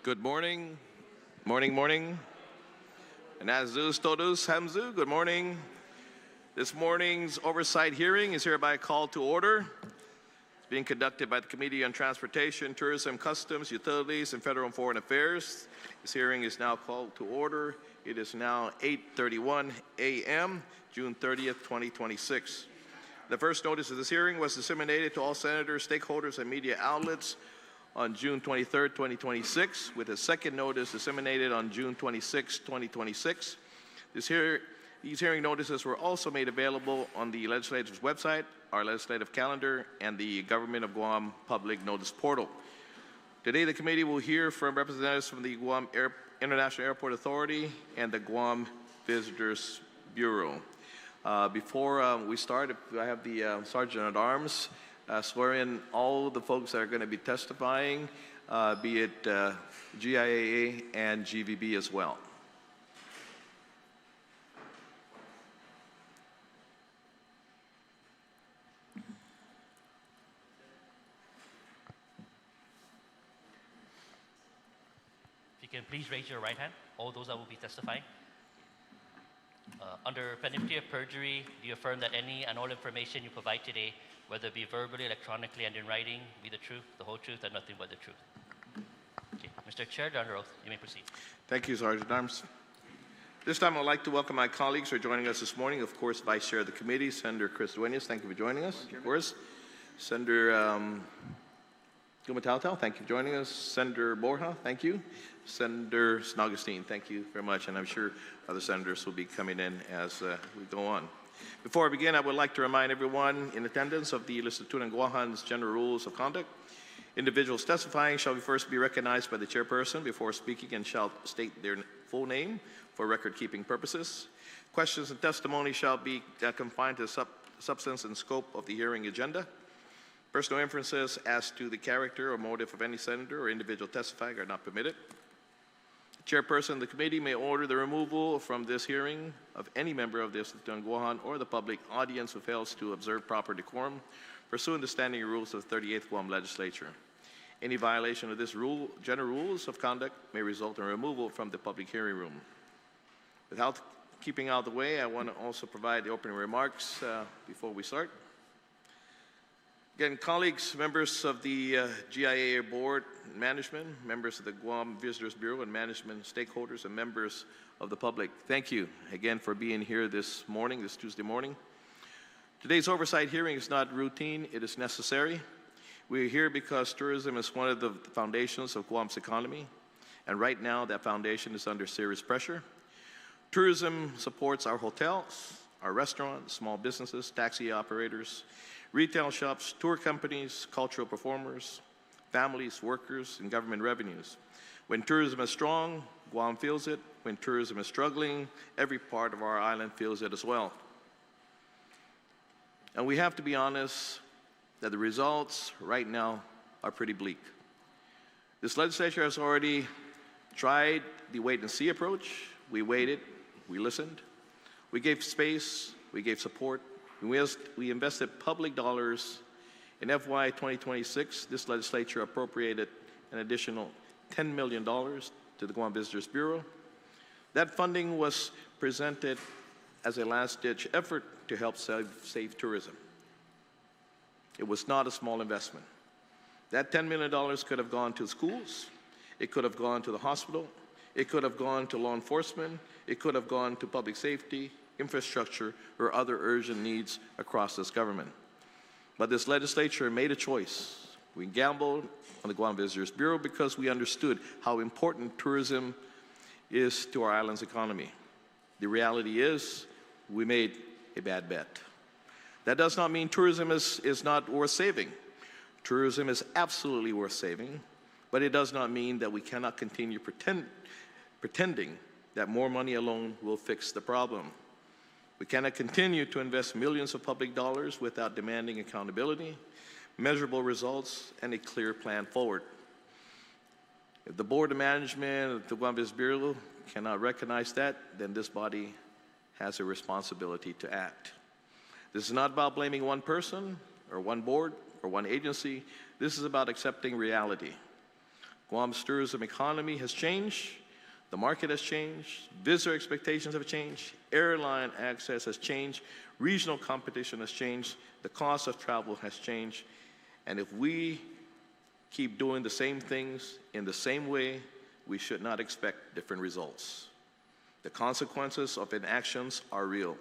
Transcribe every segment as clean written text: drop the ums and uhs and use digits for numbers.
Good morning. Morning. And Azus Todos Hamzu, good morning. This morning's oversight hearing is hereby called to order. It's being conducted by the Committee on Transportation, Tourism, Customs, Utilities, and Federal and Foreign Affairs. This hearing is now called to order. It is now 8:31 a.m., June 30th, 2026. The first notice of this hearing was disseminated to all senators, stakeholders, and media outlets on June 23rd, 2026, with a second notice disseminated on June 26, 2026. These hearing notices were also made available on the legislature's website, our legislative calendar, and the Government of Guam public notice portal. Today, the committee will hear from representatives from the Guam International Airport Authority and the Guam Visitors Bureau. Before we start, I have the Sergeant at Arms swear in all the folks that are going to be testifying, be it GIAA and GVB as well. If you can please raise your right hand, all those that will be testifying. Under penalty of perjury, do you affirm that any and all information you provide today, whether it be verbally, electronically, and in writing, be the truth, the whole truth, and nothing but the truth? Okay. Mr. Chair, under oath, you may proceed. Thank you, Sergeant Arms. This time, I'd like to welcome my colleagues who are joining us this morning. Of course, Vice Chair of the Committee, Senator Chris Duenas, thank you for joining us. Of course, Senator Gumatautal, thank you for joining us. Senator Borja, thank you. Senator Snagastine, thank you very much, and I'm sure other senators will be coming in as we go on. Before I begin, I would like to remind everyone in attendance of the Listatun and Guahan's general rules of conduct. Individuals testifying shall first be recognized by the chairperson before speaking and shall state their full name for record-keeping purposes. Questions and testimony shall be confined to the substance and scope of the hearing agenda. Personal inferences as to the character or motive of any senator or individual testifying are not permitted. Chairperson of the committee may order the removal from this hearing of any member of the Listatun Guahan or the public audience who fails to observe proper decorum pursuant to standing rules of the 38th Guam Legislature. Any violation of this general rules of conduct may result in removal from the public hearing room. Without keeping out of the way, I want to also provide the opening remarks before we start. Again, colleagues, members of the GIAA Board Management, members of the Guam Visitors Bureau and management stakeholders, and members of the public, thank you again for being here this morning, this Tuesday morning. Today's oversight hearing is not routine, it is necessary. We are here because tourism is one of the foundations of Guam's economy, and right now that foundation is under serious pressure. Tourism supports our hotels, our restaurants, small businesses, taxi operators, retail shops, tour companies, cultural performers, families, workers, and government revenues. When tourism is strong, Guam feels it. When tourism is struggling, every part of our island feels it as well. And we have to be honest that the results right now are pretty bleak. This legislature has already tried the wait-and-see approach. We waited, we listened, we gave space, we gave support. We invested public dollars. In FY 2026, this legislature appropriated an additional $10 million to the Guam Visitors Bureau. That funding was presented as a last-ditch effort to help save tourism. It was not a small investment. That $10 million could have gone to schools. It could have gone to the hospital. It could have gone to law enforcement. It could have gone to public safety, infrastructure, or other urgent needs across this government. But this legislature made a choice. We gambled on the Guam Visitors Bureau because we understood how important tourism is to our island's economy. The reality is we made a bad bet. That does not mean tourism is not worth saving. Tourism is absolutely worth saving, but it does not mean that we cannot continue pretending that more money alone will fix the problem. We cannot continue to invest millions of public dollars without demanding accountability, measurable results, and a clear plan forward. If the Board of Management of the Guam Visitors Bureau cannot recognize that, then this body has a responsibility to act. This is not about blaming one person or one board or one agency. This is about accepting reality. Guam's tourism economy has changed, the market has changed, visitor expectations have changed, airline access has changed, regional competition has changed, the cost of travel has changed, and if we keep doing the same things in the same way, we should not expect different results. The consequences of inactions are real.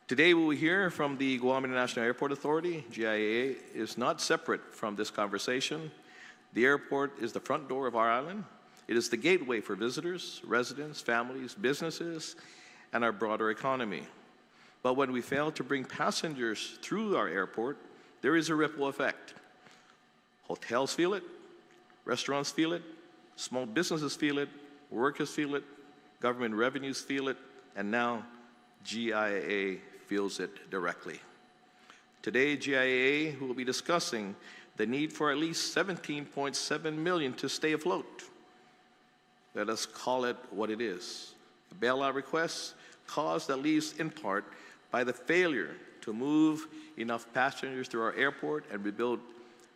Today we will hear from the Guam International Airport Authority. GIAA is not separate from this conversation. The airport is the front door of our island. It is the gateway for visitors, residents, families, businesses, and our broader economy. But when we fail to bring passengers through our airport, there is a ripple effect. Hotels feel it, restaurants feel it, small businesses feel it, workers feel it, government revenues feel it, and now GIAA feels it directly. Today, GIAA will be discussing the need for at least $17.7 million to stay afloat. Let us call it what it is. A bailout request caused, at least in part, by the failure to move enough passengers through our airport and rebuild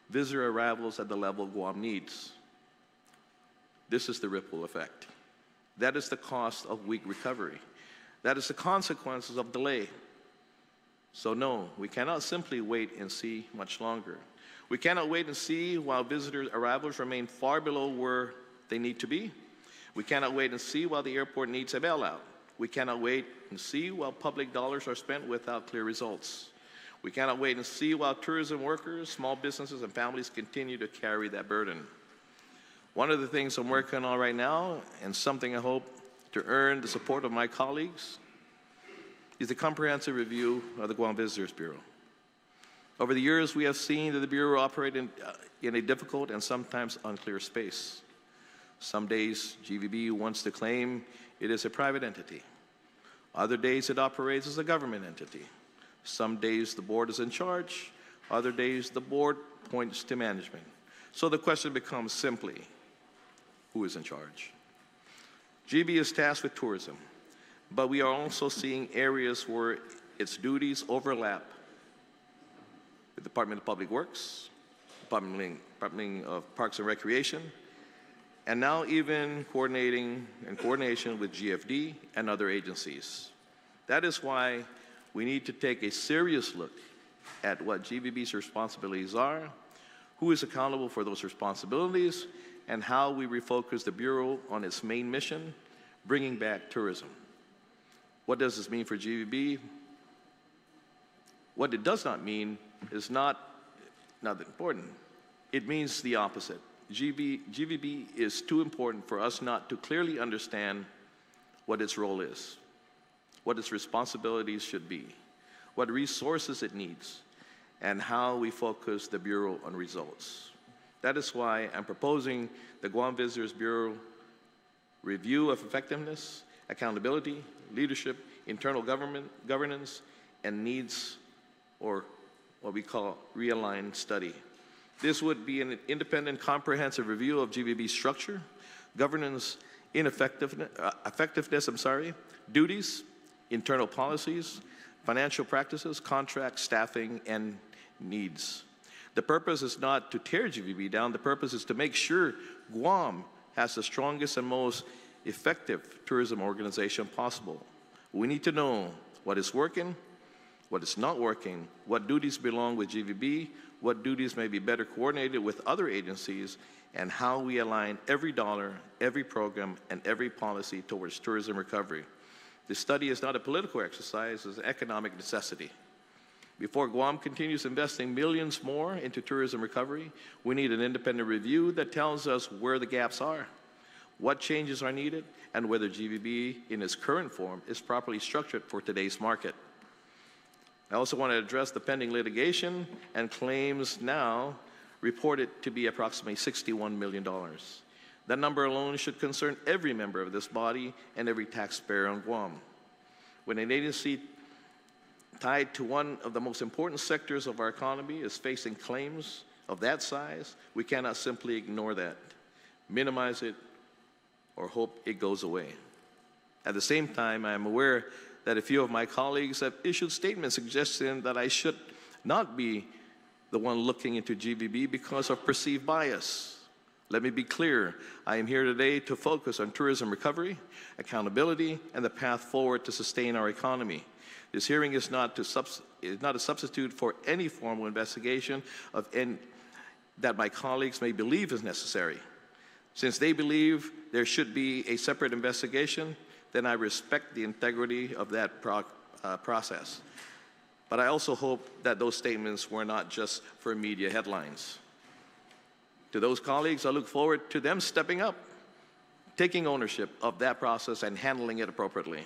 visitor arrivals at the level Guam needs. This is the ripple effect. That is the cost of weak recovery. That is the consequences of delay. So no, we cannot simply wait and see much longer. We cannot wait and see while visitor arrivals remain far below where they need to be. We cannot wait and see while the airport needs a bailout. We cannot wait and see while public dollars are spent without clear results. We cannot wait and see while tourism workers, small businesses, and families continue to carry that burden. One of the things I'm working on right now, and something I hope to earn the support of my colleagues, is a comprehensive review of the Guam Visitors Bureau. Over the years, we have seen that the Bureau operates in a difficult and sometimes unclear space. Some days, GVB wants to claim it is a private entity. Other days, it operates as a government entity. Some days, the board is in charge. Other days, the board points to management. So the question becomes simply, who is in charge? GB is tasked with tourism, but we are also seeing areas where its duties overlap with the Department of Public Works, Department of Parks and Recreation, and now even coordination with GFD and other agencies. That is why we need to take a serious look at what GVB's responsibilities are, who is accountable for those responsibilities, and how we refocus the Bureau on its main mission, bringing back tourism. What does this mean for GVB? What it does not mean is not important. It means the opposite. GVB is too important for us not to clearly understand what its role is, what its responsibilities should be, what resources it needs, and how we focus the Bureau on results. That is why I'm proposing the Guam Visitors Bureau review of effectiveness, accountability, leadership, internal governance, and needs, or what we call realigned study. This would be an independent, comprehensive review of GVB's structure, governance, effectiveness, duties, internal policies, financial practices, contracts, staffing, and needs. The purpose is not to tear GVB down. The purpose is to make sure Guam has the strongest and most effective tourism organization possible. We need to know what is working, what is not working, what duties belong with GVB, what duties may be better coordinated with other agencies, and how we align every dollar, every program, and every policy towards tourism recovery. This study is not a political exercise, it's an economic necessity. Before Guam continues investing millions more into tourism recovery, we need an independent review that tells us where the gaps are, what changes are needed, and whether GVB in its current form is properly structured for today's market. I also want to address the pending litigation and claims now reported to be approximately $61 million. That number alone should concern every member of this body and every taxpayer on Guam. When an agency tied to one of the most important sectors of our economy is facing claims of that size, we cannot simply ignore that, minimize it, or hope it goes away. At the same time, I am aware that a few of my colleagues have issued statements suggesting that I should not be the one looking into GVB because of perceived bias. Let me be clear, I am here today to focus on tourism recovery, accountability, and the path forward to sustain our economy. This hearing is not a substitute for any formal investigation that my colleagues may believe is necessary. Since they believe there should be a separate investigation, then I respect the integrity of that process. But I also hope that those statements were not just for media headlines. To those colleagues, I look forward to them stepping up, taking ownership of that process and handling it appropriately.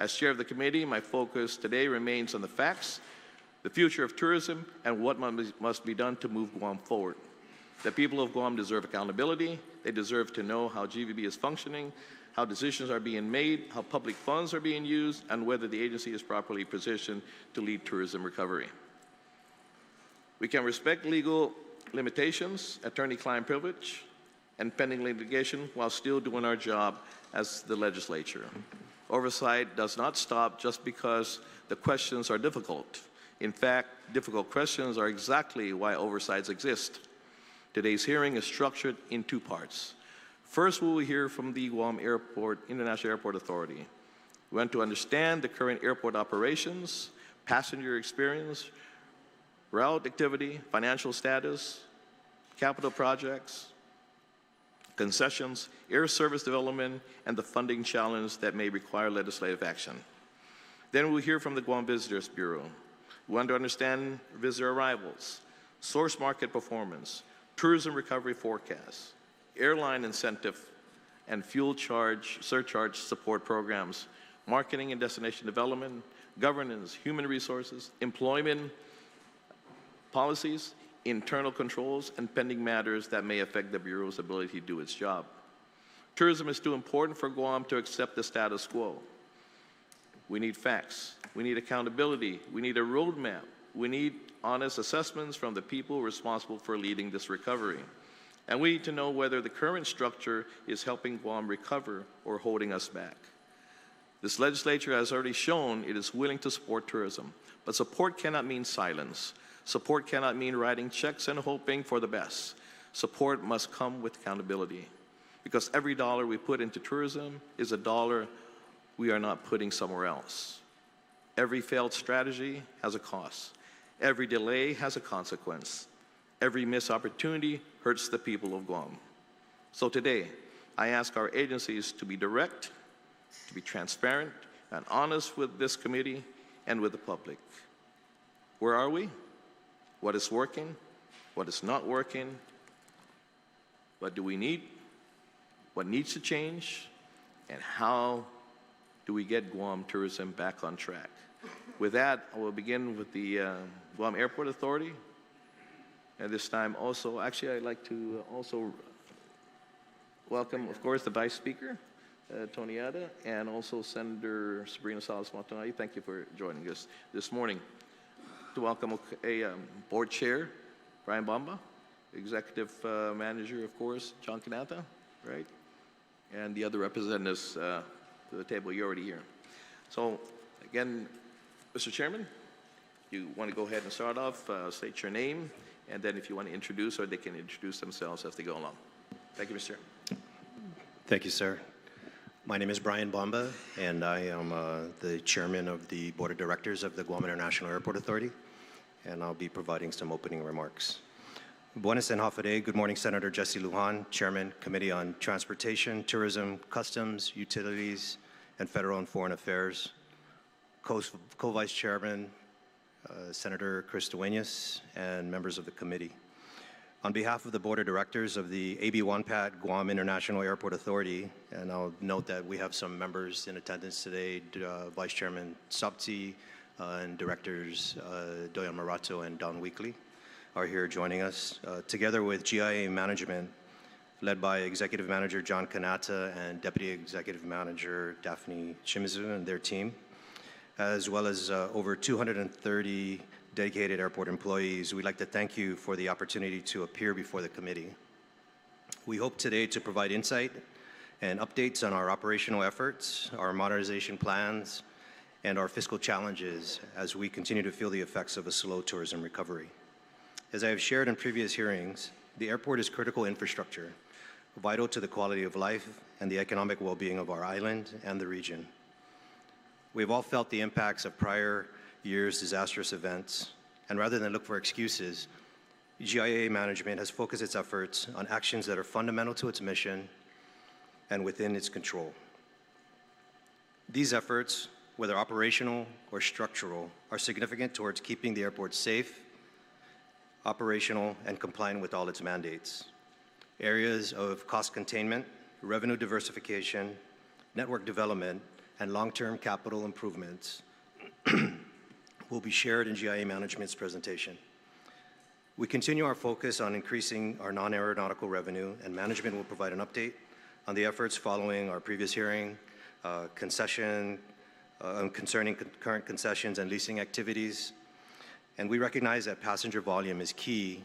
As chair of the committee, my focus today remains on the facts, the future of tourism, and what must be done to move Guam forward. The people of Guam deserve accountability. They deserve to know how GVB is functioning, how decisions are being made, how public funds are being used, and whether the agency is properly positioned to lead tourism recovery. We can respect legal limitations, attorney-client privilege, and pending litigation while still doing our job as the legislature. Oversight does not stop just because the questions are difficult. In fact, difficult questions are exactly why oversights exist. Today's hearing is structured in two parts. First, we will hear from the Guam International Airport Authority. We want to understand the current airport operations, passenger experience, route activity, financial status, capital projects, concessions, air service development, and the funding challenge that may require legislative action. Then we'll hear from the Guam Visitors Bureau. We want to understand visitor arrivals, source market performance, tourism recovery forecasts, airline incentive and fuel surcharge support programs, marketing and destination development, governance, human resources, employment policies, internal controls, and pending matters that may affect the Bureau's ability to do its job. Tourism is too important for Guam to accept the status quo. We need facts. We need accountability. We need a roadmap. We need honest assessments from the people responsible for leading this recovery. And we need to know whether the current structure is helping Guam recover or holding us back. This legislature has already shown it is willing to support tourism, but support cannot mean silence. Support cannot mean writing checks and hoping for the best. Support must come with accountability, because every dollar we put into tourism is a dollar we are not putting somewhere else. Every failed strategy has a cost. Every delay has a consequence. Every missed opportunity hurts the people of Guam. So today, I ask our agencies to be direct, to be transparent, and honest with this committee and with the public. Where are we? What is working? What is not working? What do we need? What needs to change? And how do we get Guam tourism back on track? With that, I will begin with the Guam Airport Authority. At this time also, actually I'd like to also welcome, of course, the Vice Speaker, Tony Ada, and also Senator Sabrina Salas-Montanay. Thank you for joining us this morning. To welcome a Board Chair, Brian Bamba, Executive Manager, of course, John Kanata, right? And the other representatives to the table, you're already here. So again, Mr. Chairman, you want to go ahead and start off, state your name, and then if you want to introduce, or they can introduce themselves as they go along. Thank you, Mr. Chair. Thank you, sir. My name is Brian Bamba, and I am the chairman of the Board of Directors of the Guam International Airport Authority, and I'll be providing some opening remarks. Buenas and Hafade. Good morning, Senator Jesse Lujan, Chairman, Committee on Transportation, Tourism, Customs, Utilities, and Federal and Foreign Affairs. Co-Vice Chairman, Senator Chris Duenas, and members of the committee. On behalf of the Board of Directors of the AB1PAT Guam International Airport Authority, and I'll note that we have some members in attendance today, Vice Chairman Sabti and Directors Doyan Marato and Don Weekly are here joining us, together with GIAA Management, led by Executive Manager John Kanata and Deputy Executive Manager Daphne Shimizu and their team, as well as over 230 dedicated airport employees. We'd like to thank you for the opportunity to appear before the committee. We hope today to provide insight and updates on our operational efforts, our modernization plans, and our fiscal challenges as we continue to feel the effects of a slow tourism recovery. As I have shared in previous hearings, The airport is critical infrastructure, vital to the quality of life and the economic well-being of our island and the region. We've all felt the impacts of prior years' disastrous events, and rather than look for excuses, GIAA management has focused its efforts on actions that are fundamental to its mission and within its control. These efforts, whether operational or structural, are significant towards keeping the airport safe, operational, and compliant with all its mandates. Areas of cost containment, revenue diversification, network development, and long-term capital improvements will be shared in GIAA management's presentation. We continue our focus on increasing our non-aeronautical revenue, and management will provide an update on the efforts following our previous hearing, concerning current concessions and leasing activities. And we recognize that passenger volume is key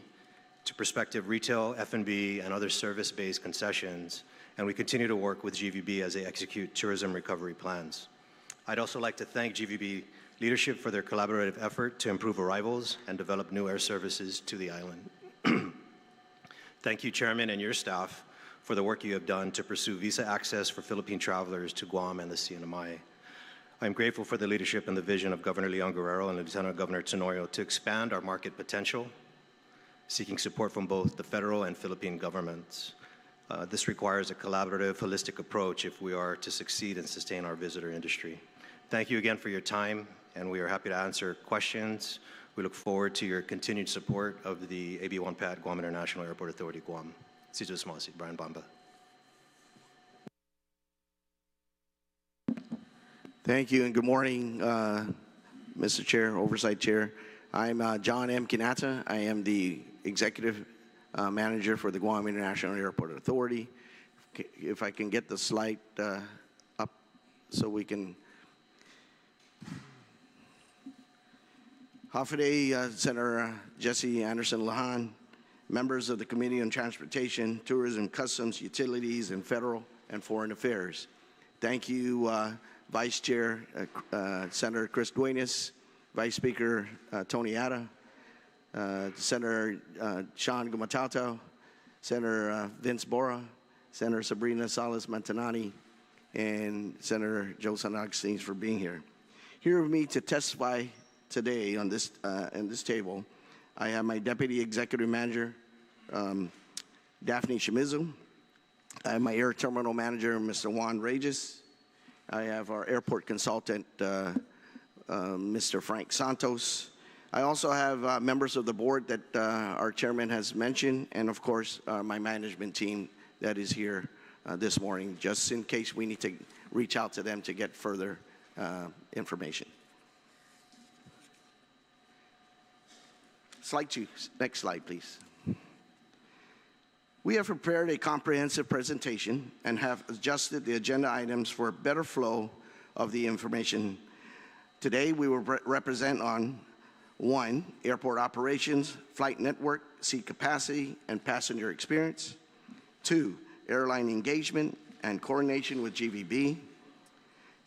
to prospective retail, F&B, and other service-based concessions, and we continue to work with GVB as they execute tourism recovery plans. I'd also like to thank GVB leadership for their collaborative effort to improve arrivals and develop new air services to the island. Thank you, Chairman, and your staff for the work you have done to pursue visa access for Philippine travelers to Guam and the CNMI. I'm grateful for the leadership and the vision of Governor Leon Guerrero and Lieutenant Governor Tenorio to expand our market potential, seeking support from both the federal and Philippine governments. This requires a collaborative, holistic approach if we are to succeed and sustain our visitor industry. Thank you again for your time, and we are happy to answer questions. We look forward to your continued support of the AB-1PAT Guam International Airport Authority, Guam. Sito Smasi, Brian Bamba. Thank you, and good morning, Mr. Chair, Oversight Chair. I'm John M. Kinata. I am the Executive Manager for the Guam International Airport Authority. If I can get the slide up so we can. Hafaday, Senator Jesse Anderson Lujan, members of the Committee on Transportation, Tourism, Customs, Utilities, and Federal and Foreign Affairs. Thank you, Vice Chair Senator Chris Duenas, Vice Speaker Tony Atta, Senator Sean Gumatauto, Senator Vince Bora, Senator Sabrina Salas Mantanani, and Senator Joe San Agustin for being here. Here with me to testify today on this table, I have my Deputy Executive Manager, Daphne Shimizu. I have my Air Terminal Manager, Mr. Juan Regis. I have our airport consultant, Mr. Frank Santos. I also have members of the board that our chairman has mentioned, and of course, my management team that is here this morning, just in case we need to reach out to them to get further information. Slide 2, next slide, please. We have prepared a comprehensive presentation and have adjusted the agenda items for a better flow of the information. Today, we will represent on 1, airport operations, flight network, seat capacity, and passenger experience. 2, airline engagement and coordination with GVB.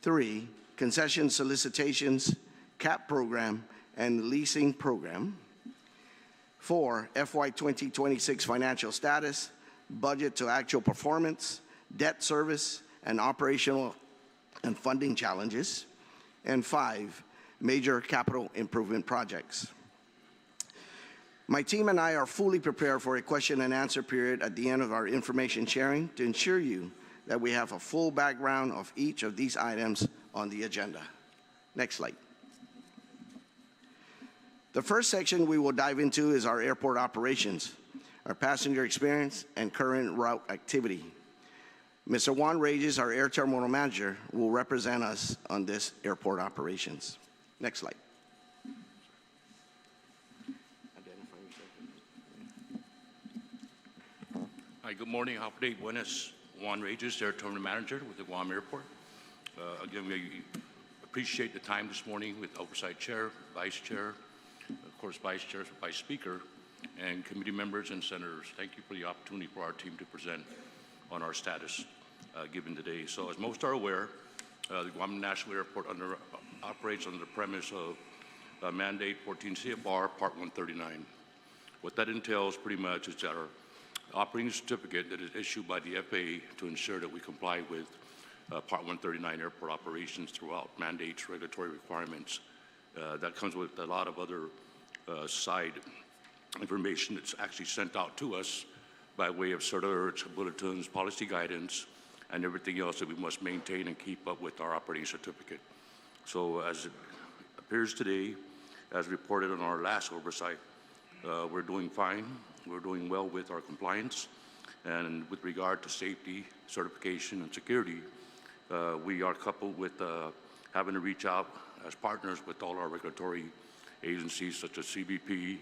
3, concession solicitations, CAP program, and leasing program. 4, FY 2026 financial status, budget to actual performance, debt service, and operational and funding challenges. And 5, major capital improvement projects. My team and I are fully prepared for a question and answer period at the end of our information sharing to ensure you that we have a full background of each of these items on the agenda. Next slide. The first section we will dive into is our airport operations, our passenger experience, and current route activity. Mr. Juan Regis, our Air Terminal Manager, will represent us on this airport operations. Next slide. Hi, good morning. Hafaday, buenas. Juan Regis, Air Terminal Manager with the Guam Airport. Again, we appreciate the time this morning with Oversight Chair, Vice Chair, of course, Vice Chair, Vice Speaker, and committee members and senators. Thank you for the opportunity for our team to present on our status given today. So as most are aware, the Guam National Airport operates under the premise of Mandate 14 CFR Part 139. What that entails pretty much is that operating certificate that is issued by the FAA to ensure that we comply with Part 139 airport operations throughout mandates, regulatory requirements. That comes with a lot of other side information that's actually sent out to us by way of cert alerts, bulletins, policy guidance, and everything else that we must maintain and keep up with our operating certificate. So as it appears today, as reported on our last oversight, we're doing fine. We're doing well with our compliance. And with regard to safety, certification, and security, we are coupled with having to reach out as partners with all our regulatory agencies such as CBP,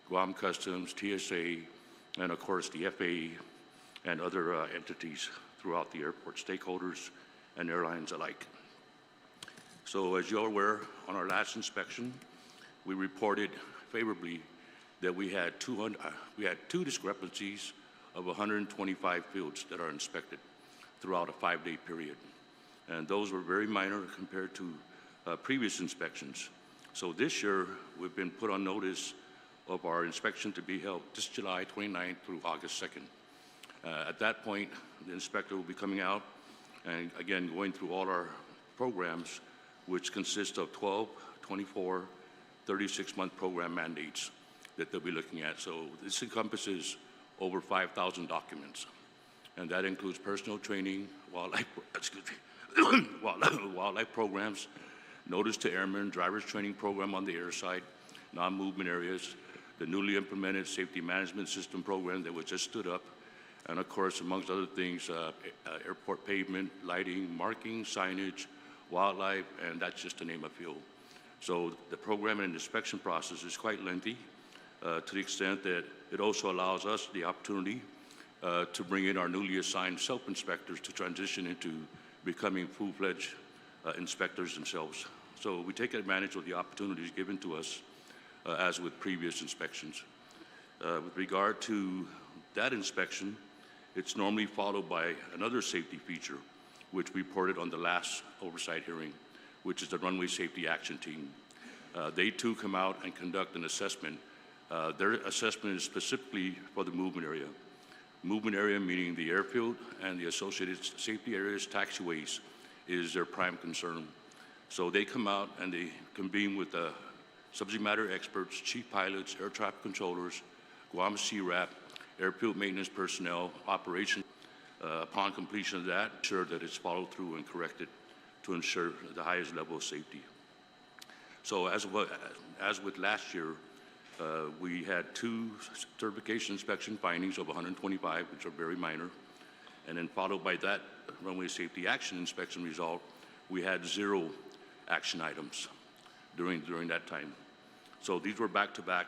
Guam Customs, TSA, and of course the FAA and other entities throughout the airport, stakeholders and airlines alike. So as you're aware, on our last inspection, we reported favorably that we had two discrepancies of 125 fields that are inspected throughout a 5-day period. And those were very minor compared to previous inspections. So this year, we've been put on notice of our inspection to be held this July 29th through August 2nd. At that point, the inspector will be coming out and again going through all our programs, which consist of 12, 24, 36-month program mandates that they'll be looking at. So this encompasses over 5,000 documents, and that includes personal training, wildlife programs, notice to airmen, driver's training program on the air side, non-movement areas, the newly implemented safety management system program that was just stood up, and of course, amongst other things, airport pavement, lighting, marking, signage, wildlife, and that's just to name a few. So the program and inspection process is quite lengthy to the extent that it also allows us the opportunity to bring in our newly assigned self-inspectors to transition into becoming full-fledged inspectors themselves. So we take advantage of the opportunities given to us as with previous inspections. With regard to that inspection, it's normally followed by another safety feature, which we reported on the last oversight hearing, which is the Runway Safety Action Team. They too come out and conduct an assessment. Their assessment is specifically for the movement area. Movement area meaning the airfield and the associated safety areas, taxiways, is their prime concern. So they come out and they convene with the subject matter experts, chief pilots, air traffic controllers, Guam CRAP, airfield maintenance personnel, operation. Upon completion of that, ensure that it's followed through and corrected to ensure the highest level of safety. So as with last year, we had 2 certification inspection findings of 125, which are very minor. And then followed by that runway safety action inspection result, we had 0 action items during that time. So these were back-to-back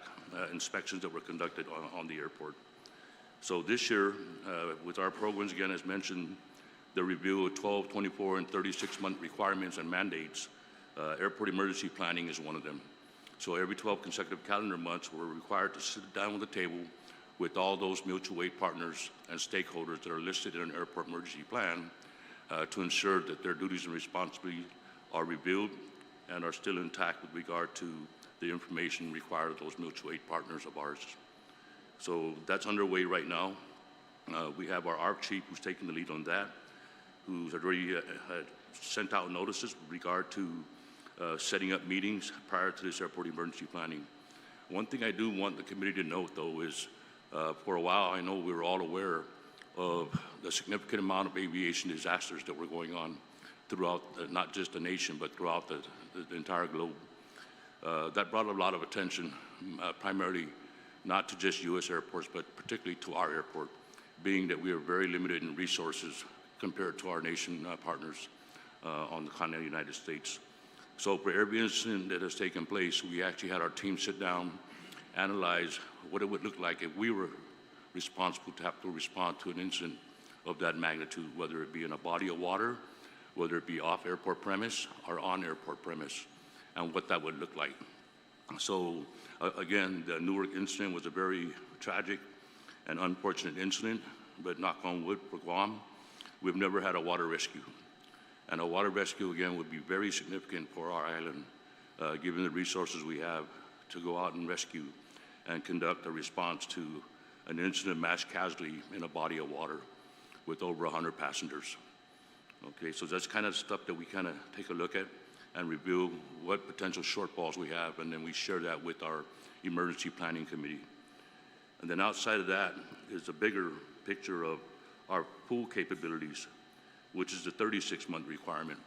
inspections that were conducted on the airport. So this year, with our programs, again, as mentioned, the review of 12, 24, and 36-month requirements and mandates, airport emergency planning is one of them. So every 12 consecutive calendar months, we're required to sit down at the table with all those mutual aid partners and stakeholders that are listed in an airport emergency plan to ensure that their duties and responsibilities are reviewed and are still intact with regard to the information required of those mutual aid partners of ours. So that's underway right now. We have our ARC chief who's taking the lead on that, who's already sent out notices with regard to setting up meetings prior to this airport emergency planning. One thing I do want the committee to note, though, is for a while I know we were all aware of the significant amount of aviation disasters that were going on throughout not just the nation, but throughout the entire globe. That brought a lot of attention, primarily not to just U.S. airports, but particularly to our airport, being that we are very limited in resources compared to our nation partners on the continental United States. So for every incident that has taken place, we actually had our team sit down, analyze what it would look like if we were responsible to have to respond to an incident of that magnitude, whether it be in a body of water, whether it be off airport premise or on airport premise, and what that would look like. So again, the Newark incident was a very tragic and unfortunate incident, but knock on wood for Guam, we've never had a water rescue. And a water rescue, again, would be very significant for our island, given the resources we have to go out and rescue and conduct a response to an incident mass casualty in a body of water with over 100 passengers. Okay, so that's kind of stuff that we kind of take a look at and review what potential shortfalls we have, and then we share that with our emergency planning committee. And then outside of that is a bigger picture of our pool capabilities, which is the 36-month requirement.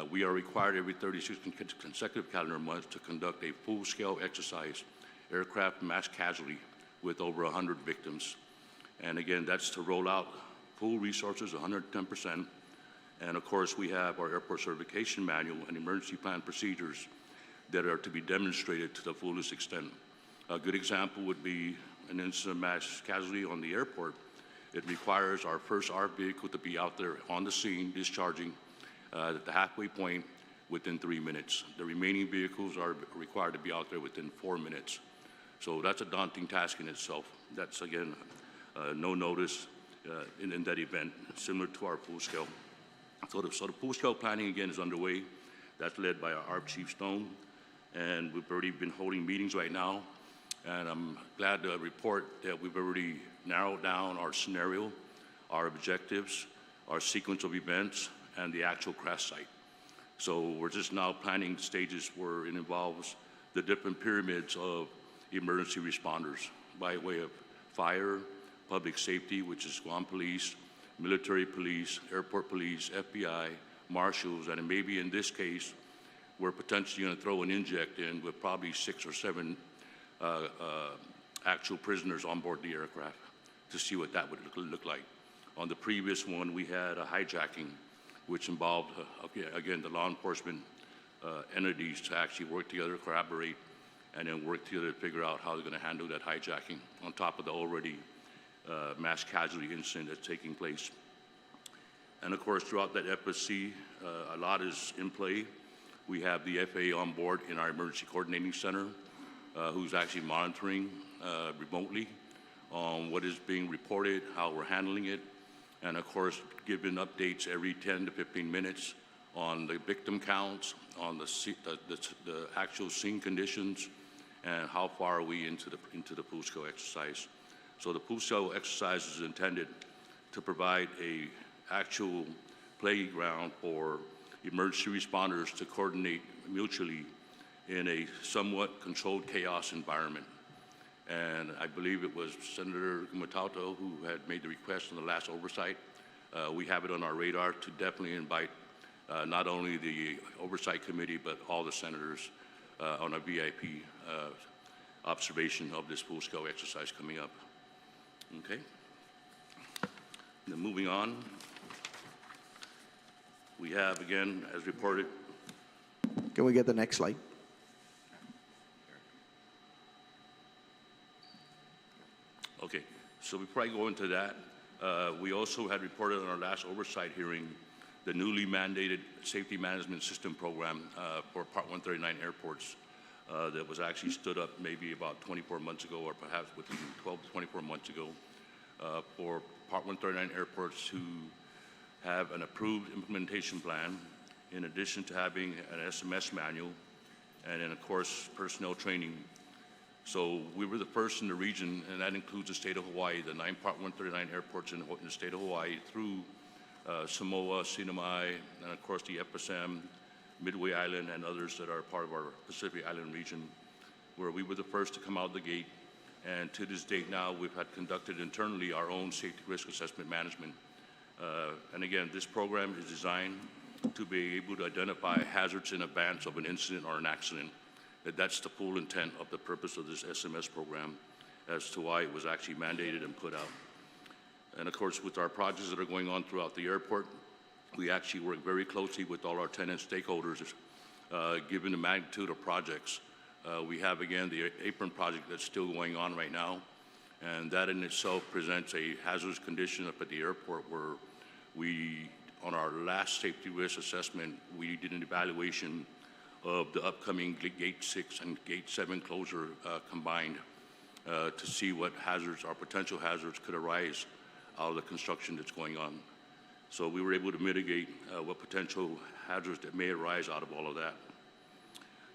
We are required every 36 consecutive calendar months to conduct a full-scale exercise, aircraft mass casualty, with over 100 victims. And again, that's to roll out pool resources 110%. And of course, we have our airport certification manual and emergency plan procedures that are to be demonstrated to the fullest extent. A good example would be an incident mass casualty on the airport. It requires our first ARP vehicle to be out there on the scene, discharging at the halfway point within 3 minutes. The remaining vehicles are required to be out there within 4 minutes. So that's a daunting task in itself. That's, again, no notice in that event, similar to our full scale. So the full scale planning, again, is underway. That's led by our ARP Chief Stone, and we've already been holding meetings right now. And I'm glad to report that we've already narrowed down our scenario, our objectives, our sequence of events, and the actual crash site. So we're just now planning stages where it involves the different pyramids of emergency responders by way of fire, public safety, which is Guam Police, military police, airport police, FBI, marshals, and maybe in this case, we're potentially going to throw an inject in with probably 6 or 7 actual prisoners on board the aircraft to see what that would look like. On the previous one, we had a hijacking, which involved, again, the law enforcement entities to actually work together, collaborate, and then work together to figure out how they're going to handle that hijacking on top of the already mass casualty incident that's taking place. And of course, throughout that FSC, a lot is in play. We have the FAA on board in our emergency coordinating center, who's actually monitoring remotely on what is being reported, how we're handling it, and of course, giving updates every 10 to 15 minutes on the victim counts, on the actual scene conditions, and how far are we into the full-scale exercise. So the full-scale exercise is intended to provide a actual playground for emergency responders to coordinate mutually in a somewhat controlled chaos environment. And I believe it was Senator Gumatauto who had made the request on the last oversight. We have it on our radar to definitely invite not only the Oversight Committee, but all the senators on a VIP observation of this full-scale exercise coming up. Okay. Then moving on, we have, again, as reported. Can we get the next slide? Okay, so before I go into that, we also had reported on our last oversight hearing the newly mandated safety management system program for Part 139 airports that was actually stood up maybe about 24 months ago, or perhaps within 12 to 24 months ago, for Part 139 airports who have an approved implementation plan, in addition to having an SMS manual, and then of course personnel training. So we were the first in the region, and that includes the state of Hawaii, the 9 Part 139 airports in the state of Hawaii, through Samoa, Sinamai, and of course the FSM, Midway Island, and others that are part of our Pacific Island region, where we were the first to come out of the gate. And to this date now, we've had conducted internally our own safety risk assessment management. And again, this program is designed to be able to identify hazards in advance of an incident or an accident. That's the full intent of the purpose of this SMS program as to why it was actually mandated and put out. And of course, with our projects that are going on throughout the airport, we actually work very closely with all our tenant stakeholders, given the magnitude of projects. We have, again, the apron project that's still going on right now, and that in itself presents a hazardous condition up at the airport where we, on our last safety risk assessment, we did an evaluation of the upcoming Gate 6 and Gate 7 closure combined to see what hazards or potential hazards could arise out of the construction that's going on. So we were able to mitigate what potential hazards that may arise out of all of that.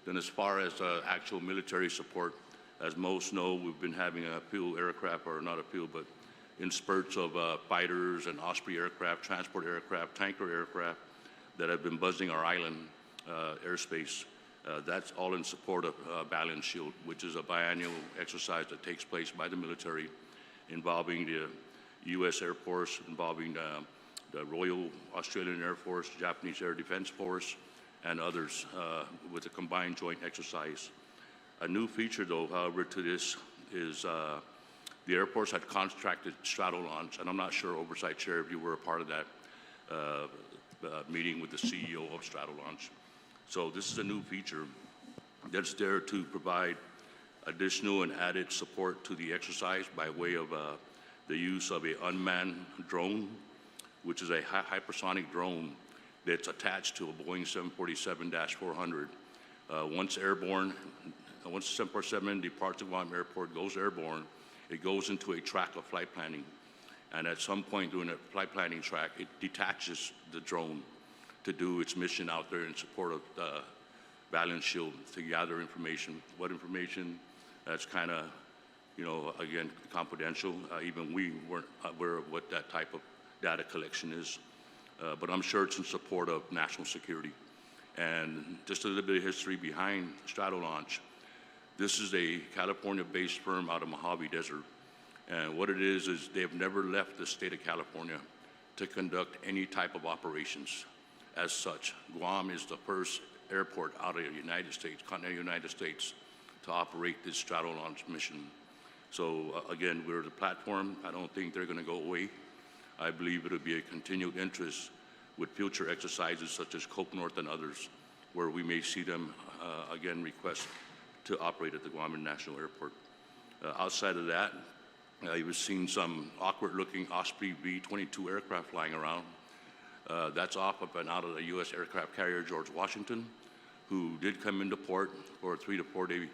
Then as far as actual military support, As most know, we've been having appeal aircraft, or not appeal, but in spurts of fighters and Osprey aircraft, transport aircraft, tanker aircraft that have been buzzing our island airspace. That's all in support of Balance Shield, which is a biannual exercise that takes place by the military involving the U.S. Air Force, involving the Royal Australian Air Force, Japanese Air Defense Force, and others with a combined joint exercise. A new feature, though, however, to this is the airports had contracted straddle launch, and I'm not sure, Oversight Chair, if you were a part of that meeting with the CEO of straddle launch. So this is a new feature that's there to provide additional and added support to the exercise by way of the use of an unmanned drone, which is a hypersonic drone that's attached to a Boeing 747-400. Once airborne, once the 747 departs the Guam Airport, goes airborne, it goes into a track of flight planning. And at some point during that flight planning track, it detaches the drone to do its mission out there in support of the Balance Shield to gather information. What information? That's kind of, you know, again, confidential. Even we weren't aware of what that type of data collection is. But I'm sure it's in support of national security. And just a little bit of history behind straddle launch. This is a California-based firm out of Mojave Desert. And what it is they've never left the state of California to conduct any type of operations. As such, Guam is the first airport out of the United States, continental United States, to operate this straddle launch mission. So again, we're the platform. I don't think they're going to go away. I believe it'll be a continued interest with future exercises such as Cope North and others, where we may see them again request to operate at the Guam International Airport. Outside of that, you've seen some awkward-looking Osprey V-22 aircraft flying around. That's off of and out of the U.S. aircraft carrier George Washington, who did come into port for a 3 to 4 day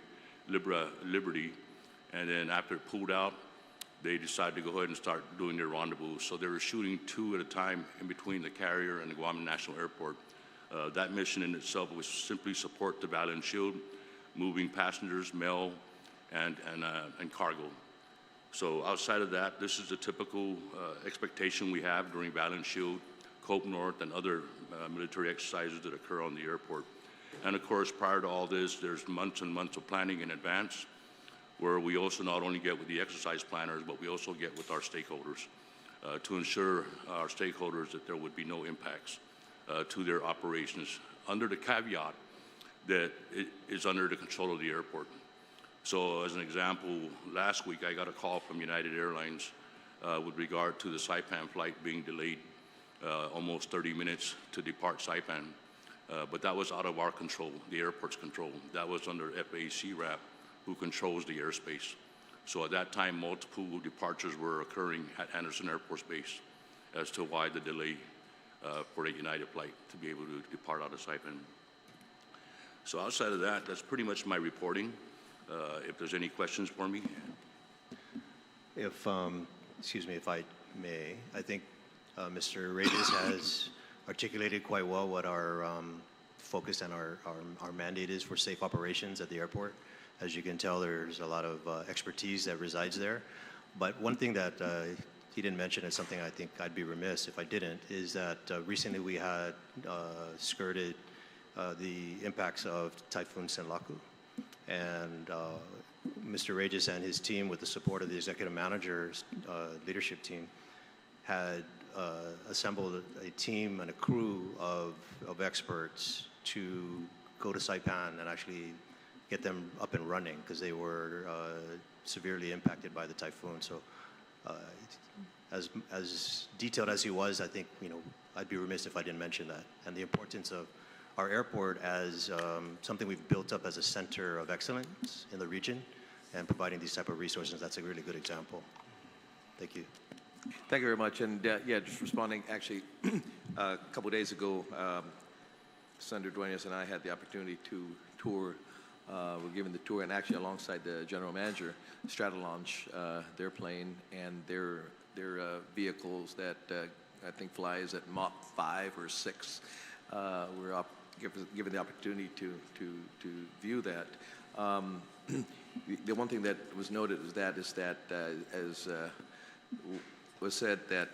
liberty, and then after it pulled out, they decided to go ahead and start doing their rendezvous. So they were shooting 2 at a time in between the carrier and the Guam National Airport. That mission in itself was simply support the Balance Shield, moving passengers, mail, and cargo. So outside of that, this is the typical expectation we have during Balance Shield, Cope North, and other military exercises that occur on the airport. And of course, prior to all this, there's months and months of planning in advance, where we also not only get with the exercise planners, but we also get with our stakeholders to ensure our stakeholders that there would be no impacts to their operations, under the caveat that it is under the control of the airport. So as an example, last week I got a call from United Airlines with regard to the Saipan flight being delayed almost 30 minutes to depart Saipan. But that was out of our control, the airport's control. That was under FAA CRAP, who controls the airspace. So at that time, multiple departures were occurring at Anderson Air Force Base as to why the delay for the United flight to be able to depart out of Saipan. So outside of that, that's pretty much my reporting. If there's any questions for me. If, excuse me, if I may, I think Mr. Reyes has articulated quite well what our focus and our mandate is for safe operations at the airport. As you can tell, there's a lot of expertise that resides there. But one thing that he didn't mention, is something I think I'd be remiss if I didn't, is that recently we had skirted the impacts of Typhoon Senlaku. And Mr. Reyes and his team, with the support of the executive manager's leadership team, had assembled a team and a crew of experts to go to Saipan and actually get them up and running, because they were severely impacted by the typhoon. So as detailed as he was, I think, you know, I'd be remiss if I didn't mention that. And the importance of our airport as something we've built up as a center of excellence in the region, and providing these type of resources, that's a really good example. Thank you. Thank you very much. And yeah, just responding, actually, a couple days ago, Senator Duenas and I had the opportunity to tour. We're given the tour, and actually alongside the general manager, straddle launch their plane and their vehicles that I think flies at Mach 5 or 6. We're given the opportunity to view that. The one thing that was noted is that as was said, that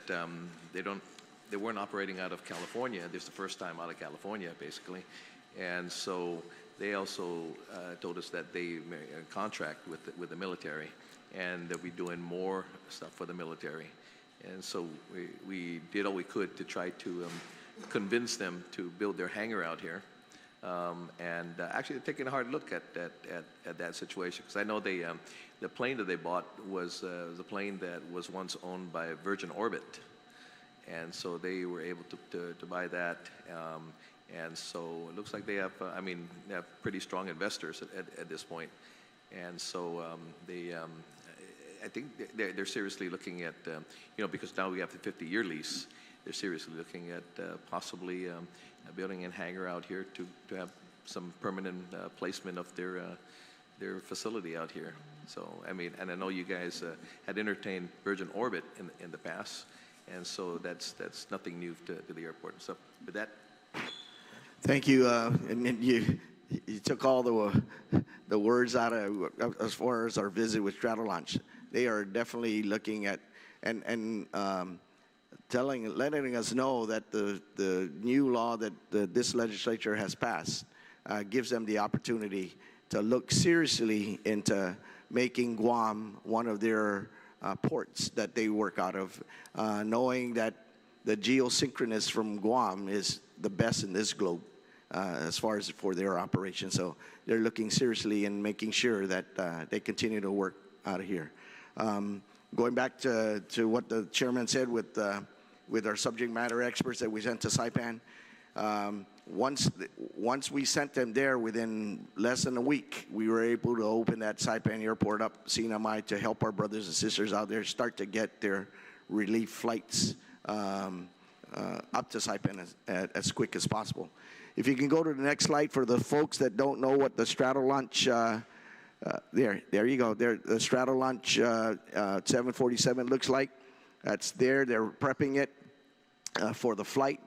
they weren't operating out of California. This is the first time out of California, basically, and so they also told us that they contract with the military, and that we're doing more stuff for the military, and so we did all we could to try to convince them to build their hangar out here. And actually taking a hard look at that situation, because I know the plane that they bought was a plane that was once owned by Virgin Orbit, and so they were able to buy that, and so it looks like they have they have pretty strong investors at this point, and so I think they're seriously looking at because now we have the 50-year lease. They're seriously looking at possibly building a hangar out here to have some permanent placement of their facility out here. So and I know you guys had entertained Virgin Orbit in the past, and so that's nothing new to the airport. So with that, thank you. And you took all the words out of as far as our visit with Straddle Launch. They are definitely looking at and letting us know that the new law that this legislature has passed gives them the opportunity to look seriously into making Guam one of their ports that they work out of, knowing that the geosynchronous from Guam is the best in this globe as far as for their operation. So they're looking seriously and making sure that they continue to work out of here. Going back to what the chairman said with our subject matter experts that we sent to Saipan. Once we sent them there, within less than a week, we were able to open that Saipan airport up, CNMI, to help our brothers and sisters out there start to get their relief flights up to Saipan as quick as possible. If you can go to the next slide for the folks that don't know what the Straddle Launch, there you go. There, the Straddle Launch 747 looks like. That's there. They're prepping it for the flight.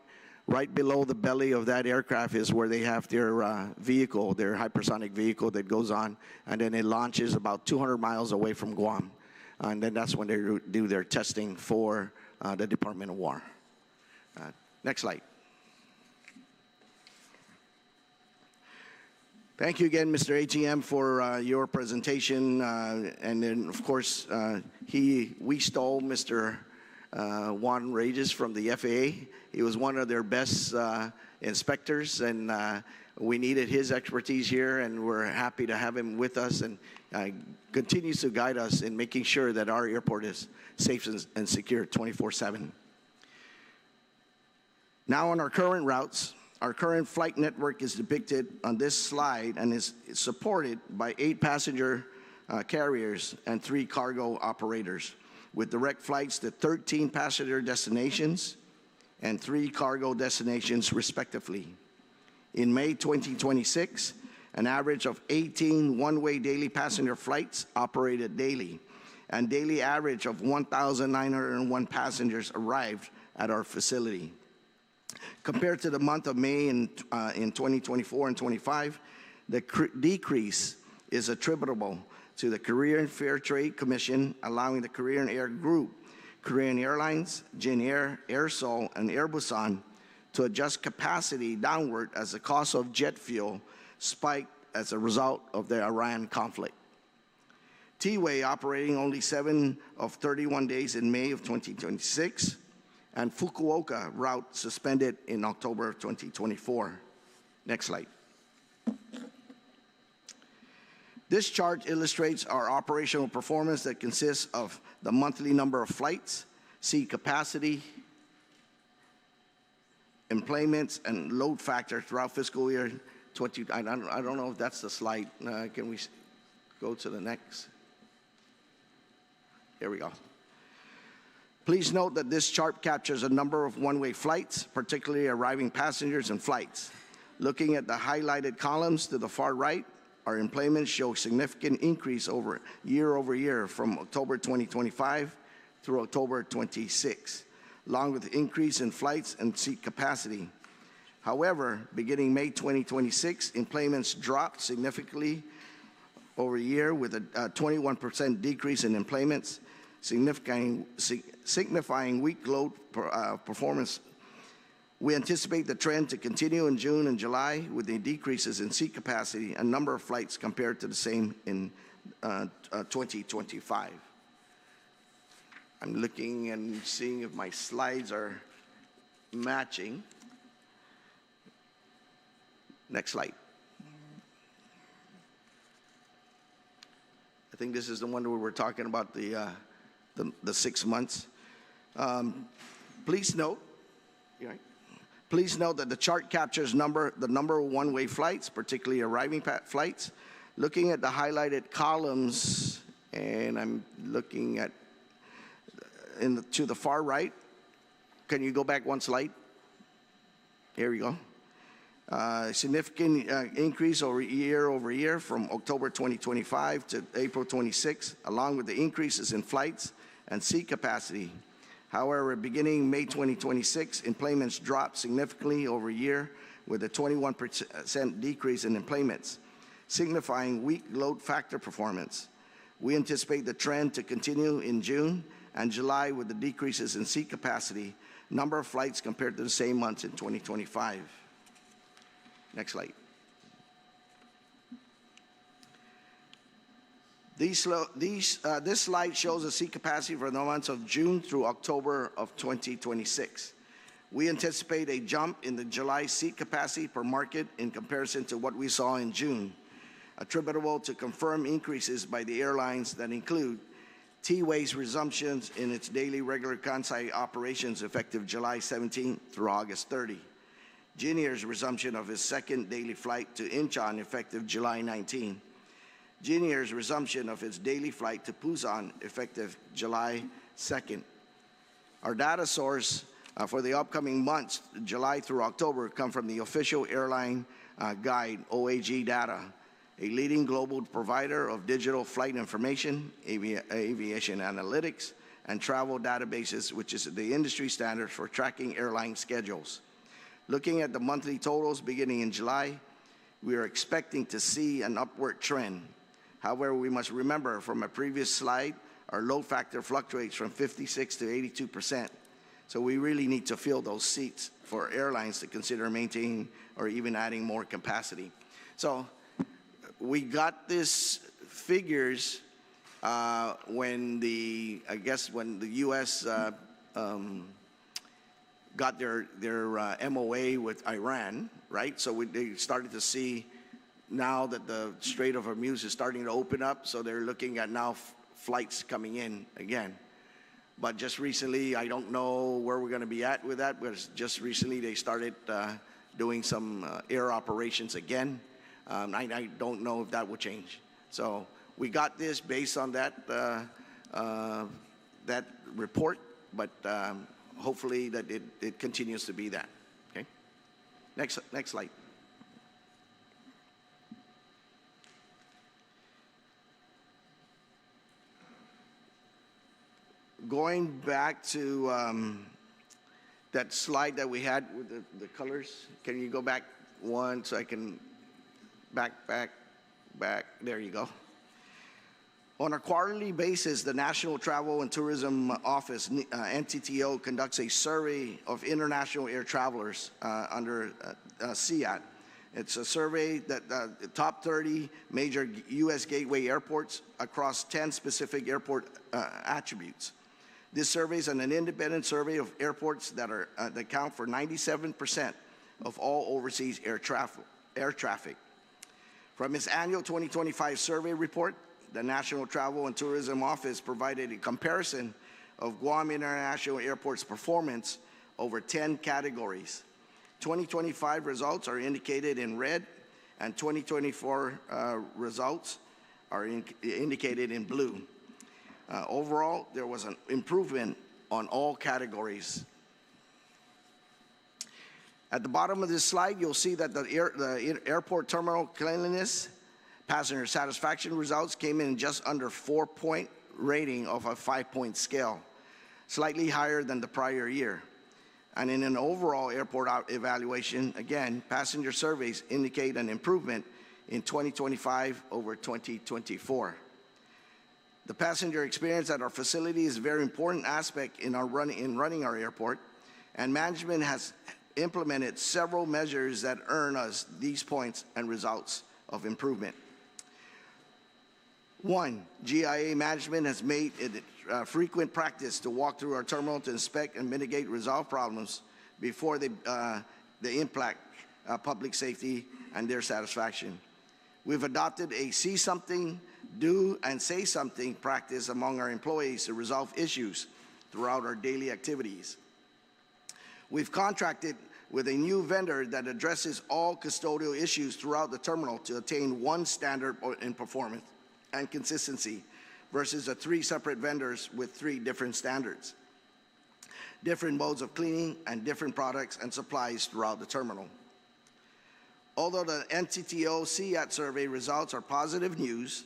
Right below the belly of that aircraft is where they have their vehicle, their hypersonic vehicle that goes on, and then it launches about 200 miles away from Guam. And then that's when they do their testing for the Department of War. Next slide. Thank you again, Mr. AGM, for your presentation. And then, of course, we stole Mr. Juan Regis from the FAA. He was one of their best inspectors, and we needed his expertise here, and we're happy to have him with us, and continues to guide us in making sure that our airport is safe and secure 24/7. Now on our current routes, our current flight network is depicted on this slide and is supported by 8 passenger carriers and 3 cargo operators, with direct flights to 13 passenger destinations and 3 cargo destinations, respectively. In May 2026, an average of 18 one-way daily passenger flights operated daily, and daily average of 1,901 passengers arrived at our facility. Compared to the month of May in 2024 and 25, the decrease is attributable to the Korean Fair Trade Commission allowing the Korean Air Group, Korean Airlines, Jin Air, Air Seoul, and Air Busan to adjust capacity downward as the cost of jet fuel spiked as a result of the Iran conflict. T-Way operating only 7 of 31 days in May of 2026, and Fukuoka route suspended in October of 2024. Next slide. This chart illustrates our operational performance that consists of the monthly number of flights, seat capacity, employments, and load factor throughout fiscal year 20. I don't know if that's the slide. Can we go to the next? Here we go. Please note that this chart captures a number of one-way flights, particularly arriving passengers and flights. Looking at the highlighted columns to the far right, our employments show significant increase year over year from October 2025 through October 26, along with increase in flights and seat capacity. However, beginning May 2026, employments dropped significantly over a year with a 21% decrease in employments, signifying weak load performance. We anticipate the trend to continue in June and July with the decreases in seat capacity and number of flights compared to the same in 2025. I'm looking and seeing if my slides are matching. Next slide. I think this is the one where we're talking about the 6 months. Please note, please note that the chart captures the number of one-way flights, particularly arriving flights. Looking at the highlighted columns, and I'm looking at to the far right. Can you go back one slide? Here we go. Significant increase over year from October 2025 to April 26, along with the increases in flights and seat capacity. However, beginning May 2026, employments dropped significantly over year with a 21% decrease in employments, signifying weak load factor performance. We anticipate the trend to continue in June and July with the decreases in seat capacity, number of flights compared to the same months in 2025. Next slide. This slide shows the seat capacity for the months of June through October of 2026. We anticipate a jump in the July seat capacity per market in comparison to what we saw in June, attributable to confirmed increases by the airlines that include T-Way's resumptions in its daily regular Kansai operations effective July 17 through August 30. Junior's resumption of his second daily flight to Incheon effective July 19. Junior's resumption of his daily flight to Busan effective July 2nd. Our data source for the upcoming months, July through October, come from the official airline guide, OAG Data, a leading global provider of digital flight information, aviation analytics, and travel databases, which is the industry standard for tracking airline schedules. Looking at the monthly totals beginning in July, we are expecting to see an upward trend. However, we must remember from a previous slide, our load factor fluctuates from 56 to 82%. So we really need to fill those seats for airlines to consider maintaining or even adding more capacity. So we got these figures when the U.S. got their MOA with Iran, right? So they started to see now that the Strait of Hormuz is starting to open up, so they're looking at now flights coming in again. But just recently, I don't know where we're going to be at with that, but just recently they started doing some air operations again. I don't know if that will change. So we got this based on that that report, but hopefully that it continues to be that. Okay. Next slide. Going back to that slide that we had with the colors, can you go back one so I can back? There you go. On a quarterly basis, the National Travel and Tourism Office, NTTO, conducts a survey of international air travelers under CIAT. It's a survey that the top 30 major U.S. gateway airports across 10 specific airport attributes. This survey is an independent survey of airports that account for 97% of all overseas air traffic. From its annual 2025 survey report, the National Travel and Tourism Office provided a comparison of Guam International Airport's performance over 10 categories. 2025 results are indicated in red, and 2024 results are indicated in blue. Overall, there was an improvement on all categories. At the bottom of this slide, you'll see that the airport terminal cleanliness, passenger satisfaction results came in just under 4-point rating of a 5-point scale, slightly higher than the prior year. And in an overall airport evaluation, again, passenger surveys indicate an improvement in 2025 over 2024. The passenger experience at our facility is a very important aspect in running our airport, and management has implemented several measures that earn us these points and results of improvement. One, GIAA management has made it a frequent practice to walk through our terminal to inspect and mitigate resolve problems before they impact public safety and their satisfaction. We've adopted a see something, do and say something practice among our employees to resolve issues throughout our daily activities. We've contracted with a new vendor that addresses all custodial issues throughout the terminal to attain one standard in performance and consistency versus the 3 separate vendors with 3 different standards, different modes of cleaning, and different products and supplies throughout the terminal. Although the NTTO CIAT survey results are positive news,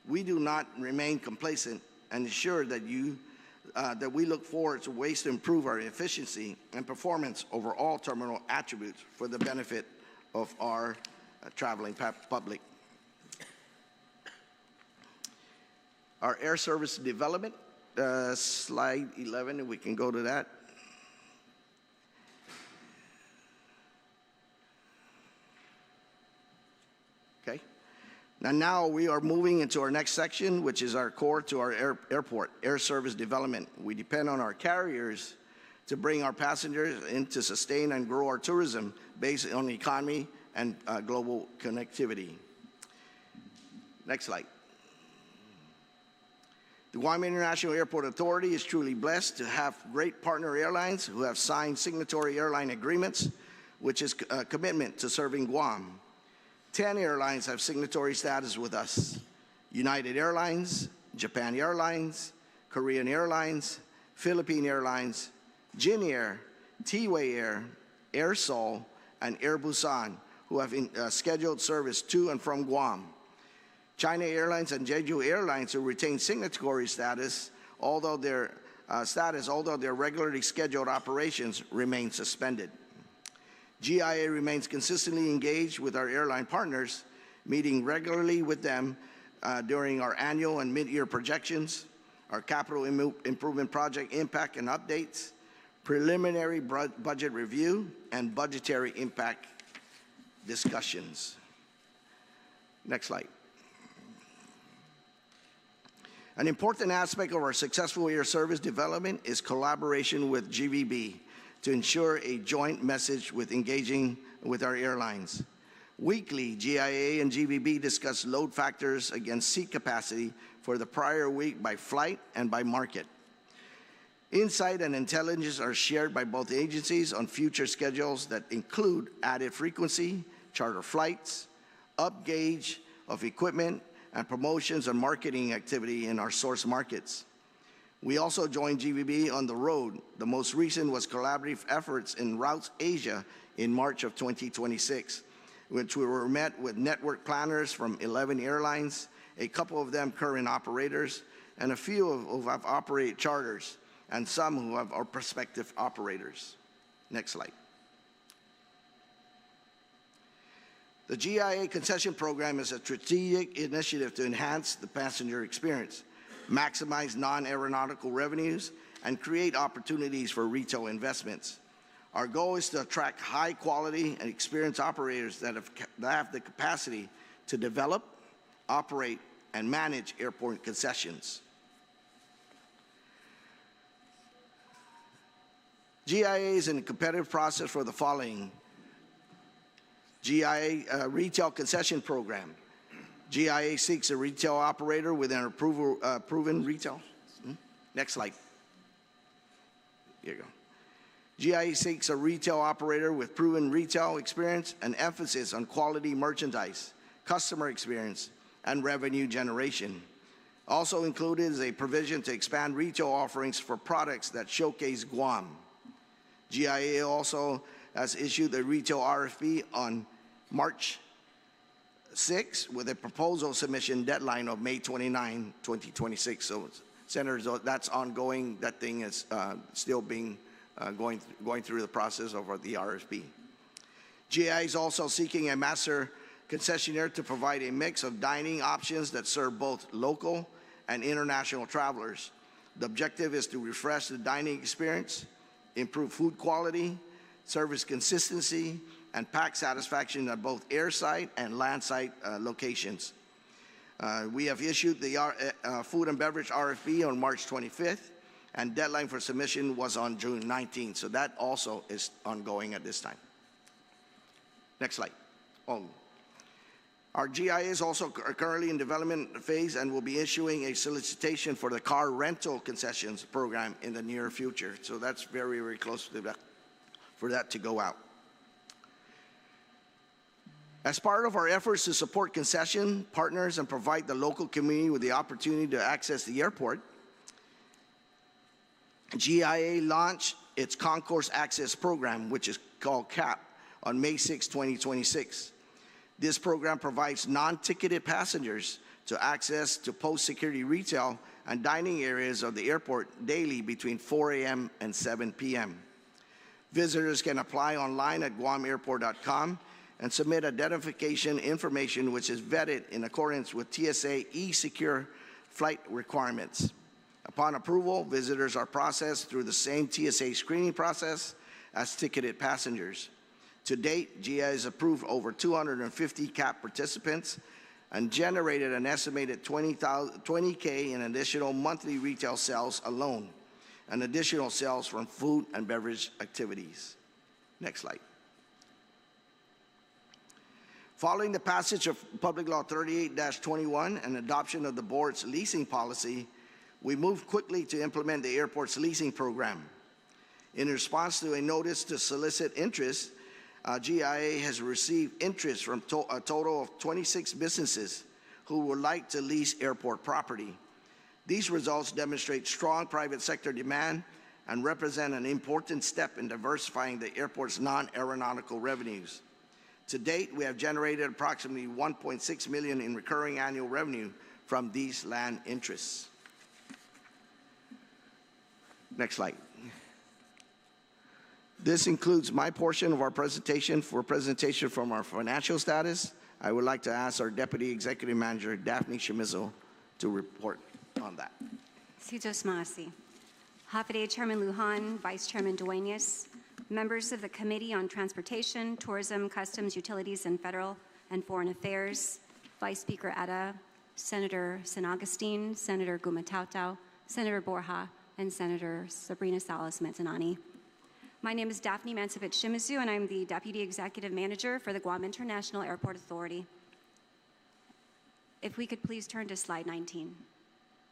we do not remain complacent and ensure that we look forward to ways to improve our efficiency and performance over all terminal attributes for the benefit of our traveling public. Our air service development, slide 11, if we can go to that. Okay. Now we are moving into our next section, which is our core to our airport, air service development. We depend on our carriers to bring our passengers in to sustain and grow our tourism based on the economy and global connectivity. Next slide. The Guam International Airport Authority is truly blessed to have great partner airlines who have signed signatory airline agreements, which is a commitment to serving Guam. 10 airlines have signatory status with us: United Airlines, Japan Airlines, Korean Airlines, Philippine Airlines, Jin Air, T-Way Air, Air Seoul, and Air Busan, who have scheduled service to and from Guam. China Airlines and Jeju Airlines, who retain signatory status, although their regularly scheduled operations remain suspended. GIAA remains consistently engaged with our airline partners, meeting regularly with them during our annual and mid-year projections, our capital improvement project impact and updates, preliminary budget review, and budgetary impact discussions. Next slide. An important aspect of our successful air service development is collaboration with GVB to ensure a joint message with engaging with our airlines. Weekly, GIAA and GVB discuss load factors against seat capacity for the prior week by flight and by market. Insight and intelligence are shared by both agencies on future schedules that include added frequency, charter flights, upgauge of equipment, and promotions and marketing activity in our source markets. We also joined GVB on the road. The most recent was collaborative efforts in Routes Asia in March of 2026, which we were met with network planners from 11 airlines, a couple of them current operators, and a few who have operated charters, and some who are prospective operators. Next slide. The GIAA concession program is a strategic initiative to enhance the passenger experience, maximize non-aeronautical revenues, and create opportunities for retail investments. Our goal is to attract high-quality and experienced operators that have the capacity to develop, operate, and manage airport concessions. GIAA is in a competitive process for the following: GIAA Retail Concession Program. GIAA seeks a retail operator with an proven retail. Next slide. Here you go. GIAA seeks a retail operator with proven retail experience and emphasis on quality merchandise, customer experience, and revenue generation. Also included is a provision to expand retail offerings for products that showcase Guam. GIAA also has issued a retail RFP on March 6 with a proposal submission deadline of May 29, 2026. So, Senators, that's ongoing. That thing is still being going through the process of the RFP. GIAA is also seeking a master concessionaire to provide a mix of dining options that serve both local and international travelers. The objective is to refresh the dining experience, improve food quality, service consistency, and pack satisfaction at both airside and landside locations. We have issued the food and beverage RFP on March 25th, and deadline for submission was on June 19th, so that also is ongoing at this time. Next slide. Our GIAA is also currently in development phase and will be issuing a solicitation for the car rental concessions program in the near future. So that's very, very close to that, for that to go out. As part of our efforts to support concession partners and provide the local community with the opportunity to access the airport, GIAA launched its Concourse Access Program, which is called CAP, on May 6, 2026. This program provides non-ticketed passengers to access to post-security retail and dining areas of the airport daily between 4 a.m. and 7 p.m. Visitors can apply online at guamairport.com and submit identification information which is vetted in accordance with TSA e-secure flight requirements. Upon approval, visitors are processed through the same TSA screening process as ticketed passengers. To date, GIAA has approved over 250 CAP participants and generated an estimated $20K in additional monthly retail sales alone, and additional sales from food and beverage activities. Next slide. Following the passage of Public Law 38-21 and adoption of the board's leasing policy, we moved quickly to implement the airport's leasing program. In response to a notice to solicit interest, GIAA has received interest from a total of 26 businesses who would like to lease airport property. These results demonstrate strong private sector demand and represent an important step in diversifying the airport's non-aeronautical revenues. To date, we have generated approximately $1.6 million in recurring annual revenue from these land interests. Next slide. This includes my portion of our presentation. For presentation from our financial status, I would like to ask our Deputy Executive Manager, Daphne Chamizo, to report on that. Sitos Maasi. Hapaday Chairman Lujan, Vice Chairman Duenas, members of the Committee on Transportation, Tourism, Customs, Utilities, and Federal and Foreign Affairs, Vice Speaker Etta, Senator San Agustin, Senator Gumatautau, Senator Borja, and Senator Sabrina Salas-Metanani. My name is Daphne Mansovich Shimizu, and I'm the Deputy Executive Manager for the Guam International Airport Authority. If we could please turn to slide 19.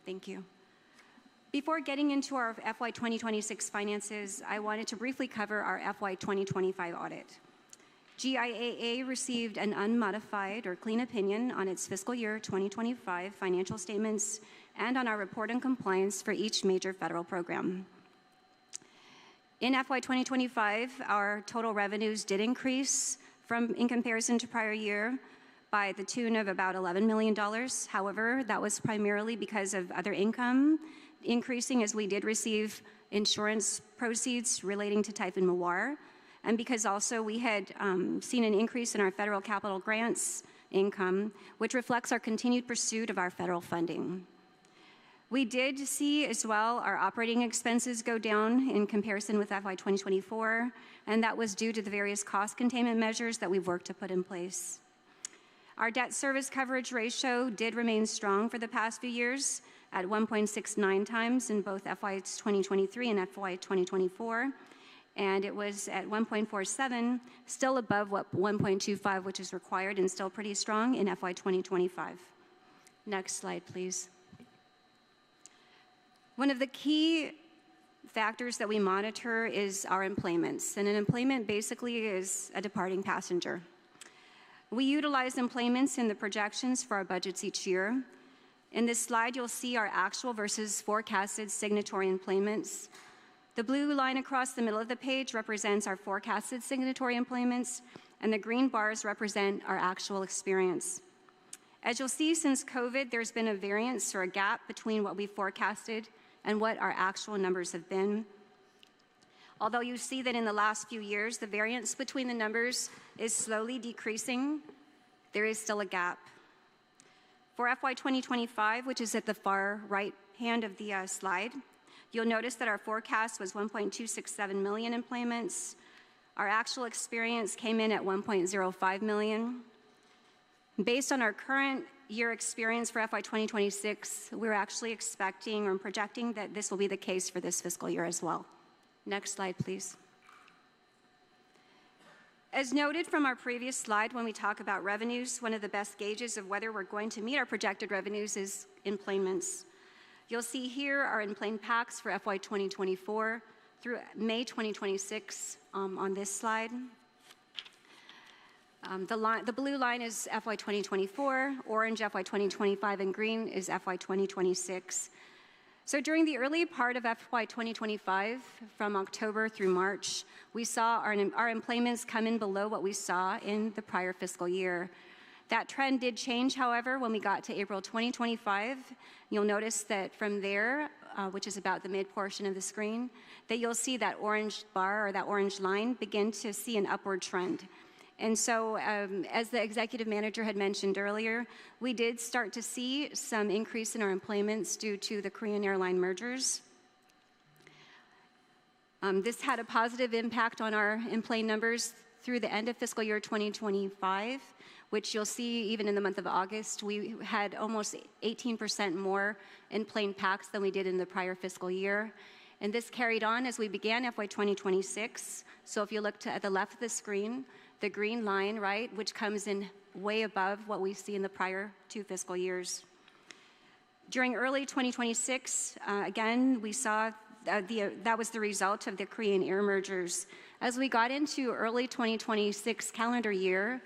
Thank you. Before getting into our FY 2026 finances, I wanted to briefly cover our FY 2025 audit. GIAA received an unmodified or clean opinion on its fiscal year 2025 financial statements and on our report and compliance for each major federal program. In FY 2025, our total revenues did increase in comparison to prior year by the tune of about $11 million. However, that was primarily because of other income increasing as we did receive insurance proceeds relating to Typhoon Mawar, and because also we had seen an increase in our federal capital grants income, which reflects our continued pursuit of our federal funding. We did see as well our operating expenses go down in comparison with FY 2024, and that was due to the various cost containment measures that we've worked to put in place. Our debt service coverage ratio did remain strong for the past few years at 1.69 times in both FY 2023 and FY 2024, and it was at 1.47, still above what 1.25, which is required, and still pretty strong in FY 2025. Next slide, please. One of the key factors that we monitor is our emplanements, and an emplanement basically is a departing passenger. We utilize emplanements in the projections for our budgets each year. In this slide, you'll see our actual versus forecasted signatory emplanements. The blue line across the middle of the page represents our forecasted signatory emplanements, and the green bars represent our actual experience. As you'll see, since COVID, there's been a variance or a gap between what we forecasted and what our actual numbers have been. Although you see that in the last few years, the variance between the numbers is slowly decreasing, there is still a gap. For FY 2025, which is at the far right hand of the slide, you'll notice that our forecast was 1.267 million employments. Our actual experience came in at 1.05 million. Based on our current year experience for FY 2026, we're actually expecting or projecting that this will be the case for this fiscal year as well. Next slide, please. As noted from our previous slide, when we talk about revenues, one of the best gauges of whether we're going to meet our projected revenues is employments. You'll see here our enplane packs for FY 2024 through May 2026 on this slide. The blue line is FY 2024, orange FY 2025, and green is FY 2026. So during the early part of FY 2025, from October through March, we saw our employments come in below what we saw in the prior fiscal year. That trend did change, however, when we got to April 2025. You'll notice that from there, which is about the mid portion of the screen, that you'll see that orange bar or that orange line begin to see an upward trend. And so, as the executive manager had mentioned earlier, we did start to see some increase in our employments due to the Korean airline mergers. This had a positive impact on our enplane numbers through the end of fiscal year 2025, which you'll see even in the month of August. We had almost 18% more enplane packs than we did in the prior fiscal year. And this carried on as we began FY 2026. So if you look at the left of the screen, the green line, right, which comes in way above what we see in the prior 2 fiscal years. During early 2026, again, we saw that was the result of the Korean air mergers. As we got into early 2026 calendar year,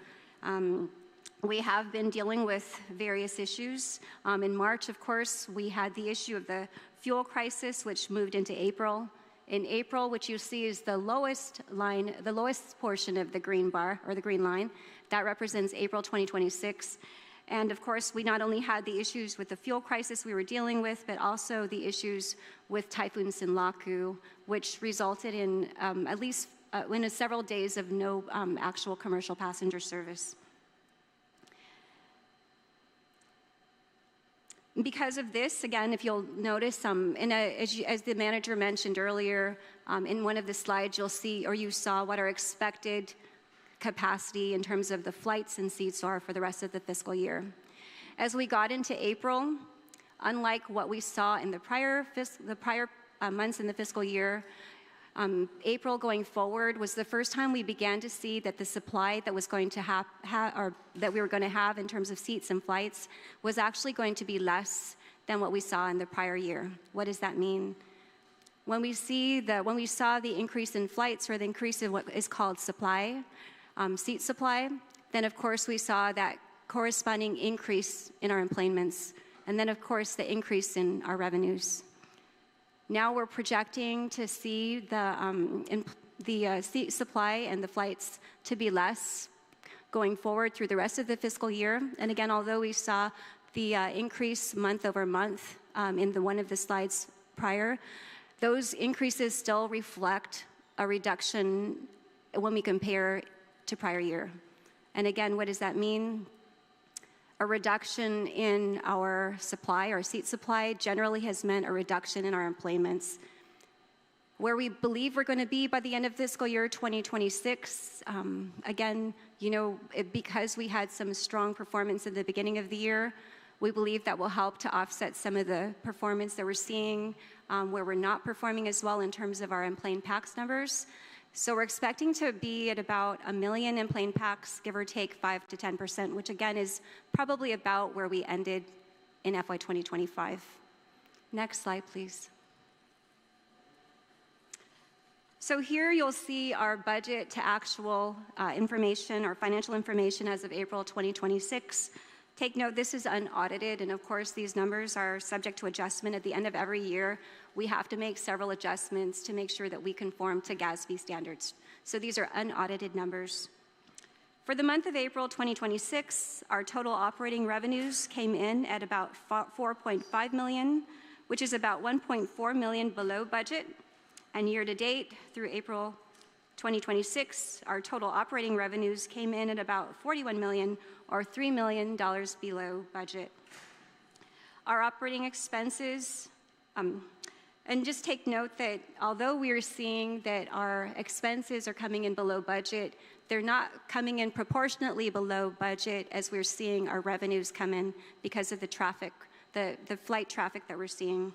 we have been dealing with various issues. In March, of course, we had the issue of the fuel crisis, which moved into April. In April, which you see is the lowest line, the lowest portion of the green bar, or the green line, that represents April 2026. And of course, we not only had the issues with the fuel crisis we were dealing with, but also the issues with Typhoon Sinlaku, which resulted in at least in several days of no actual commercial passenger service. Because of this, again, if you'll notice, as the manager mentioned earlier, in one of the slides you'll see, or you saw, what our expected capacity in terms of the flights and seats are for the rest of the fiscal year. As we got into April, unlike what we saw in the prior months in the fiscal year, April going forward was the first time we began to see that the supply that was going to that we were going to have in terms of seats and flights was actually going to be less than what we saw in the prior year. What does that mean? When we saw the increase in flights, or the increase in what is called supply, seat supply, then of course we saw that corresponding increase in our employments, and then of course the increase in our revenues. Now we're projecting to see the seat supply and the flights to be less going forward through the rest of the fiscal year. And again, although we saw the increase month over month in one of the slides prior, those increases still reflect a reduction when we compare to prior year. And again, what does that mean? A reduction in our supply, our seat supply, generally has meant a reduction in our employments. Where we believe we're going to be by the end of fiscal year 2026, again, because we had some strong performance at the beginning of the year, we believe that will help to offset some of the performance that we're seeing where we're not performing as well in terms of our enplane packs numbers. So we're expecting to be at about 1 million enplane packs, give or take 5 to 10%, which again is probably about where we ended in FY 2025. Next slide, please. So here you'll see our budget to actual information, or financial information as of April 2026. Take note, this is unaudited, and of course these numbers are subject to adjustment at the end of every year. We have to make several adjustments to make sure that we conform to GASB standards. So these are unaudited numbers. For the month of April 2026, our total operating revenues came in at about 4.5 million, which is about 1.4 million below budget. And year to date, through April 2026, our total operating revenues came in at about $41 million, or $3 million below budget. Our operating expenses, and just take note that although we are seeing that our expenses are coming in below budget, they're not coming in proportionately below budget as we're seeing our revenues come in because of the traffic, the flight traffic that we're seeing.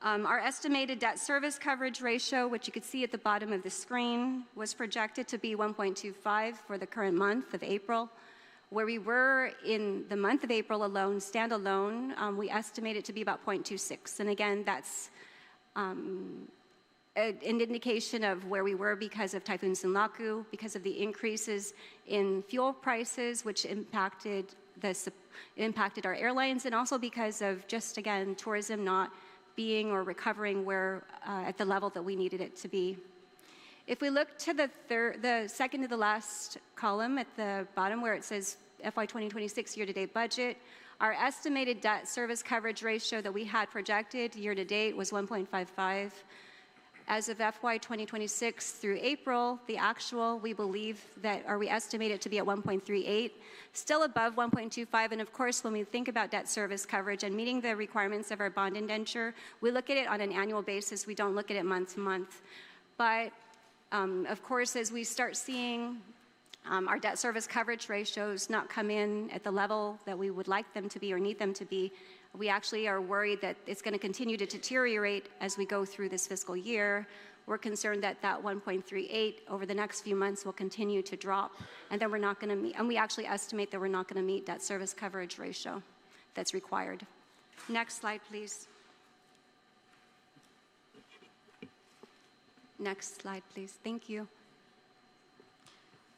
Our estimated debt service coverage ratio, which you can see at the bottom of the screen, was projected to be 1.25 for the current month of April. Where we were in the month of April alone, standalone, we estimate it to be about 0.26. And again, that's an indication of where we were because of Typhoon Sinlaku, because of the increases in fuel prices, which impacted our airlines, and also because of just, again, tourism not being or recovering where at the level that we needed it to be. If we look to the second to the last column at the bottom where it says FY 2026 year-to-date budget, our estimated debt service coverage ratio that we had projected year-to-date was 1.55. As of FY 2026 through April, the actual, we believe that, or we estimate it to be at 1.38, still above 1.25. And of course, when we think about debt service coverage and meeting the requirements of our bond indenture, we look at it on an annual basis. We don't look at it month to month. But of course, as we start seeing our debt service coverage ratios not come in at the level that we would like them to be or need them to be, we actually are worried that it's going to continue to deteriorate as we go through this fiscal year. We're concerned that that 1.38 over the next few months will continue to drop, and then we're not going to meet, and we actually estimate that we're not going to meet debt service coverage ratio that's required. Next slide, please. Next slide, please. Thank you.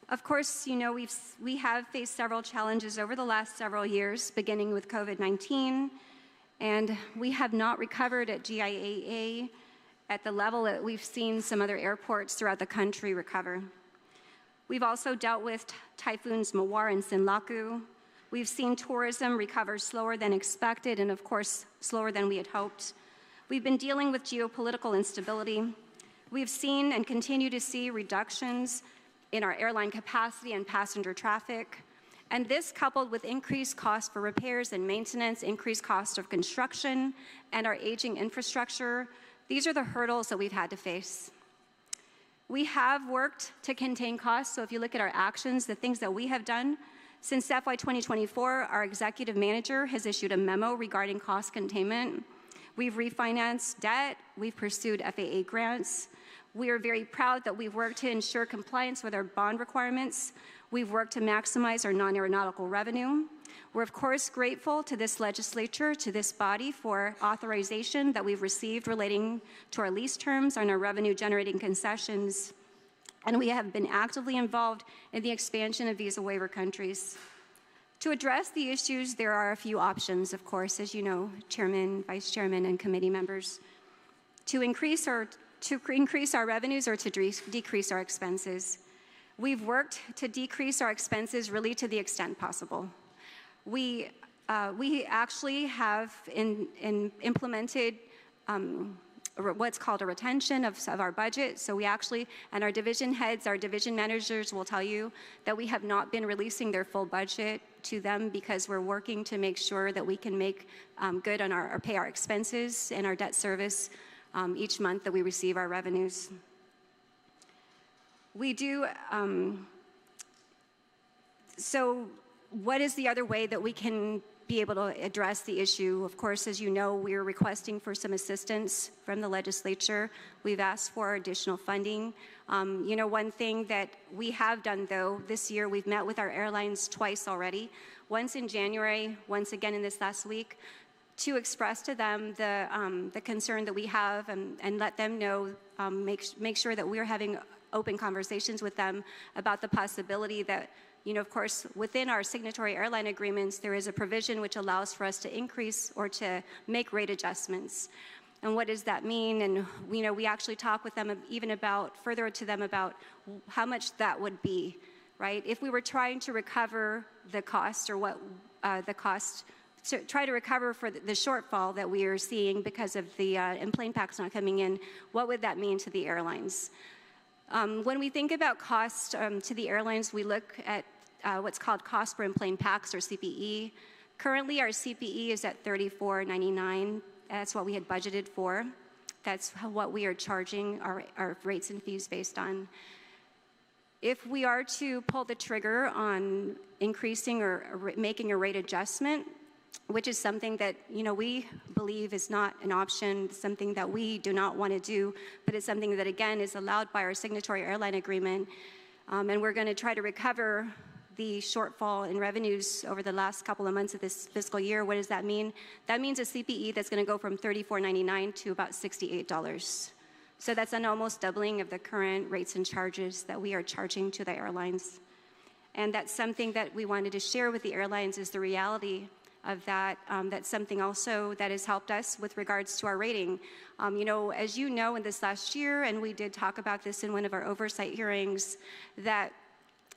Of course, you know, we have faced several challenges over the last several years, beginning with COVID-19, and we have not recovered at GIAA at the level that we've seen some other airports throughout the country recover. We've also dealt with typhoons Mawar and Sinlaku. We've seen tourism recover slower than expected and, of course, slower than we had hoped. We've been dealing with geopolitical instability. We've seen and continue to see reductions in our airline capacity and passenger traffic. And this, coupled with increased costs for repairs and maintenance, increased cost of construction, and our aging infrastructure, these are the hurdles that we've had to face. We have worked to contain costs, so if you look at our actions, the things that we have done, since FY 2024, our executive manager has issued a memo regarding cost containment. We've refinanced debt, we've pursued FAA grants. We are very proud that we've worked to ensure compliance with our bond requirements. We've worked to maximize our non-aeronautical revenue. We're of course grateful to this legislature, to this body for authorization that we've received relating to our lease terms and our revenue generating concessions. And we have been actively involved in the expansion of visa waiver countries. To address the issues, there are a few options, of course, as you know, Chairman, Vice Chairman, and committee members. To increase our revenues or to decrease our expenses. We've worked to decrease our expenses really to the extent possible. We actually have implemented what's called a retention of our budget. So we actually, and our division heads, our division managers will tell you that we have not been releasing their full budget to them because we're working to make sure that we can make good on or pay our expenses and our debt service each month that we receive our revenues. We do, so what is the other way that we can be able to address the issue? Of course, as you know, we're requesting for some assistance from the legislature. We've asked for additional funding. You know, one thing that we have done, though, this year, we've met with our airlines twice already, once in January, once again in this last week, to express to them the concern that we have and let them know, make sure that we're having open conversations with them about the possibility that, you know, of course, within our signatory airline agreements, there is a provision which allows for us to increase or to make rate adjustments. And what does that mean? And, you know, we actually talk with them even about, further to them about how much that would be, right? If we were trying to recover the cost or what the cost to try to recover for the shortfall that we are seeing because of the in-plane packs not coming in, what would that mean to the airlines? When we think about cost to the airlines, we look at what's called cost per in-plane packs, or CPE. Currently, our CPE is at $34.99. That's what we had budgeted for. That's what we are charging our rates and fees based on. If we are to pull the trigger on increasing or making a rate adjustment, which is something that we believe is not an option, something that we do not want to do, but it's something that again is allowed by our signatory airline agreement, and we're going to try to recover the shortfall in revenues over the last couple of months of this fiscal year. What does that mean? That means a CPE that's going to go from $34.99 to about $68. So that's an almost doubling of the current rates and charges that we are charging to the airlines. And that's something that we wanted to share with the airlines, is the reality of that. That's something also that has helped us with regards to our rating. As you know, in this last year, and we did talk about this in one of our oversight hearings, that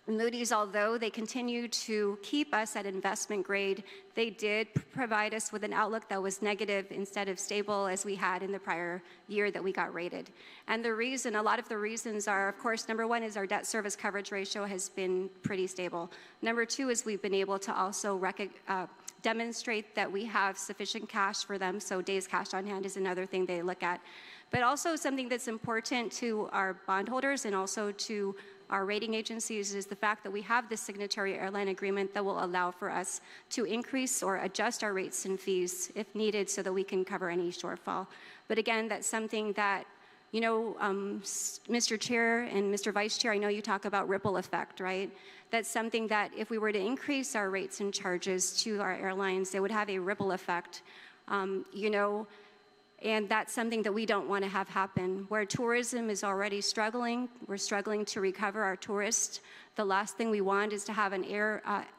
Moody's, although they continue to keep us at investment grade, they did provide us with an outlook that was negative instead of stable, as we had in the prior year that we got rated. And a lot of the reasons are, of course, number one is our debt service coverage ratio has been pretty stable. Number two is we've been able to also demonstrate that we have sufficient cash for them, so days cash on hand is another thing they look at. But also something that's important to our bondholders and also to our rating agencies is the fact that we have this signatory airline agreement that will allow for us to increase or adjust our rates and fees if needed so that we can cover any shortfall. But again, that's something that, Mr. Chair and Mr. Vice Chair, I know you talk about ripple effect, right? That's something that if we were to increase our rates and charges to our airlines, it would have a ripple effect, and that's something that we don't want to have happen. Where tourism is already struggling, we're struggling to recover our tourists. The last thing we want is to have an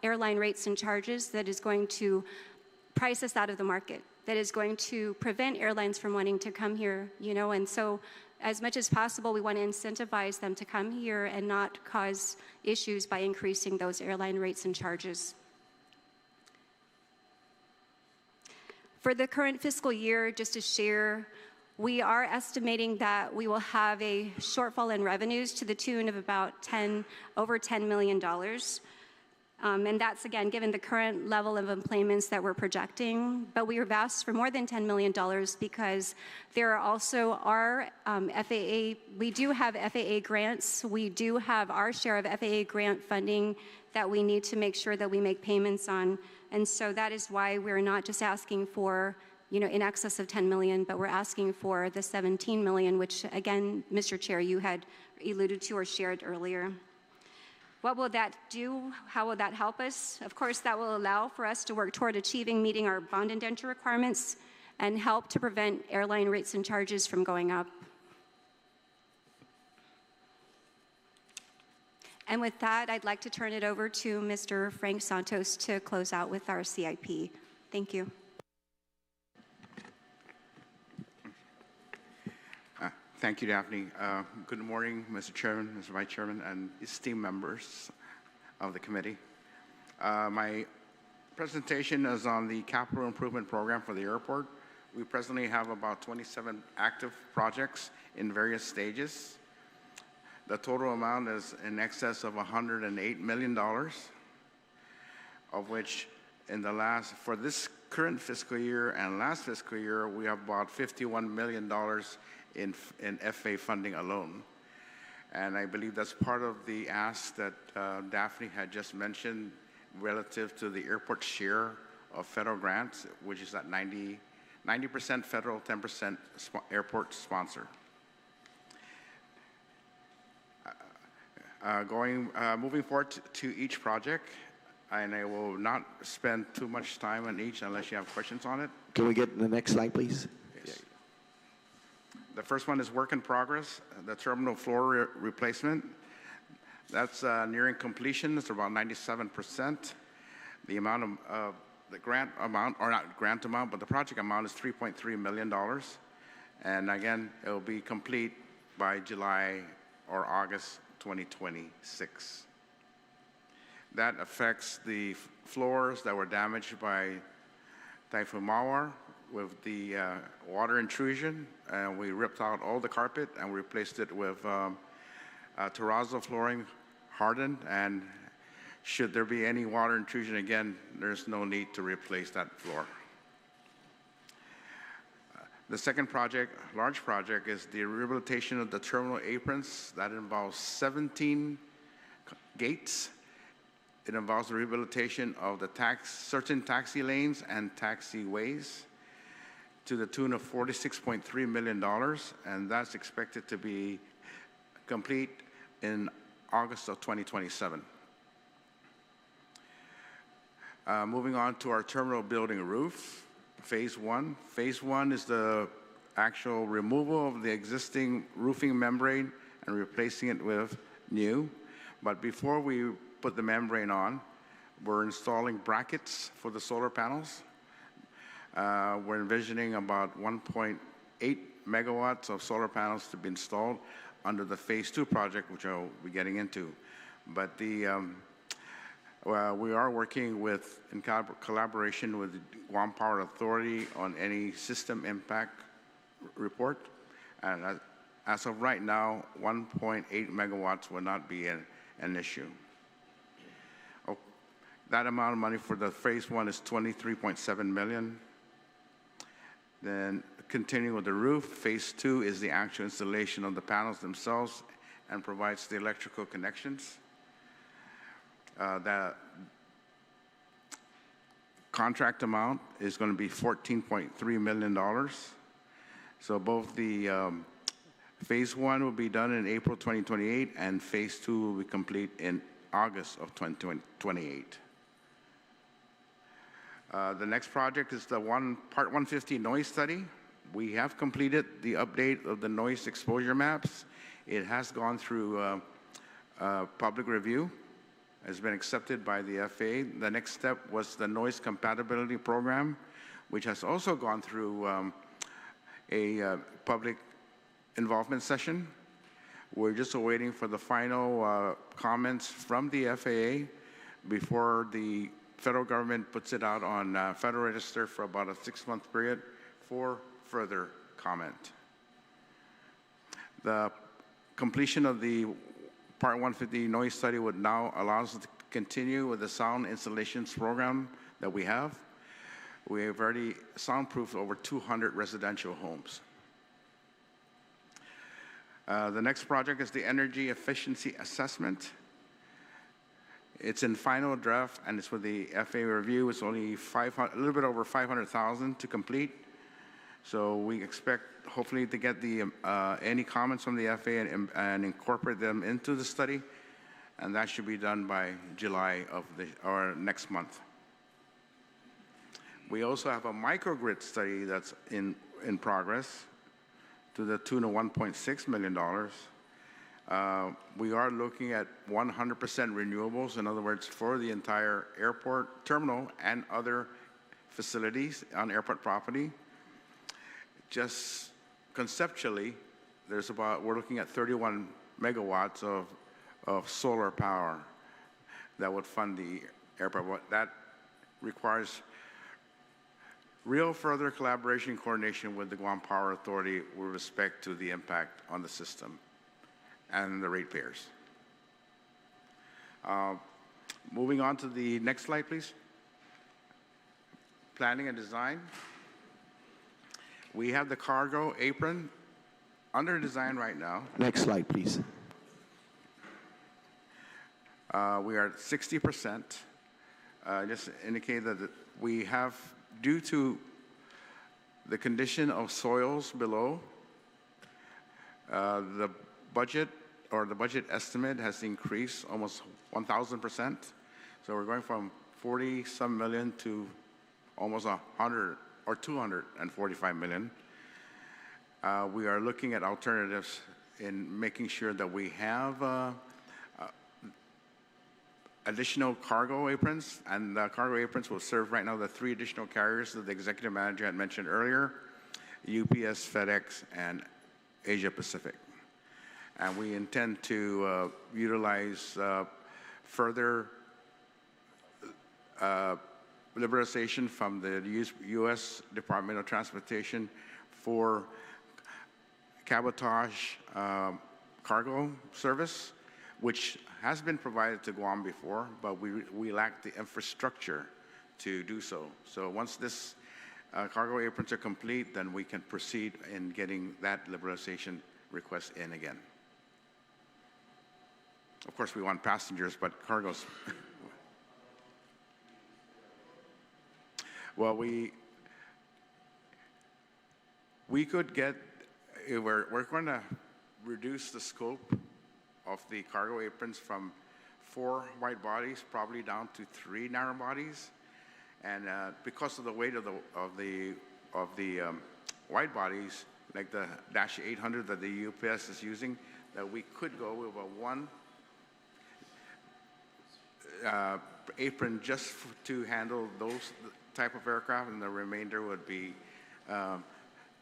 airline rates and charges that is going to price us out of the market, that is going to prevent airlines from wanting to come here, and so as much as possible, we want to incentivize them to come here and not cause issues by increasing those airline rates and charges. For the current fiscal year, just to share, we are estimating that we will have a shortfall in revenues to the tune of about over $10 million. And that's, again, given the current level of employments that we're projecting. But we have asked for more than $10 million because there are also our FAA, we do have FAA grants. We do have our share of FAA grant funding that we need to make sure that we make payments on. And so that is why we're not just asking for, in excess of 10 million, but we're asking for the 17 million, which again, Mr. Chair, you had alluded to or shared earlier. What will that do? How will that help us? Of course, that will allow for us to work toward meeting our bond indenture requirements and help to prevent airline rates and charges from going up. And with that, I'd like to turn it over to Mr. Frank Santos to close out with our CIP. Thank you. Thank you, Daphne. Good morning, Mr. Chairman, Mr. Vice Chairman, and esteemed members of the committee. My presentation is on the capital improvement program for the airport. We presently have about 27 active projects in various stages. The total amount is in excess of $108 million, of which for this current fiscal year and last fiscal year, we have about $51 million in FA funding alone. And I believe that's part of the ask that Daphne had just mentioned relative to the airport share of federal grants, which is at 90% federal, 10% airport sponsor. Moving forward to each project, and I will not spend too much time on each unless you have questions on it. Can we get the next slide, please? Yes. The first one is work in progress, the terminal floor replacement. That's nearing completion. It's about 97%. The amount of the grant amount, or not grant amount, but the project amount is $3.3 million. And again, it will be complete by July or August 2026. That affects the floors that were damaged by Typhoon Mawar with the water intrusion, and we ripped out all the carpet and replaced it with terrazzo flooring, hardened, and should there be any water intrusion again, there's no need to replace that floor. The second project, large project, is the rehabilitation of the terminal aprons. That involves 17 gates. It involves the rehabilitation of the certain taxi lanes and taxiways to the tune of $46.3 million, and that's expected to be complete in August of 2027. Moving on to our terminal building roof, phase one. Phase one is the actual removal of the existing roofing membrane and replacing it with new. But before we put the membrane on, we're installing brackets for the solar panels. We're envisioning about 1.8 megawatts of solar panels to be installed under the phase two project, which I'll be getting into. But we are working in collaboration with the Guam Power Authority on any system impact report. And as of right now, 1.8 megawatts will not be an issue. That amount of money for the phase one is $23.7 million. Then continuing with the roof, phase two is the actual installation of the panels themselves and provides the electrical connections. That contract amount is going to be $14.3 million. So both the phase one will be done in April 2028, and phase two will be complete in August of 2028. The next project is the Part 150 noise study. We have completed the update of the noise exposure maps. It has gone through public review. Has been accepted by the FAA. The next step was the noise compatibility program, which has also gone through a public involvement session. We're just waiting for the final comments from the FAA before the federal government puts it out on Federal Register for about a 6-month period for further comment. The completion of the Part 150 noise study would now allow us to continue with the sound installations program that we have. We have already soundproofed over 200 residential homes. The next project is the energy efficiency assessment. It's in final draft, and it's with the FAA review. It's only a little bit over $500,000 to complete. So we expect, hopefully, to get any comments from the FAA and incorporate them into the study, and that should be done by July or next month. We also have a microgrid study that's in progress to the tune of $1.6 million. We are looking at 100% renewables, in other words, for the entire airport terminal and other facilities on airport property. Just conceptually, we're looking at 31 megawatts of solar power that would fund the airport. That requires real further collaboration and coordination with the Guam Power Authority with respect to the impact on the system and the ratepayers. Moving on to the next slide, please. Planning and design. We have the cargo apron under design right now. Next slide, please. We are at 60%. Just indicate that we have, due to the condition of soils below, the budget estimate has increased almost 1,000%. So we're going from 40-some million to almost 100 or 245 million. We are looking at alternatives in making sure that we have additional cargo aprons, and the cargo aprons will serve right now the 3 additional carriers that the executive manager had mentioned earlier: UPS, FedEx, and Asia Pacific. And we intend to utilize further liberalization from the U.S. Department of Transportation for cabotage cargo service, which has been provided to Guam before, but we lack the infrastructure to do so. So once this cargo aprons are complete, then we can proceed in getting that liberalization request in again. Of course, we want passengers, but cargo's. Well, we could get, we're going to reduce the scope of the cargo aprons from 4 wide bodies probably down to 3 narrow bodies, and because of the weight of the wide bodies, like the Dash 800 that the UPS is using, that we could go with a 1 apron just to handle those type of aircraft, and the remainder would be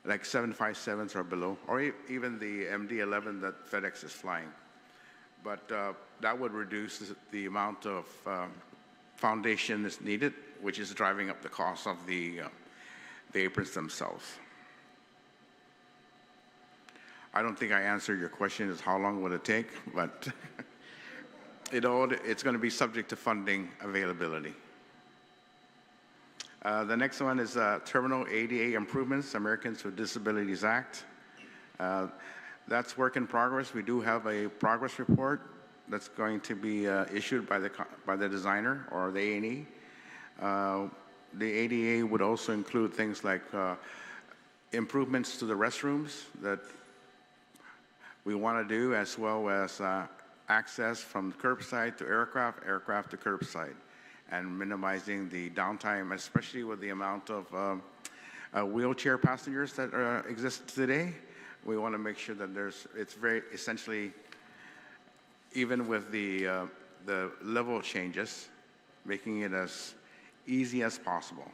like 757s or below, or even the MD-11 that FedEx is flying. But that would reduce the amount of foundation that's needed, which is driving up the cost of the aprons themselves. I don't think I answered your question as how long would it take, but it's going to be subject to funding availability. The next one is Terminal ADA Improvements, Americans with Disabilities Act. That's work in progress. We do have a progress report that's going to be issued by the designer or the A&E. The ADA would also include things like improvements to the restrooms that we want to do, as well as access from curbside to aircraft, aircraft to curbside, and minimizing the downtime, especially with the amount of wheelchair passengers that exist today. We want to make sure that it's very essentially, even with the level changes, making it as easy as possible.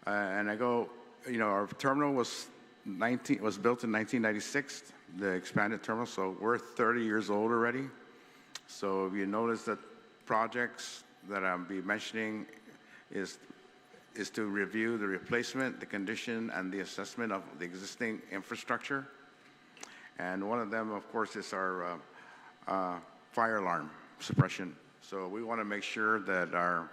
And our terminal was built in 1996, the expanded terminal, so we're 30 years old already. So if you notice that projects that I'll be mentioning is to review the replacement, the condition, and the assessment of the existing infrastructure. And one of them, of course, is our fire alarm suppression. So we want to make sure that our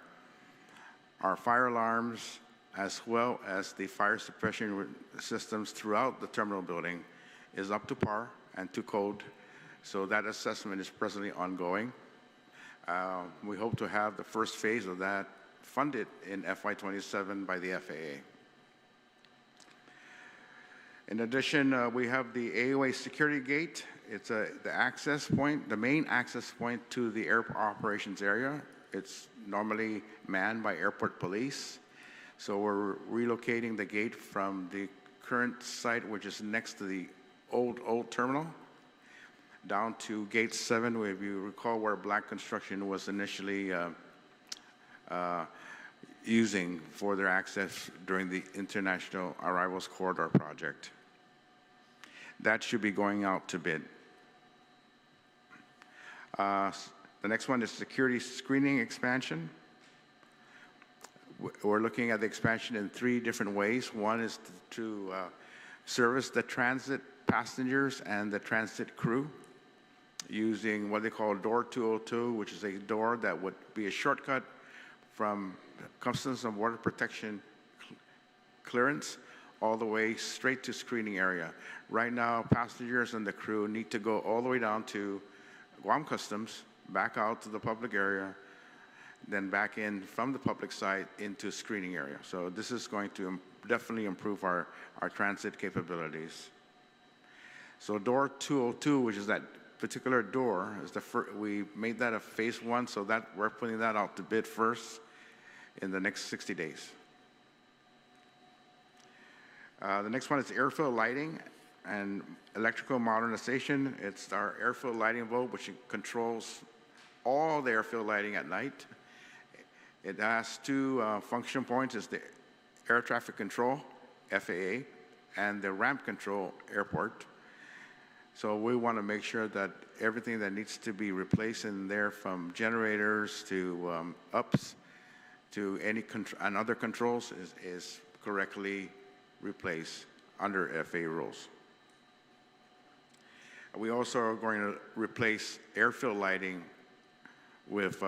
fire alarms, as well as the fire suppression systems throughout the terminal building, is up to par and to code. So that assessment is presently ongoing. We hope to have the first phase of that funded in FY27 by the FAA. In addition, we have the AOA security gate. It's the access point, the main access point to the airport operations area. It's normally manned by airport police. So we're relocating the gate from the current site, which is next to the old terminal, down to gate 7, where, if you recall, where Black Construction was initially using for their access during the International Arrivals Corridor project. That should be going out to bid. The next one is security screening expansion. We're looking at the expansion in 3 different ways. One is to service the transit passengers and the transit crew using what they call Door 202, which is a door that would be a shortcut from Customs and Border Protection clearance all the way straight to screening area. Right now, passengers and the crew need to go all the way down to Guam Customs, back out to the public area, then back in from the public side into screening area. So this is going to definitely improve our transit capabilities. So Door 202, which is that particular door, is we made that a phase 1, so that we're putting that out to bid first in the next 60 days. The next one is airfield lighting and electrical modernization. It's our airfield lighting bulb, which controls all the airfield lighting at night. It has 2 function points. It's the air traffic control, FAA, and the ramp control, airport. So we want to make sure that everything that needs to be replaced in there, from generators to ups to any and other controls, is correctly replaced under FAA rules. We also are going to replace airfield lighting with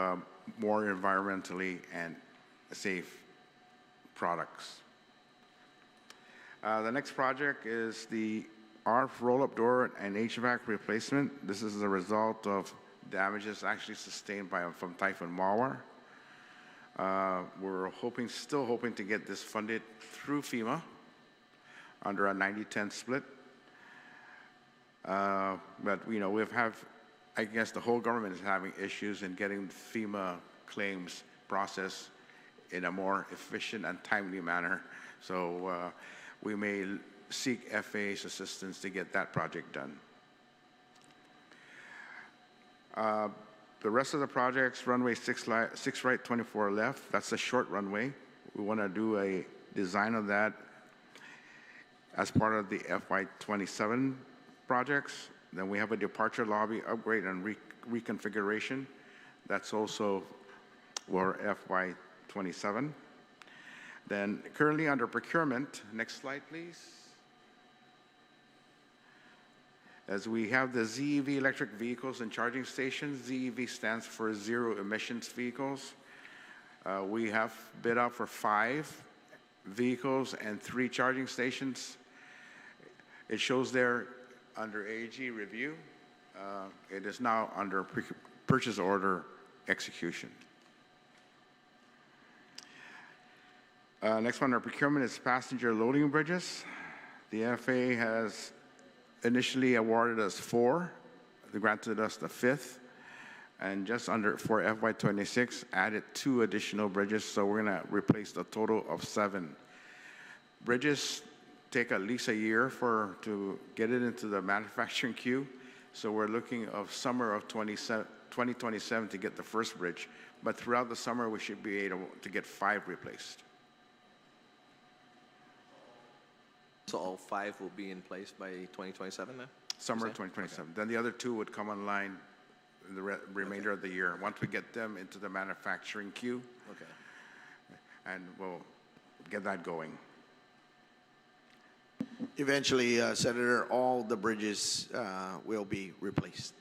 more environmentally and safe products. The next project is the ARF roll-up door and HVAC replacement. This is the result of damages actually sustained from Typhoon Mawar. We're still hoping to get this funded through FEMA under a 90-10 split. But I guess the whole government is having issues in getting FEMA claims processed in a more efficient and timely manner. So we may seek FAA's assistance to get that project done. The rest of the projects, runway 6 right, 24 left, that's a short runway. We want to do a design of that as part of the FY27 projects. Then we have a departure lobby upgrade and reconfiguration. That's also for FY27. Then currently under procurement, next slide please. As we have the ZEV electric vehicles and charging stations, ZEV stands for zero emissions vehicles. We have bid out for 5 vehicles and 3 charging stations. It shows there under AG review. It is now under purchase order execution. Next one, our procurement is passenger loading bridges. The FAA has initially awarded us 4. They granted us the 5th. And just for FY26, added 2 additional bridges. So we're going to replace the total of 7. Bridges take at least a year to get it into the manufacturing queue. So we're looking of summer of 2027 to get the first bridge. But throughout the summer, we should be able to get 5 replaced. So all 5 will be in place by 2027 then? Summer of 2027. Okay. Then the other 2 would come online in the remainder of the year, once we get them into the manufacturing queue. Okay. And we'll get that going. Eventually, Senator, all the bridges will be replaced.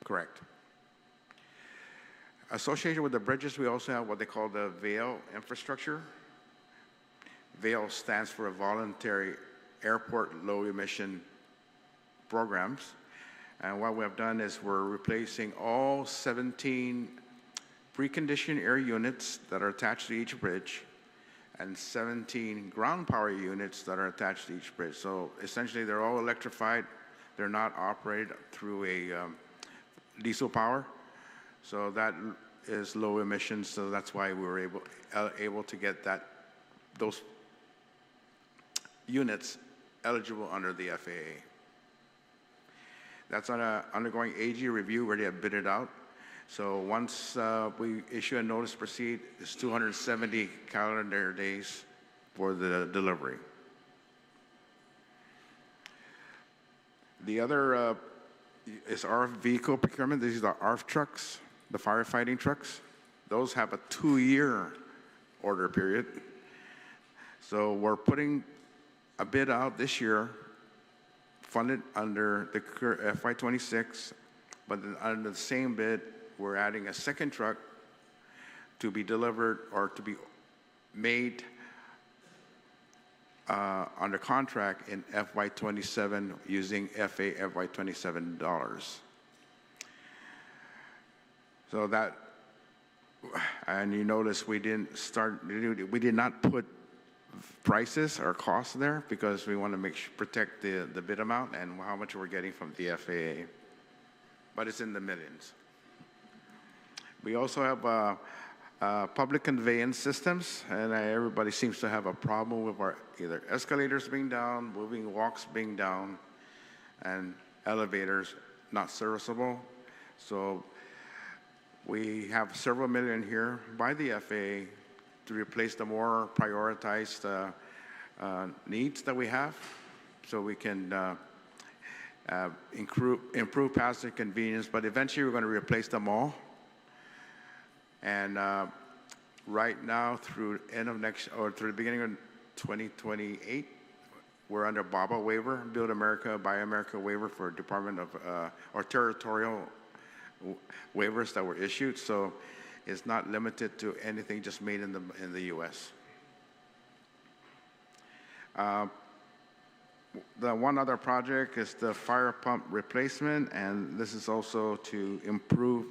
Correct. Associated with the bridges, we also have what they call the VAIL infrastructure. VAIL stands for Voluntary Airport Low Emission Programs. And what we have done is we're replacing all 17 preconditioned air units that are attached to each bridge and 17 ground power units that are attached to each bridge. So essentially they're all electrified. They're not operated through a diesel power. So that is low emissions. So that's why we were able to get those units eligible under the FAA. That's undergoing AG review, where they have bid it out. So once we issue a notice to proceed, it's 270 calendar days for the delivery. The other is ARF vehicle procurement. These are the ARF trucks, the firefighting trucks. Those have a 2-year order period. So we're putting a bid out this year, funded under the FY26, but then under the same bid, we're adding a second truck to be delivered or to be made under contract in FY27 using FA FY27 dollars. So that, and you notice we did not put prices or costs there because we want to protect the bid amount and how much we're getting from the FAA. But it's in the millions. We also have public conveyance systems, and everybody seems to have a problem with our either escalators being down, moving walks being down, and elevators not serviceable. So we have several million here by the FAA to replace the more prioritized needs that we have, so we can improve passenger convenience, but eventually we're going to replace them all. And right now, through end of through the beginning of 2028, we're under BABA waiver, Build America, Buy America waiver for Department of or territorial waivers that were issued. So it's not limited to anything just made in the U.S. The one other project is the fire pump replacement, and this is also to improve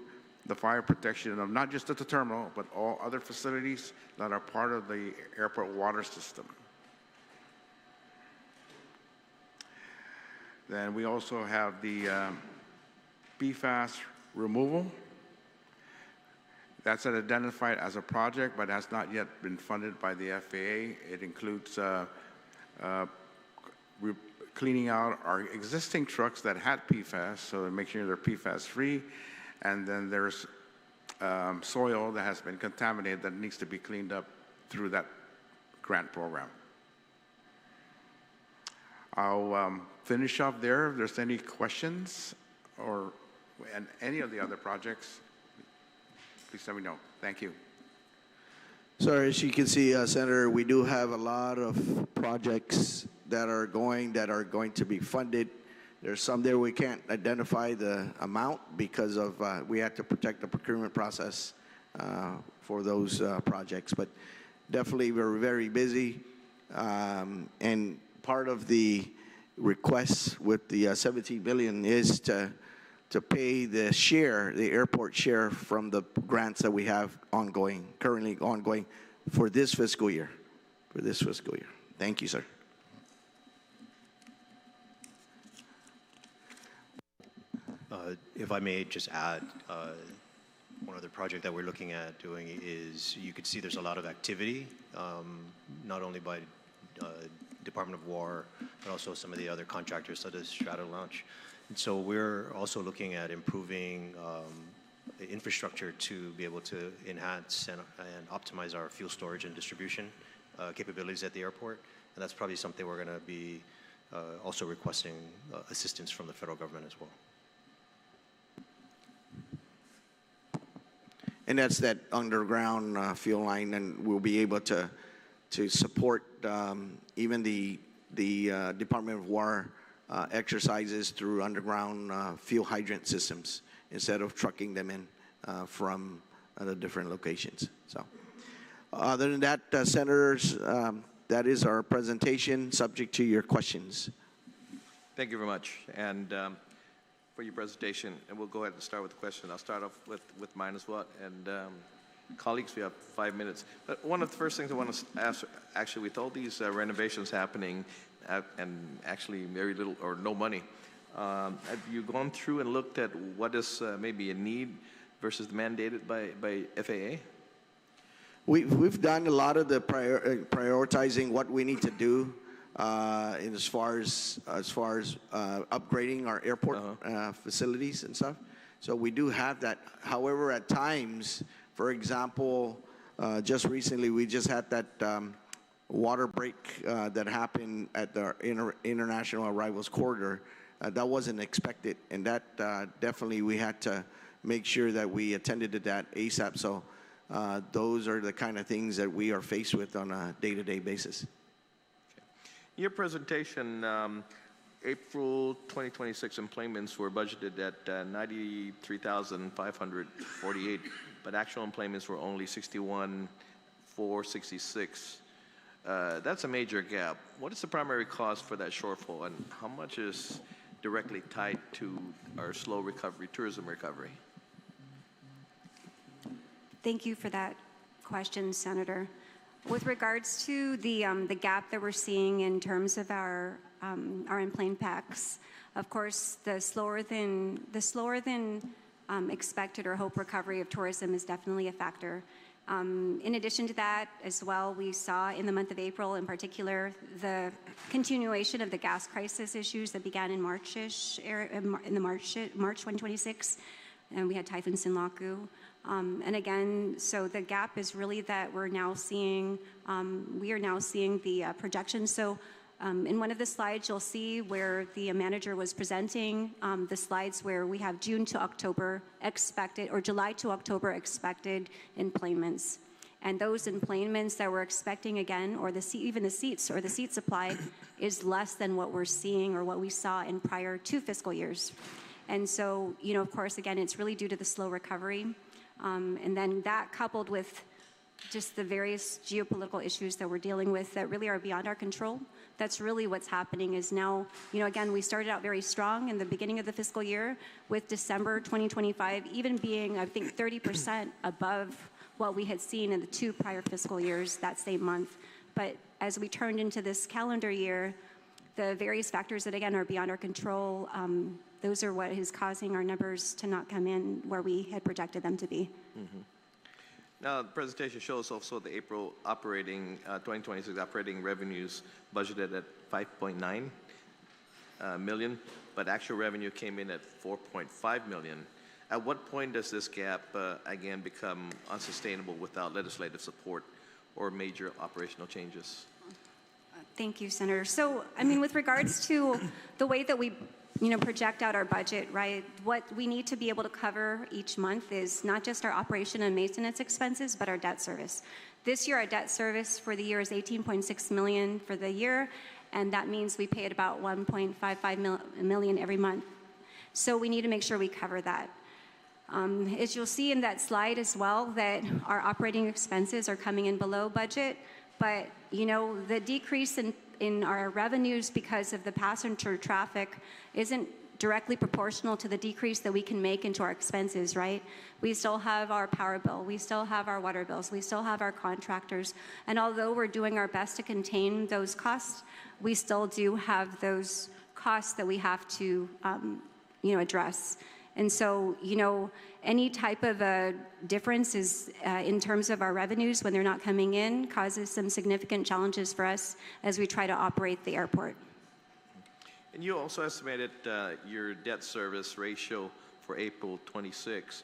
the fire protection of not just at the terminal, but all other facilities that are part of the airport water system. Then we also have the PFAS removal. That's identified as a project, but has not yet been funded by the FAA. It includes cleaning out our existing trucks that had PFAS, so to make sure they're PFAS free. And then there's soil that has been contaminated that needs to be cleaned up through that grant program. I'll finish up there. If there's any questions or and any of the other projects, please let me know. Thank you. So as you can see, Senator, we do have a lot of projects that are going to be funded. There's some there we can't identify the amount because of we had to protect the procurement process for those projects. But definitely we're very busy, and part of the requests with the $17 billion is to pay the share, the airport share from the grants that we have currently ongoing for this fiscal year. Thank you, sir. If I may just add, one other project that we're looking at doing is, you could see there's a lot of activity, not only by Department of War, but also some of the other contractors such as Strata Launch. And so we're also looking at improving the infrastructure to be able to enhance and optimize our fuel storage and distribution capabilities at the airport. And that's probably something we're going to be also requesting assistance from the federal government as well. And that's that underground fuel line, and we'll be able to support even the Department of War exercises through underground fuel hydrant systems instead of trucking them in from the different locations. So, other than that, Senators, that is our presentation, subject to your questions. Thank you very much. And for your presentation, and we'll go ahead and start with the question. I'll start off with mine as well. And colleagues, we have 5 minutes. But one of the first things I want to ask, actually, with all these renovations happening, and actually very little or no money, have you gone through and looked at what is maybe a need versus mandated by FAA? We've done a lot of the prioritizing what we need to do as far as upgrading our airport facilities and stuff. So we do have that. However, at times, for example, just recently we just had that water break that happened at the international arrivals corridor. That wasn't expected, and that definitely we had to make sure that we attended to that ASAP. So those are the kind of things that we are faced with on a day-to-day basis. Your presentation, April 2026 employments were budgeted at 93,548, but actual employments were only 61,466. That's a major gap. What is the primary cause for that shortfall, and how much is directly tied to our slow recovery, tourism recovery? Thank you for that question, Senator. With regards to the gap that we're seeing in terms of our in-plane packs, of course, the slower than expected or hope recovery of tourism is definitely a factor. In addition to that, as well, we saw in the month of April, in particular, the continuation of the gas crisis issues that began in March 2026, and we had Typhoon Sinlaku. And again, so the gap is really that we are now seeing the projections. So In one of the slides, you'll see where the manager was presenting the slides where we have June to October expected, or July to October expected enplanements. And those enplanements that we're expecting again, or even the seats or the seat supply, is less than what we're seeing or what we saw in prior 2 fiscal years. And so, of course, again, it's really due to the slow recovery. And then that coupled with just the various geopolitical issues that we're dealing with that really are beyond our control. That's really what's happening is now, again, we started out very strong in the beginning of the fiscal year with December 2025 even being, I think, 30% above what we had seen in the 2 prior fiscal years that same month. But as we turned into this calendar year, the various factors that, again, are beyond our control, those are what is causing our numbers to not come in where we had projected them to be. Mm-hmm. Now, the presentation shows also the April 2026 operating revenues budgeted at 5.9 million, but actual revenue came in at 4.5 million. At what point does this gap, again, become unsustainable without legislative support or major operational changes? Thank you, Senator. So, with regards to the way that we project out our budget, right? What we need to be able to cover each month is not just our operation and maintenance expenses, but our debt service. This year, our debt service for the year is 18.6 million for the year, and that means we pay at about 1.55 million every month. So we need to make sure we cover that. As you'll see in that slide as well, that our operating expenses are coming in below budget, but the decrease in our revenues because of the passenger traffic isn't directly proportional to the decrease that we can make into our expenses, right? We still have our power bill, we still have our water bills, we still have our contractors, and although we're doing our best to contain those costs, we still do have those costs that we have to, address. And so, any type of a difference is, in terms of our revenues when they're not coming in causes some significant challenges for us as we try to operate the airport. And you also estimated your debt service ratio for April 26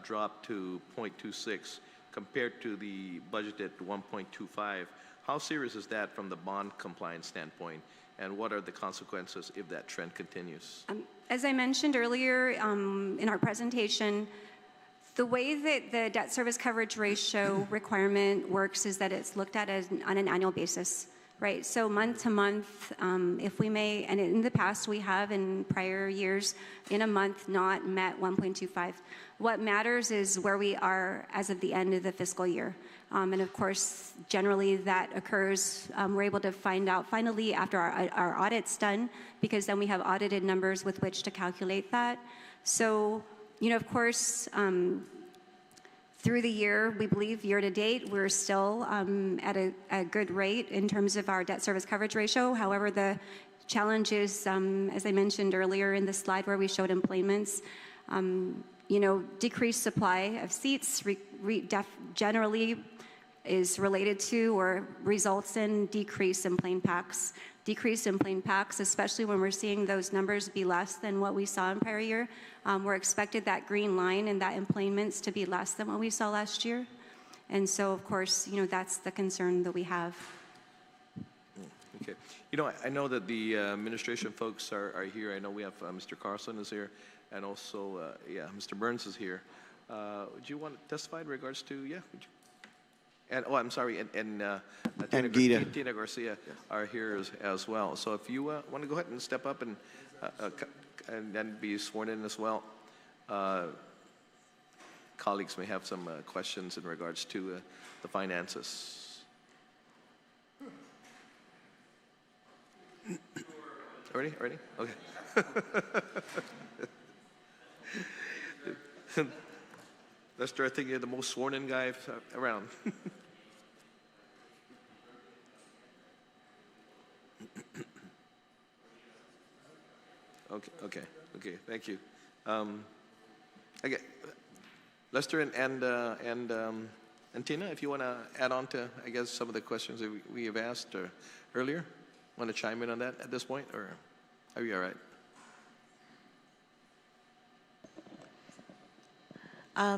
dropped to 0.26 compared to the budgeted 1.25. How serious is that from the bond compliance standpoint? And what are the consequences if that trend continues? As I mentioned earlier in our presentation, the way that the debt service coverage ratio requirement works is that it's looked at on an annual basis, right? So month to month, if we may, and in the past we have in prior years, in a month not met 1.25. What matters is where we are as of the end of the fiscal year. And of course, generally that occurs, we're able to find out finally after our audit's done, because then we have audited numbers with which to calculate that. So, of course, through the year, we believe year to date, we're still at a good rate in terms of our debt service coverage ratio. However, the challenge is, as I mentioned earlier in the slide where we showed employments, decreased supply of seats generally is related to or results in decrease in plane packs. Decrease in plane packs, especially when we're seeing those numbers be less than what we saw in prior year. We're expected that green line and that employments to be less than what we saw last year. And so, of course, that's the concern that we have. Okay. I know that the administration folks are here. I know we have Mr. Carlson is here, and also, Mr. Burns is here. Would you want to testify in regards to, would you? And, I'm sorry, and Tina Garcia are here as well. So if you want to go ahead and step up and then be sworn in as well. Colleagues may have some questions in regards to the finances. Ready? Okay. Lester, I think you're the most sworn-in guy around. Okay. Thank you. Okay, Lester and Tina, if you want to add on to, I guess, some of the questions that we have asked earlier, want to chime in on that at this point, or are you all right?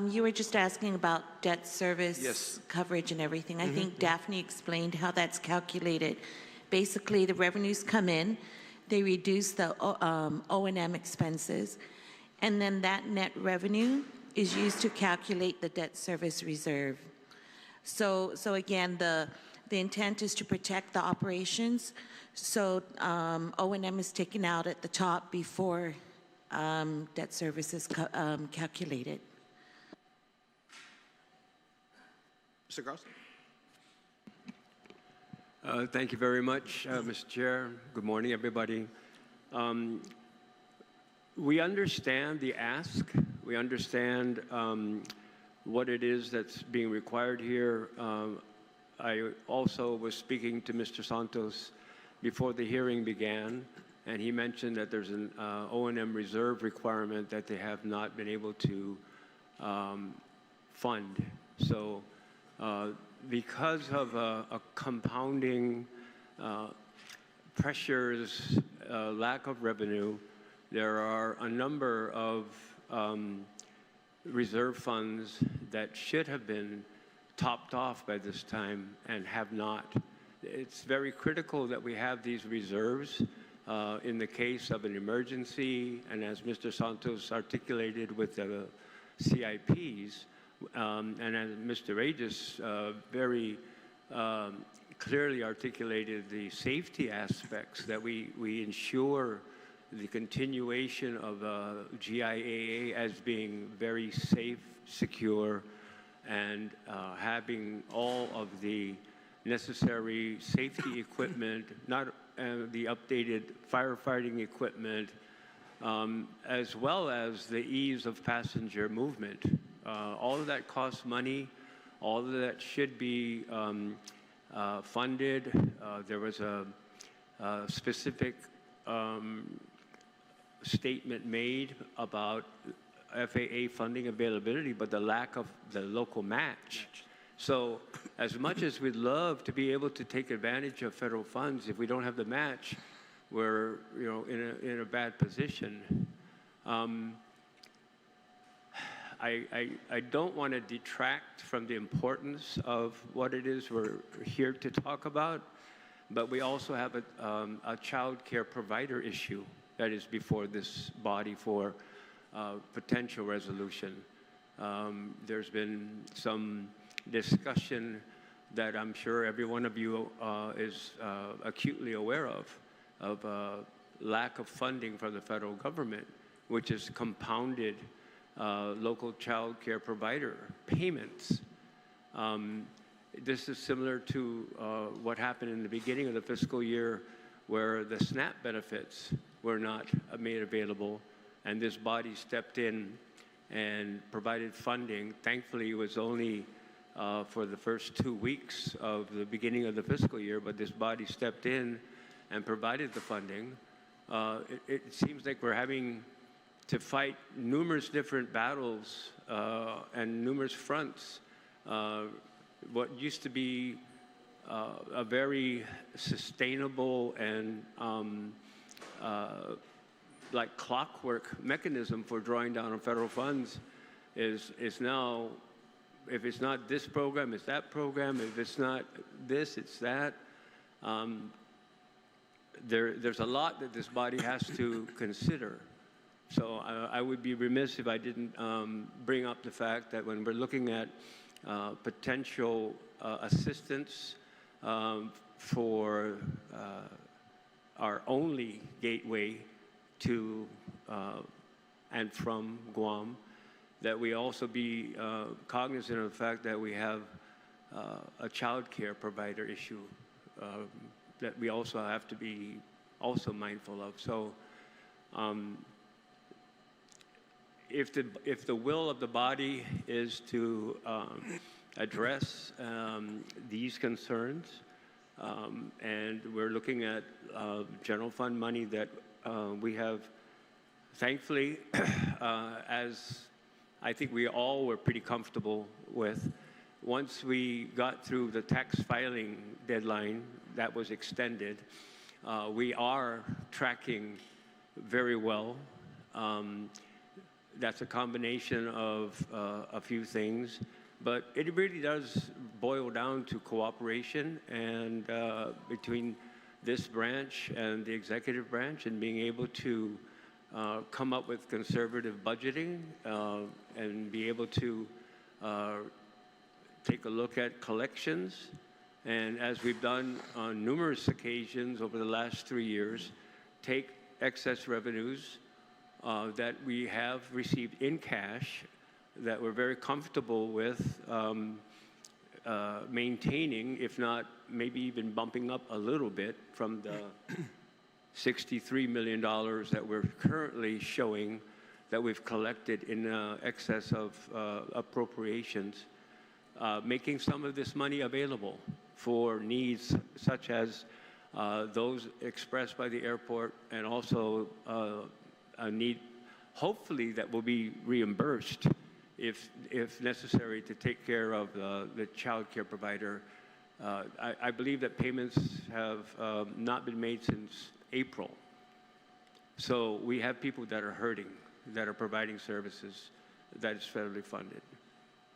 You were just asking about debt service Yes. coverage and everything. I think Daphne explained how that's calculated basically the revenues come in, they reduce the O&M expenses, and then that net revenue is used to calculate the debt service reserve. So again, the intent is to protect the operations. So O&M is taken out at the top before debt service is calculated. Mr. Carlson? Thank you very much, Mr. Chair. Good morning, everybody. We understand the ask. We understand what it is that's being required here. I also was speaking to Mr. Santos before the hearing began, and he mentioned that there's an O&M reserve requirement that they have not been able to fund. So because of a compounding pressures, lack of revenue, there are a number of reserve funds that should have been topped off by this time and have not. It's very critical that we have these reserves in the case of an emergency, and as Mr. Santos articulated with the CIPs, and as Mr. Regis very clearly articulated the safety aspects, that we ensure the continuation of GIAA as being very safe, secure, and having all of the necessary safety equipment, not the updated firefighting equipment, as well as the ease of passenger movement. All of that costs money. All of that should be funded. There was a specific statement made about FAA funding availability, but the lack of the local match. So as much as we'd love to be able to take advantage of federal funds, if we don't have the match, we're in a bad position. I don't want to detract from the importance of what it is we're here to talk about, but we also have a child care provider issue that is before this body for potential resolution. There's been some discussion that I'm sure every one of you is acutely aware of lack of funding from the federal government, which has compounded local child care provider payments. This is similar to what happened in the beginning of the fiscal year, where the SNAP benefits were not made available, and this body stepped in and provided funding. Thankfully, it was only for the first 2 weeks of the beginning of the fiscal year, but this body stepped in and provided the funding. It seems like we're having to fight numerous different battles and numerous fronts. What used to be a very sustainable and like clockwork mechanism for drawing down on federal funds is now, if it's not this program, it's that program. If it's not this, it's that. There's a lot that this body has to consider. So I would be remiss if I didn't bring up the fact that when we're looking at potential assistance for our only gateway to and from Guam, that we also be cognizant of the fact that we have a child care provider issue that we also have to be also mindful of. So if the will of the body is to address these concerns, and we're looking at general fund money that we have, thankfully, as I think we all were pretty comfortable with, once we got through the tax filing deadline that was extended, we are tracking very well. That's a combination of a few things, but it really does boil down to cooperation and between this branch and the executive branch in being able to come up with conservative budgeting and be able to take a look at collections. And as we've done on numerous occasions over the last 3 years, take excess revenues that we have received in cash that we're very comfortable with maintaining, if not maybe even bumping up a little bit from the $63 million that we're currently showing that we've collected in excess of appropriations, making some of this money available for needs such as those expressed by the airport, and also a need, hopefully, that will be reimbursed if necessary to take care of the child care provider. I believe that payments have not been made since April. So we have people that are hurting, that are providing services that is federally funded.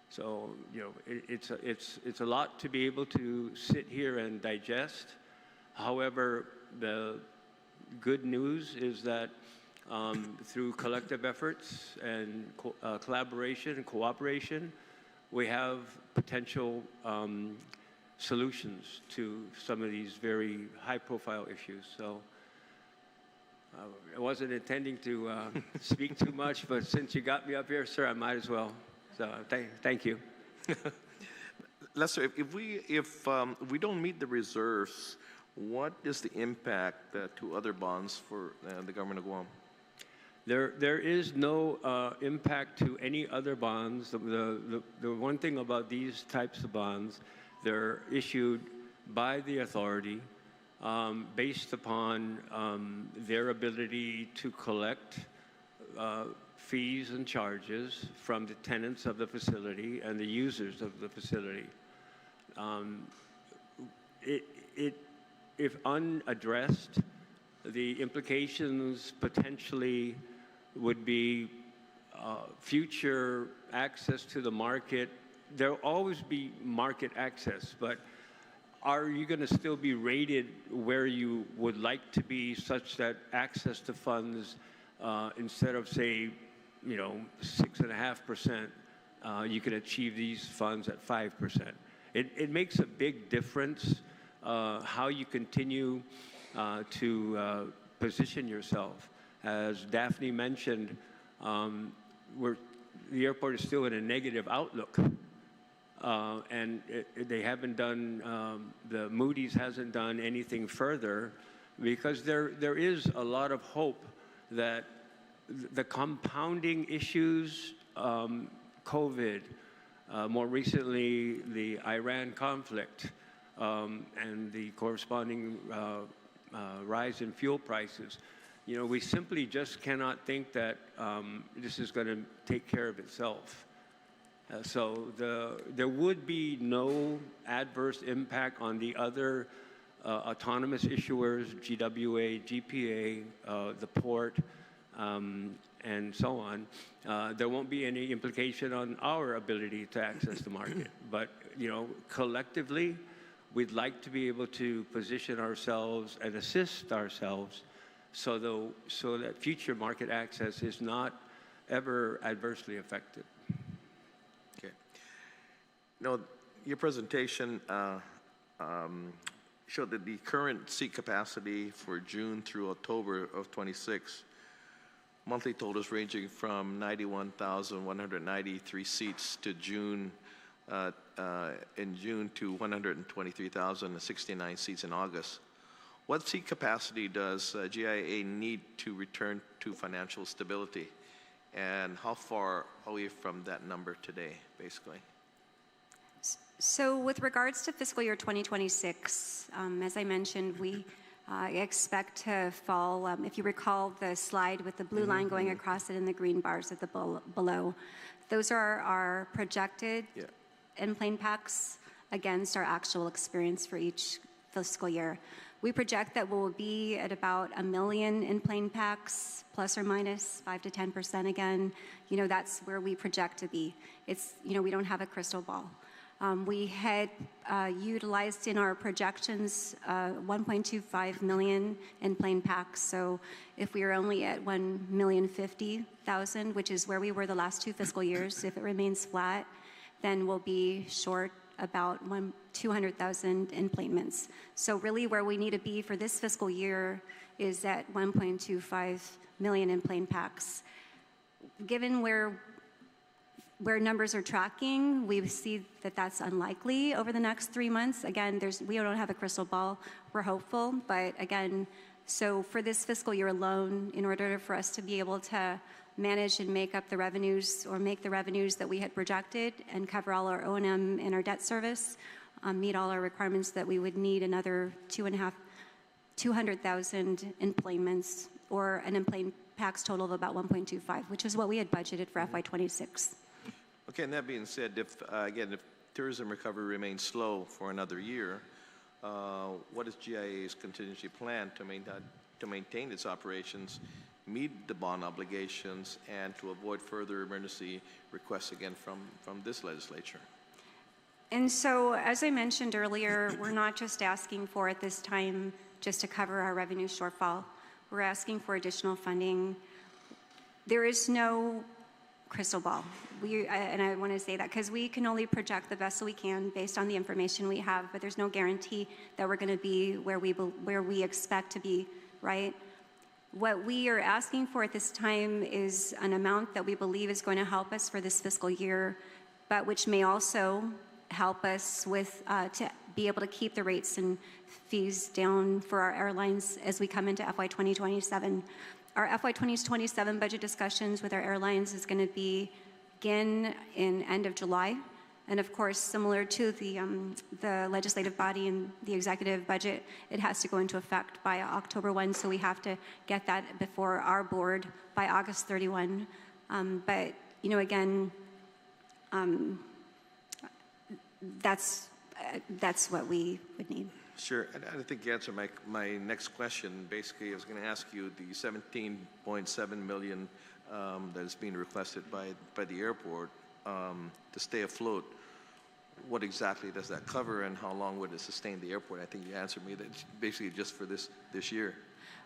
So, you know, it's a lot to be able to sit here and digest. However, the good news is that through collective efforts and collaboration and cooperation, we have potential solutions to some of these very high-profile issues. So I wasn't intending to speak too much, but since you got me up here, sir, I might as well. So thank you. Lester, if we don't meet the reserves, what is the impact to other bonds for the government of Guam? There is no impact to any other bonds. The one thing about these types of bonds, they're issued by the authority based upon their ability to collect fees and charges from the tenants of the facility and the users of the facility. If unaddressed, the implications potentially would be future access to the market. There'll always be market access, but are you going to still be rated where you would like to be, such that access to funds, instead of, say, 6.5%, you can achieve these funds at 5%. It makes a big difference how you continue to position yourself. As Daphne mentioned, the airport is still in a negative outlook. And they haven't done, the Moody's hasn't done anything further, because there is a lot of hope that the compounding issues, COVID, more recently the Iran conflict, and the corresponding rise in fuel prices, we simply just cannot think that this is going to take care of itself. So there would be no adverse impact on the other autonomous issuers, GWA, GPA, the port, and so on. There won't be any implication on our ability to access the market. But, collectively, we'd like to be able to position ourselves and assist ourselves so that future market access is not ever adversely affected. Okay. Your presentation showed that the current seat capacity for June through October of 26, monthly totals ranging from 91,193 seats to in June to 123,069 seats in August. What seat capacity does GIAA need to return to financial stability? And how far are we from that number today, basically? So with regards to fiscal year 2026, as I mentioned, we expect to fall, if you recall the slide with the blue line going across it and the green bars at the below, those are our projected in-plane packs against our actual experience for each fiscal year. We project that we'll be at about 1 million in-plane packs, plus or minus 5 to 10% again. That's where we project to be. It's, we don't have a crystal ball. We had utilized in our projections 1.25 million in plane packs. So if we are only at 1,050,000, which is where we were the last 2 fiscal years, if it remains flat, then we'll be short about 200,000 enplanements. So really where we need to be for this fiscal year is at 1.25 million in plane packs. Given where numbers are tracking, we see that that's unlikely over the next 3 months. Again, we don't have a crystal ball. We're hopeful, but again, so for this fiscal year alone, in order for us to be able to manage and make up the revenues or make the revenues that we had projected and cover all our O&M and our debt service, meet all our requirements, that we would need another 200,000 enplanements, or an enplane packs total of about 1.25, which is what we had budgeted for FY26. Okay, and that being said, if tourism recovery remains slow for another year, what is GIAA's contingency plan to maintain its operations, meet the bond obligations, and to avoid further emergency requests again from this legislature? And so, as I mentioned earlier, we're not just asking for at this time just to cover our revenue shortfall. We're asking for additional funding. There is no crystal ball. And I want to say that because we can only project the best we can based on the information we have, but there's no guarantee that we're going to be where we expect to be, right? What we are asking for at this time is an amount that we believe is going to help us for this fiscal year, but which may also help us with to be able to keep the rates and fees down for our airlines as we come into FY 2027. Our FY 2027 budget discussions with our airlines is going to begin in end of July. And of course, similar to the legislative body and the executive budget, it has to go into effect by October 1, so we have to get that before our board by August 31. But, you know, again, that's what we would need. Sure. I think you answered my next question. Basically, I was going to ask you the 17.7 million that is being requested by the airport to stay afloat. What exactly does that cover, and how long would it sustain the airport? I think you answered me that it's basically just for this year.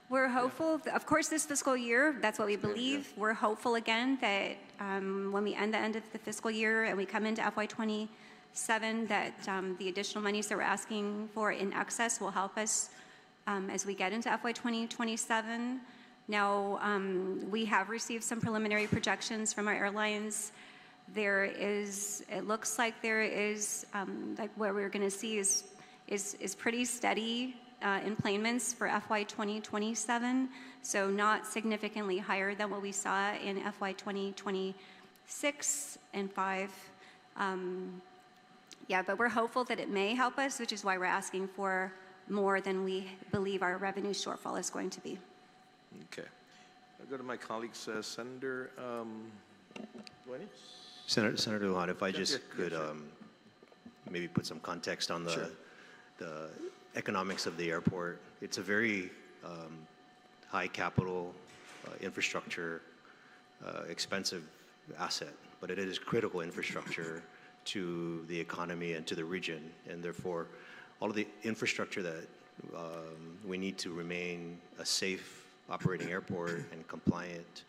We're hopeful, of course, this fiscal year, that's what we believe. Yeah. We're hopeful again that when we end of the fiscal year and we come into FY 27, that the additional monies that we're asking for in excess will help us as we get into FY 2027. Now, we have received some preliminary projections from our airlines. It looks like there is, like what we're going to see is pretty steady enplanements for FY 2027, so not significantly higher than what we saw in FY 2026 and 5. Yeah, but we're hopeful that it may help us, which is why we're asking for more than we believe our revenue shortfall is going to be. Okay. I'll go to my colleagues, Senator Duenas? Senator Lujan, if I just could maybe put some context on the economics of the airport. It's a very high capital infrastructure, expensive asset, but it is critical infrastructure to the economy and to the region, and therefore all of the infrastructure that we need to remain a safe operating airport and compliant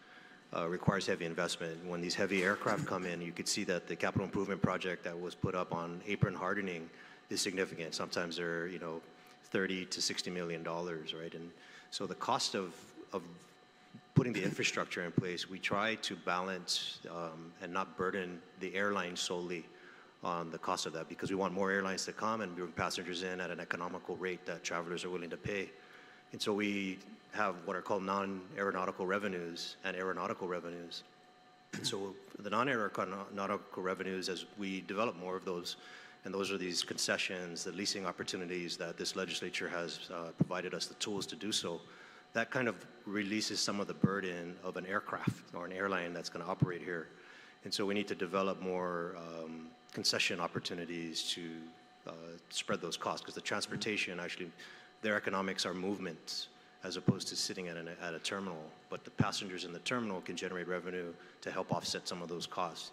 requires heavy investment. When these heavy aircraft come in, you could see that the capital improvement project that was put up on apron hardening is significant. Sometimes they're, $30 to $60 million, right? And so the cost of putting the infrastructure in place, we try to balance and not burden the airline solely on the cost of that, because we want more airlines to come and bring passengers in at an economical rate that travelers are willing to pay. And so we have what are called non-aeronautical revenues and aeronautical revenues. And so the non-aeronautical revenues, as we develop more of those, and those are these concessions, the leasing opportunities that this legislature has provided us the tools to do so, that kind of releases some of the burden of an aircraft or an airline that's going to operate here. And so we need to develop more concession opportunities to spread those costs, because the transportation, actually, their economics are movements as opposed to sitting at a terminal. But the passengers in the terminal can generate revenue to help offset some of those costs.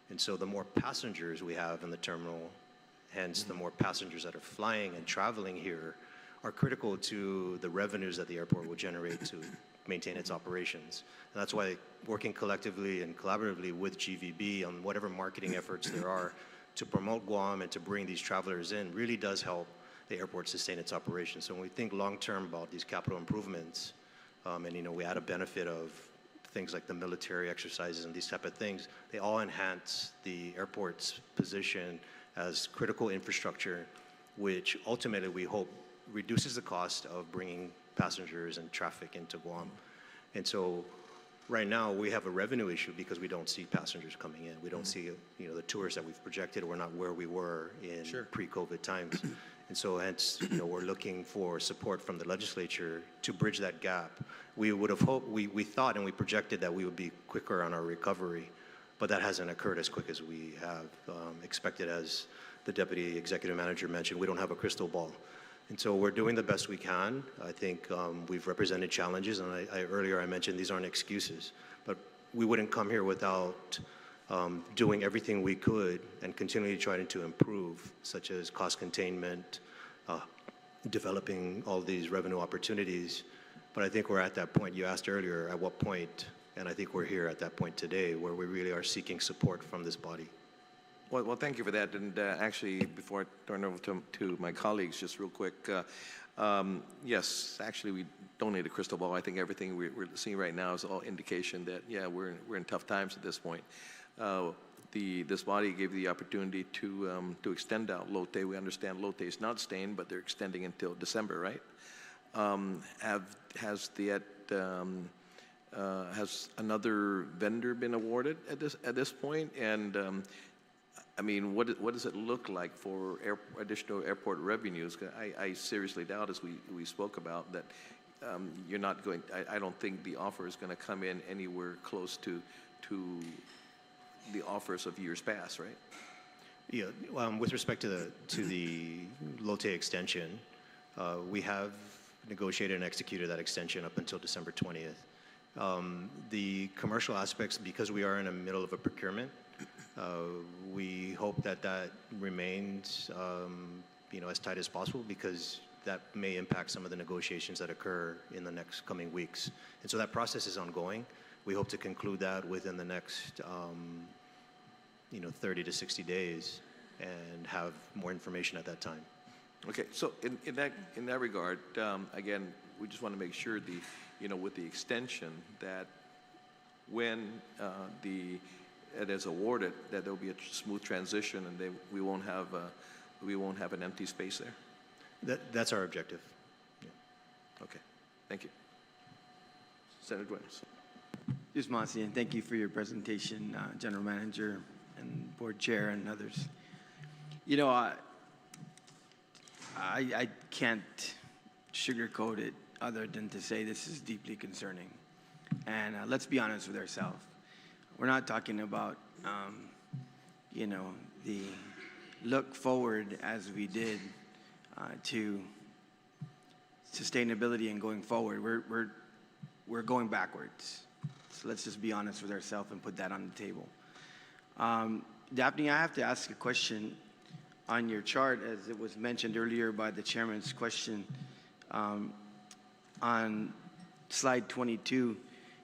And so the more passengers we have in the terminal, Hence, the more passengers that are flying and traveling here are critical to the revenues that the airport will generate to maintain its operations. And that's why working collectively and collaboratively with GVB on whatever marketing efforts there are to promote Guam and to bring these travelers in really does help the airport sustain its operations. So when we think long-term about these capital improvements, and we add a benefit of things like the military exercises and these type of things, they all enhance the airport's position as critical infrastructure, which ultimately we hope reduces the cost of bringing passengers and traffic into Guam. And so right now we have a revenue issue because we don't see passengers coming in. We don't see the tours that we've projected. We're not where we were in pre-COVID times. And so hence, we're looking for support from the legislature to bridge that gap. We would have hoped, we thought and we projected that we would be quicker on our recovery, but that hasn't occurred as quick as we have expected. As the Deputy Executive Manager mentioned, we don't have a crystal ball. And so we're doing the best we can. I think we've represented challenges, and earlier I mentioned these aren't excuses, but we wouldn't come here without doing everything we could and continually trying to improve, such as cost containment, developing all these revenue opportunities. But I think we're at that point. You asked earlier at what point, and I think we're here at that point today where we really are seeking support from this body. Well, thank you for that. And actually, before I turn over to my colleagues, just real quick, yes, actually, we don't need a crystal ball. I think everything we're seeing right now is all indication that, yeah, we're in tough times at this point. This body gave the opportunity to extend out LOTE. We understand LOTE is not staying, but they're extending until December, right? Has another vendor been awarded at this point? And I mean, what does it look like for additional airport revenues? I seriously doubt, as we spoke about, that you're not going. I don't think the offer is going to come in anywhere close to the offers of years past, right? Yeah. With respect to the LOTE extension, we have negotiated and executed that extension up until December 20th. The commercial aspects, because we are in the middle of a procurement, we hope that remains as tight as possible, because that may impact some of the negotiations that occur in the next coming weeks. And so that process is ongoing. We hope to conclude that within the next 30 to 60 days and have more information at that time. Okay, so in that regard, again, we just want to make sure with the extension that when it is awarded, that there will be a smooth transition and we won't have an empty space there. That's our objective. Yeah. Okay, thank you. Senator Duenas. Yes, Monsi, and thank you for your presentation, General Manager and Board Chair and others. I can't sugarcoat it other than to say this is deeply concerning. And let's be honest with ourselves. We're not talking about, the look forward as we did to sustainability and going forward. We're going backwards. So let's just be honest with ourselves and put that on the table. Daphne, I have to ask a question on your chart, as it was mentioned earlier by the chairman's question. On slide 22,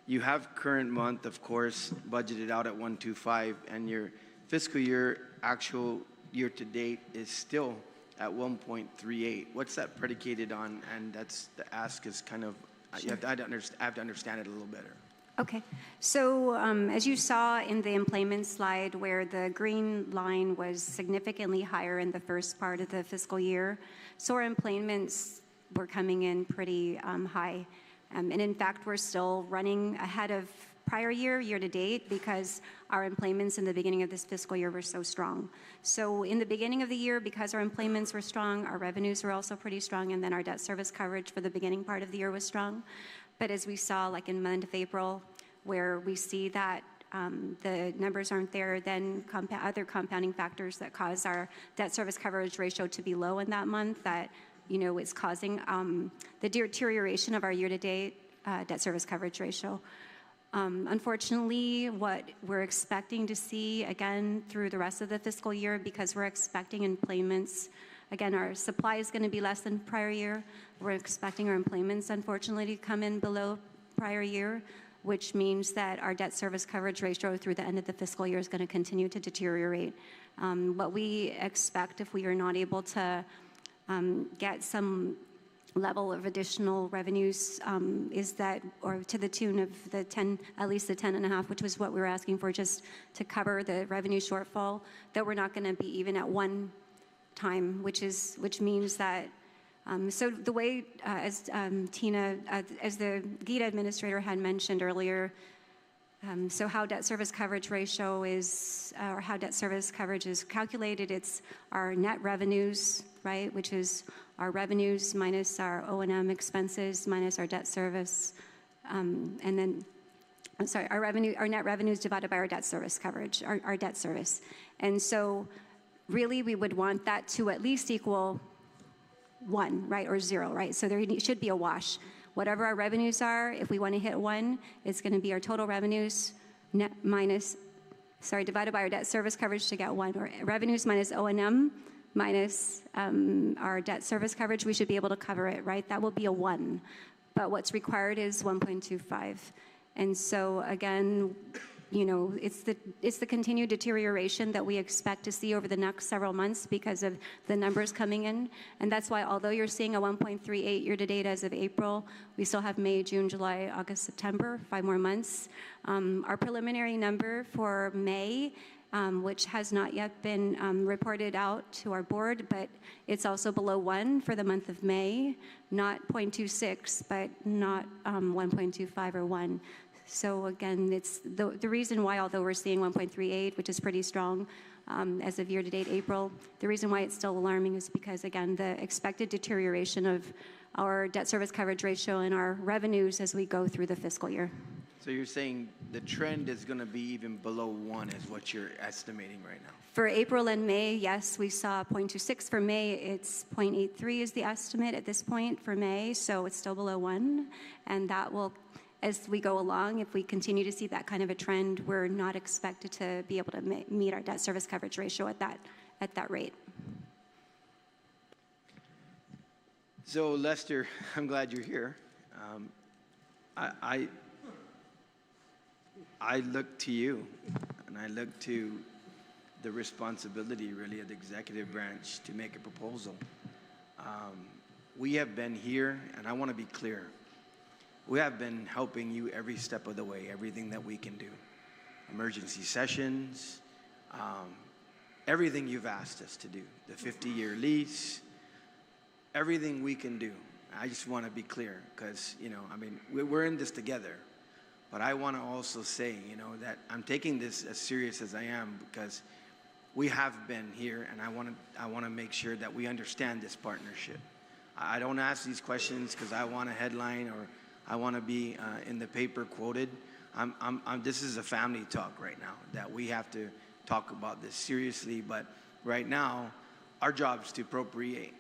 you have current month, of course, budgeted out at 125, and your fiscal year actual year to date is still at 1.38. What's that predicated on? And that's the ask is kind of, I have to understand it a little better. Okay, so as you saw in the employment slide, where the green line was significantly higher in the first part of the fiscal year, so our employments were coming in pretty high. And in fact, we're still running ahead of prior year to date, because our employments in the beginning of this fiscal year were so strong. So in the beginning of the year, because our employments were strong, our revenues were also pretty strong, and then our debt service coverage for the beginning part of the year was strong. But as we saw, like in the month of April, where we see that the numbers aren't there, then other compounding factors that cause our debt service coverage ratio to be low in that month, that is causing the deterioration of our year-to-date debt service coverage ratio. Unfortunately, what we're expecting to see, again, through the rest of the fiscal year, because we're expecting employments, again, our supply is going to be less than prior year. We're expecting our employments, unfortunately, to come in below prior year, which means that our debt service coverage ratio through the end of the fiscal year is going to continue to deteriorate. What we expect, if we are not able to get some level of additional revenues, is that, or to the tune of the 10, at least the 10.5, which was what we were asking for, just to cover the revenue shortfall, that we're not going to be even at one time, which means that. So the way, as Tina, as the GIAA administrator had mentioned earlier, so how debt service coverage ratio is, or how debt service coverage is calculated, it's our net revenues, right, which is our revenues minus our O&M expenses minus our debt service, and then, I'm sorry, our net revenues divided by our debt service coverage, our debt service. And so really we would want that to at least equal 1, right, or 0, right? So there should be a wash. Whatever our revenues are, if we want to hit 1, it's going to be our total revenues net divided by our debt service coverage to get 1, or revenues minus O&M minus our debt service coverage. We should be able to cover it, right? That will be a 1. But what's required is 1.25. And so again, you know, it's the continued deterioration that we expect to see over the next several months because of the numbers coming in. And that's why, although you're seeing a 1.38 year-to-date as of April, we still have May, June, July, August, September, 5 more months. Our preliminary number for May, which has not yet been reported out to our board, but it's also below 1 for the month of May, not 0.26, but not 1.25 or 1. So again, it's the reason why, although we're seeing 1.38, which is pretty strong as of year-to-date April, the reason why it's still alarming is because, again, the expected deterioration of our debt service coverage ratio and our revenues as we go through the fiscal year. So you're saying the trend is going to be even below 1 is what you're estimating right now? For April and May, yes, we saw 0.26. For May, it's 0.83 is the estimate at this point for May, so it's still below 1. And that will, as we go along, if we continue to see that kind of a trend, we're not expected to be able to meet our debt service coverage ratio at that rate. So Lester, I'm glad you're here. I look to you, and I look to the responsibility, really, of the executive branch to make a proposal. We have been here, and I want to be clear. We have been helping you every step of the way, everything that we can do. Emergency sessions, everything you've asked us to do, the 50-year lease, everything we can do. I just want to be clear because, you know, I mean, we're in this together. But I want to also say, you know, that I'm taking this as serious as I am because we have been here, and I want to make sure that we understand this partnership. I don't ask these questions because I want a headline or I want to be in the paper quoted. This is a family talk right now, that we have to talk about this seriously. But right now, our job is to appropriate.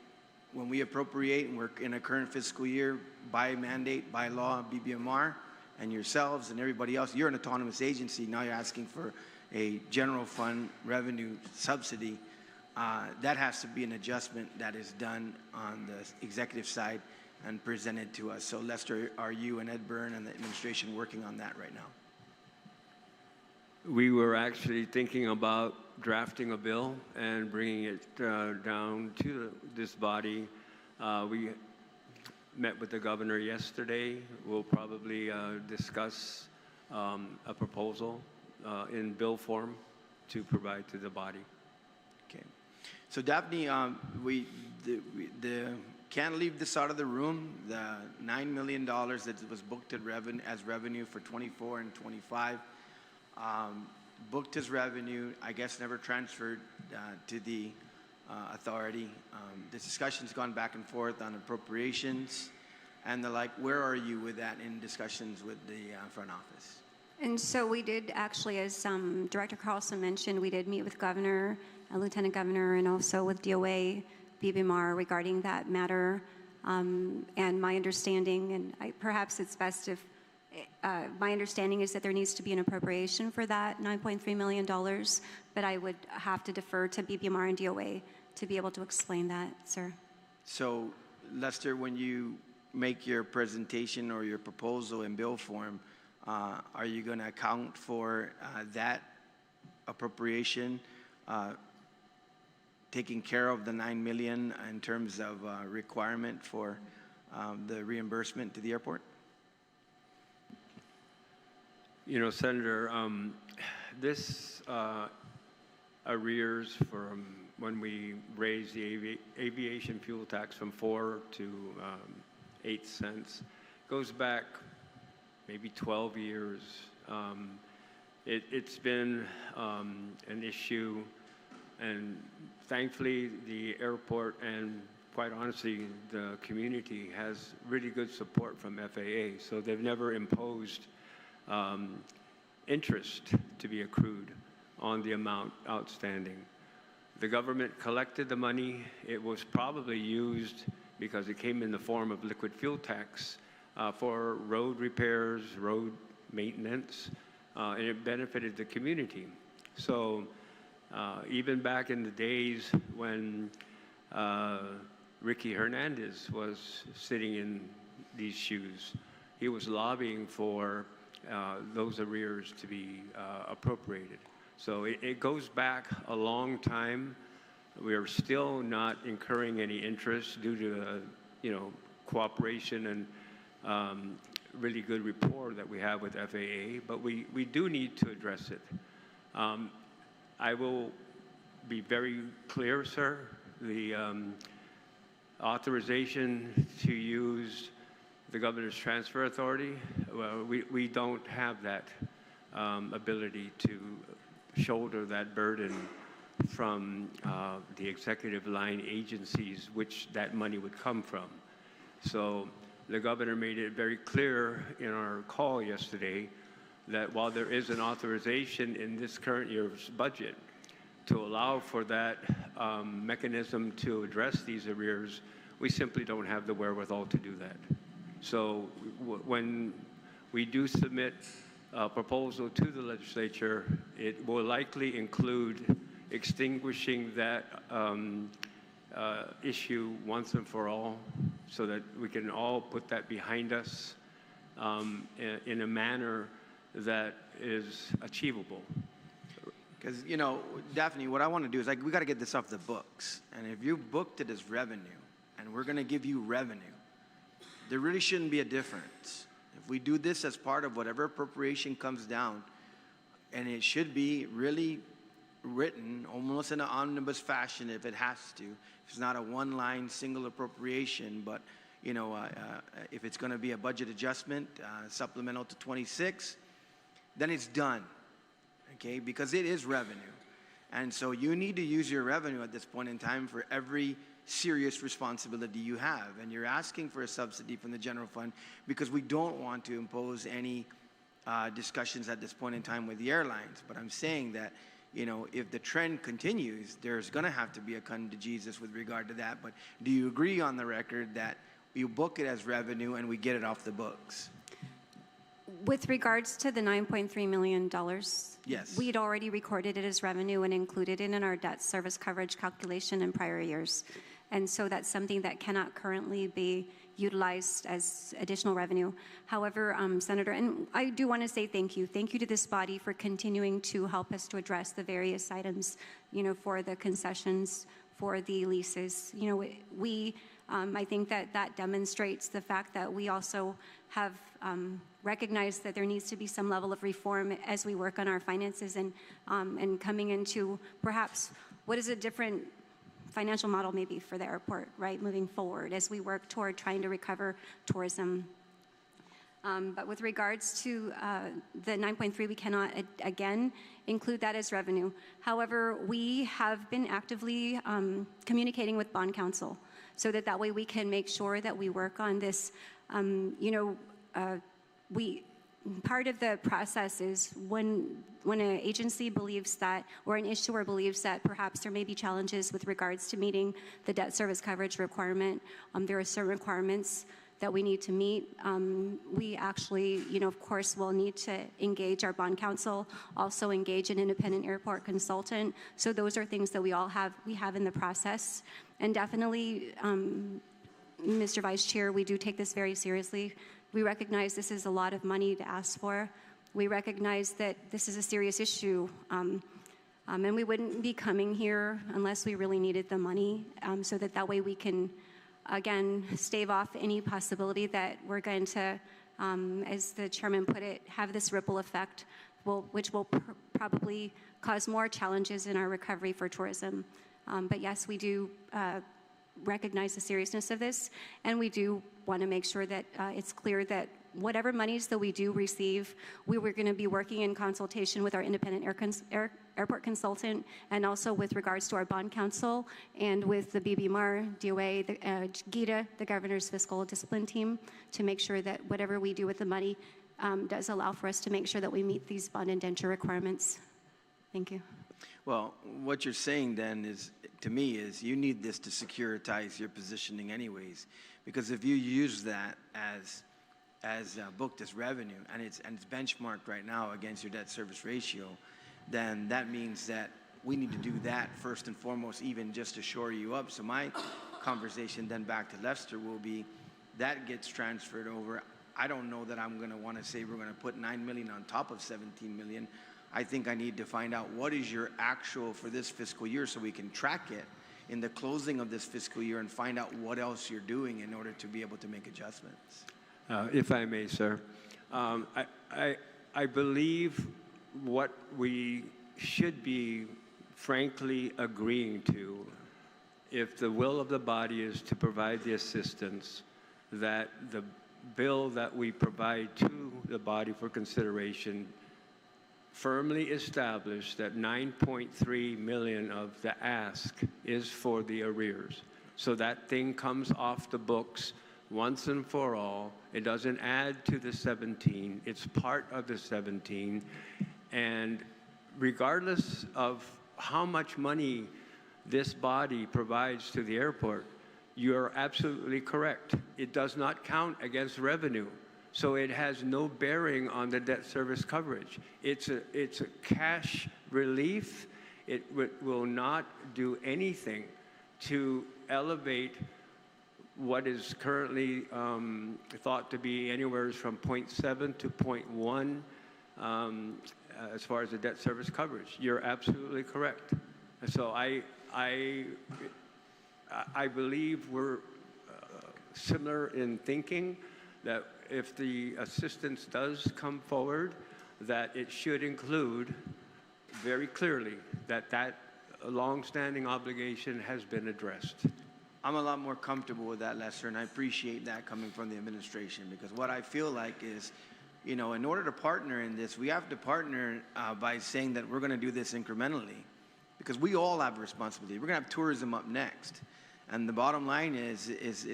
When we appropriate and we're in a current fiscal year, by mandate, by law, BBMR, and yourselves and everybody else, you're an autonomous agency. Now you're asking for a general fund revenue subsidy. That has to be an adjustment that is done on the executive side and presented to us. So Lester, are you and Ed Byrne and the administration working on that right now? We were actually thinking about drafting a bill and bringing it down to this body. We met with the governor yesterday. We'll probably discuss a proposal in bill form to provide to the body. Okay. So Daphne, we can't leave this out of the room. The $9 million that was booked as revenue for 24 and 25, booked as revenue, I guess never transferred to the authority. The discussion's gone back and forth on appropriations and the like. Where are you with that in discussions with the front office? And so we did actually, as Director Carlson mentioned, we did meet with Governor, Lieutenant Governor, and also with DOA, BBMR regarding that matter. And my understanding, and perhaps it's best my understanding is that there needs to be an appropriation for that $9.3 million, but I would have to defer to BBMR and DOA to be able to explain that, sir. So, Lester, when you make your presentation or your proposal in bill form, are you going to account for that appropriation taking care of the $9 million in terms of requirement for the reimbursement to the airport? You know, Senator, this arrears from when we raised the aviation fuel tax from 4 to 8 cents goes back maybe 12 years. It's been an issue, and thankfully the airport and quite honestly the community has really good support from FAA, so they've never imposed interest to be accrued on the amount outstanding. The government collected the money. It was probably used, because it came in the form of liquid fuel tax, for road repairs, road maintenance, and it benefited the community. So even back in the days when Ricky Hernandez was sitting in these shoes, he was lobbying for those arrears to be appropriated. So it goes back a long time. We are still not incurring any interest due to cooperation and really good rapport that we have with FAA, but we do need to address it. I will be very clear, sir. The authorization to use the governor's transfer authority, well, we don't have that ability to shoulder that burden from the executive line agencies which that money would come from. So the governor made it very clear in our call yesterday that while there is an authorization in this current year's budget to allow for that mechanism to address these arrears, we simply don't have the wherewithal to do that. So when we do submit a proposal to the legislature, it will likely include extinguishing that issue once and for all, so that we can all put that behind us in a manner that is achievable. Because, Daphne, what I want to do is, we got to get this off the books. And if you booked it as revenue, and we're going to give you revenue, there really shouldn't be a difference. If we do this as part of whatever appropriation comes down, and it should be really written almost in an omnibus fashion if it has to. If it's not a one-line single appropriation, but if it's going to be a budget adjustment, supplemental to 26, then it's done, okay? Because it is revenue. And so you need to use your revenue at this point in time for every serious responsibility you have. And you're asking for a subsidy from the general fund because we don't want to impose any discussions at this point in time with the airlines. But I'm saying that, if the trend continues, there's going to have to be a come to Jesus with regard to that. But do you agree on the record that you book it as revenue and we get it off the books? With regards to the $9.3 million, yes, we had already recorded it as revenue and included it in our debt service coverage calculation in prior years. And so that's something that cannot currently be utilized as additional revenue. However, Senator, and I do want to say thank you. Thank you to this body for continuing to help us to address the various items, for the concessions, for the leases. I think that demonstrates the fact that we also have recognized that there needs to be some level of reform as we work on our finances and coming into perhaps what is a different financial model maybe for the airport, right, moving forward as we work toward trying to recover tourism. But with regards to the 9.3, we cannot, again, include that as revenue. However, we have been actively communicating with bond counsel so that way we can make sure that we work on this. Part of the process is when an agency believes that, or an issuer believes that perhaps there may be challenges with regards to meeting the debt service coverage requirement, there are certain requirements that we need to meet. We actually, of course, will need to engage our bond counsel, also engage an independent airport consultant. So those are things that we have in the process. And definitely, Mr. Vice Chair, we do take this very seriously. We recognize this is a lot of money to ask for. We recognize that this is a serious issue. And we wouldn't be coming here unless we really needed the money, so that way we can, again, stave off any possibility that we're going to, as the chairman put it, have this ripple effect, which will probably cause more challenges in our recovery for tourism. But yes, we do recognize the seriousness of this, and we do want to make sure that it's clear that whatever monies that we do receive, we were going to be working in consultation with our independent airport consultant, and also with regards to our bond counsel, and with the BBMAR, DOA, the GIAA, the governor's fiscal discipline team, to make sure that whatever we do with the money does allow for us to make sure that we meet these bond indenture requirements. Thank you. Well, what you're saying then is, to me, is you need this to securitize your positioning anyways, because if you use that as booked as revenue, and it's benchmarked right now against your debt service ratio, then that means that we need to do that first and foremost, even just to shore you up. So my conversation then back to Lester will be, that gets transferred over. I don't know that I'm going to want to say we're going to put $9 million on top of $17 million. I think I need to find out what is your actual for this fiscal year, so we can track it in the closing of this fiscal year and find out what else you're doing in order to be able to make adjustments. If I may, sir, I believe what we should be frankly agreeing to, if the will of the body is to provide the assistance, that the bill that we provide to the body for consideration firmly establish that $9.3 million of the ask is for the arrears. So that thing comes off the books once and for all. It doesn't add to the 17, it's part of the 17. And regardless of how much money this body provides to the airport, you're absolutely correct. It does not count against revenue. So it has no bearing on the debt service coverage. It's a cash relief. It will not do anything to elevate what is currently thought to be anywhere from 0.7 to 0.1 as far as the debt service coverage. You're absolutely correct. And so I believe we're similar in thinking that if the assistance does come forward, that it should include very clearly that that long-standing obligation has been addressed. I'm a lot more comfortable with that, Lester, and I appreciate that coming from the administration, because what I feel like is, in order to partner in this, we have to partner by saying that we're going to do this incrementally, because we all have a responsibility. We're going to have tourism up next. And the bottom line is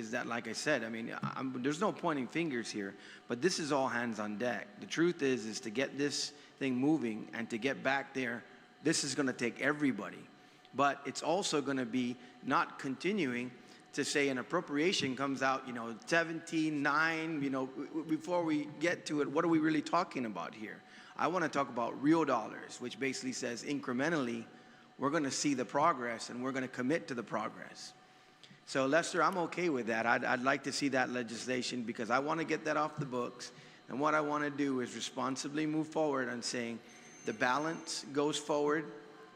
that, like I said, I mean, there's no pointing fingers here, but this is all hands on deck. The truth is to get this thing moving and to get back there, this is going to take everybody. But it's also going to be not continuing to say an appropriation comes out, 17.9, before we get to it, what are we really talking about here? I want to talk about real dollars, which basically says incrementally, we're going to see the progress and we're going to commit to the progress. So, Lester, I'm okay with that. I'd like to see that legislation, because I want to get that off the books. And what I want to do is responsibly move forward on saying the balance goes forward,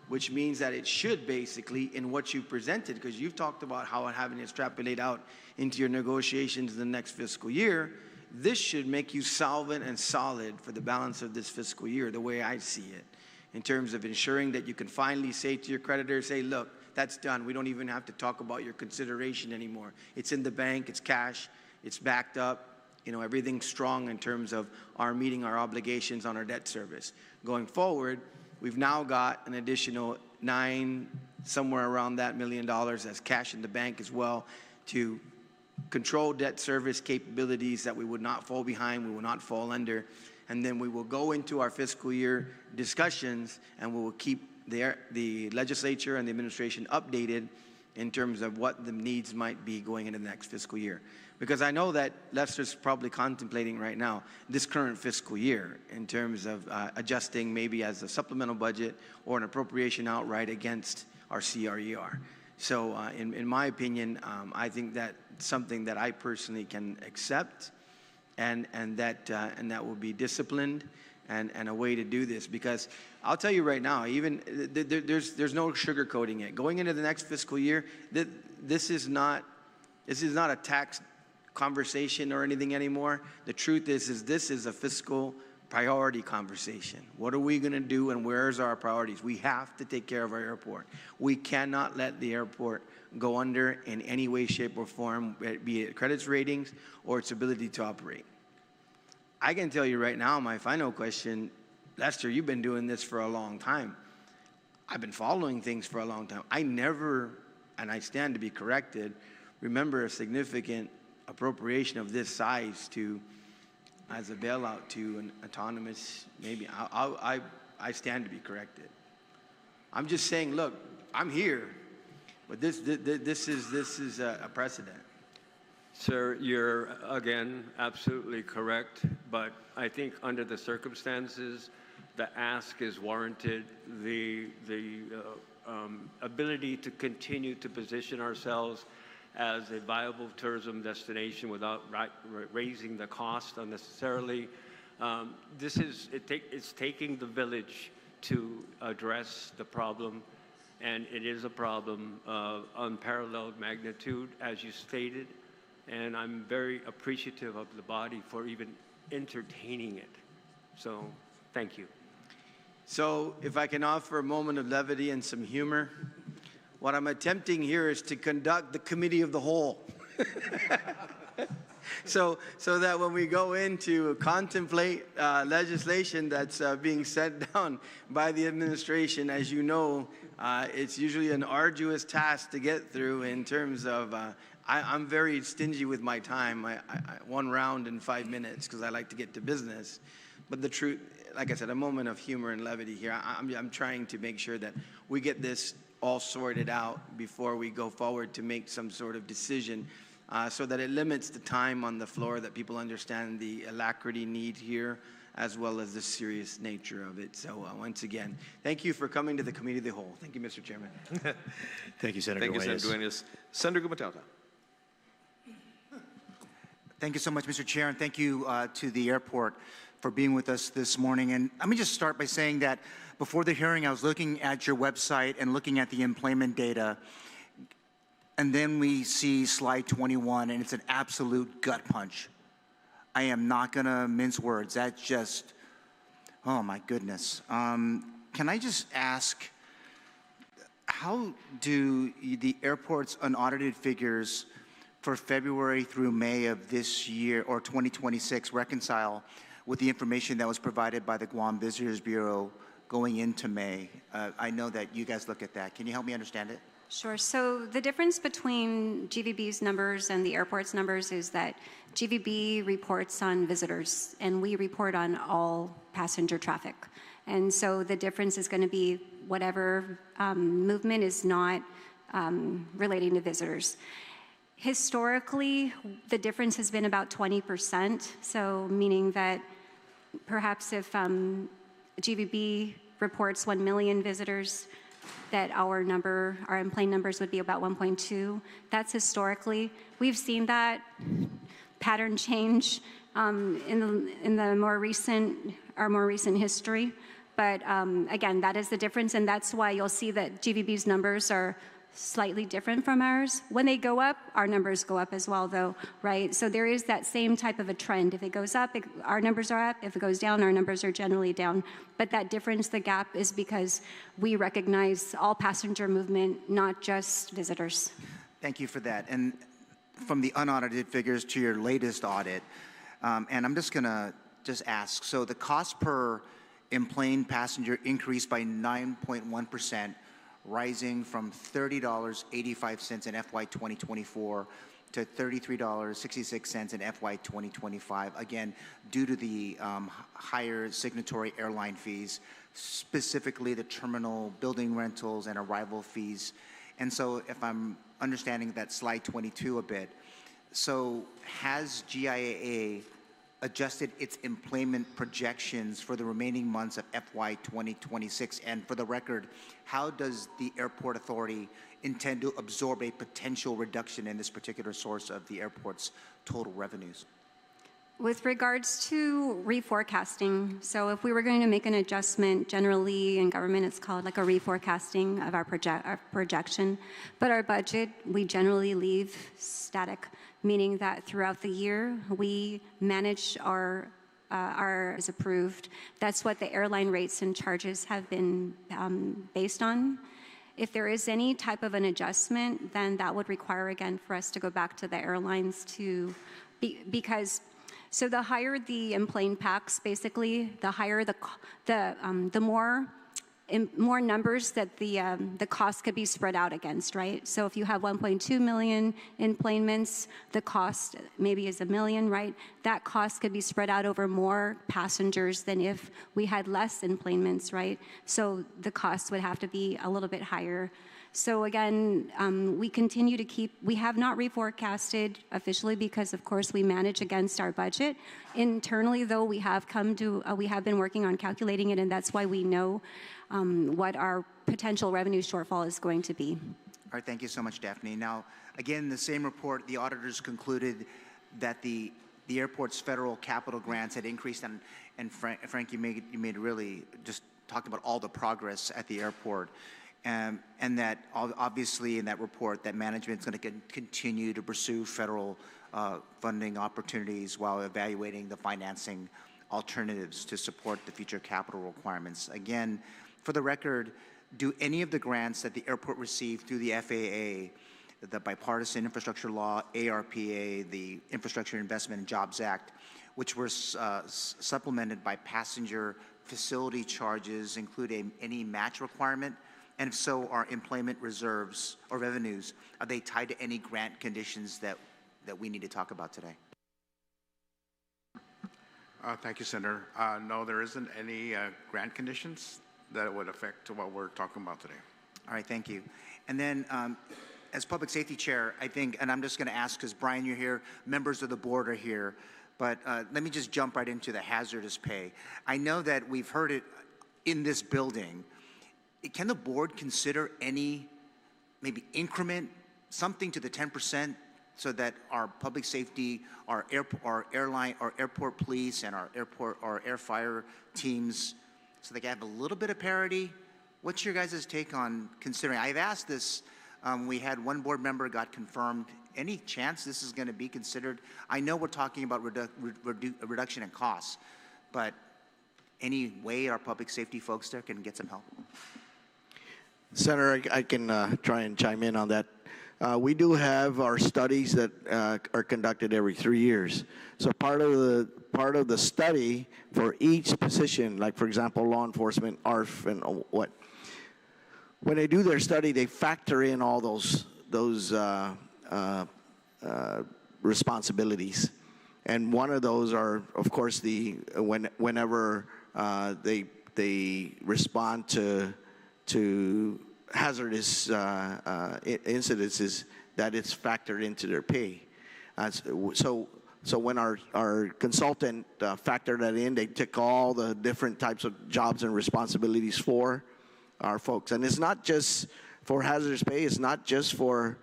which means that it should basically, in what you presented, because you've talked about how having it extrapolate out into your negotiations in the next fiscal year, this should make you solvent and solid for the balance of this fiscal year, the way I see it, in terms of ensuring that you can finally say to your creditors, hey, look, that's done. We don't even have to talk about your consideration anymore. It's in the bank, it's cash, it's backed up, everything's strong in terms of our meeting our obligations on our debt service. Going forward, we've now got an additional somewhere around that $1 million as cash in the bank as well, to control debt service capabilities that we would not fall behind, we will not fall under. And then we will go into our fiscal year discussions, and we will keep the legislature and the administration updated in terms of what the needs might be going into the next fiscal year. Because I know that Lester's probably contemplating right now this current fiscal year in terms of adjusting maybe as a supplemental budget or an appropriation outright against our CRER. So in my opinion, I think that's something that I personally can accept, and that will be disciplined and a way to do this. Because I'll tell you right now, even there's no sugarcoating it. Going into the next fiscal year, this is not a tax conversation or anything anymore. The truth is this is a fiscal priority conversation. What are we going to do, and where's our priorities? We have to take care of our airport. We cannot let the airport go under in any way, shape, or form, be it credits ratings or its ability to operate. I can tell you right now, my final question, Lester, you've been doing this for a long time. I've been following things for a long time. I never, and I stand to be corrected, remember a significant appropriation of this size to, as a bailout to an autonomous, maybe. I stand to be corrected. I'm just saying, look, I'm here, but this is a precedent. Sir, you're, again, absolutely correct, but I think under the circumstances, the ask is warranted. The ability to continue to position ourselves as a viable tourism destination without raising the cost unnecessarily. It's taking the village to address the problem, and it is a problem of unparalleled magnitude, as you stated, and I'm very appreciative of the body for even entertaining it. So, thank you. So, if I can offer a moment of levity and some humor, what I'm attempting here is to conduct the committee of the whole. so that when we go in to contemplate legislation that's being sent down by the administration, as you know, it's usually an arduous task to get through in terms of, I'm very stingy with my time. I one round in 5 minutes because I like to get to business. But the truth, like I said, a moment of humor and levity here. I'm trying to make sure that we get this all sorted out before we go forward to make some sort of decision, so that it limits the time on the floor, that people understand the alacrity need here as well as the serious nature of it. So once again, thank you for coming to the Committee of the Whole. Thank you, Mr. Chairman. Thank you, Senator Duenas. Thank you, Senator Duenas. Senator Gumatauta. Thank you so much, Mr. Chair, and thank you to the airport for being with us this morning. And let me just start by saying that before the hearing, I was looking at your website and looking at the employment data, and then we see slide 21, and it's an absolute gut punch. I am not going to mince words. That's just, oh my goodness. Can I just ask, how do the airport's unaudited figures for February through May of this year, or 2026, reconcile with the information that was provided by the Guam Visitors Bureau going into May? I know that you guys look at that. Can you help me understand it? Sure. So the difference between GVB's numbers and the airport's numbers is that GVB reports on visitors, and we report on all passenger traffic. And so the difference is going to be whatever movement is not relating to visitors. Historically, the difference has been about 20%, so meaning that perhaps if GVB reports 1 million visitors, that our in-plane numbers would be about 1.2. That's historically. We've seen that pattern change in the more recent history. But again, that is the difference, and that's why you'll see that GVB's numbers are slightly different from ours. When they go up, our numbers go up as well, though, right? So there is that same type of a trend. If it goes up, our numbers are up. If it goes down, our numbers are generally down. But that difference, the gap, is because we recognize all passenger movement, not just visitors. Thank you for that. And from the unaudited figures to your latest audit, and I'm just going to ask, so the cost per in-plane passenger increased by 9.1%, rising from $30.85 in FY 2024 to $33.66 in FY 2025, again, due to the higher signatory airline fees, specifically the terminal building rentals and arrival fees. And so if I'm understanding that slide 22 a bit, so has GIAA adjusted its employment projections for the remaining months of FY 2026? And for the record, how does the Airport Authority intend to absorb a potential reduction in this particular source of the airport's total revenues? With regards to reforecasting, so if we were going to make an adjustment, generally in government it's called like a reforecasting of our projection, but our budget we generally leave static, meaning that throughout the year we manage our is approved. That's what the airline rates and charges have been based on. If there is any type of an adjustment, then that would require again for us to go back to the airlines to because. So the higher the enplane packs, basically, the higher the more numbers that the cost could be spread out against, right? So if you have 1.2 million enplanements, the cost maybe is $1 million, right? That cost could be spread out over more passengers than if we had less enplanements, right? So the cost would have to be a little bit higher. So again, we continue to we have not reforecasted officially because of course we manage against our budget. Internally though, we have been working on calculating it, and that's why we know what our potential revenue shortfall is going to be. All right, thank you so much, Daphne. Now, again, the same report, the auditors concluded that the airport's federal capital grants had increased, and Frank, you made really just talked about all the progress at the airport. And that obviously in that report that management is going to continue to pursue federal funding opportunities while evaluating the financing alternatives to support the future capital requirements. Again, for the record, do any of the grants that the airport received through the FAA, the Bipartisan Infrastructure Law, ARPA, the Infrastructure Investment and Jobs Act, which were supplemented by passenger facility charges, include any match requirement? And if so, are employment reserves or revenues, are they tied to any grant conditions that we need to talk about today? Thank you, Senator. No, there isn't any grant conditions that would affect what we're talking about today. All right, thank you. And then as Public Safety Chair, I think, and I'm just going to ask because Brian, you're here, members of the board are here, but let me just jump right into the hazardous pay. I know that we've heard it in this building. Can the board consider any maybe increment, something to the 10% so that our public safety, our airline, our airport police, and our air fire teams, so they can have a little bit of parity? What's your guys' take on considering? I've asked this. We had one board member got confirmed. Any chance this is going to be considered? I know we're talking about reduction in costs, but any way our public safety folks there can get some help? Senator, I can try and chime in on that. We do have our studies that are conducted every 3 years. So part of the study for each position, like for example, law enforcement, ARF, and what, when they do their study, they factor in all those responsibilities, and one of those are, of course, whenever they respond to hazardous incidences, that it's factored into their pay. So when our consultant factored that in, they took all the different types of jobs and responsibilities for our folks. And it's not just for hazardous pay, it's not just for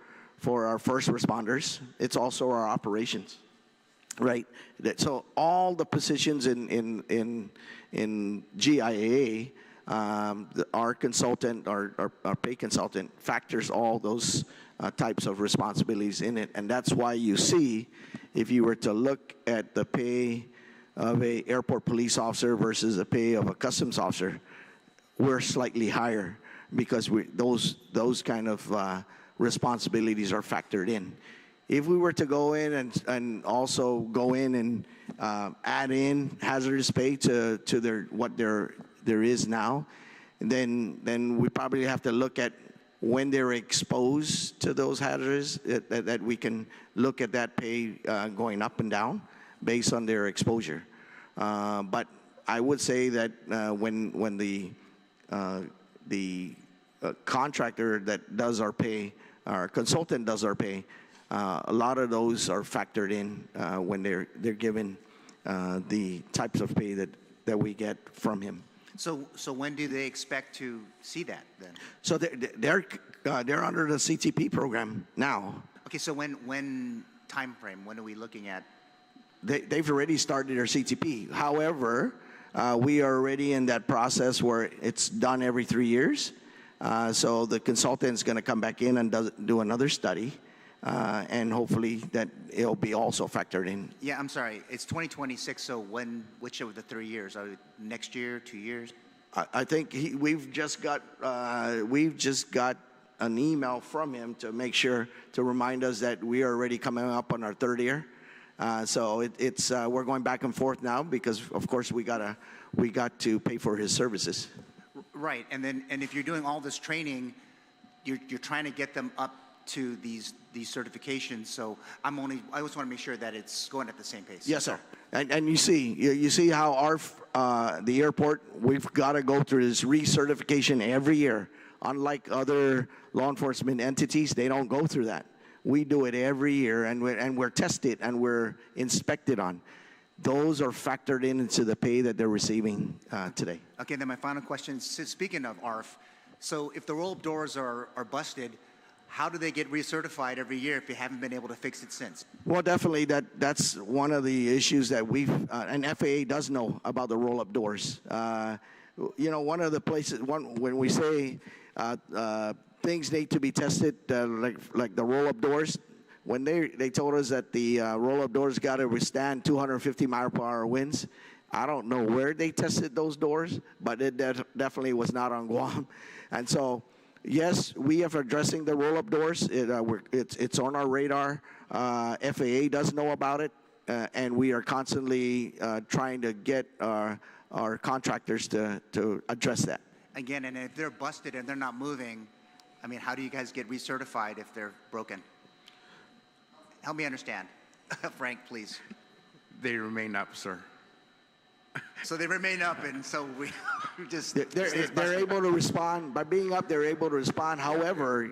our first responders, it's also our operations, right? So all the positions in GIAA, our consultant, our pay consultant, factors all those types of responsibilities in it. And that's why you see, if you were to look at the pay of an airport police officer versus the pay of a customs officer, we're slightly higher because those kind of responsibilities are factored in. If we were to go in and also go in and add in hazardous pay to what there is now, then we probably have to look at when they're exposed to those hazards, that we can look at that pay going up and down based on their exposure. But I would say that when the contractor that does our pay, our consultant does our pay, a lot of those are factored in when they're given the types of pay that we get from him. So when do they expect to see that then? So they're under the CTP program now. Okay, so when time frame? When are we looking at? They've already started their CTP. However, we are already in that process where it's done every 3 years. So the consultant is going to come back in and do another study, and hopefully that it'll be also factored in. Yeah, I'm sorry. It's 2026. So which of the 3 years? Are it next year, 2 years? I think we've just got an email from him to make sure to remind us that we are already coming up on our 3rd year. So we're going back and forth now because of course we got to pay for his services. Right, and if you're doing all this training, you're trying to get them up to these certifications. So I just want to make sure that it's going at the same pace. Yes, sir. And you see how the airport, we've got to go through this recertification every year. Unlike other law enforcement entities, they don't go through that. We do it every year, and we're tested and we're inspected on. Those are factored into the pay that they're receiving today. Okay, then my final question, speaking of ARF, so if the roll-up doors are busted, how do they get recertified every year if you haven't been able to fix it since? Well, definitely that's one of the issues that and FAA does know about the roll-up doors. You know, one of the places, when we say things need to be tested, like the roll-up doors, when they told us that the roll-up doors got to withstand 250 mile-per-hour winds, I don't know where they tested those doors, but it definitely was not on Guam. And so, yes, we are addressing the roll-up doors. It's on our radar. FAA does know about it, and we are constantly trying to get our contractors to address that. Again, and if they're busted and they're not moving, I mean, how do you guys get recertified if they're broken? Help me understand. Frank, please. They remain up, sir. So they remain up, and so we just... They're able to respond. By being up, they're able to respond. However,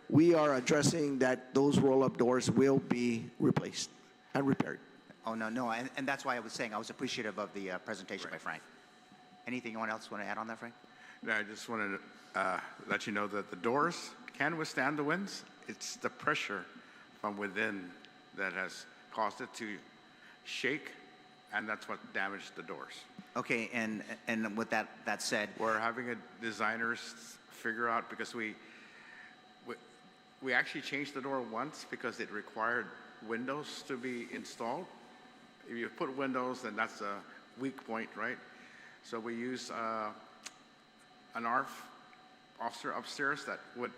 we are addressing that those roll-up doors will be replaced and repaired. Oh, no, and that's why I was saying I was appreciative of the presentation by Frank. Anything anyone else want to add on that, Frank? No, I just wanted to let you know that the doors can withstand the winds. It's the pressure from within that has caused it to shake, and that's what damaged the doors. Okay, and with that said, we're having designers figure out, because we actually changed the door once because it required windows to be installed. If you put windows, then that's a weak point, right? So we use an ARF officer upstairs that would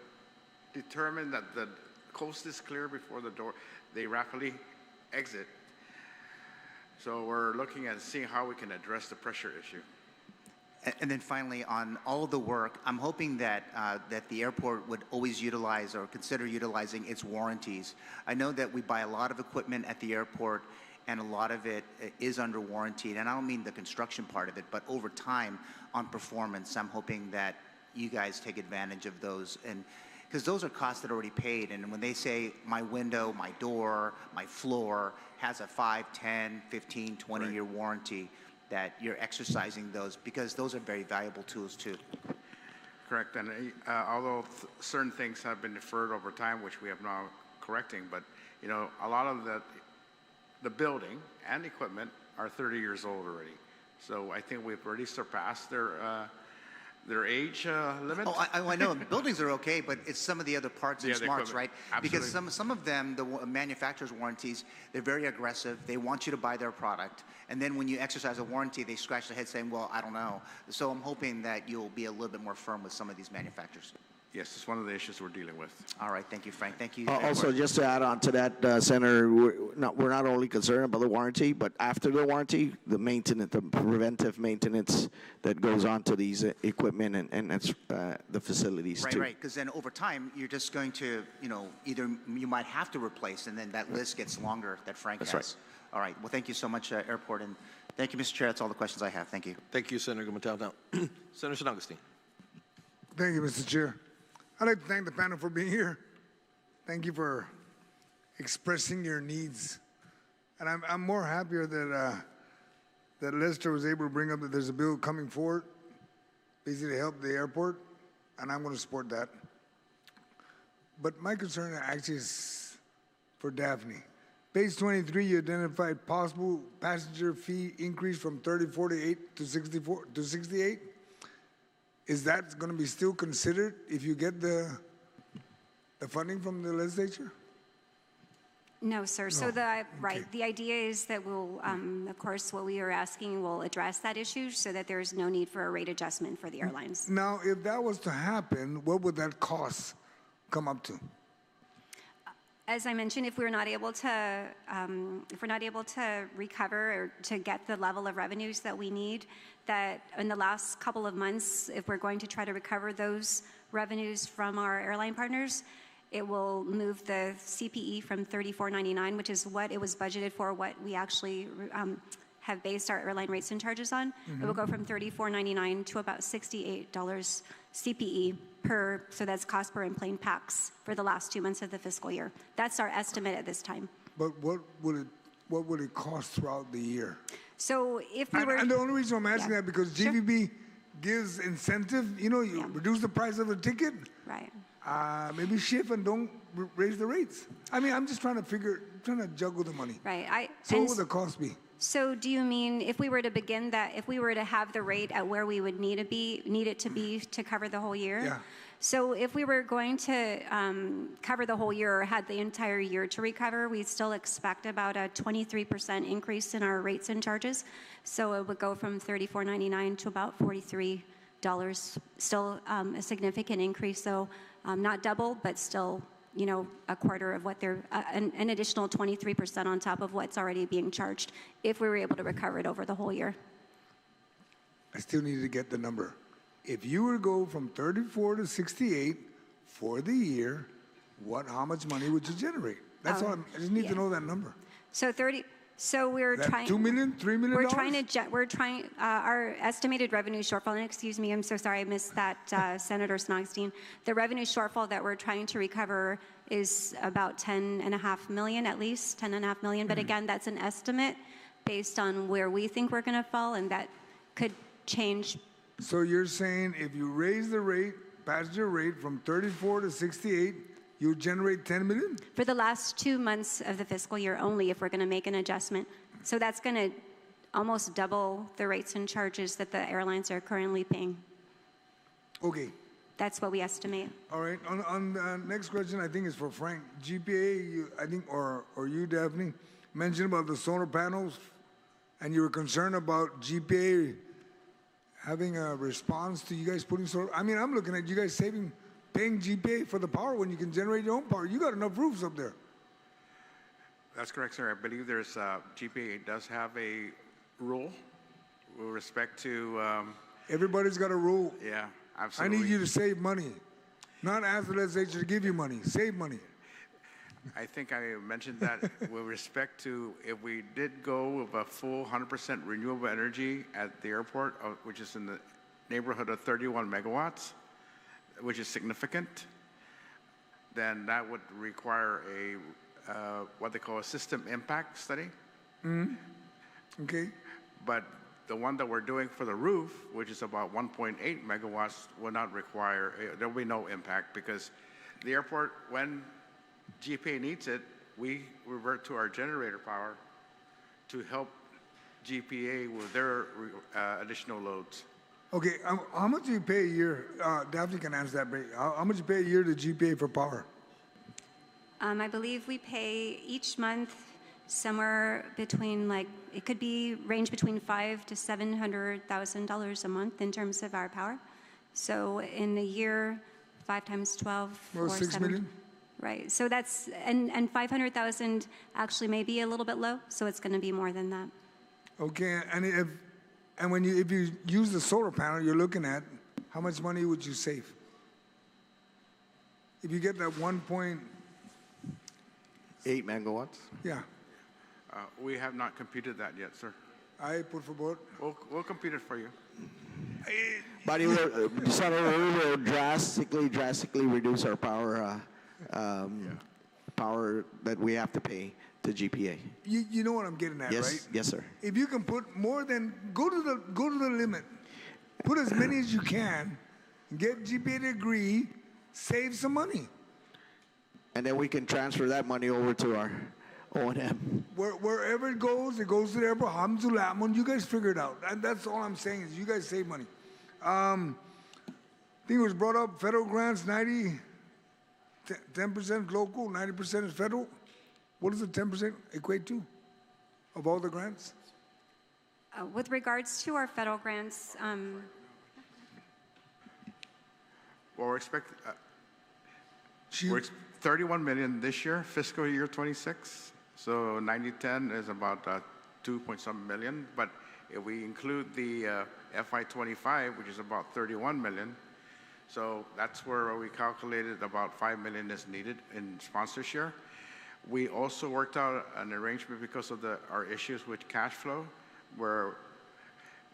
determine that the coast is clear before the door. They rapidly exit. So we're looking at seeing how we can address the pressure issue. And then finally, on all of the work, I'm hoping that that the airport would always utilize or consider utilizing its warranties. I know that we buy a lot of equipment at the airport, and a lot of it is under warranty. And I don't mean the construction part of it, but over time on performance, I'm hoping that you guys take advantage of those, and because those are costs that are already paid. And when they say my window, my door, my floor has a 5, 10, 15, 20-year warranty, that you're exercising those, because those are very valuable tools too. Correct, and although certain things have been deferred over time, which we have now correcting, but you know, a lot of the building and equipment are 30 years old already. So I think we've already surpassed their age limit. Oh, I know buildings are okay, but it's some of the other parts and smarts, right? Absolutely. Because some of them, the manufacturer's warranties, they're very aggressive. They want you to buy their product, and then when you exercise a warranty, they scratch their head saying, "Well, I don't know." So I'm hoping that you'll be a little bit more firm with some of these manufacturers. Yes, it's one of the issues we're dealing with. All right, thank you, Frank. Thank you. Also, just to add on to that, Senator, we're not only concerned about the warranty, but after the warranty, the maintenance, the preventive maintenance that goes on to these equipment and that's the facilities too. Right, because then over time, you're just going to, you know, either you might have to replace, and then that list gets longer that Frank has. That's right. All right, well, thank you so much, Airport, and thank you, Mr. Chair. That's all the questions I have. Thank you. Thank you, Senator Gumatao. Now, Senator San Agustin. Thank you, Mr. Chair. I'd like to thank the panel for being here. Thank you for expressing your needs. And I'm more happier that Lester was able to bring up that there's a bill coming forward, basically to help the airport, and I'm going to support that. But my concern actually is for Daphne. Page 23, you identified possible passenger fee increase from 34 to 68. Is that going to be still considered if you get the funding from the legislature? No, sir. So the idea is that we'll, of course, what we are asking will address that issue so that there's no need for a rate adjustment for the airlines. Now, if that was to happen, what would that cost come up to? As I mentioned, if we're not able to, recover or to get the level of revenues that we need, that in the last couple of months, if we're going to try to recover those revenues from our airline partners, it will move the CPE from $34.99, which is what it was budgeted for, what we actually have based our airline rates and charges on. It will go from $34.99 to about $68 CPE per, so that's cost per enplane pax for the last 2 months of the fiscal year. That's our estimate at this time. But what would it cost throughout the year? So if we were... And the only reason I'm asking that because GVB gives incentive, you reduce the price of a ticket. Right. Maybe shift and don't raise the rates. I mean, I'm just trying to juggle the money. Right. So what would the cost be? So do you mean if we were to begin that, if we were to have the rate at where we would need it to be to cover the whole year? Yeah. So if we were going to cover the whole year or had the entire year to recover, we'd still expect about a 23% increase in our rates and charges. So it would go from $34.99 to about $43. Still a significant increase. So not double, but still, a quarter of what they're, an additional 23% on top of what's already being charged if we were able to recover it over the whole year. I still need to get the number. If you were to go from 34 to 68 for the year, how much money would you generate? That's all. I just need to know that number. So we're trying. $2 million, $3 million. We're trying. Our estimated revenue shortfall. And excuse me, I'm so sorry, I missed that, Senator Snogstein. The revenue shortfall that we're trying to recover is about $10.5 million, at least $10.5 million. But again, that's an estimate based on where we think we're going to fall, and that could change. So you're saying if you raise the passenger rate from 34 to 68. You generate $10 million? For the last 2 months of the fiscal year only, if we're going to make an adjustment. So that's going to almost double the rates and charges that the airlines are currently paying. Okay. That's what we estimate. All right. On the next question, I think is for Frank. GPA, I think, or you, Daphne, mentioned about the solar panels, and you were concerned about GPA having a response to you guys putting solar. I mean, I'm looking at you guys paying GPA for the power when you can generate your own power. You got enough roofs up there. That's correct, sir. I believe there's GPA does have a rule with respect to. Everybody's got a rule. Yeah, absolutely. I need you to save money, not ask the legislature to give you money. Save money. I think I mentioned that with respect to if we did go with a full 100% renewable energy at the airport, which is in the neighborhood of 31 megawatts. Which is significant, then that would require what they call a system impact study. Okay. But the one that we're doing for the roof, which is about 1.8 megawatts, will not require, there will be no impact because the airport, when GPA needs it, we revert to our generator power to help GPA with their additional loads. Okay, how much do you pay a year? Daphne can answer that. How much do you pay a year to GPA for power? I believe we pay each month somewhere between it could be range between $500,000 to $700,000 a month in terms of our power. So in a year, 5 times 12, well, 6 million. Right. So that's and 500,000 actually may be a little bit low. So it's going to be more than that. Okay, and if you use the solar panel, you're looking at how much money would you save? If you get that 1.8 megawatts? Yeah. We have not computed that yet, sir. I put for both. We'll compute it for you. But it will, Senator, it will drastically reduce our power that we have to pay to GPA. You know what I'm getting at, Yes, right? yes, sir. If you can put more than, go to the limit. Put as many as you can, get GPA to agree, save some money. And then we can transfer that money over to our O&M. Wherever it goes to the airport. Alhamdulillah, you guys figure it out. That's all I'm saying is you guys save money. I think it was brought up, federal grants, 10% local, 90% is federal. What does the 10% equate to of all the grants? With regards to our federal grants, Well, we're expecting 31 million this year, fiscal year 26. So 90-10 is about 2-point-some million. But if we include the FY25, which is about 31 million, so that's where we calculated about 5 million is needed in sponsor share. We also worked out an arrangement because of our issues with cash flow, where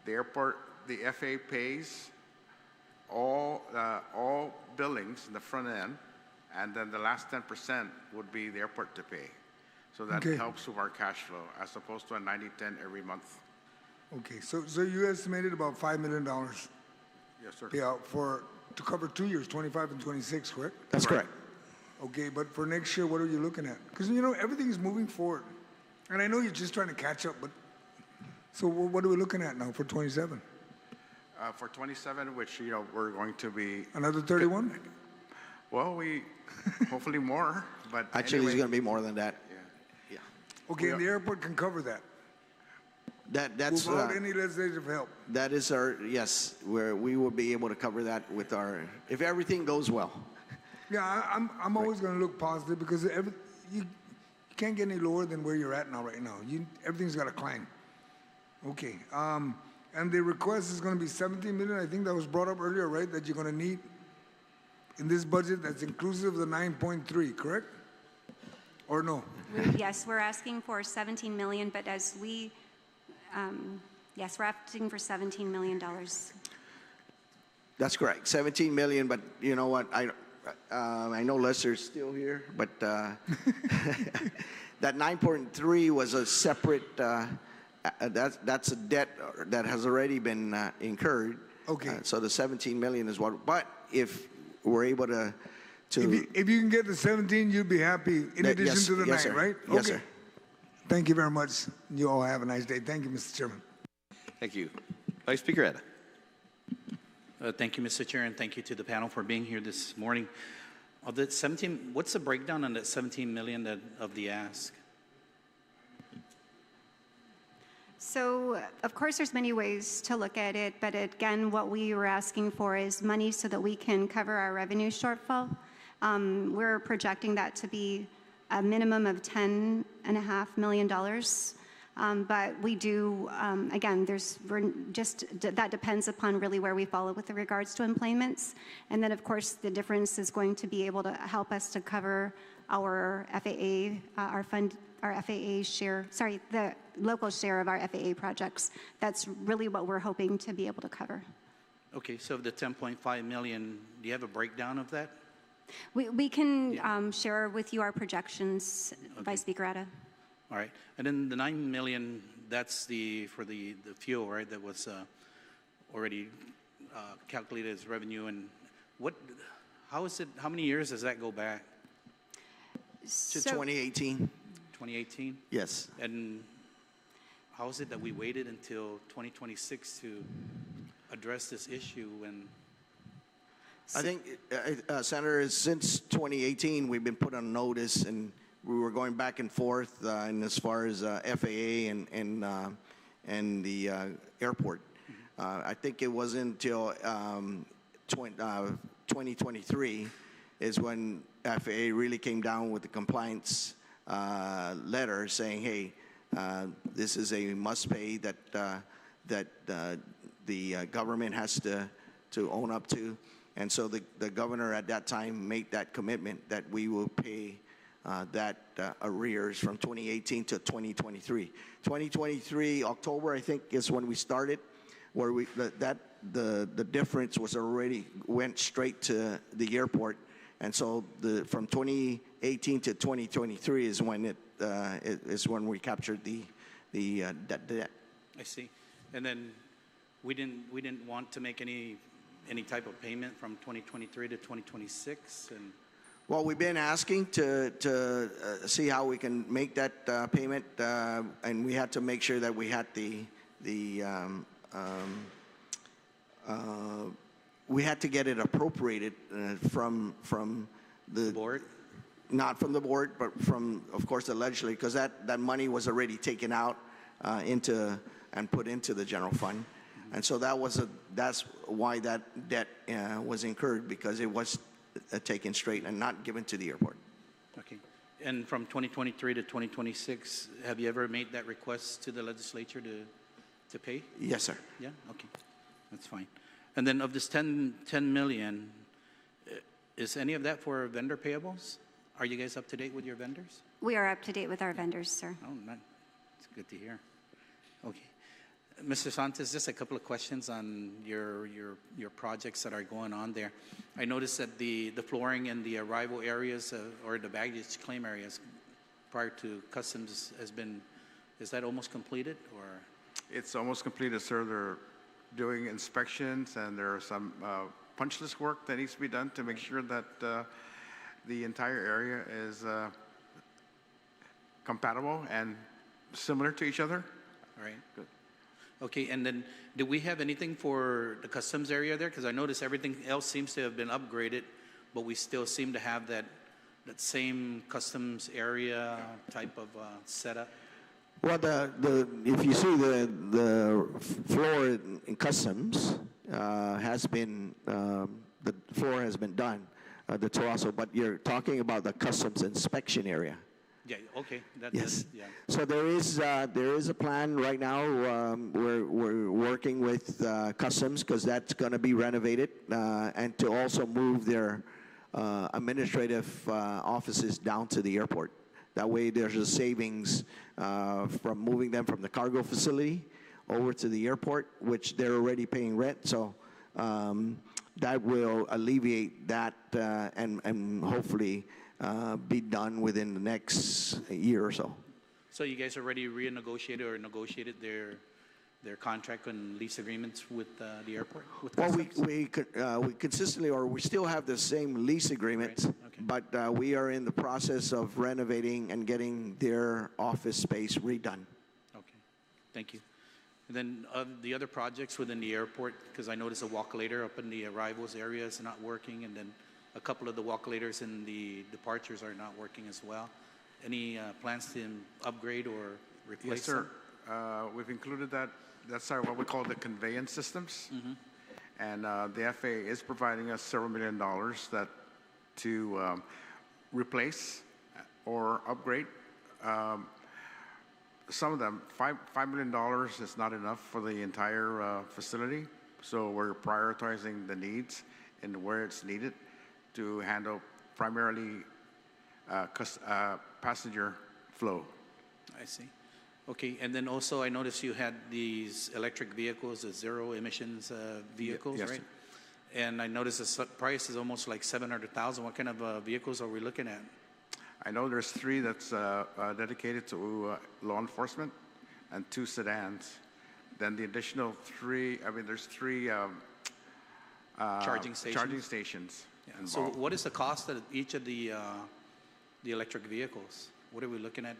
the airport, the FAA pays all billings in the front end, and then the last 10% would be the airport to pay. So that helps with our cash flow, as opposed to a 90-10 every month. Okay, so you estimated about $5 million Yes, sir. payout to cover 2 years, 25 and 26, correct? That's correct. Okay, but for next year, what are you looking at? Because, you know, everything is moving forward. And I know you're just trying to catch up, but so what are we looking at now for 27? For 27, which, you know, we're going to be... Another 31? Well, we, hopefully more, but Actually, anyway. it's going to be more than that. Yeah. Okay, and the airport can cover that That's without any legislative help. that is our, yes, where we will be able to cover that with if everything goes well. Yeah, I'm always going to look positive because you can't get any lower than where you're at now right now. Everything's got to climb. Okay, and the request is going to be 17 million. I think that was brought up earlier, right? That you're going to need in this budget. That's inclusive of the 9.3, correct? Or no? yes, we're asking for 17 million, but as we, yes, we're asking for $17 million. That's correct, 17 million. But you know what? I know Lester's still here, but that 9.3 was a separate. That's a debt that has already been incurred. Okay. So the 17 million is what. But if we're able to if you can get the 17, you'd be happy in addition to the 9, sir. right? Yes, okay. sir. Thank you very much. You all have a nice day. Thank you, Mr. Chairman. Thank you. Vice Speaker Etta. Thank you, Mr. Chair, and thank you to the panel for being here this morning. Of the 17, what's the breakdown on that 17 million of the ask? So, of course, there's many ways to look at it, but again, what we were asking for is money so that we can cover our revenue shortfall. We're projecting that to be a minimum of $10.5 million. But we do, again, that depends upon really where we fall with regards to employments. And then, of course, the difference is going to be able to help us to cover our FAA, our FAA share, the local share of our FAA projects. That's really what we're hoping to be able to cover. Okay, so the 10.5 million, do you have a breakdown of that? We can share with you our projections, okay. Vice Speaker Etta. All right, and then the 9 million, that's for the fuel, right? That was already calculated as revenue. And how many years does that go back? To 2018. 2018? Yes. And how is it that we waited until 2026 to address this issue? And I think, Senator, since 2018, we've been put on notice, and we were going back and forth, and as far as FAA and the airport. I think it wasn't until 2023 is when FAA really came down with the compliance letter saying, hey, this is a must pay that the government has to own up to. And so the governor at that time made that commitment that we will pay that arrears from 2018 to 2023. 2023, October, I think, is when we started where the difference was already went straight to the airport, and so from 2018 to 2023 is when when we captured the debt. I see. And then we didn't want to make any type of payment from 2023 to 2026, and well, we've been asking to see how we can make that payment, and we had to make sure that we had we had to get it appropriated from the board. Not from the board, but from, of course, the legislature, because that money was already taken out and put into the general fund, and so that's why that debt was incurred, because it was taken straight and not given to the airport. Okay. And from 2023 to 2026, have you ever made that request to the legislature to pay? Yes, sir. Yeah. Okay. That's fine. And then of this 10 million, is any of that for vendor payables? Are you guys up to date with your vendors? We are up to date with our vendors, sir. Oh, it's good to hear. Okay. Mr. Santos, just a couple of questions on your projects that are going on there. I noticed that the flooring in the arrival areas or the baggage claim areas prior to customs is that almost completed, or? It's almost completed, sir. They're doing inspections, and there are some punch list work that needs to be done to make sure that the entire area is compatible and similar to each other. All right. Good. Okay, and then do we have anything for the customs area there? Because I noticed everything else seems to have been upgraded, but we still seem to have that same customs area type of setup. Well, if you see the floor in customs has been the floor has been done, the terrazzo, but you're talking about the customs inspection area. Yeah. Okay. Yes. Yeah. So there is a plan right now. We're working with customs, because that's going to be renovated, and to also move their administrative offices down to the airport. That way, there's a savings from moving them from the cargo facility over to the airport, which they're already paying rent. So that will alleviate that and hopefully be done within the next year or so. So you guys already renegotiated or negotiated their contract and lease agreements with the airport? With well, we consistently, or we still have the same lease agreements, right. Okay. But we are in the process of renovating and getting their office space redone. Okay, thank you. And then the other projects within the airport, because I noticed a walk-later up in the arrivals area is not working, and then a couple of the walk-laters in the departures are not working as well. Any plans to upgrade or replace Yes, sir. them? We've included that. That's what we call the conveyance systems. Mm-hmm. And the FAA is providing us several $1 million to replace or upgrade. Some of them, $5 million is not enough for the entire facility. So we're prioritizing the needs and where it's needed to handle primarily passenger flow. I see. Okay, and then also I noticed you had these electric vehicles, the zero emissions vehicles, yes, right? Sir. And I noticed the price is almost like $700,000. What kind of vehicles are we looking at? I know there's 3 that's dedicated to law enforcement and 2 sedans. Then the additional 3, there's 3 charging stations. Charging stations. Yeah. So what is the cost of each of the electric vehicles? What are we looking at?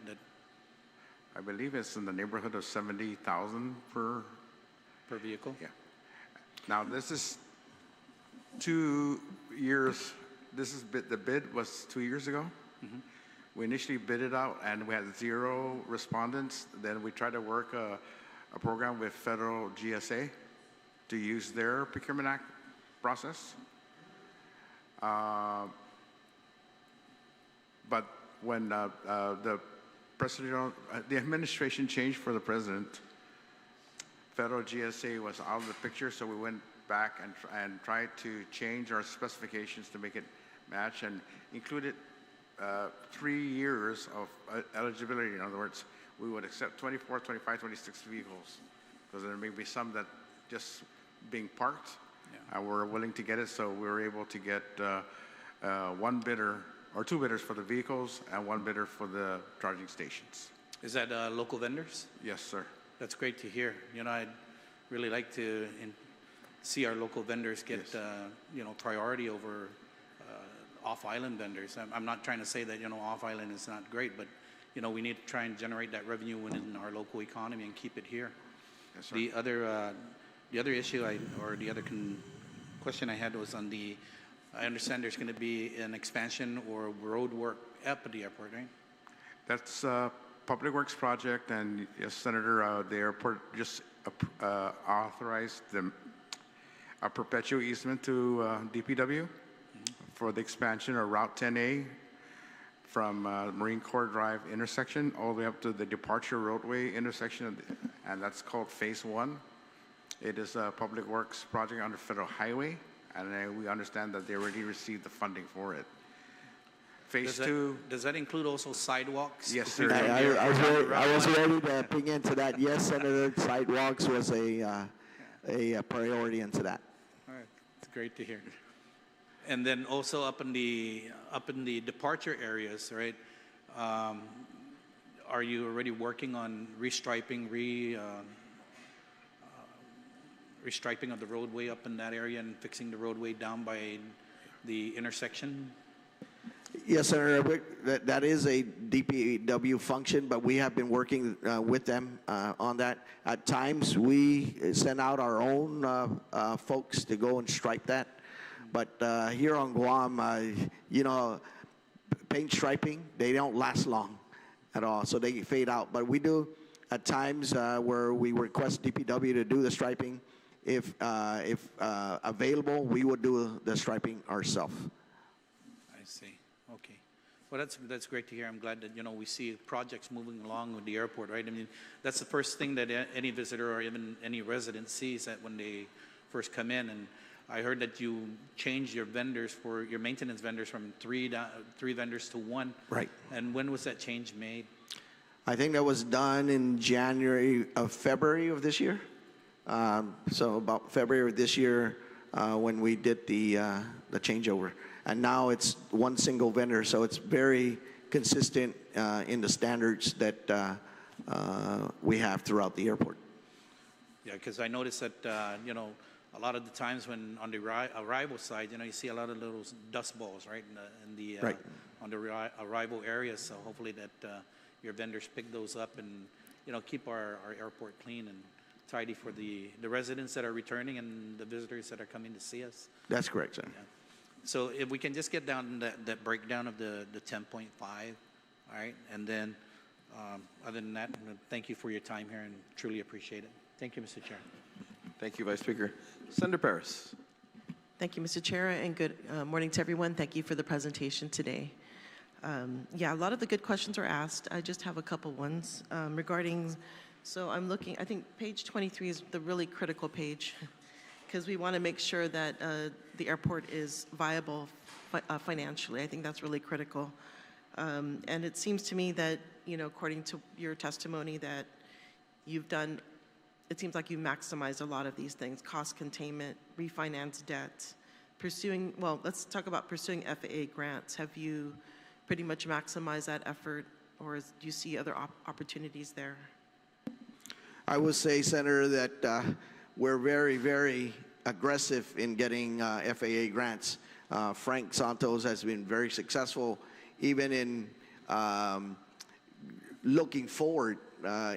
I believe it's in the neighborhood of $70,000 per vehicle. Yeah. Now this is 2 years. The bid was 2 years ago. Mm-hmm. We initially bid it out, and we had 0 respondents. Then we tried to work a program with federal GSA to use their Procurement Act process. But when the administration changed for the president, federal GSA was out of the picture, so we went back and tried to change our specifications to make it match and included 3 years of eligibility. In other words, we would accept 24, 25, 26 vehicles, because there may be some that just being parked. We're willing to get it, so we were able to get one bidder or two bidders for the vehicles and one bidder for the charging stations. Is that local vendors? Yes, sir. That's great to hear. You know, I'd really like to see our local vendors get, Yes. you know, priority over off-island vendors. I'm not trying to say that, you know, off-island is not great, but, you know, we need to try and generate that revenue within our local economy and keep it here. Yes, sir. The other issue question I had was on the, I understand there's going to be an expansion or road work at the airport, right? That's a public works project, and yes, Senator, the airport just authorized a perpetual easement to DPW for the expansion of Route 10A from Marine Corps Drive intersection all the way up to the departure roadway intersection, and that's called Phase 1. It is a public works project under federal highway, and we understand that they already received the funding for it. Phase 2. Does that include also sidewalks? Yes, sir. I was ready to ping into that. Yes, Senator, sidewalks was a priority into that. All right, it's great to hear. And then also up in the departure areas, right? Are you already working on restriping restriping of the roadway up in that area and fixing the roadway down by the intersection? Yes, Senator, that is a DPW function, but we have been working with them on that. At times, we send out our own folks to go and stripe that. But here on Guam, you know, paint striping, they don't last long at all, so they fade out. But we do at times where we request DPW to do the striping. If available, we would do the striping ourselves. I see. Okay. Well, that's great to hear. I'm glad that, you know, we see projects moving along with the airport, right? I mean, that's the first thing that any visitor or even any resident sees that when they first come in. And I heard that you changed your vendors for your maintenance vendors from three vendors to one. Right. And when was that change made? I think that was done in February of this year. So about February of this year when we did the changeover. And now it's one single vendor, so it's very consistent in the standards that we have throughout the airport. Yeah, because I noticed that, you know, a lot of the times when on the arrival side, you know, you see a lot of little dust balls, right, Right. on the arrival areas. So hopefully that your vendors pick those up and, you know, keep our airport clean and tidy for the residents that are returning and the visitors that are coming to see us. That's correct, sir. Yeah. So if we can just get down that breakdown of the 10.5, all right, and then other than that, thank you for your time here and truly appreciate it. Thank you, Mr. Chair. Thank you, Vice Speaker. Senator Paris. Thank you, Mr. Chair, and good morning to everyone. Thank you for the presentation today. Yeah, a lot of the good questions are asked. I just have a couple ones regarding, so I'm looking, I think page 23 is the really critical page because we want to make sure that the airport is viable financially. I think that's really critical. And it seems to me that, you know, according to your testimony that you've done, it seems like you've maximized a lot of these things: cost containment, refinance debt, pursuing, well, let's talk about pursuing FAA grants. Have you pretty much maximized that effort, or do you see other opportunities there? I would say, Senator, that we're very, very aggressive in getting FAA grants. Frank Santos has been very successful, even in looking forward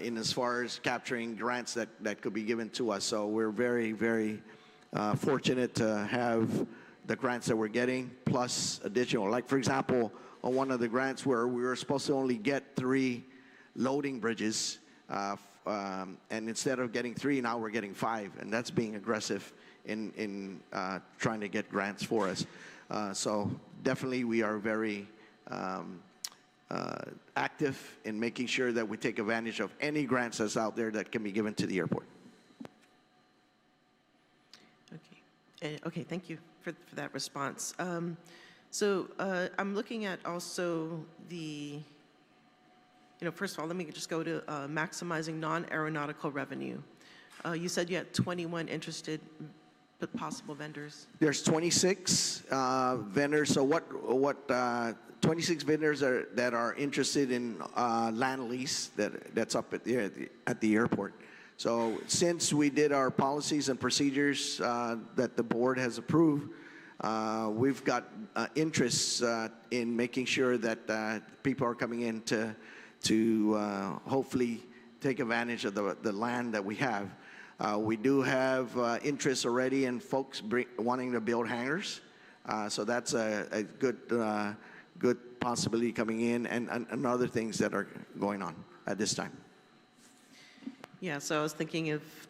in as far as capturing grants that could be given to us. So we're very, very fortunate to have the grants that we're getting, plus additional. Like, for example, on one of the grants where we were supposed to only get 3 loading bridges, and instead of getting 3, now we're getting 5, and that's being aggressive in trying to get grants for us. So definitely we are very active in making sure that we take advantage of any grants that's out there that can be given to the airport. Okay. Okay, thank you for that response. So I'm looking at also the, you know, first of all, let me just go to maximizing non-aeronautical revenue. You said you had 21 interested but possible vendors. There's 26 vendors. So 26 vendors that are interested in land lease that's up at the airport. So since we did our policies and procedures that the board has approved, we've got interests in making sure that people are coming in to hopefully take advantage of the land that we have. We do have interest already in folks wanting to build hangars. So that's a good possibility coming in, and other things that are going on at this time. Yeah, so I was thinking if,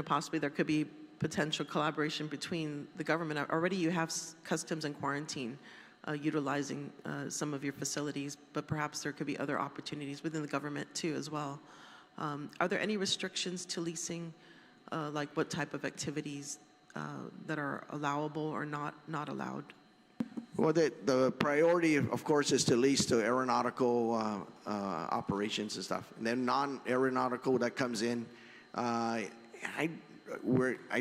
possibly there could be potential collaboration between the government. Already you have customs and quarantine utilizing some of your facilities, but perhaps there could be other opportunities within the government too as well. Are there any restrictions to leasing, like what type of activities that are allowable or not allowed? Well, the priority, of course, is to lease to aeronautical operations and stuff. And then non-aeronautical that comes in, I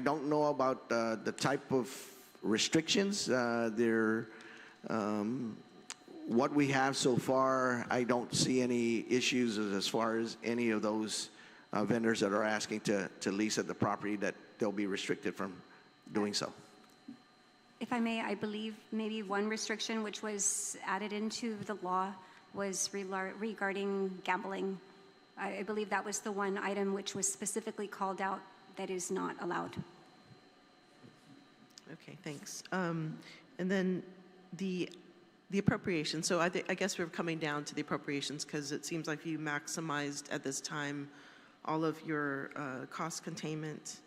don't know about the type of restrictions. What we have so far, I don't see any issues as far as any of those vendors that are asking to lease at the property that they'll be restricted from doing so. If I may, I believe maybe one restriction which was added into the law was regarding gambling. I believe that was the one item which was specifically called out that is not allowed. Okay, thanks. And then the appropriation. So I guess we're coming down to the appropriations because it seems like you maximized at this time all of your cost containment.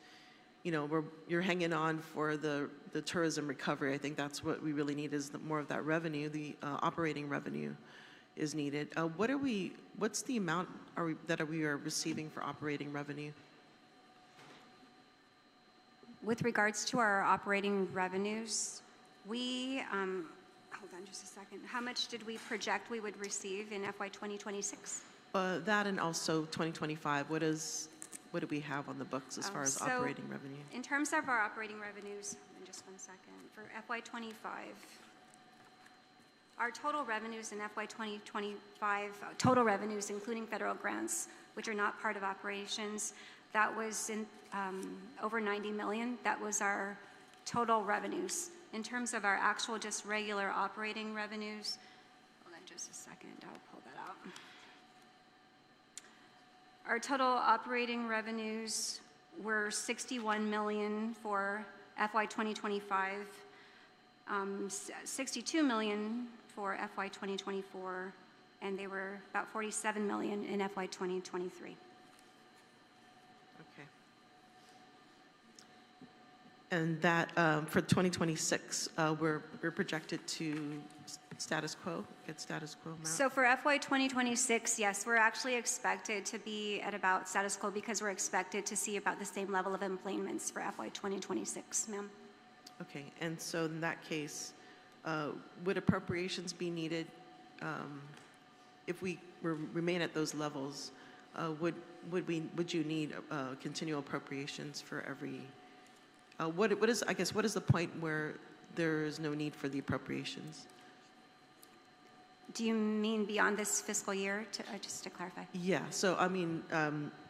You're hanging on for the tourism recovery. I think that's what we really need is more of that revenue. The operating revenue is needed. What's the amount that we are receiving for operating revenue? With regards to our operating revenues, we, hold on just a second. How much did we project we would receive in FY 2026? That and also 2025. What do we have on the books as far as operating revenue? In terms of our operating revenues, in just 1 second, for FY 25, our total revenues in FY 2025, total revenues including federal grants, which are not part of operations, that was in over 90 million. That was our total revenues. In terms of our actual just regular operating revenues, hold on just a second, I'll pull that out. Our total operating revenues were 61 million for FY 2025, 62 million for FY 2024, and they were about 47 million in FY 2023. Okay. And that for 2026, we're projected to status quo, get status quo amount? So for FY 2026, yes, we're actually expected to be at about status quo because we're expected to see about the same level of employments for FY 2026, ma'am. Okay, and so in that case, would appropriations be needed if we remain at those levels? Would you need continual appropriations for every? What is the point where there is no need for the appropriations? Do you mean beyond this fiscal year, just to clarify? Yeah, so I mean,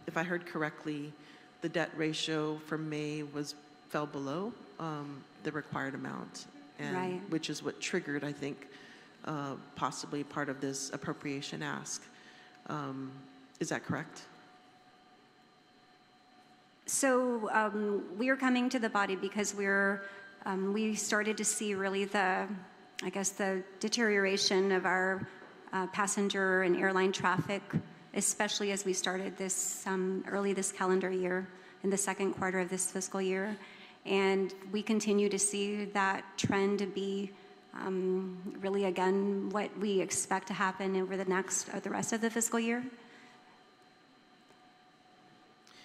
if I heard correctly, the debt ratio for May fell below the required amount, and right. Which is what triggered, I think, possibly part of this appropriation ask. Is that correct? So we are coming to the body because we started to see really the deterioration of our passenger and airline traffic, especially as we started this early this calendar year, in the second quarter of this fiscal year. And we continue to see that trend to be really, again, what we expect to happen over the rest of the fiscal year.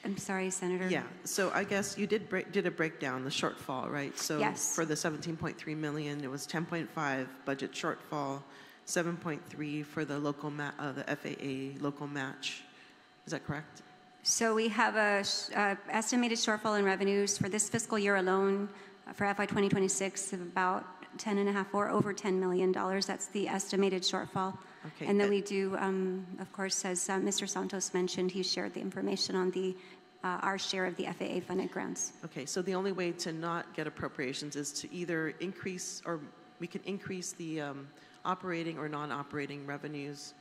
I'm sorry, Senator. Yeah, so I guess you did a breakdown, the shortfall, right? So yes. For the 17.3 million, it was 10.5 budget shortfall, 7.3 for the the FAA local match. Is that correct? So we have a estimated shortfall in revenues for this fiscal year alone for FY 2026 of about 10.5 or over $10 million. That's the estimated shortfall. Okay. And then we do, of course, as Mr. Santos mentioned, he shared the information on the our share of the FAA funded grants. Okay, so the only way to not get appropriations is to either increase, or we can increase the operating or non-operating revenues,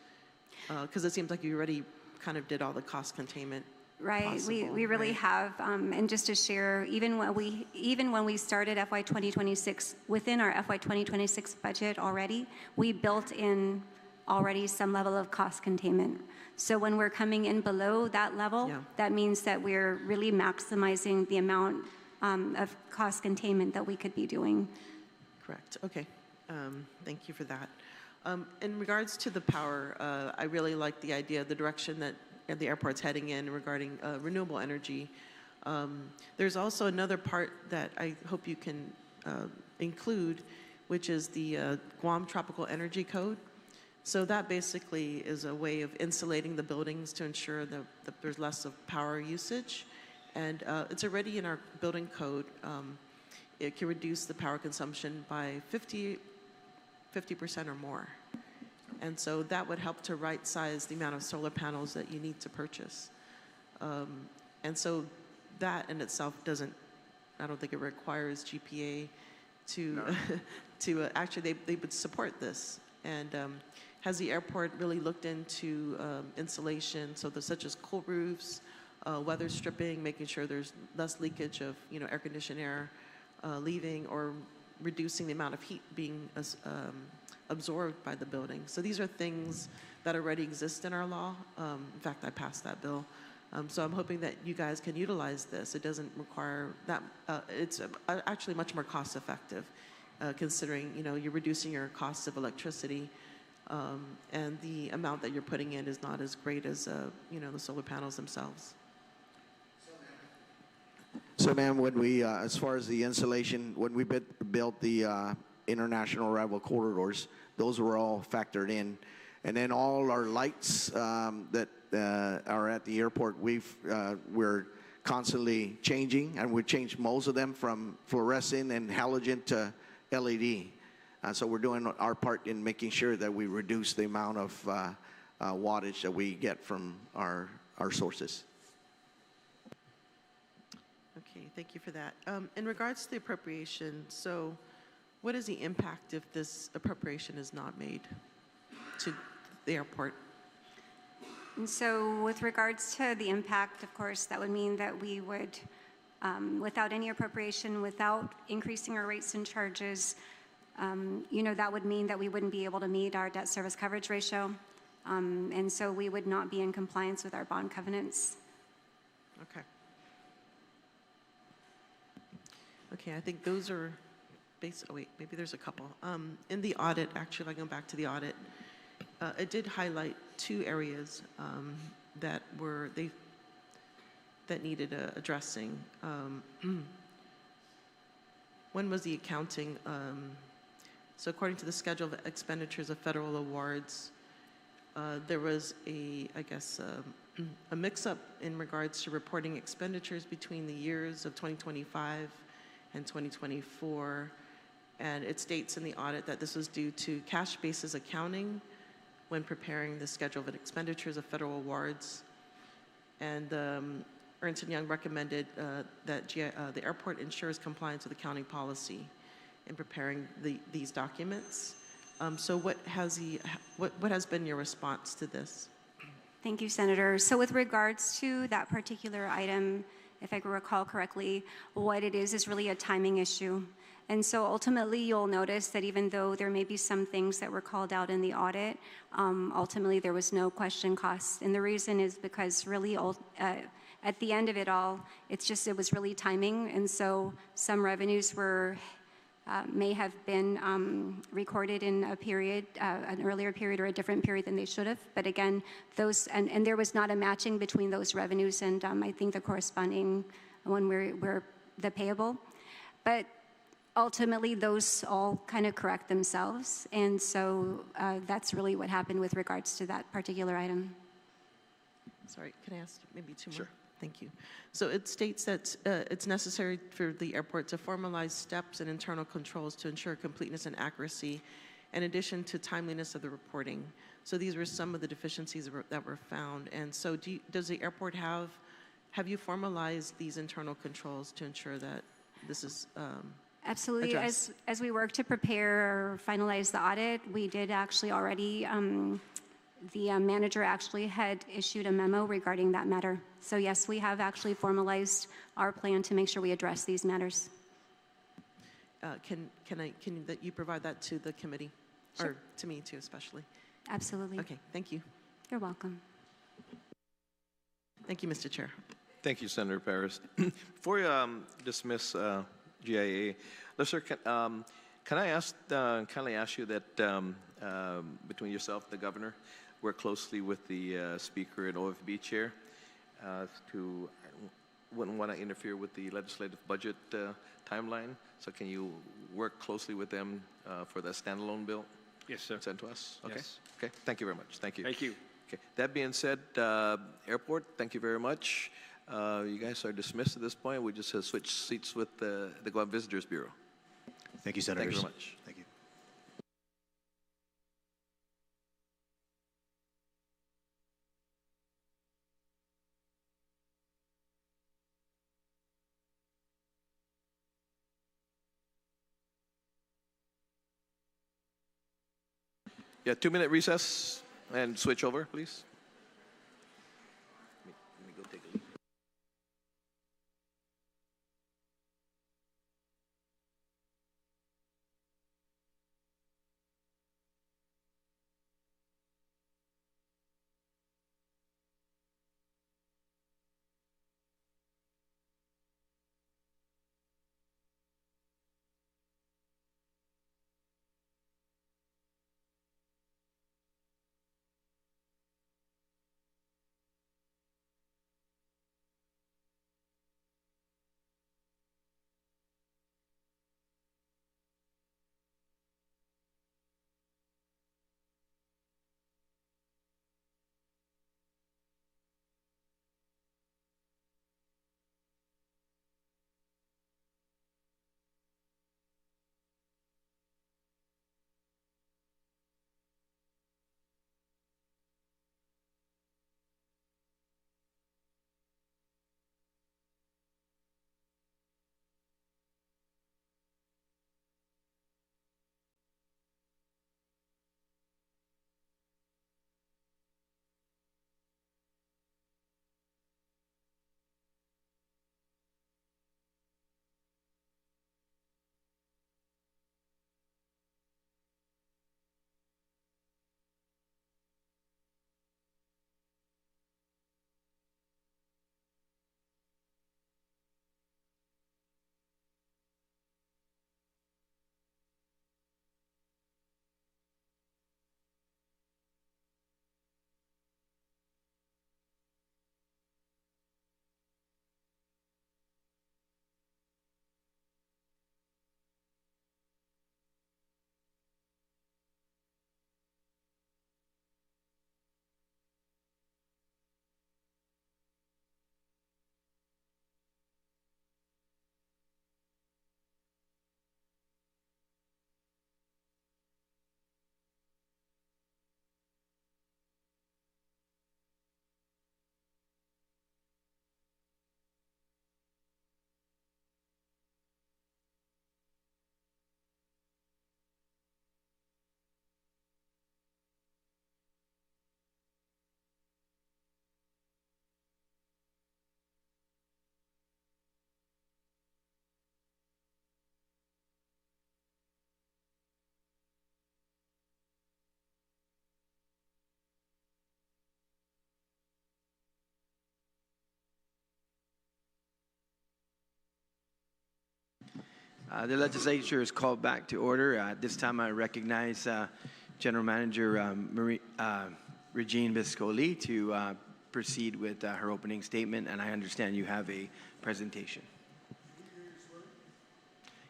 because it seems like you already kind of did all the cost containment. Right, we really have, and just to share, even when we started FY 2026, within our FY 2026 budget already, we built in already some level of cost containment. So when we're coming in below that level, that means that we're really maximizing the amount of cost containment that we could be doing. Correct. Okay. Thank you for that. In regards to the power, I really like the idea, the direction that the airport's heading in regarding renewable energy. There's also another part that I hope you can include, which is the Guam Tropical Energy Code. So that basically is a way of insulating the buildings to ensure that there's less of power usage. And it's already in our building code. It can reduce the power consumption by 50% or more. And so that would help to right-size the amount of solar panels that you need to purchase. And so that in itself doesn't, I don't think it requires GPA to, to actually, they would support this. And has the airport really looked into insulation, so such as cool roofs, weather stripping, making sure there's less leakage of air conditioned air leaving, or reducing the amount of heat being absorbed by the building? So these are things that already exist in our law. In fact, I passed that bill. So I'm hoping that you guys can utilize this. It doesn't require that. It's actually much more cost effective, considering you're reducing your costs of electricity, and the amount that you're putting in is not as great as the solar panels themselves. So, ma'am, when we, as far as the insulation, when we built the international arrival corridors, those were all factored in. And then all our lights that are at the airport, we're constantly changing, and we changed most of them from fluorescent and halogen to LED. So we're doing our part in making sure that we reduce the amount of wattage that we get from our sources. Okay, thank you for that. In regards to the appropriation, so what is the impact if this appropriation is not made to the airport? And so with regards to the impact, of course, that would mean that we would, without any appropriation, without increasing our rates and charges, that would mean that we wouldn't be able to meet our debt service coverage ratio. And so we would not be in compliance with our bond covenants. Okay. Okay, I think those are oh wait, maybe there's a couple. In the audit, actually, if I go back to the audit, it did highlight two areas that needed addressing. One was the accounting. So according to the schedule of expenditures of federal awards, there was a mix-up in regards to reporting expenditures between the years of 2025 and 2024. And it states in the audit that this was due to cash basis accounting when preparing the schedule of expenditures of federal awards. And Ernst & Young recommended that the airport ensures compliance with accounting policy in preparing these documents. So what has been your response to this? Thank you, Senator. So with regards to that particular item, if I recall correctly, what it is really a timing issue. And so ultimately, you'll notice that even though there may be some things that were called out in the audit, ultimately there was no question cost. And the reason is because really at the end of it all, it was really timing. And so some revenues may have been recorded in a period, an earlier period or a different period than they should have. But again, and there was not a matching between those revenues and I think the corresponding one were the payable. But ultimately, those all kind of correct themselves. And so that's really what happened with regards to that particular item. Sorry, can I ask maybe two more? Sure. Thank you. So it states that it's necessary for the airport to formalize steps and internal controls to ensure completeness and accuracy, in addition to timeliness of the reporting. So these were some of the deficiencies that were found. And so does the airport have you formalized these internal controls to ensure that this is Absolutely. addressed? As we work to prepare or finalize the audit, we did actually already, the manager actually had issued a memo regarding that matter. So yes, we have actually formalized our plan to make sure we address these matters. Can you provide that to the committee? Sure. Or to me too, especially? Absolutely. Okay, thank you. You're welcome. Thank you, Mr. Chair. Thank you, Senator Paris. Before you dismiss GIAA, sir, can I kindly ask you that between yourself and the governor, work closely with the speaker and OFB chair to wouldn't want to interfere with the legislative budget timeline. So can you work closely with them for the standalone bill? Yes, sir. Sent to us? Okay. Yes. Okay. Thank you very much. Thank you. Thank you. Okay. That being said, airport, thank you very much. You guys are dismissed at this point. We just switch seats with the Guam Visitors Bureau. Thank you, Senators. Thank you very much. Thank you. Yeah, 2-minute recess and switch over, please. Let me go take a look. The legislature is called back to order. At this time, I recognize General Manager Regine Biscoli to proceed with her opening statement, and I understand you have a presentation.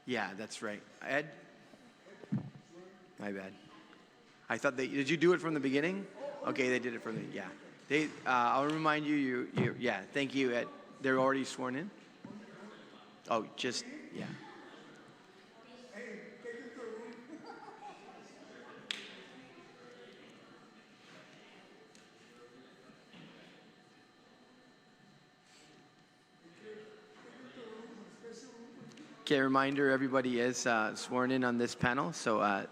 Yeah, that's right. Ed? My bad. I thought did you do it from the beginning? Okay, they did it from the, yeah. I'll remind you, yeah, thank you. They're already sworn in? Oh, just, yeah. Okay, reminder, everybody is sworn in on this panel. So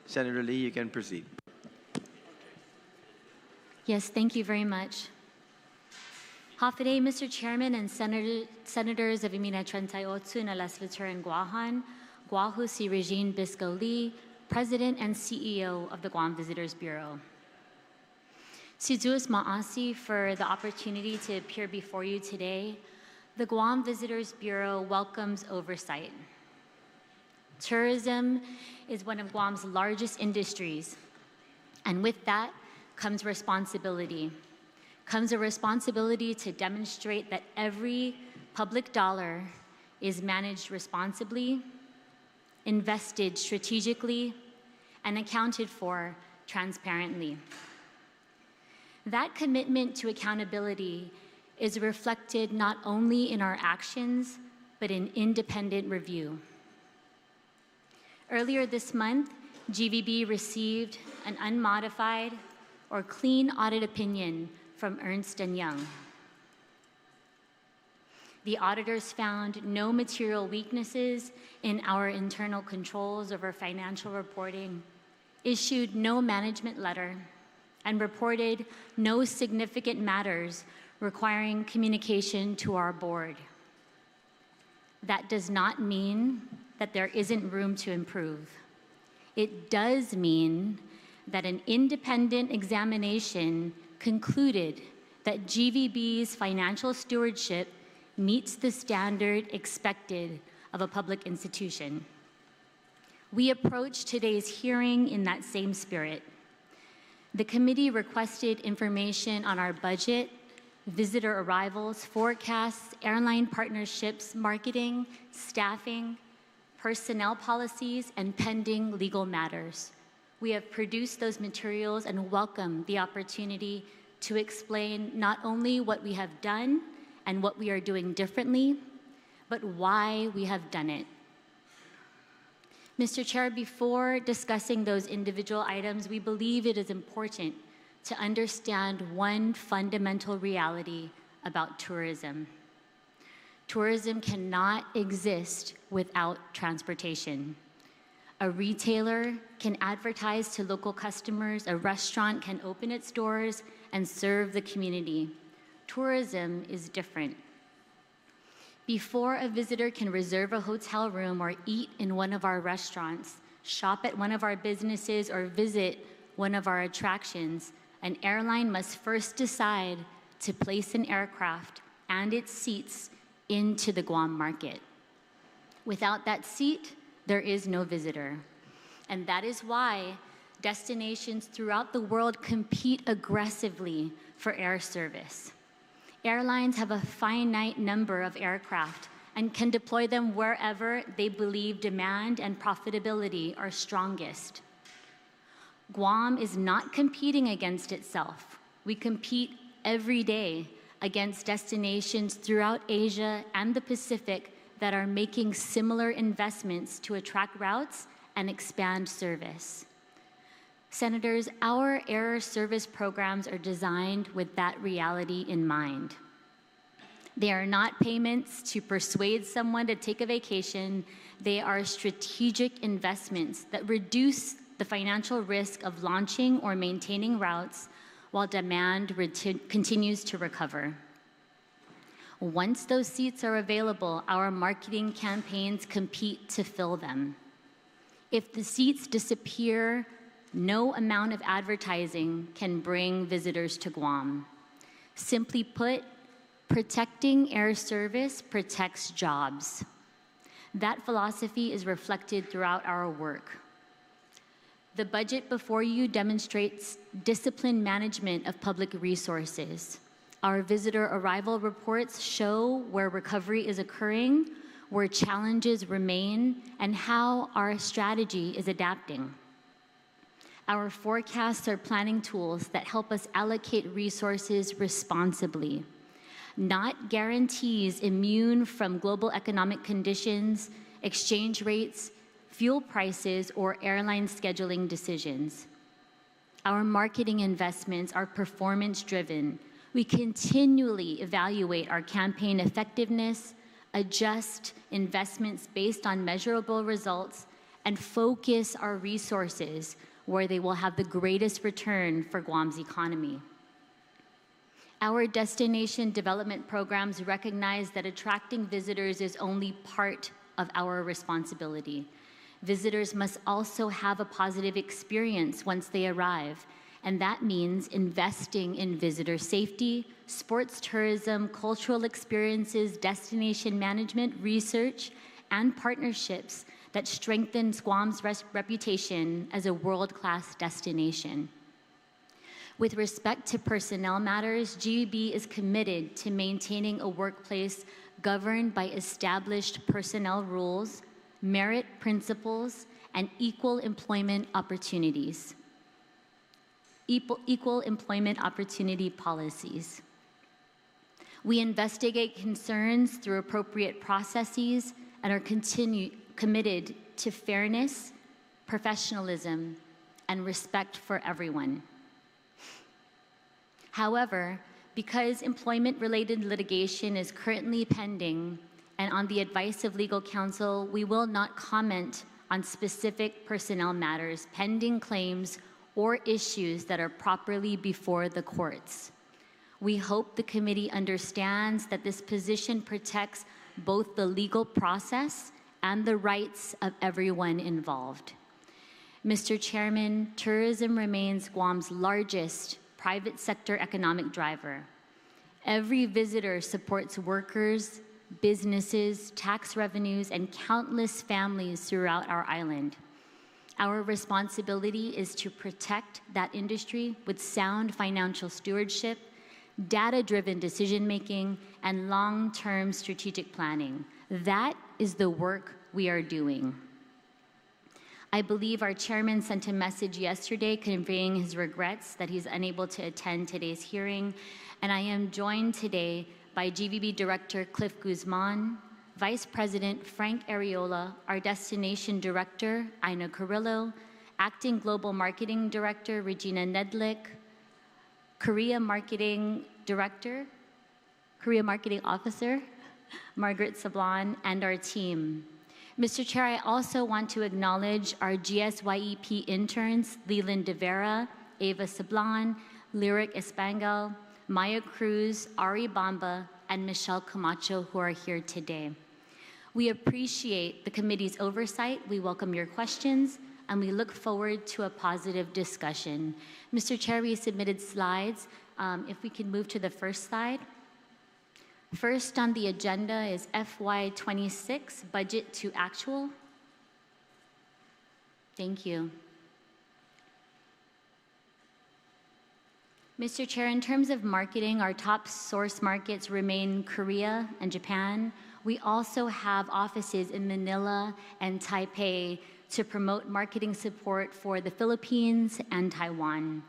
Senator Lee, you can proceed. Yes, thank you very much. Hafaday, Mr. Chairman and Senators of Imina Trentayotsu na Legislature and Guahan, Guahu si Regine Bisco Lee, President and CEO of the Guam Visitors Bureau. Sizuus Ma'asi for the opportunity to appear before you today. The Guam Visitors Bureau welcomes Oversight. Tourism is one of Guam's largest industries, and with that comes responsibility. Comes a responsibility to demonstrate that every public dollar is managed responsibly, invested strategically, and accounted for transparently. That commitment to accountability is reflected not only in our actions, but in independent review. Earlier this month, GVB received an unmodified or clean audit opinion from Ernst & Young. The auditors found no material weaknesses in our internal controls over financial reporting, issued no management letter, and reported no significant matters requiring communication to our board. That does not mean that there isn't room to improve. It does mean that an independent examination concluded that GVB's financial stewardship meets the standard expected of a public institution. We approach today's hearing in that same spirit. The committee requested information on our budget, visitor arrivals, forecasts, airline partnerships, marketing, staffing, personnel policies, and pending legal matters. We have produced those materials and welcome the opportunity to explain not only what we have done and what we are doing differently, but why we have done it. Mr. Chair, before discussing those individual items, we believe it is important to understand one fundamental reality about tourism. Tourism cannot exist without transportation. A retailer can advertise to local customers, a restaurant can open its doors and serve the community. Tourism is different. Before a visitor can reserve a hotel room or eat in one of our restaurants, shop at one of our businesses, or visit one of our attractions, an airline must first decide to place an aircraft and its seats into the Guam market. Without that seat, there is no visitor. And that is why destinations throughout the world compete aggressively for air service. Airlines have a finite number of aircraft and can deploy them wherever they believe demand and profitability are strongest. Guam is not competing against itself. We compete every day against destinations throughout Asia and the Pacific that are making similar investments to attract routes and expand service. Senators, our air service programs are designed with that reality in mind. They are not payments to persuade someone to take a vacation. They are strategic investments that reduce the financial risk of launching or maintaining routes while demand continues to recover. Once those seats are available, our marketing campaigns compete to fill them. If the seats disappear, no amount of advertising can bring visitors to Guam. Simply put, protecting air service protects jobs. That philosophy is reflected throughout our work. The budget before you demonstrates disciplined management of public resources. Our visitor arrival reports show where recovery is occurring, where challenges remain, and how our strategy is adapting. Our forecasts are planning tools that help us allocate resources responsibly, not guarantees immune from global economic conditions, exchange rates, fuel prices, or airline scheduling decisions. Our marketing investments are performance-driven. We continually evaluate our campaign effectiveness, adjust investments based on measurable results, and focus our resources where they will have the greatest return for Guam's economy. Our destination development programs recognize that attracting visitors is only part of our responsibility. Visitors must also have a positive experience once they arrive, and that means investing in visitor safety, sports tourism, cultural experiences, destination management, research, and partnerships that strengthens Guam's reputation as a world-class destination. With respect to personnel matters, GBB is committed to maintaining a workplace governed by established personnel rules, merit principles, and equal employment opportunities. Equal employment opportunity policies. We investigate concerns through appropriate processes and are committed to fairness, professionalism, and respect for everyone. However, because employment-related litigation is currently pending, and on the advice of legal counsel, we will not comment on specific personnel matters, pending claims, or issues that are properly before the courts. We hope the committee understands that this position protects both the legal process and the rights of everyone involved. Mr. Chairman, tourism remains Guam's largest private sector economic driver. Every visitor supports workers, businesses, tax revenues, and countless families throughout our island. Our responsibility is to protect that industry with sound financial stewardship, data-driven decision-making, and long-term strategic planning. That is the work we are doing. I believe our chairman sent a message yesterday conveying his regrets that he's unable to attend today's hearing, and I am joined today by GVB Director Cliff Guzman, Vice President Frank Areola, our Destination Director Ina Carrillo, Acting Global Marketing Director Regina Nedlick, Korea Marketing Officer Margaret Sablon, and our team. Mr. Chair, I also want to acknowledge our GSYEP interns, Leland De Vera, Ava Sablon, Lyric Espangal, Maya Cruz, Ari Bamba, and Michelle Camacho, who are here today. We appreciate the committee's oversight. We welcome your questions, and we look forward to a positive discussion. Mr. Chair, we submitted slides. If we can move to the first slide. First on the agenda is FY26 budget to actual. Thank you. Mr. Chair, in terms of marketing, our top source markets remain Korea and Japan. We also have offices in Manila and Taipei to promote marketing support for the Philippines and Taiwan.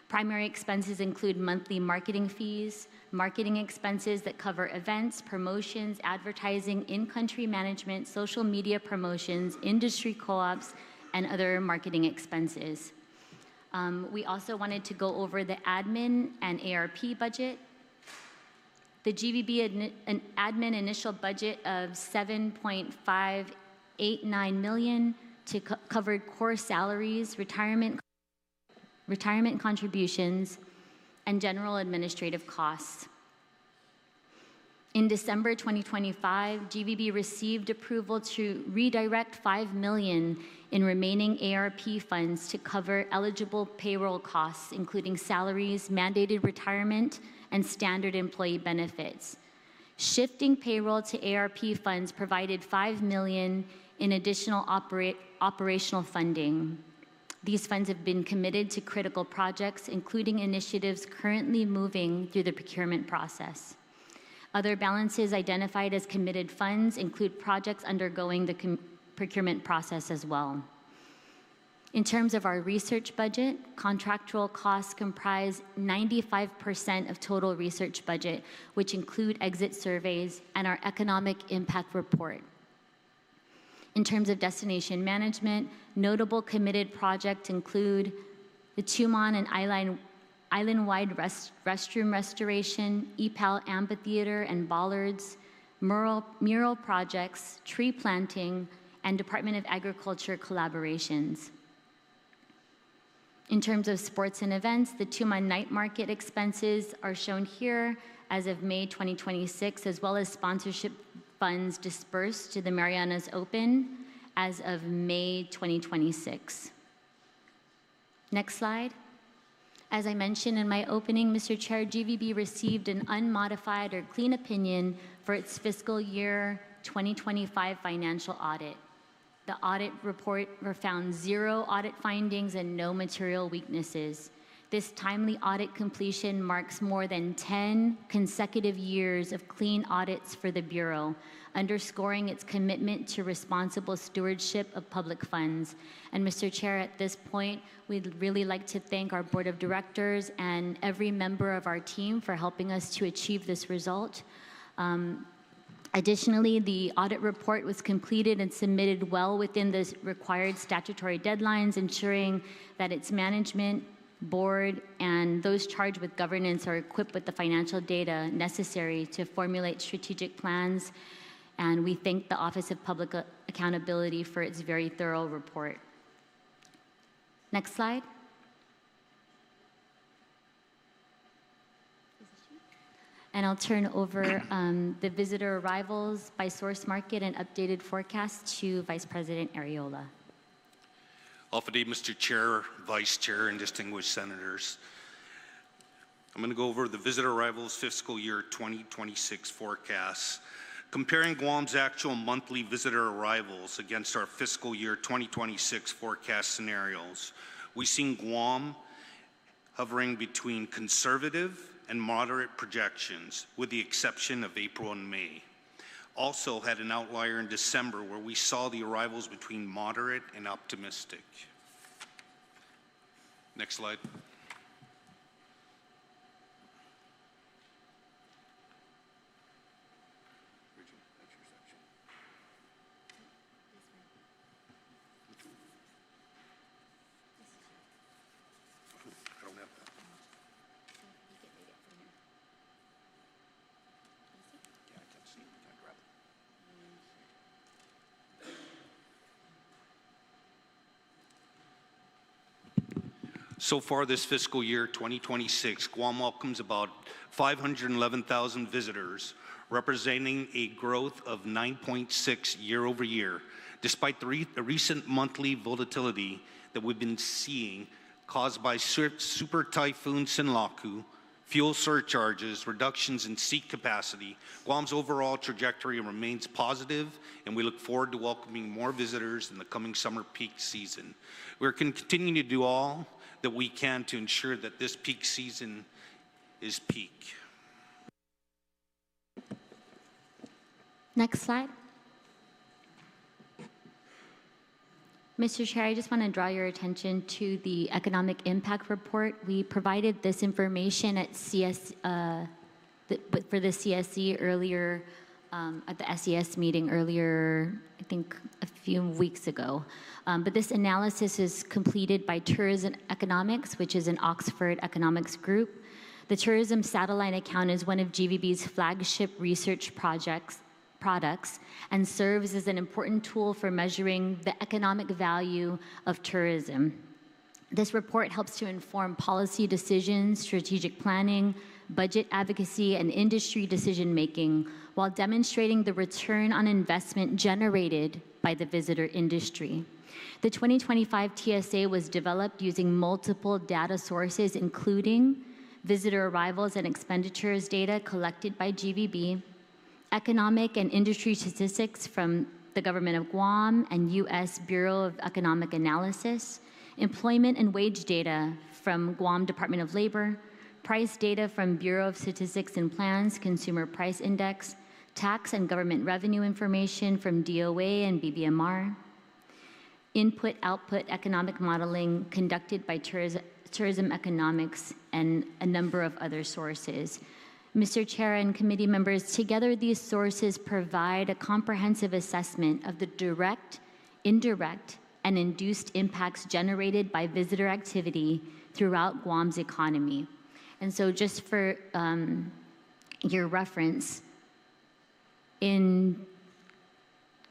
Primary expenses include monthly marketing fees, marketing expenses that cover events, promotions, advertising, in-country management, social media promotions, industry co-ops, and other marketing expenses. We also wanted to go over the admin and ARP budget. The GVB admin initial budget of $7.589 million to cover core salaries, retirement contributions, and general administrative costs. In December 2025, GVB received approval to redirect $5 million in remaining ARP funds to cover eligible payroll costs, including salaries, mandated retirement, and standard employee benefits. Shifting payroll to ARP funds provided $5 million in additional operational funding. These funds have been committed to critical projects, including initiatives currently moving through the procurement process. Other balances identified as committed funds include projects undergoing the procurement process as well. In terms of our research budget, contractual costs comprise 95% of total research budget, which include exit surveys and our economic impact report. In terms of destination management, notable committed projects include the Tumon and island-wide restroom restoration, EPAL amphitheater and bollards, mural projects, tree planting, and Department of Agriculture collaborations. In terms of sports and events, the Tumon Night Market expenses are shown here as of May 2026, as well as sponsorship funds dispersed to the Marianas Open as of May 2026. Next slide. As I mentioned in my opening, Mr. Chair, GVB received an unmodified or clean opinion for its fiscal year 2025 financial audit. The audit report found 0 audit findings and no material weaknesses. This timely audit completion marks more than 10 consecutive years of clean audits for the Bureau, underscoring its commitment to responsible stewardship of public funds. And Mr. Chair, at this point, we'd really like to thank our Board of Directors and every member of our team for helping us to achieve this result. Additionally, the audit report was completed and submitted well within the required statutory deadlines, ensuring that its management, board, and those charged with governance are equipped with the financial data necessary to formulate strategic plans. And we thank the Office of Public Accountability for its very thorough report. Next slide. And I'll turn over the visitor arrivals by source market and updated forecast to Vice President Arreola. Alpha-Day, Mr. Chair, Vice Chair, and distinguished senators. I'm going to go over the visitor arrivals fiscal year 2026 forecasts. Comparing Guam's actual monthly visitor arrivals against our fiscal year 2026 forecast scenarios, we've seen Guam hovering between conservative and moderate projections, with the exception of April and May. Also had an outlier in December where we saw the arrivals between moderate and optimistic. Next slide. So far this fiscal year, 2026, Guam welcomes about 511,000 visitors, representing a growth of 9.6 year over year, despite the recent monthly volatility that we've been seeing caused by Super Typhoon Sinlaku, fuel surcharges, reductions in seat capacity. Guam's overall trajectory remains positive, and we look forward to welcoming more visitors in the coming summer peak season. We're continuing to do all that we can to ensure that this peak season is peak. Next slide. Mr. Chair, I just want to draw your attention to the economic impact report. We provided this information at for the CSE earlier, at the SES meeting earlier, I think a few weeks ago. But this analysis is completed by Tourism Economics, which is an Oxford economics group. The Tourism Satellite Account is one of GVB's flagship research products and serves as an important tool for measuring the economic value of tourism. This report helps to inform policy decisions, strategic planning, budget advocacy, and industry decision-making while demonstrating the return on investment generated by the visitor industry. The 2025 TSA was developed using multiple data sources, including visitor arrivals and expenditures data collected by GVB, economic and industry statistics from the government of Guam and U.S. Bureau of Economic Analysis, employment and wage data from Guam Department of Labor, price data from Bureau of Statistics and Plans, Consumer Price Index, tax and government revenue information from DOA and BBMR. input-output economic modeling conducted by tourism economics and a number of other sources. Mr. Chair and committee members, together these sources provide a comprehensive assessment of the direct, indirect, and induced impacts generated by visitor activity throughout Guam's economy. And so just for your reference, in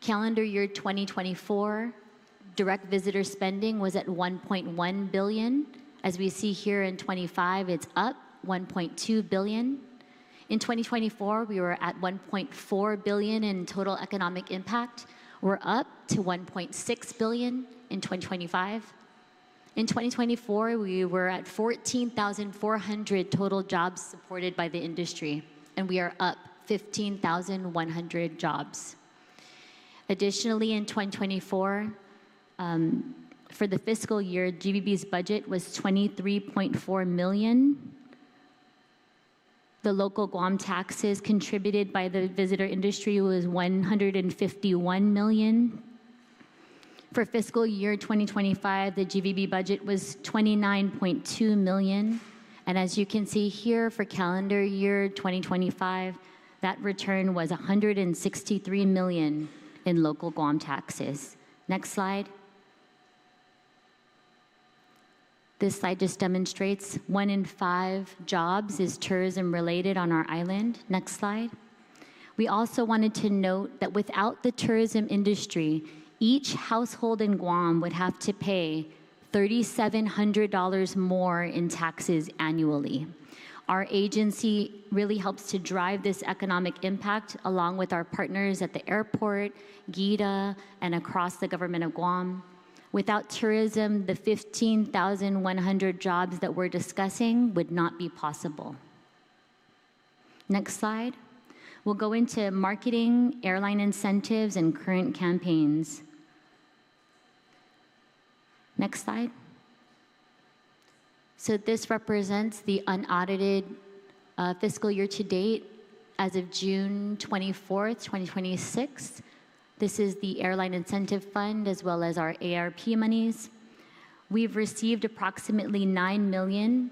calendar year 2024, direct visitor spending was at 1.1 billion. As we see here in 25, it's up 1.2 billion. In 2024, we were at 1.4 billion in total economic impact. We're up to 1.6 billion in 2025. In 2024, we were at 14,400 total jobs supported by the industry, and we are up 15,100 jobs. Additionally, in 2024, for the fiscal year, GBB's budget was 23.4 million. The local Guam taxes contributed by the visitor industry was 151 million. For fiscal year 2025, the GVB budget was 29.2 million. And as you can see here, for calendar year 2025, that return was 163 million in local Guam taxes. Next slide. This slide just demonstrates 1 in 5 jobs is tourism related on our island. Next slide. We also wanted to note that without the tourism industry, each household in Guam would have to pay $3,700 more in taxes annually. Our agency really helps to drive this economic impact along with our partners at the airport, GIAA, and across the government of Guam. Without tourism, the 15,100 jobs that we're discussing would not be possible. Next slide. We'll go into marketing, airline incentives, and current campaigns. Next slide. So this represents the unaudited fiscal year to date as of June 24th, 2026. This is the Airline Incentive Fund as well as our ARP monies. We've received approximately 9 million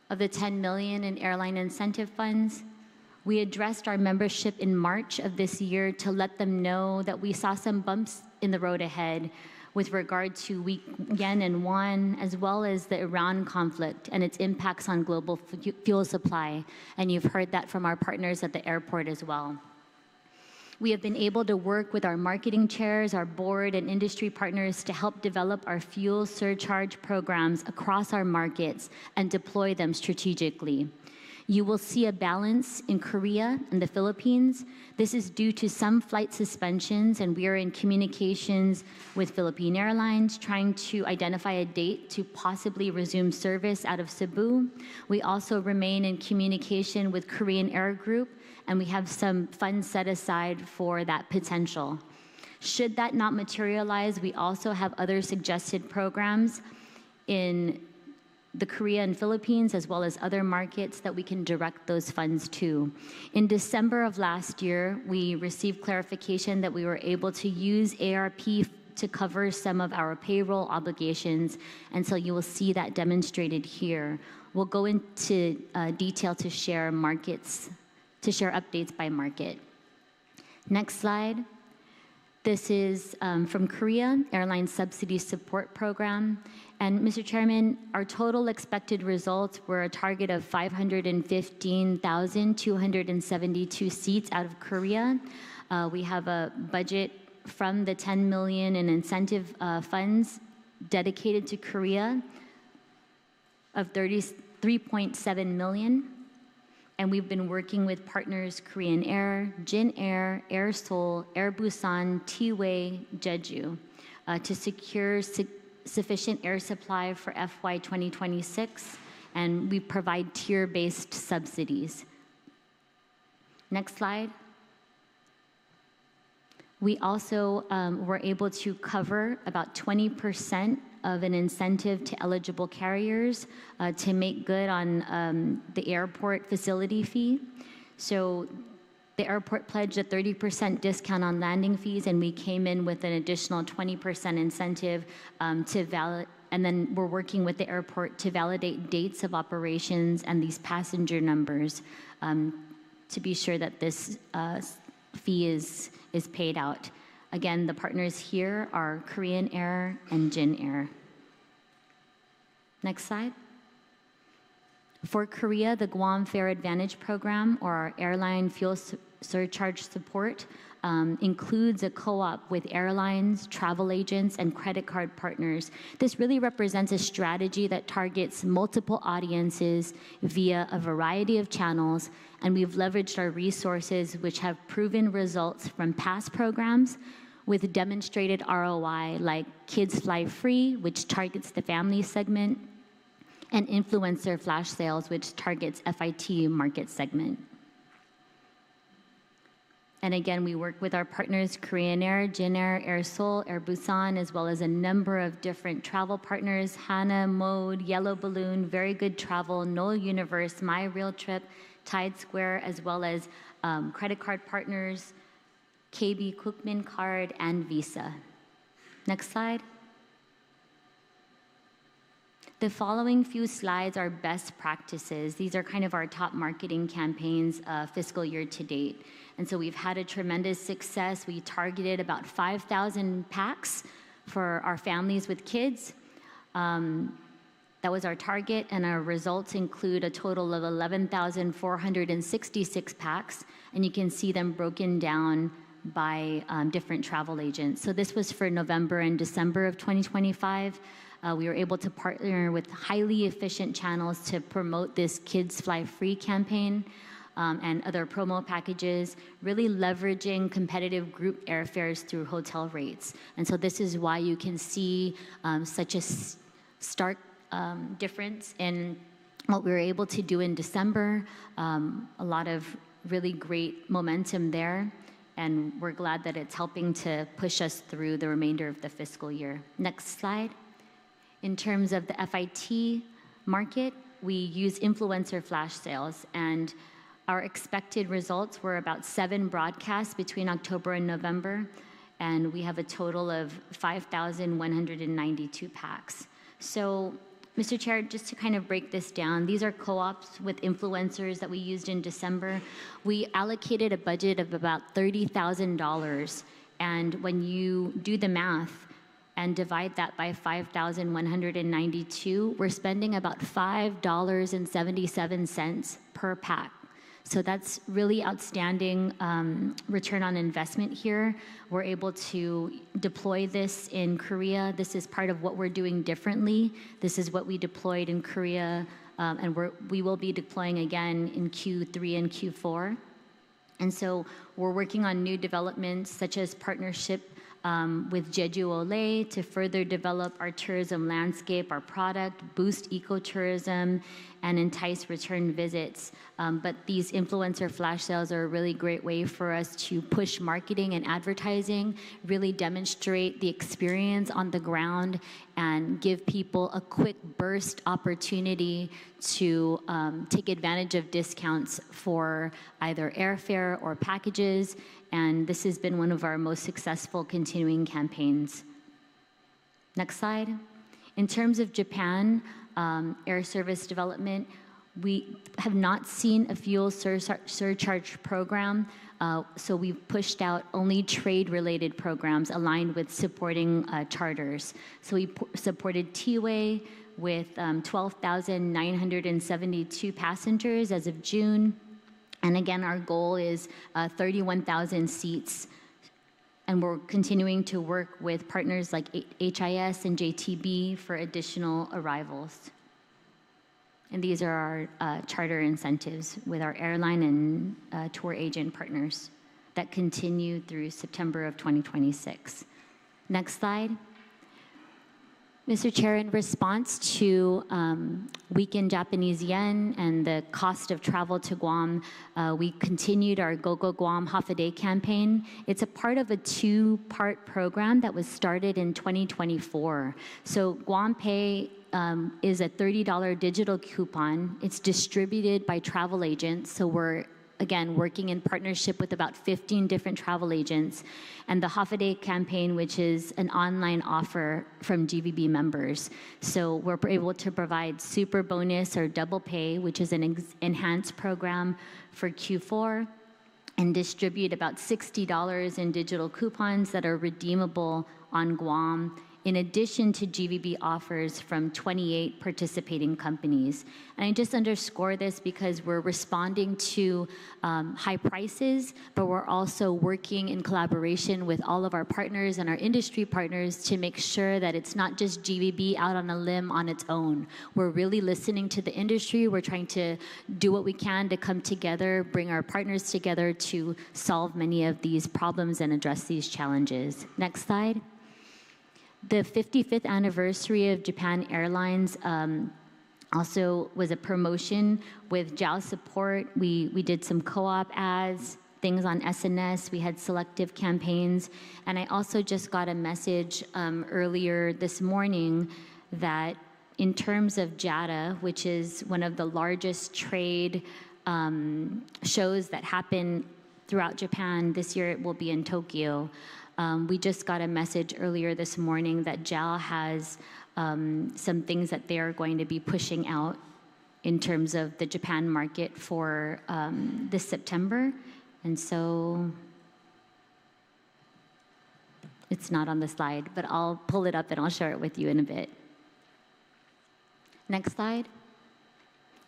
of the 10 million in airline incentive funds. We addressed our membership in March of this year to let them know that we saw some bumps in the road ahead with regard to weak yen and won, as well as the Iran conflict and its impacts on global fuel supply. And you've heard that from our partners at the airport as well. We have been able to work with our marketing chairs, our board, and industry partners to help develop our fuel surcharge programs across our markets and deploy them strategically. You will see a balance in Korea and the Philippines. This is due to some flight suspensions, and we are in communications with Philippine Airlines trying to identify a date to possibly resume service out of Cebu. We also remain in communication with Korean Air Group, and we have some funds set aside for that potential. Should that not materialize, we also have other suggested programs in the Korea and Philippines, as well as other markets that we can direct those funds to. In December of last year, we received clarification that we were able to use ARP to cover some of our payroll obligations, and so you will see that demonstrated here. We'll go into detail to share markets, to share updates by market. Next slide. This is from Korea, Airline Subsidy Support Program. And Mr. Chairman, our total expected results were a target of 515,272 seats out of Korea. We have a budget from the 10 million in incentive funds dedicated to Korea of 33.7 million. And we've been working with partners Korean Air, Jin Air, Air Seoul, Air Busan, T-Way, Jeju to secure sufficient air supply for FY 2026, and we provide tier-based subsidies. Next slide. We also were able to cover about 20% of an incentive to eligible carriers to make good on the airport facility fee. So The airport pledged a 30% discount on landing fees, and we came in with an additional 20% incentive and then we're working with the airport to validate dates of operations and these passenger numbers to be sure that this fee is paid out. Again, the partners here are Korean Air and Jin Air. Next slide. For Korea, the Guam Fare Advantage Program, or our airline fuel surcharge support, includes a co-op with airlines, travel agents, and credit card partners. This really represents a strategy that targets multiple audiences via a variety of channels, and we've leveraged our resources, which have proven results from past programs with demonstrated ROI, like Kids Fly Free, which targets the family segment, and influencer flash sales, which targets FIT market segment. And again, we work with our partners, Korean Air, Jin Air, Air Seoul, Air Busan, as well as a number of different travel partners, Hana, Mode, Yellow Balloon, Very Good Travel, Knoll Universe, My Real Trip, Tide Square, as well as credit card partners, KB Cookman Card, and Visa. Next slide. The following few slides are best practices. These are kind of our top marketing campaigns fiscal year to date. And so we've had a tremendous success. We targeted about 5,000 packs for our families with kids. That was our target, and our results include a total of 11,466 packs, and you can see them broken down by different travel agents. So this was for November and December of 2025. We were able to partner with highly efficient channels to promote this Kids Fly Free campaign and other promo packages, really leveraging competitive group airfares through hotel rates. And so this is why you can see such a stark difference in what we were able to do in December. A lot of really great momentum there, and we're glad that it's helping to push us through the remainder of the fiscal year. Next slide. In terms of the FIT market, we use influencer flash sales, and our expected results were about 7 broadcasts between October and November, and we have a total of 5,192 packs. So, Mr. Chair, just to kind of break this down, these are co-ops with influencers that we used in December. We allocated a budget of about $30,000, and when you do the math and divide that by 5,192, we're spending about $5.77 per pack. So that's really outstanding return on investment here. We're able to deploy this in Korea. This is part of what we're doing differently. This is what we deployed in Korea, and we will be deploying again in Q3 and Q4. And so we're working on new developments, such as partnership with Jeju Ole to further develop our tourism landscape, our product, boost ecotourism, and entice return visits. But these influencer flash sales are a really great way for us to push marketing and advertising, really demonstrate the experience on the ground, and give people a quick burst opportunity to take advantage of discounts for either airfare or packages. And this has been one of our most successful continuing campaigns. Next slide. In terms of Japan, air service development, we have not seen a fuel surcharge program, so we've pushed out only trade-related programs aligned with supporting charters. So we supported T-Way with 12,972 passengers as of June. And again, our goal is 31,000 seats. And we're continuing to work with partners like HIS and JTB for additional arrivals. And these are our charter incentives with our airline and tour agent partners that continue through September of 2026. Next slide. Mr. Chair, in response to weakened Japanese yen and the cost of travel to Guam, we continued our Go Go Guam Half a Day campaign. It's a part of a 2-part program that was started in 2024. So Guam Pay is a $30 digital coupon. It's distributed by travel agents, so we're again, working in partnership with about 15 different travel agents, and the Half a Day campaign, which is an online offer from GVB members. So we're able to provide super bonus or double pay, which is an enhanced program for Q4, and distribute about $60 in digital coupons that are redeemable on Guam, in addition to GVB offers from 28 participating companies. And I just underscore this because we're responding to high prices, but we're also working in collaboration with all of our partners and our industry partners to make sure that it's not just GVB out on a limb on its own. We're really listening to the industry. We're trying to do what we can to come together, bring our partners together to solve many of these problems and address these challenges. Next slide. The 55th anniversary of Japan Airlines also was a promotion with GIAA support. We did some co-op ads, things on SNS. We had selective campaigns. And I also just got a message earlier this morning that in terms of GIAA, which is one of the largest trade shows that happen throughout Japan, this year it will be in Tokyo. We just got a message earlier this morning that GIAA has some things that they are going to be pushing out in terms of the Japan market for this September. And so it's not on the slide, but I'll pull it up and I'll share it with you in a bit. Next slide.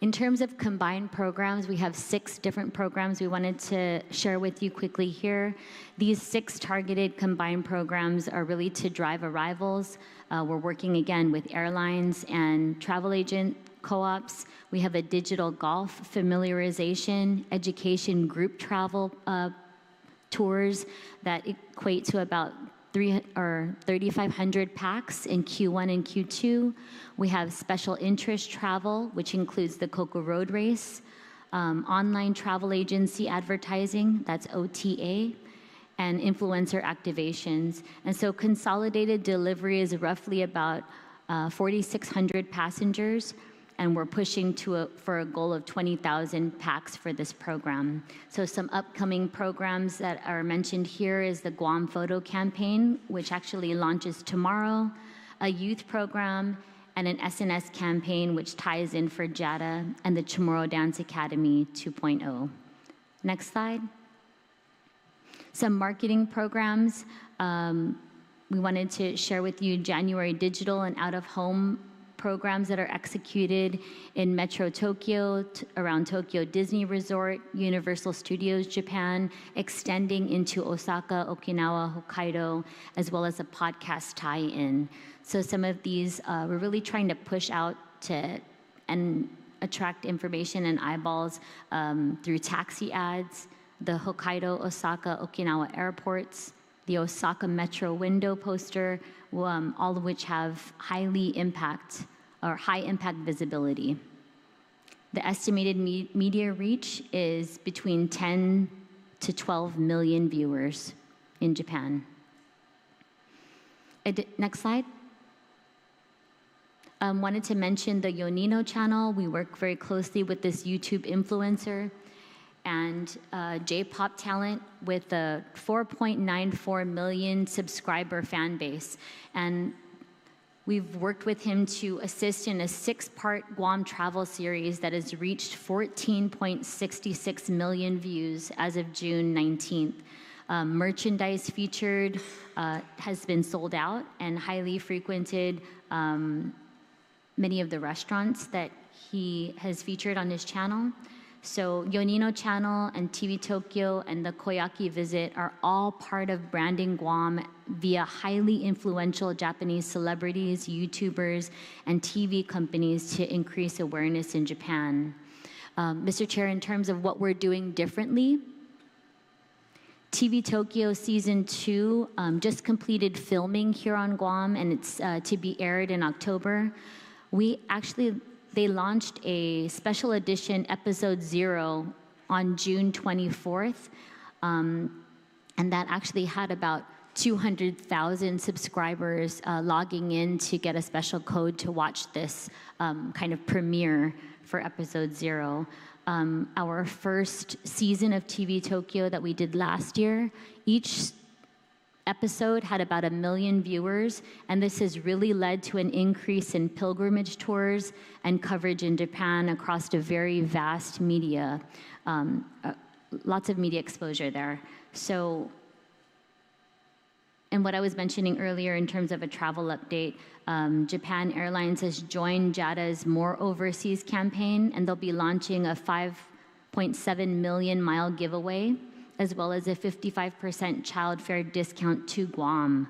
In terms of combined programs, we have 6 different programs we wanted to share with you quickly here. These 6 targeted combined programs are really to drive arrivals. We're working again with airlines and travel agent co-ops. We have a digital golf familiarization, education group travel tours that equate to about 3,500 packs in Q1 and Q2. We have special interest travel, which includes the Cocoa Road Race, online travel agency advertising, that's OTA, and influencer activations. And so consolidated delivery is roughly about 4,600 passengers, and we're pushing for a goal of 20,000 packs for this program. So some upcoming programs that are mentioned here is the Guam Photo Campaign, which actually launches tomorrow, a youth program, and an SNS campaign, which ties in for GIAA and the Chamorro Dance Academy 2.0. Next slide. Some marketing programs. We wanted to share with you January digital and out-of-home programs that are executed in Metro Tokyo, around Tokyo Disney Resort, Universal Studios Japan, extending into Osaka, Okinawa, Hokkaido, as well as a podcast tie-in. So some of these, we're really trying to push out to and attract information and eyeballs through taxi ads, the Hokkaido, Osaka, Okinawa airports, the Osaka Metro window poster, all of which have high impact visibility. The estimated media reach is between 10 to 12 million viewers in Japan. Next slide. Wanted to mention the Yonino channel. We work very closely with this YouTube influencer and J-pop talent with a 4.94 million subscriber fan base. And we've worked with him to assist in a 6-part Guam travel series that has reached 14.66 million views as of June 19th. Merchandise featured has been sold out and highly frequented many of the restaurants that he has featured on his channel. So Yonino Channel and TV Tokyo and the Koyaki Visit are all part of branding Guam via highly influential Japanese celebrities, YouTubers, and TV companies to increase awareness in Japan. Mr. Chair, in terms of what we're doing differently, TV Tokyo Season 2 just completed filming here on Guam, and it's to be aired in October. They launched a special edition episode 0 on June 24th, and that actually had about 200,000 subscribers logging in to get a special code to watch this kind of premiere for episode 0. Our first season of TV Tokyo that we did last year, each episode had about 1 million viewers, and this has really led to an increase in pilgrimage tours and coverage in Japan across a very vast media, lots of media exposure there. So, and what I was mentioning earlier in terms of a travel update, Japan Airlines has joined GIAA's More Overseas campaign, and they'll be launching a 5.7 million mile giveaway, as well as a 55% child fare discount to Guam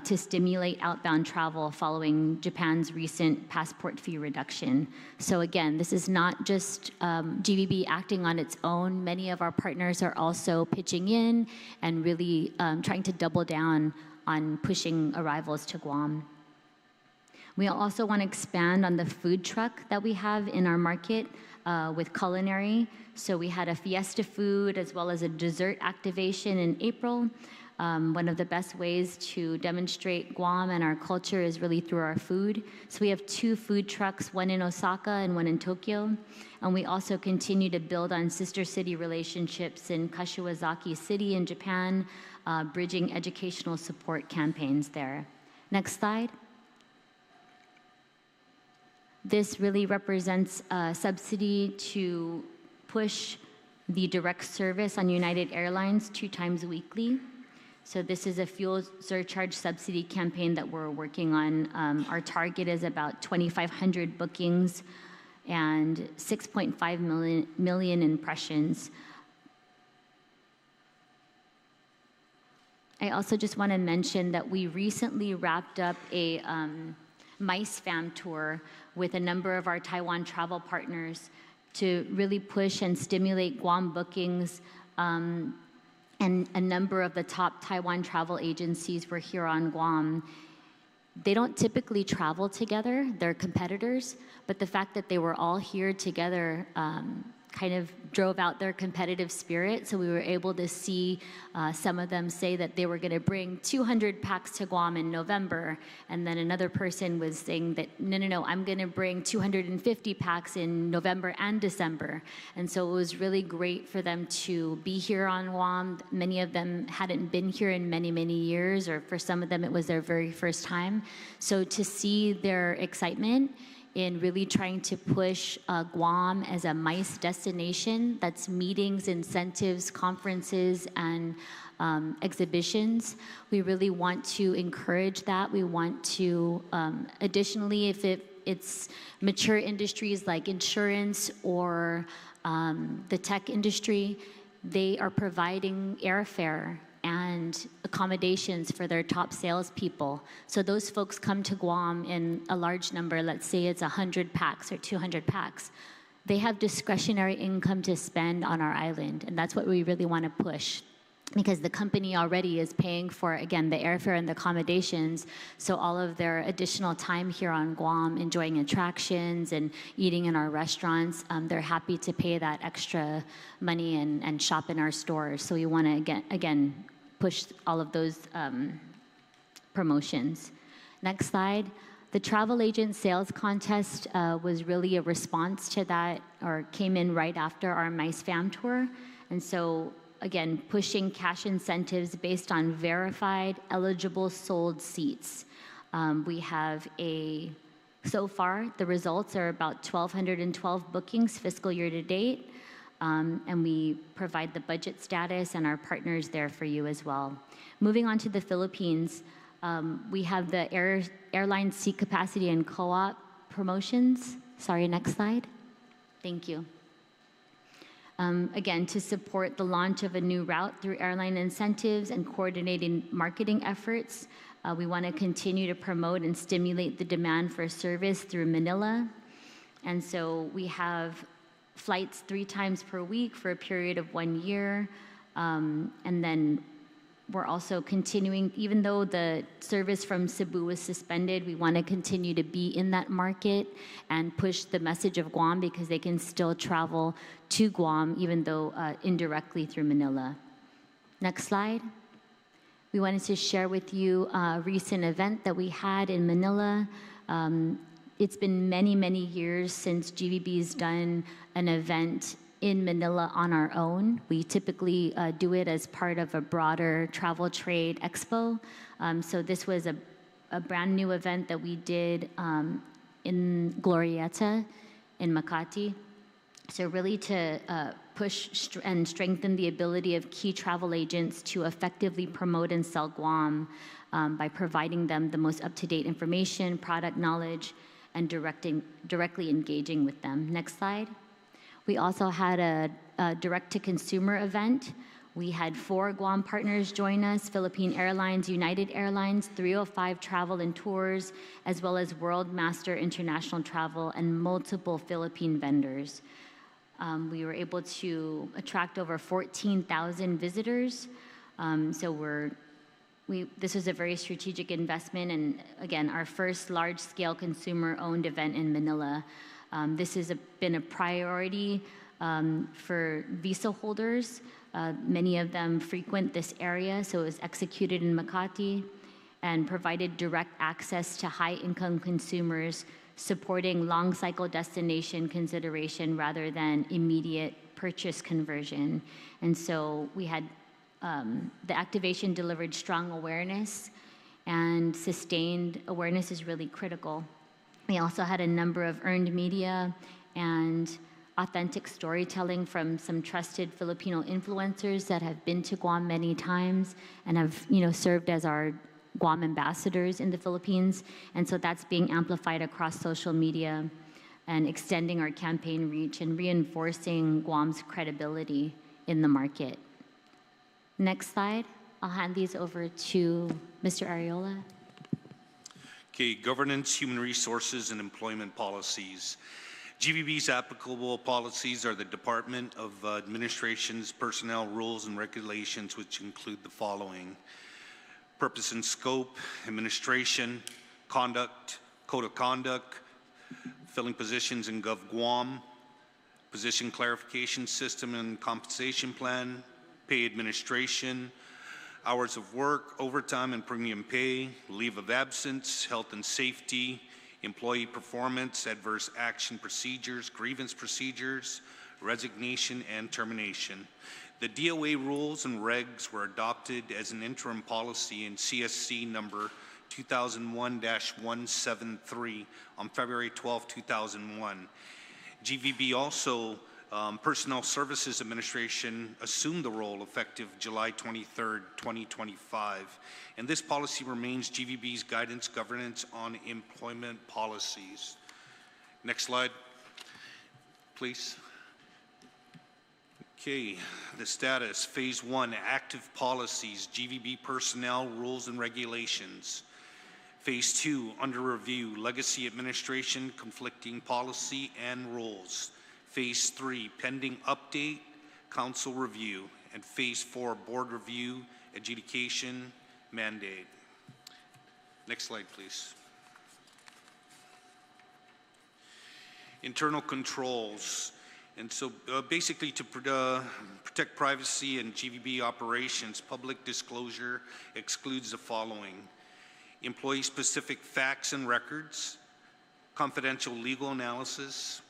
to stimulate outbound travel following Japan's recent passport fee reduction. So again, this is not just GVB acting on its own. Many of our partners are also pitching in and really trying to double down on pushing arrivals to Guam. We also want to expand on the food truck that we have in our market with culinary. So we had a fiesta food as well as a dessert activation in April. One of the best ways to demonstrate Guam and our culture is really through our food. So we have 2 food trucks, one in Osaka and one in Tokyo. And we also continue to build on sister city relationships in Kashiwazaki City in Japan, bridging educational support campaigns there. Next slide. This really represents a subsidy to push the direct service on United Airlines 2 times weekly. So this is a fuel surcharge subsidy campaign that we're working on. Our target is about 2,500 bookings and 6.5 million impressions. I also just want to mention that we recently wrapped up a MICE fam tour with a number of our Taiwan travel partners to really push and stimulate Guam bookings. And a number of the top Taiwan travel agencies were here on Guam. They don't typically travel together, they're competitors, but the fact that they were all here together kind of drove out their competitive spirit. So we were able to see some of them say that they were going to bring 200 packs to Guam in November. And then another person was saying that, no, I'm going to bring 250 packs in November and December. And so it was really great for them to be here on Guam. Many of them hadn't been here in many, many years, or for some of them it was their very first time. So to see their excitement in really trying to push Guam as a MICE destination, that's meetings, incentives, conferences, and exhibitions. We really want to encourage that. We want to, additionally, if it's mature industries like insurance or the tech industry, they are providing airfare and accommodations for their top salespeople. So those folks come to Guam in a large number, let's say it's 100 packs or 200 packs. They have discretionary income to spend on our island, and that's what we really want to push, because the company already is paying for, again, the airfare and the accommodations, so all of their additional time here on Guam, enjoying attractions and eating in our restaurants, they're happy to pay that extra money and shop in our stores. So we want to, again, push all of those promotions. Next slide. The travel agent sales contest was really a response to that, or came in right after our MICE fam tour. And so, again, pushing cash incentives based on verified, eligible, sold seats. We have so far, the results are about 1,212 bookings fiscal year to date. And we provide the budget status and our partners there for you as well. Moving on to the Philippines, we have the airline seat capacity and co-op promotions. Sorry, next slide. Thank you. Again, to support the launch of a new route through airline incentives and coordinating marketing efforts, we want to continue to promote and stimulate the demand for service through Manila. And so we have flights 3 times per week for a period of 1 year. And then we're also continuing, even though the service from Cebu was suspended, we want to continue to be in that market and push the message of Guam, because they can still travel to Guam, even though indirectly through Manila. Next slide. We wanted to share with you a recent event that we had in Manila. It's been many, many years since GVB's done an event in Manila on our own. We typically do it as part of a broader travel trade expo. So this was a brand new event that we did in Glorieta in Makati. So really to push and strengthen the ability of key travel agents to effectively promote and sell Guam by providing them the most up-to-date information, product knowledge, and directly engaging with them. Next slide. We also had a direct-to-consumer event. We had 4 Guam partners join us: Philippine Airlines, United Airlines, 305 Travel and Tours, as well as World Master International Travel and multiple Philippine vendors. We were able to attract over 14,000 visitors. This was a very strategic investment, and again, our first large-scale consumer-owned event in Manila. This has been a priority for visa holders. Many of them frequent this area, so it was executed in Makati and provided direct access to high-income consumers, supporting long-cycle destination consideration rather than immediate purchase conversion. And so we had the activation delivered strong awareness, and sustained awareness is really critical. We also had a number of earned media and authentic storytelling from some trusted Filipino influencers that have been to Guam many times and have, served as our Guam ambassadors in the Philippines. And so that's being amplified across social media and extending our campaign reach and reinforcing Guam's credibility in the market. Next slide. I'll hand these over to Mr. Ariola. Okay, governance, human resources, and employment policies. GVB's applicable policies are the Department of Administration's personnel rules and regulations, which include the following: purpose and scope, administration, conduct, code of conduct, filling positions in Gov Guam, position clarification system and compensation plan, pay administration, hours of work, overtime and premium pay, leave of absence, health and safety, employee performance, adverse action procedures, grievance procedures, resignation, and termination. The DOA rules and regs were adopted as an interim policy in CSC number 2001-173 on February 12, 2001. GVB also Personnel Services Administration assumed the role effective July 23, 2025. And this policy remains GVB's guidance governance on employment policies. Next slide, please. Okay, the status, Phase 1, active policies, GVB personnel rules and regulations. Phase 2, under review, legacy administration, conflicting policy and rules. Phase 3, pending update, council review. And Phase 4, board review, adjudication, mandate. Next slide, please. Internal controls. And so basically to protect privacy and GVB operations, public disclosure excludes the following: employee-specific facts and records, confidential legal analysis,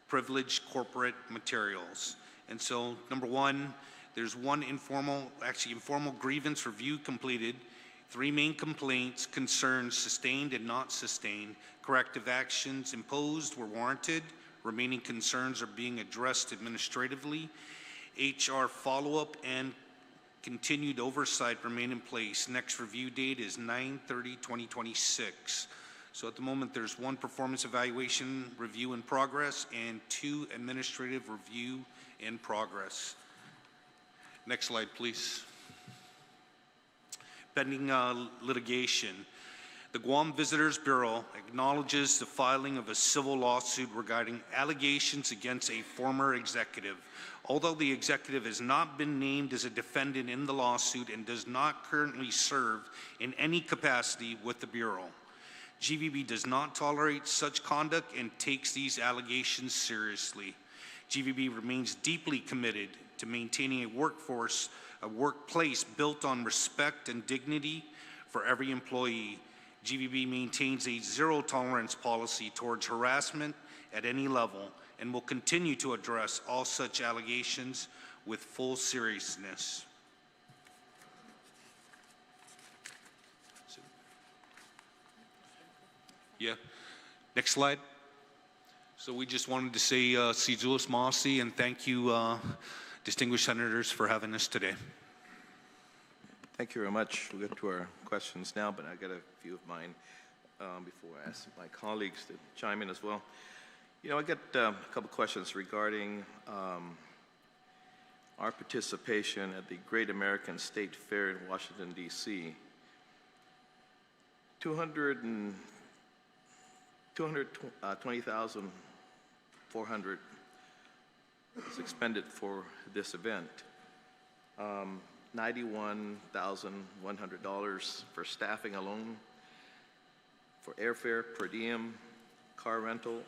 privileged corporate materials. And so, number one, there's one informal grievance review completed, 3 main complaints, concerns sustained and not sustained, corrective actions imposed were warranted, remaining concerns are being addressed administratively, HR follow-up and continued oversight remain in place. Next review date is 9/30/2026. So at the moment, there's 1 performance evaluation review in progress and 2 administrative review in progress. Next slide, please. Pending litigation. The Guam Visitors Bureau acknowledges the filing of a civil lawsuit regarding allegations against a former executive. Although the executive has not been named as a defendant in the lawsuit and does not currently serve in any capacity with the Bureau, GVB does not tolerate such conduct and takes these allegations seriously. GVB remains deeply committed to maintaining a workforce a workplace built on respect and dignity for every employee. GVB maintains a zero-tolerance policy towards harassment at any level and will continue to address all such allegations with full seriousness. Yeah. Next slide. So we just wanted to say si Jules Masi and thank you, distinguished senators, for having us today. Thank you very much. We'll get to our questions now, but I got a few of mine before I ask my colleagues to chime in as well. You know, I got a couple questions regarding our participation at the Great American State Fair in Washington, D.C. 220,400 was expended for this event. $91,100 for staffing alone, for airfare, per diem, car rental,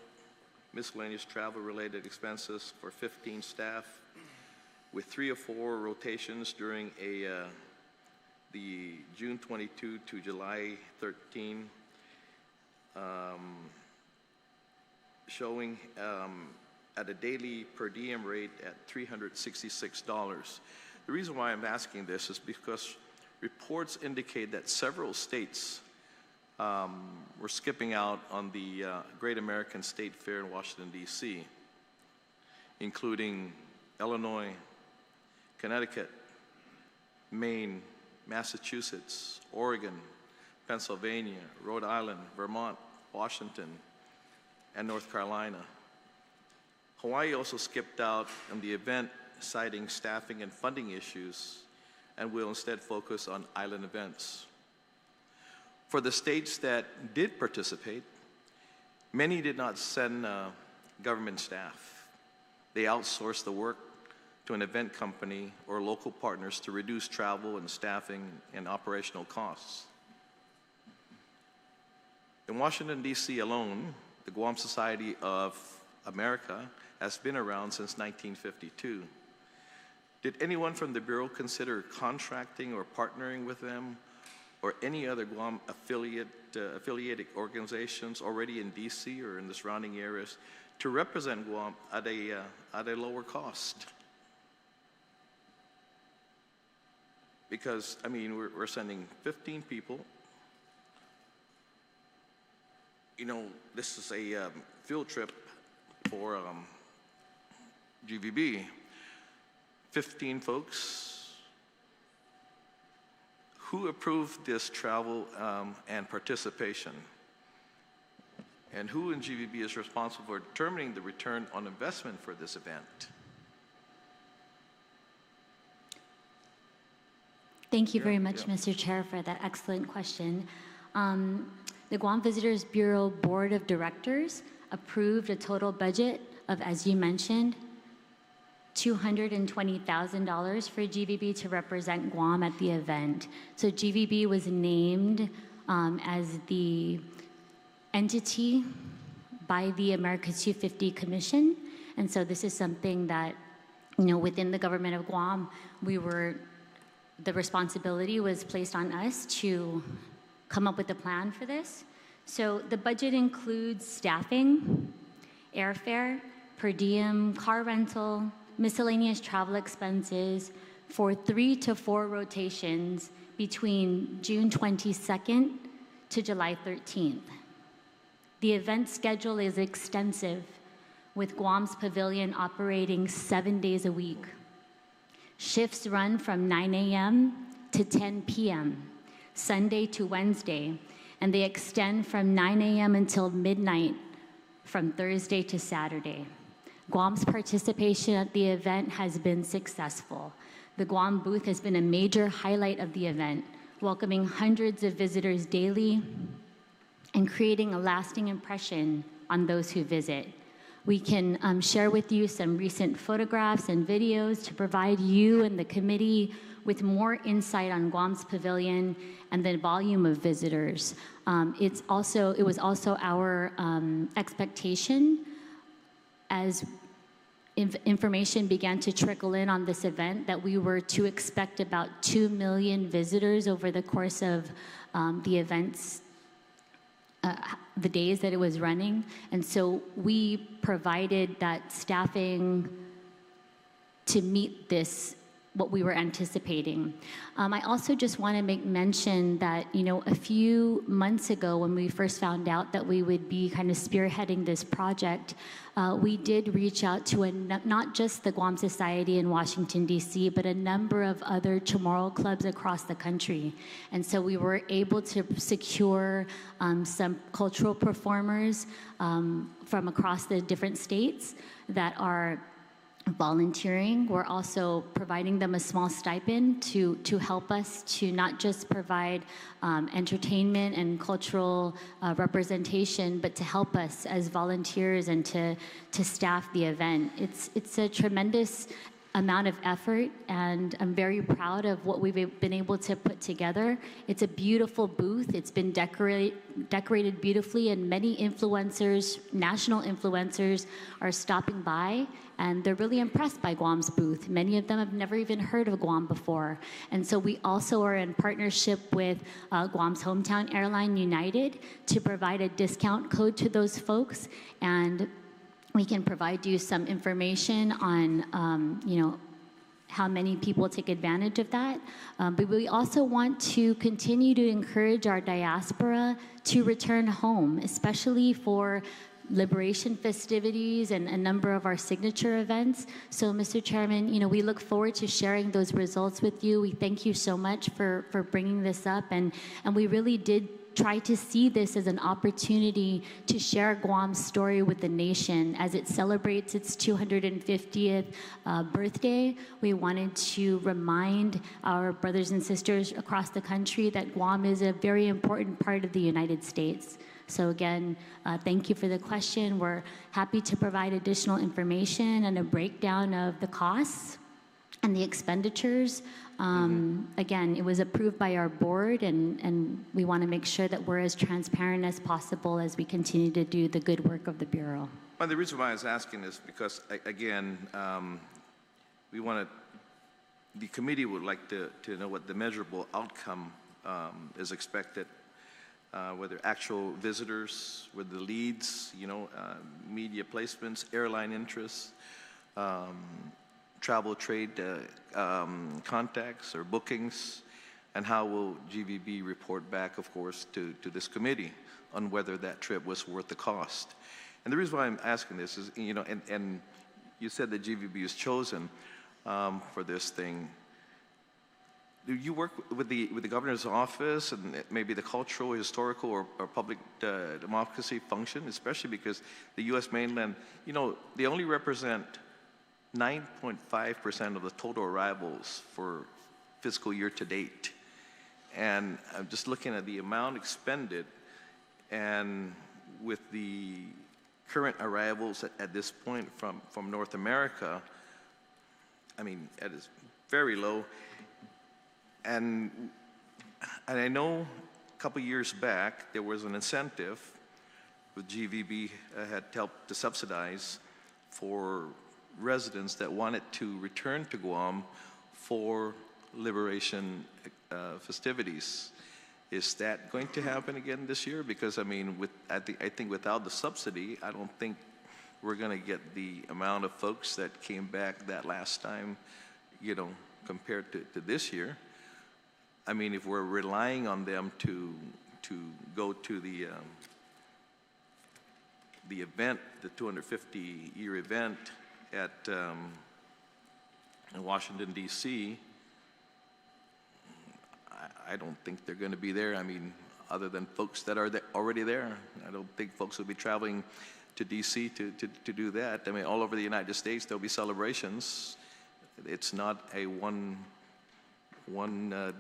miscellaneous travel-related expenses for 15 staff, with 3 or 4 rotations during the June 22 to July 13, showing at a daily per diem rate at $366. The reason why I'm asking this is because reports indicate that several states were skipping out on the Great American State Fair in Washington, D.C., including Illinois, Connecticut, Maine, Massachusetts, Oregon, Pennsylvania, Rhode Island, Vermont, Washington, and North Carolina. Hawaii also skipped out on the event, citing staffing and funding issues, and will instead focus on island events. For the states that did participate, many did not send government staff. They outsourced the work to an event company or local partners to reduce travel and staffing and operational costs. In Washington, D.C. alone, the Guam Society of America has been around since 1952. Did anyone from the Bureau consider contracting or partnering with them or any other Guam affiliated organizations already in D.C. or in the surrounding areas to represent Guam at a lower cost? Because, I mean, we're sending 15 people. You know, this is a field trip for GVB. 15 folks. Who approved this travel and participation? And who in GVB is responsible for determining the return on investment for this event? Thank you very much, Mr. Chair, for that excellent question. The Guam Visitors Bureau Board of Directors approved a total budget of, as you mentioned, $220,000 for GVB to represent Guam at the event. So GVB was named as the entity by the Americas 250 Commission. And so this is something that, you know, within the government of Guam, the responsibility was placed on us to come up with a plan for this. So the budget includes staffing, airfare, per diem, car rental, miscellaneous travel expenses for 3 to 4 rotations between June 22nd to July 13th. The event schedule is extensive, with Guam's pavilion operating 7 days a week. Shifts run from 9 a.m. to 10 p.m., Sunday to Wednesday, and they extend from 9 a.m. until midnight from Thursday to Saturday. Guam's participation at the event has been successful. The Guam booth has been a major highlight of the event, welcoming hundreds of visitors daily and creating a lasting impression on those who visit. We can share with you some recent photographs and videos to provide you and the committee with more insight on Guam's pavilion and the volume of visitors. It was also our expectation, as information began to trickle in on this event that we were to expect about 2 million visitors over the course of the events, the days that it was running. And so we provided that staffing to meet this, what we were anticipating. I also just want to make mention that, a few months ago when we first found out that we would be kind of spearheading this project, we did reach out to not just the Guam Society in Washington, D.C., but a number of other Chamorro clubs across the country. And so we were able to secure some cultural performers from across the different states that are volunteering. We're also providing them a small stipend to help us to not just provide entertainment and cultural representation, but to help us as volunteers and to staff the event. It's a tremendous amount of effort, and I'm very proud of what we've been able to put together. It's a beautiful booth. It's been decorated beautifully, and many influencers, national influencers, are stopping by, and they're really impressed by Guam's booth. Many of them have never even heard of Guam before. And so we also are in partnership with Guam's hometown airline, United, to provide a discount code to those folks, and we can provide you some information on, how many people take advantage of that. But we also want to continue to encourage our diaspora to return home, especially for liberation festivities and a number of our signature events. So, Mr. Chairman, we look forward to sharing those results with you. We thank you so much for bringing this up, and we really did try to see this as an opportunity to share Guam's story with the nation. As it celebrates its 250th birthday, we wanted to remind our brothers and sisters across the country that Guam is a very important part of the United States. So again, thank you for the question. We're happy to provide additional information and a breakdown of the costs and the expenditures. Again, it was approved by our board, and we want to make sure that we're as transparent as possible as we continue to do the good work of the Bureau. Well, the reason why I was asking is because, again, we want to, the committee would like to know what the measurable outcome is expected, whether actual visitors, whether the leads, media placements, airline interests, travel trade contacts or bookings, and how will GVB report back, of course, to this committee on whether that trip was worth the cost. And the reason why I'm asking this is, and you said that GVB is chosen for this thing. Do you work with the governor's office and maybe the cultural, historical, or public democracy function, especially because the U.S. mainland, they only represent 9.5% of the total arrivals for fiscal year to date. And I'm just looking at the amount expended, and with the current arrivals at this point from North America, I mean, it is very low. And I know a couple years back, there was an incentive with GVB had helped to subsidize for residents that wanted to return to Guam for liberation festivities. Is that going to happen again this year? Because I mean, I think without the subsidy, I don't think we're going to get the amount of folks that came back that last time, compared to this year. I mean, if we're relying on them to go to the event, the 250-year event at in Washington, D.C., I don't think they're going to be there. I mean, other than folks that are already there. I don't think folks will be traveling to D.C. to do that. I mean, all over the United States, there'll be celebrations. It's not a one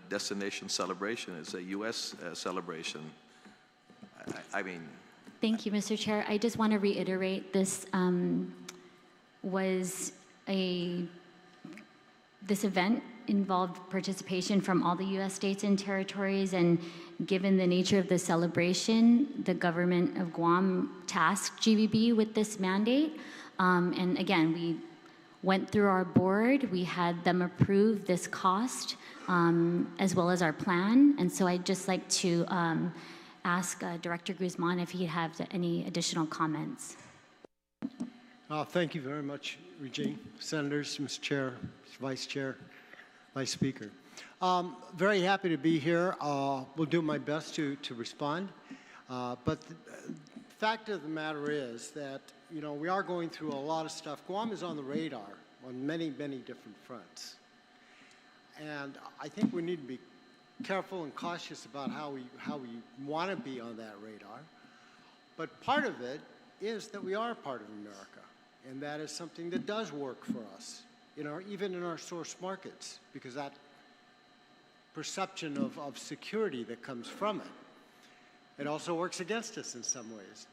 destination celebration. It's a U.S. celebration. I mean. Thank you, Mr. Chair. I just want to reiterate this this event involved participation from all the U.S. states and territories, and given the nature of the celebration, the government of Guam tasked GVB with this mandate. And again, we went through our board. We had them approve this cost as well as our plan. And so I'd just like to ask Director Guzman if he'd have any additional comments. Thank you very much, Regine. Senators, Mr. Chair, Vice Chair, Vice Speaker. Very happy to be here. We'll do my best to respond. But the fact of the matter is that, you know, we are going through a lot of stuff. Guam is on the radar on many, many different fronts. And I think we need to be careful and cautious about how we want to be on that radar. But part of it is that we are part of America. And that is something that does work for us, even in our source markets, because that perception of security that comes from it. It also works against us in some ways.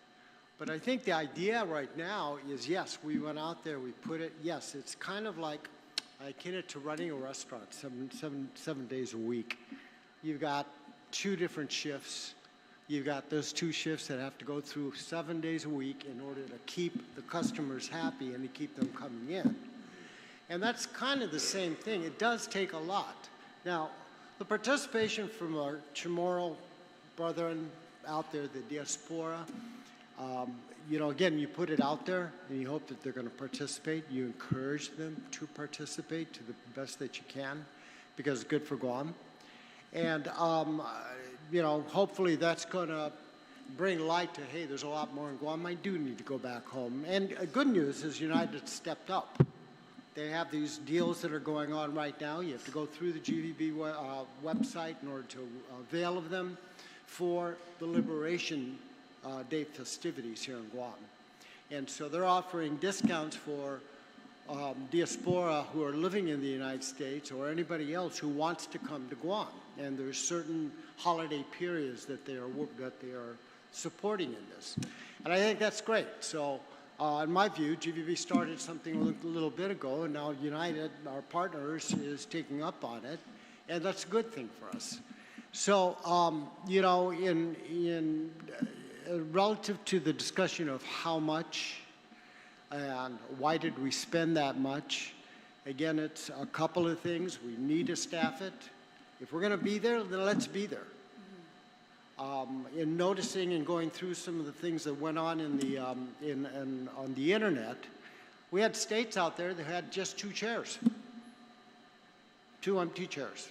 But I think the idea right now is, yes, we went out there, we put it, yes, it's kind of like, I akin it to running a restaurant 7 days a week. You've got 2 different shifts. You've got those 2 shifts that have to go through 7 days a week in order to keep the customers happy and to keep them coming in. And that's kind of the same thing. It does take a lot. Now, the participation from our Chamorro brethren out there, the diaspora, again, you put it out there and you hope that they're going to participate. You encourage them to participate to the best that you can because it's good for Guam. And, hopefully that's going to bring light to, hey, there's a lot more in Guam. I do need to go back home. And good news is United stepped up. They have these deals that are going on right now. You have to go through the GVB website in order to avail of them for the Liberation Day festivities here in Guam. And so they're offering discounts for diaspora who are living in the United States or anybody else who wants to come to Guam. And there's certain holiday periods that they are supporting in this. And I think that's great. So in my view, GVB started something a little bit ago, and now United, our partners, is taking up on it. And that's a good thing for us. So, relative to the discussion of how much and why did we spend that much, again, it's a couple of things. We need to staff it. If we're going to be there, then let's be there. In noticing and going through some of the things that went on on the internet, we had states out there that had just 2 chairs, 2 empty chairs.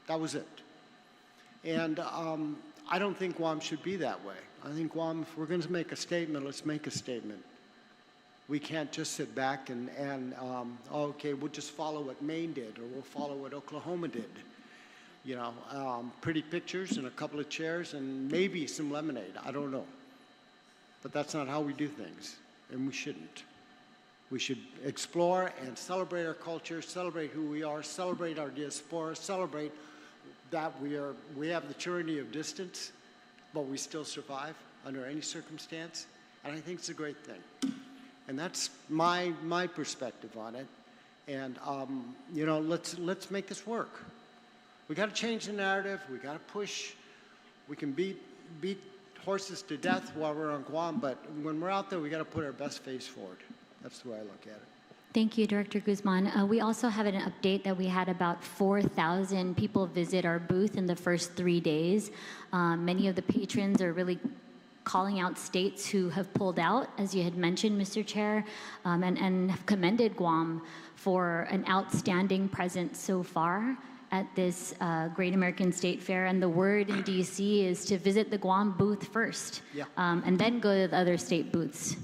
That was it. And I don't think Guam should be that way. I think Guam, if we're going to make a statement, let's make a statement. We can't just sit back and okay, we'll just follow what Maine did or we'll follow what Oklahoma did. Pretty pictures and a couple of chairs and maybe some lemonade. I don't know. But that's not how we do things, and we shouldn't. We should explore and celebrate our culture, celebrate who we are, celebrate our diaspora, celebrate that we have the tyranny of distance, but we still survive under any circumstance, and I think it's a great thing. And that's my perspective on it. And let's make this work. We got to change the narrative. We got to push. We can beat horses to death while we're on Guam, but when we're out there, we got to put our best face forward. That's the way I look at it. Thank you, Director Guzman. We also have an update that we had about 4,000 people visit our booth in the first 3 days. Many of the patrons are really calling out states who have pulled out, as you had mentioned, Mr. Chair, and have commended Guam for an outstanding presence so far at this Great American State Fair. And the word in DC is to visit the Guam booth first, and then go to the other state booths.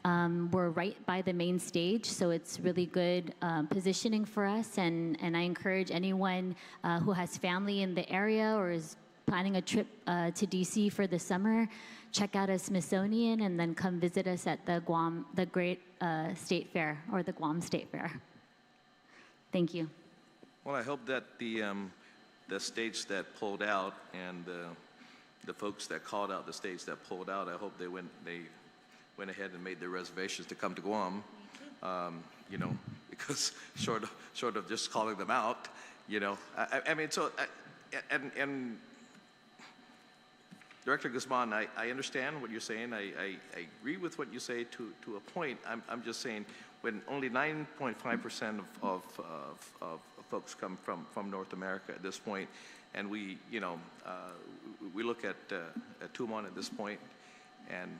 We're right by the main stage, so it's really good positioning for us. And I encourage anyone who has family in the area or is planning a trip to DC for the summer, check out a Smithsonian and then come visit us at the Great State Fair or the Guam State Fair. Thank you. Well, I hope that the states that pulled out and the folks that called out the states that pulled out, I hope they went ahead and made their reservations to come to Guam, because short of just calling them out, Director Guzman, I understand what you're saying. I agree with what you say to a point. I'm just saying when only 9.5% of folks come from North America at this point, and we, you know, we look at Tumon at this point and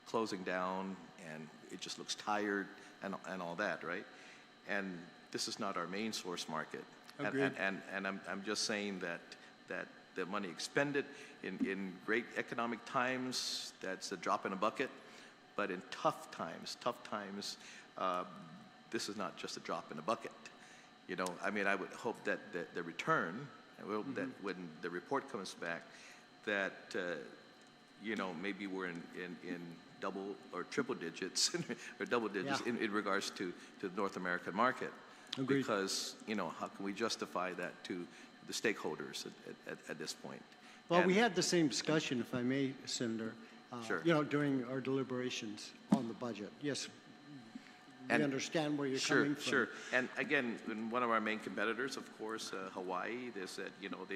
closing down, and it just looks tired and all that, right? And this is not our main source market. Agreed. And I'm just saying that the money expended in great economic times, that's a drop in a bucket. But in tough times, this is not just a drop in a bucket. You know, I mean, I would hope that the return, I hope that when the report comes back, that, you know, maybe we're in double or triple digits, or double digits in regards to the North American market. Agreed. Because, you know, how can we justify that to the stakeholders at this point? Well, we had the same discussion, if I may, Senator, Sure. you know, during our deliberations on the budget. Yes, we understand where you're coming from. Sure. And again, one of our main competitors, of course, Hawaii, they said, you know,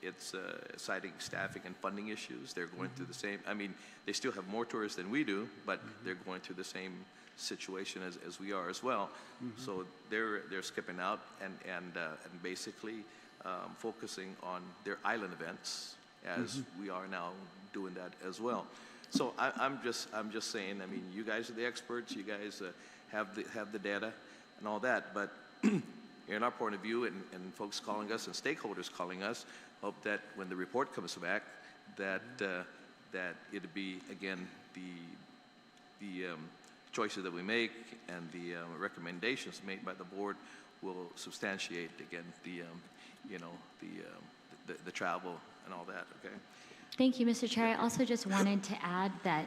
it's citing staffing and funding issues. They're going through the same, I mean, they still have more tourists than we do, but they're going through the same situation as we are as well. So they're skipping out and basically focusing on their island events, as we are now doing that as well. So I'm just saying, I mean, you guys are the experts. You guys have the data and all that. But in our point of view, and folks calling us and stakeholders calling us, hope that when the report comes back, that it'll be again the choices that we make and the recommendations made by the board will substantiate again the you know, the travel and all that. Okay. Thank you, Mr. Chair. I also just wanted to add that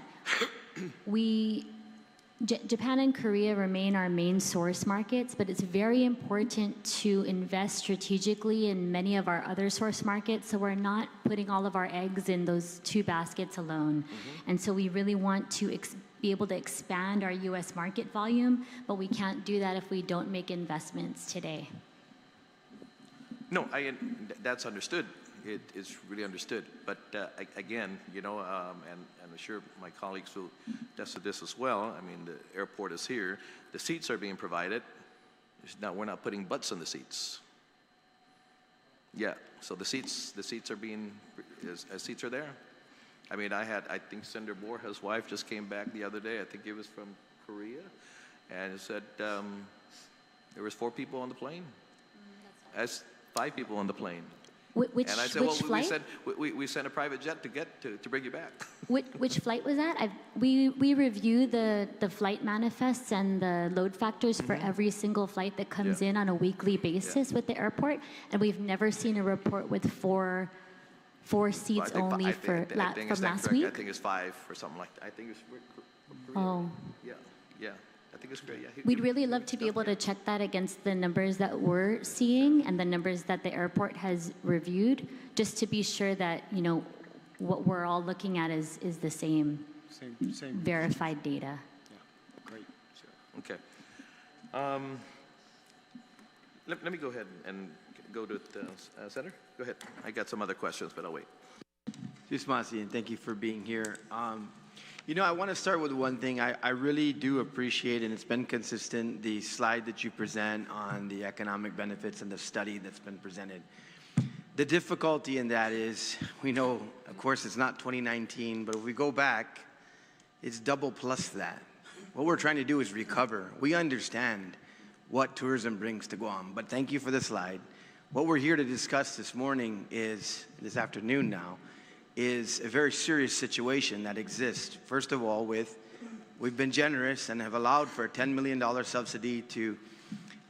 Japan and Korea remain our main source markets, but it's very important to invest strategically in many of our other source markets, so we're not putting all of our eggs in those two baskets alone. And so we really want to be able to expand our U.S. market volume, but we can't do that if we don't make investments today. No, that's understood. It is really understood. But again, you know, and I'm sure my colleagues will attest to this as well. I mean, the airport is here. The seats are being provided. We're not putting butts on the seats. Yeah. So the seats are being, seats are there. I mean, I think Senator Borja's wife just came back the other day. I think it was from Korea, and said there was 4 people on the plane. That's 5 people on the plane. Which and I said, well, flight? we sent a private jet to bring you back. Which flight was that? We review the flight manifests and the load factors for every single flight that comes in on a weekly basis with the airport, and we've never seen a report with four seats only from last week. I think it's 5 or something like that. I think it's Oh. Yeah. I think it's great. Yeah. We'd really love to be able to check that against the numbers that we're seeing and the numbers that the airport has reviewed, just to be sure that, you know, what we're all looking at is the same verified data. Yeah, great. Sure. Okay. Let me go ahead and go to the Senator. Go ahead. I got some other questions, but I'll wait. Jusmasi, and thank you for being here. You know, I want to start with one thing. I really do appreciate, and it's been consistent, the slide that you present on the economic benefits and the study that's been presented. The difficulty in that is, we know, of course, it's not 2019, but if we go back, it's double plus that. What we're trying to do is recover. We understand what tourism brings to Guam, but thank you for the slide. What we're here to discuss this morning is, this afternoon now, is a very serious situation that exists. First of all, we've been generous and have allowed for a $10 million subsidy to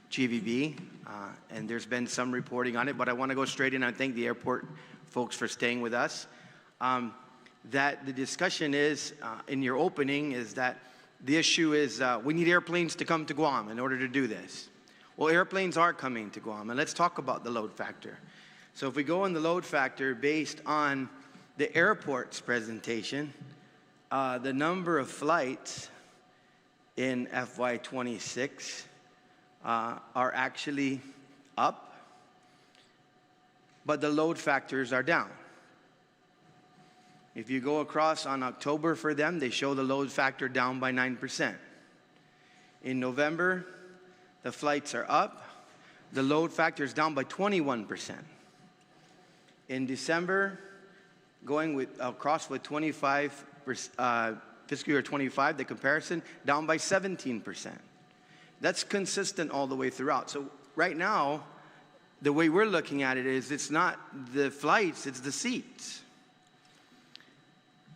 GVB, and there's been some reporting on it, but I want to go straight in and thank the airport folks for staying with us. That the discussion is, in your opening, is that the issue is we need airplanes to come to Guam in order to do this. Well, airplanes are coming to Guam, and let's talk about the load factor. So if we go on the load factor based on the airport's presentation, the number of flights in FY26 are actually up, but the load factors are down. If you go across on October for them, they show the load factor down by 9%. In November, the flights are up. The load factor is down by 21%. In December, going across with 25, fiscal year 25, the comparison, down by 17%. That's consistent all the way throughout. So right now, the way we're looking at it is it's not the flights, it's the seats.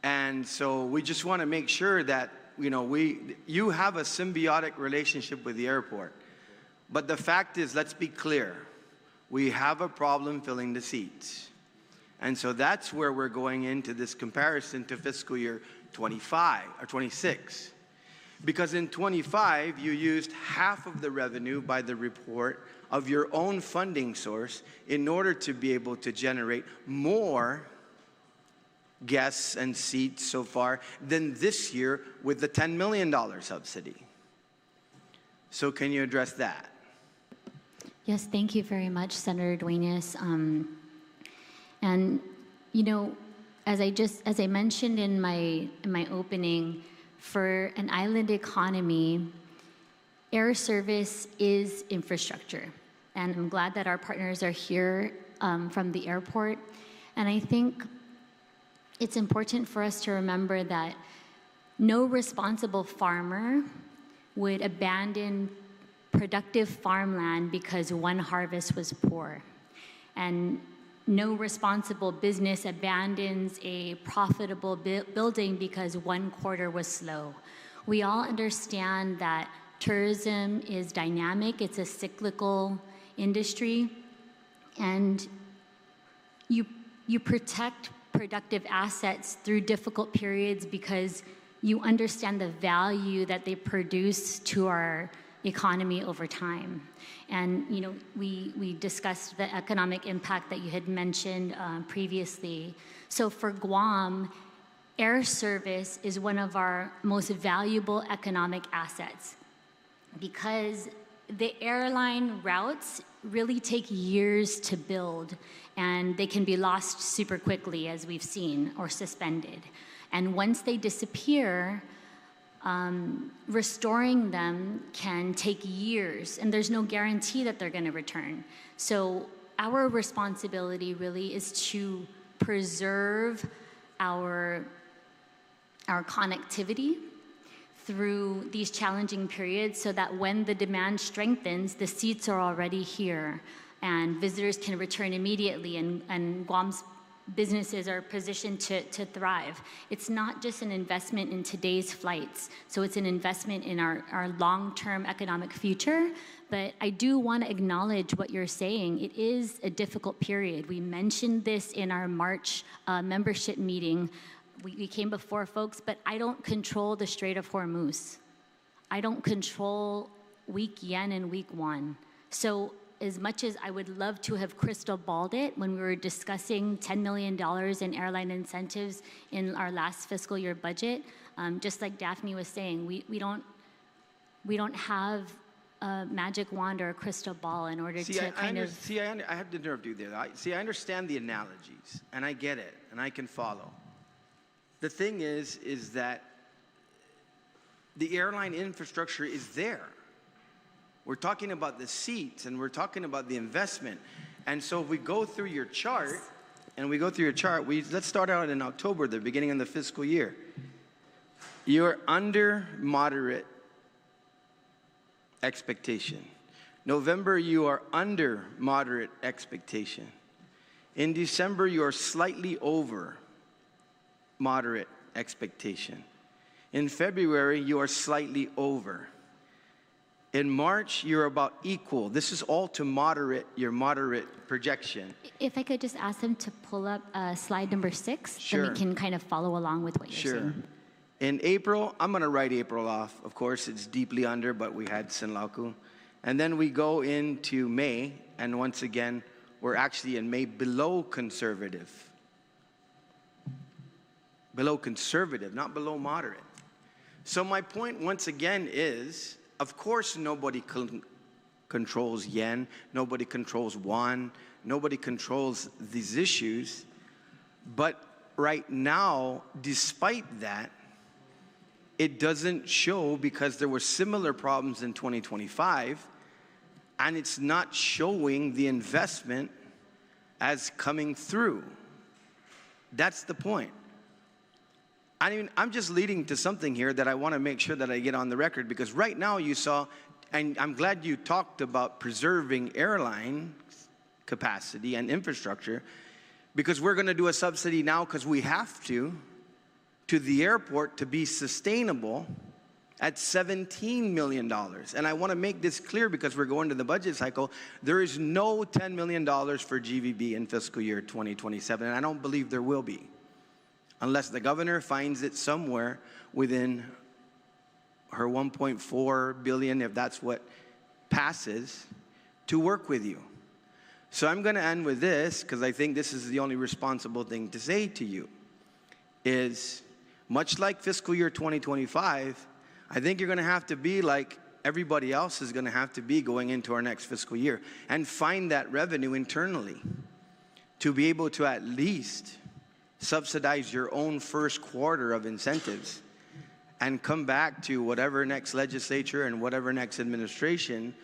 And so we just want to make sure that, you have a symbiotic relationship with the airport. But the fact is, let's be clear, we have a problem filling the seats. And so that's where we're going into this comparison to fiscal year 25 or 26. Because in 25, you used half of the revenue by the report of your own funding source in order to be able to generate more guests and seats so far than this year with the $10 million subsidy. So can you address that? Yes, thank you very much, Senator Duenas. And as I mentioned in my opening, for an island economy, air service is infrastructure. And I'm glad that our partners are here from the airport. And I think it's important for us to remember that no responsible farmer would abandon productive farmland because one harvest was poor. And no responsible business abandons a profitable building because one quarter was slow. We all understand that tourism is dynamic, it's a cyclical industry, and you protect productive assets through difficult periods because you understand the value that they produce to our economy over time. And we discussed the economic impact that you had mentioned previously. So for Guam, air service is one of our most valuable economic assets because the airline routes really take years to build, and they can be lost super quickly, as we've seen, or suspended. And once they disappear, restoring them can take years, and there's no guarantee that they're going to return. So our responsibility really is to preserve our connectivity through these challenging periods so that when the demand strengthens, the seats are already here and visitors can return immediately, and Guam's businesses are positioned to thrive. It's not just an investment in today's flights, so it's an investment in our long-term economic future. But I do want to acknowledge what you're saying. It is a difficult period. We mentioned this in our March membership meeting. We came before folks, but I don't control the Strait of Hormuz. I don't control week yen and week one. So as much as I would love to have crystal balled it when we were discussing $10 million in airline incentives in our last fiscal year budget, just like Daphne was saying, we don't have a magic wand or a crystal ball in order to I have to interrupt you there. I understand the analogies, and I get it, and I can follow. The thing is that the airline infrastructure is there. We're talking about the seats, and we're talking about the investment. And so if we go through your chart, let's start out in October, the beginning of the fiscal year. You're under moderate expectation. November, you are under moderate expectation. In December, you are slightly over moderate expectation. In February, you are slightly over. In March, you're about equal. This is all to your moderate projection. If I could just ask them to pull up slide number 6, Sure. then we can kind of follow along with what you're saying. In April, I'm going to write April off. Of course, it's deeply under, but we had Sinlaku. And then we go into May, and once again, we're actually in May below conservative. Below conservative, not below moderate. So my point once again is, of course, nobody controls yen, nobody controls won, nobody controls these issues, but right now, despite that, it doesn't show because there were similar problems in 2025, and it's not showing the investment as coming through. That's the point. I mean, I'm just leading to something here that I want to make sure that I get on the record, because right now you saw, and I'm glad you talked about preserving airline capacity and infrastructure, because we're going to do a subsidy now because we have to the airport to be sustainable at $17 million. And I want to make this clear because we're going to the budget cycle. There is no $10 million for GVB in fiscal year 2027, and I don't believe there will be, unless the governor finds it somewhere within her $1.4 billion, if that's what passes, to work with you. So I'm going to end with this, because I think this is the only responsible thing to say to you, is much like fiscal year 2025, I think you're going to have to be like everybody else is going to have to be going into our next fiscal year, and find that revenue internally to be able to at least subsidize your own first quarter of incentives, and come back to whatever next legislature and whatever next administration,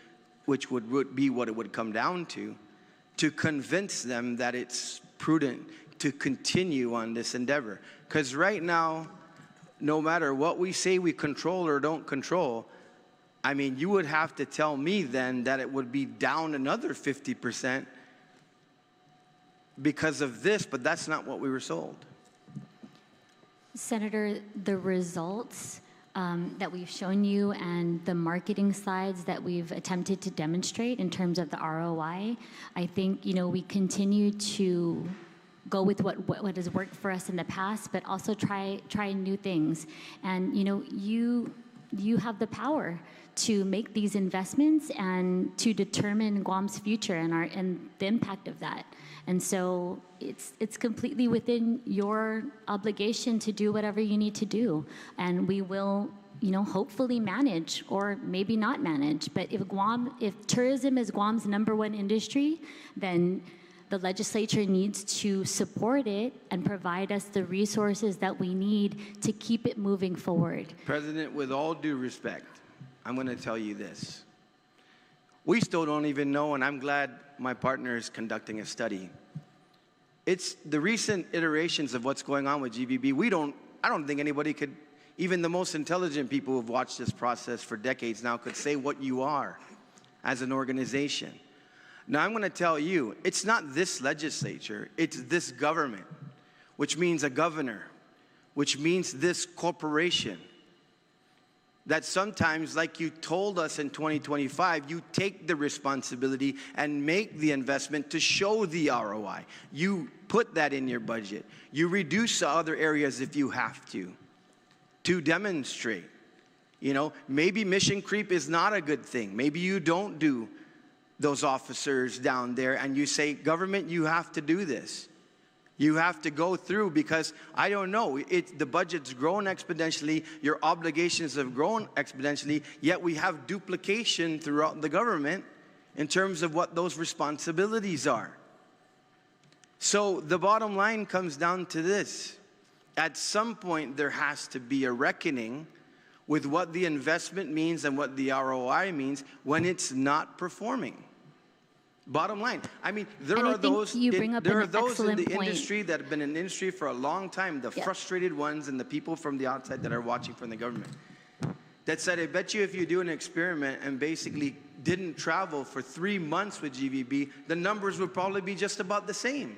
which would be what it would come down to convince them that it's prudent to continue on this endeavor. Because right now, no matter what we say we control or don't control, I mean, you would have to tell me then that it would be down another 50% because of this, but that's not what we were sold. Senator, the results that we've shown you and the marketing slides that we've attempted to demonstrate in terms of the ROI, I think, we continue to go with what has worked for us in the past, but also try new things. And you have the power to make these investments and to determine Guam's future and the impact of that. And so it's completely within your obligation to do whatever you need to do. And we will, hopefully manage, or maybe not manage. But if tourism is Guam's #1 industry, then the legislature needs to support it and provide us the resources that we need to keep it moving forward. President, with all due respect, I'm going to tell you this. We still don't even know, and I'm glad my partner is conducting a study. It's the recent iterations of what's going on with GVB. I don't think anybody could, even the most intelligent people who've watched this process for decades now, could say what you are as an organization. Now, I'm going to tell you, it's not this legislature, it's this government, which means a governor, which means this corporation, that sometimes, like you told us in 2025, you take the responsibility and make the investment to show the ROI. You put that in your budget. You reduce other areas if you have to demonstrate. Maybe mission creep is not a good thing. Maybe you don't do those officers down there and you say, government, you have to do this. You have to go through, because I don't know, the budget's grown exponentially, your obligations have grown exponentially, yet we have duplication throughout the government in terms of what those responsibilities are. So the bottom line comes down to this. At some point, there has to be a reckoning with what the investment means and what the ROI means when it's not performing. Bottom line. I mean, there are those in the industry that have been in the industry for a long time, the frustrated ones and the people from the outside that are watching from the government, that said, I bet you if you do an experiment and basically didn't travel for 3 months with GVB, the numbers would probably be just about the same.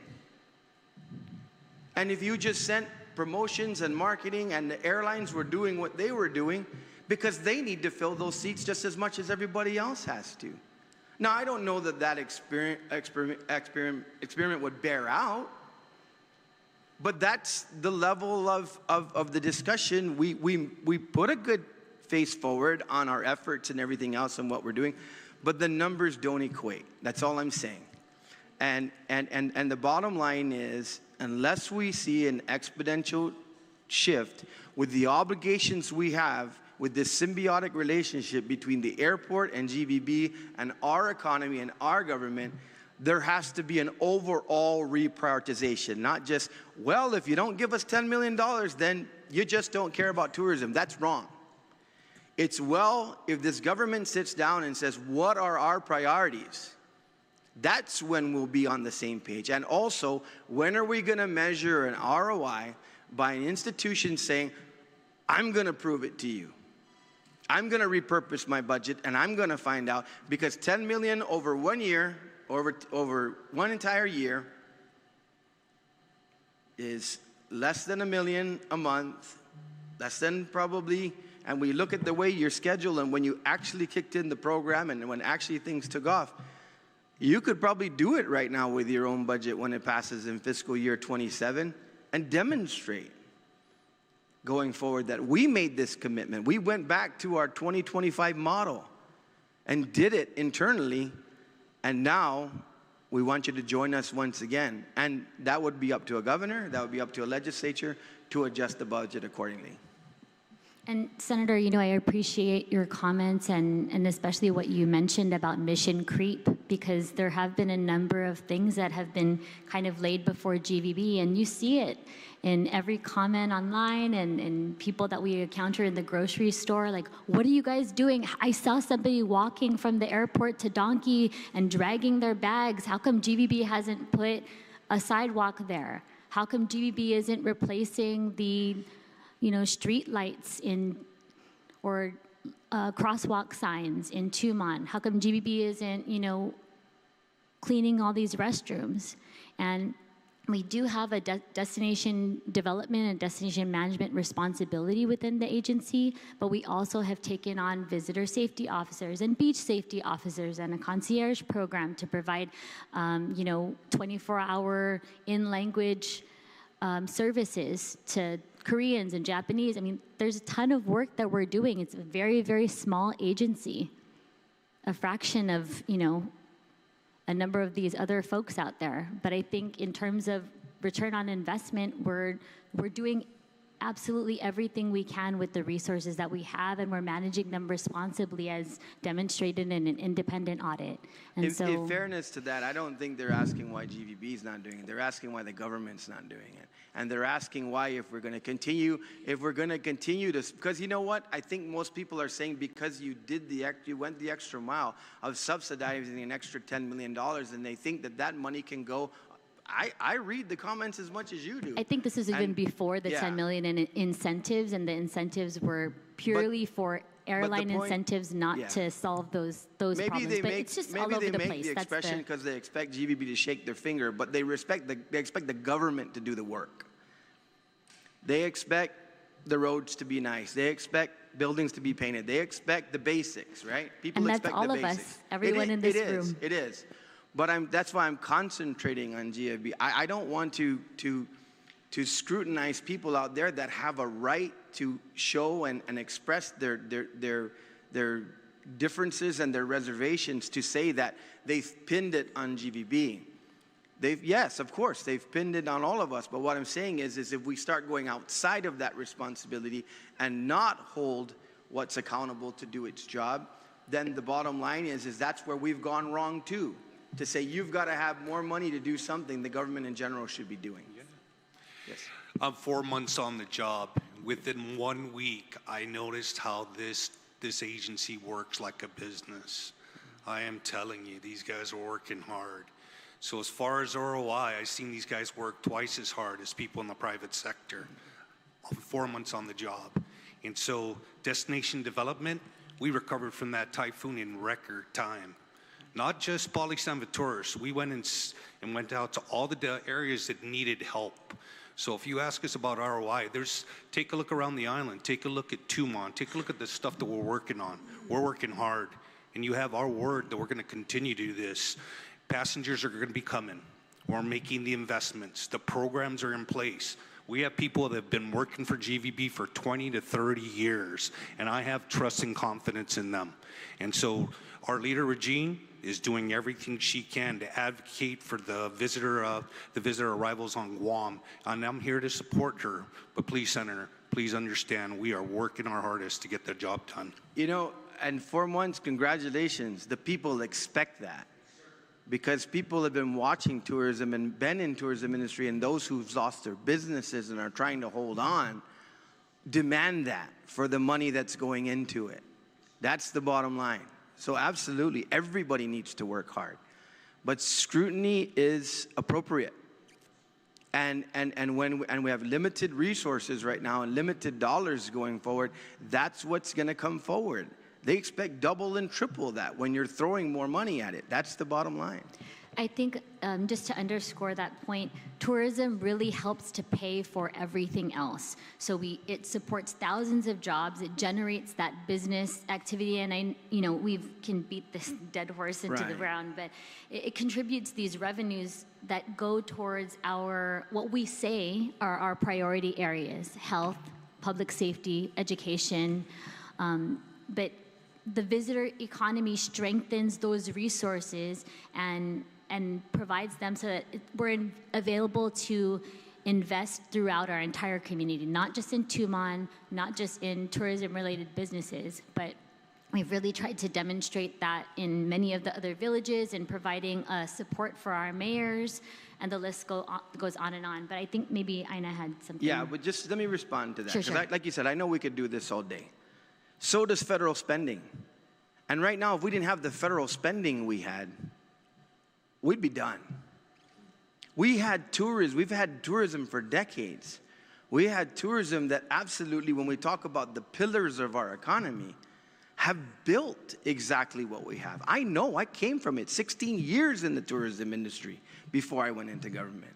And if you just sent promotions and marketing and the airlines were doing what they were doing, because they need to fill those seats just as much as everybody else has to. Now, I don't know that experiment would bear out, but that's the level of the discussion. We put a good face forward on our efforts and everything else and what we're doing, but the numbers don't equate. That's all I'm saying. And the bottom line is, unless we see an exponential shift with the obligations we have with this symbiotic relationship between the airport and GVB and our economy and our government, There has to be an overall reprioritization, not just, well, if you don't give us $10 million, then you just don't care about tourism. That's wrong. It's, well, if this government sits down and says, what are our priorities? That's when we'll be on the same page. And also, when are we going to measure an ROI by an institution saying, I'm going to prove it to you. I'm going to repurpose my budget, and I'm going to find out, because $10 million over 1 year, over one entire year, is less than $1 million a month, less than probably, and we look at the way you're scheduled and when you actually kicked in the program and when actually things took off, you could probably do it right now with your own budget when it passes in fiscal year 27 and demonstrate going forward that we made this commitment. We went back to our 2025 model and did it internally, and now we want you to join us once again. And that would be up to a governor, that would be up to a legislature to adjust the budget accordingly. And Senator, you know, I appreciate your comments and especially what you mentioned about mission creep, because there have been a number of things that have been kind of laid before GVB, and you see it in every comment online and people that we encounter in the grocery store, like, what are you guys doing? I saw somebody walking from the airport to Donkey and dragging their bags. How come GVB hasn't put a sidewalk there? How come GVB isn't replacing the street lights or crosswalk signs in Tumon? How come GBB isn't, cleaning all these restrooms? And we do have a destination development and destination management responsibility within the agency, but we also have taken on visitor safety officers and beach safety officers and a concierge program to provide, 24-hour in-language services to Koreans and Japanese. I mean, there's a ton of work that we're doing. It's a very, very small agency, a fraction of, a number of these other folks out there. But I think in terms of return on investment, we're doing absolutely everything we can with the resources that we have, and we're managing them responsibly as demonstrated in an independent audit. And in fairness to that, I don't think they're asking why GVB is not doing it. They're asking why the government's not doing it. And they're asking why, if we're going to continue to, because you know what? I think most people are saying because you went the extra mile of subsidizing an extra $10 million, and they think that money can go. I read the comments as much as you do. I think this is even before the 10 million in incentives, and the incentives were purely for airline incentives, not to solve those problems. But it's just all over the place. Maybe they make the expression because they expect GVB to shake their finger, but they expect the government to do the work. They expect the roads to be nice. They expect buildings to be painted. They expect the basics, right? People expect the basics. And that's all of us, everyone in this room. It is. But that's why I'm concentrating on GFB. I don't want to scrutinize people out there that have a right to show and express their differences and their reservations, to say that they've pinned it on GVB. Yes, of course, they've pinned it on all of us. But what I'm saying is if we start going outside of that responsibility and not hold what's accountable to do its job, then the bottom line is that's where we've gone wrong too. To say you've got to have more money to do something the government in general should be doing. Yes. I'm 4 months on the job. Within 1 week, I noticed how this agency works like a business. I am telling you, these guys are working hard. So as far as ROI, I've seen these guys work twice as hard as people in the private sector. I'm 4 months on the job. And so destination development, we recovered from that typhoon in record time. Not just Pali San Vitoris. We went and went out to all the areas that needed help. So if you ask us about ROI, take a look around the island. Take a look at Tumon. Take a look at the stuff that we're working on. We're working hard. And you have our word that we're going to continue to do this. Passengers are going to be coming. We're making the investments. The programs are in place. We have people that have been working for GVB for 20 to 30 years, and I have trust and confidence in them. And so our leader, Regine, is doing everything she can to advocate for the visitor arrivals on Guam, and I'm here to support her. But please, Senator, please understand we are working our hardest to get the job done. And 4 months, congratulations. The people expect that. because people have been watching tourism and been in tourism industry, and those who've lost their businesses and are trying to hold on demand that for the money that's going into it. That's the bottom line. So absolutely, everybody needs to work hard. But scrutiny is appropriate. And we have limited resources right now and limited dollars going forward, that's what's going to come forward. They expect double and triple that when you're throwing more money at it. That's the bottom line. I think just to underscore that point, tourism really helps to pay for everything else. So it supports thousands of jobs. It generates that business activity, and we can beat this dead horse into the ground, but it contributes these revenues that go towards what we say are our priority areas: health, public safety, education, but the visitor economy strengthens those resources and provides them so that we're available to invest throughout our entire community, not just in Tumon, not just in tourism-related businesses, but we've really tried to demonstrate that in many of the other villages and providing support for our mayors, and the list goes on and on. But I think maybe Ina had something. Yeah, but just let me respond to that. Sure. Like you said, I know we could do this all day. So does federal spending. And right now, if we didn't have the federal spending we had, we'd be done. We've had tourism for decades. We had tourism that absolutely, when we talk about the pillars of our economy, have built exactly what we have. I know, I came from it, 16 years in the tourism industry before I went into government.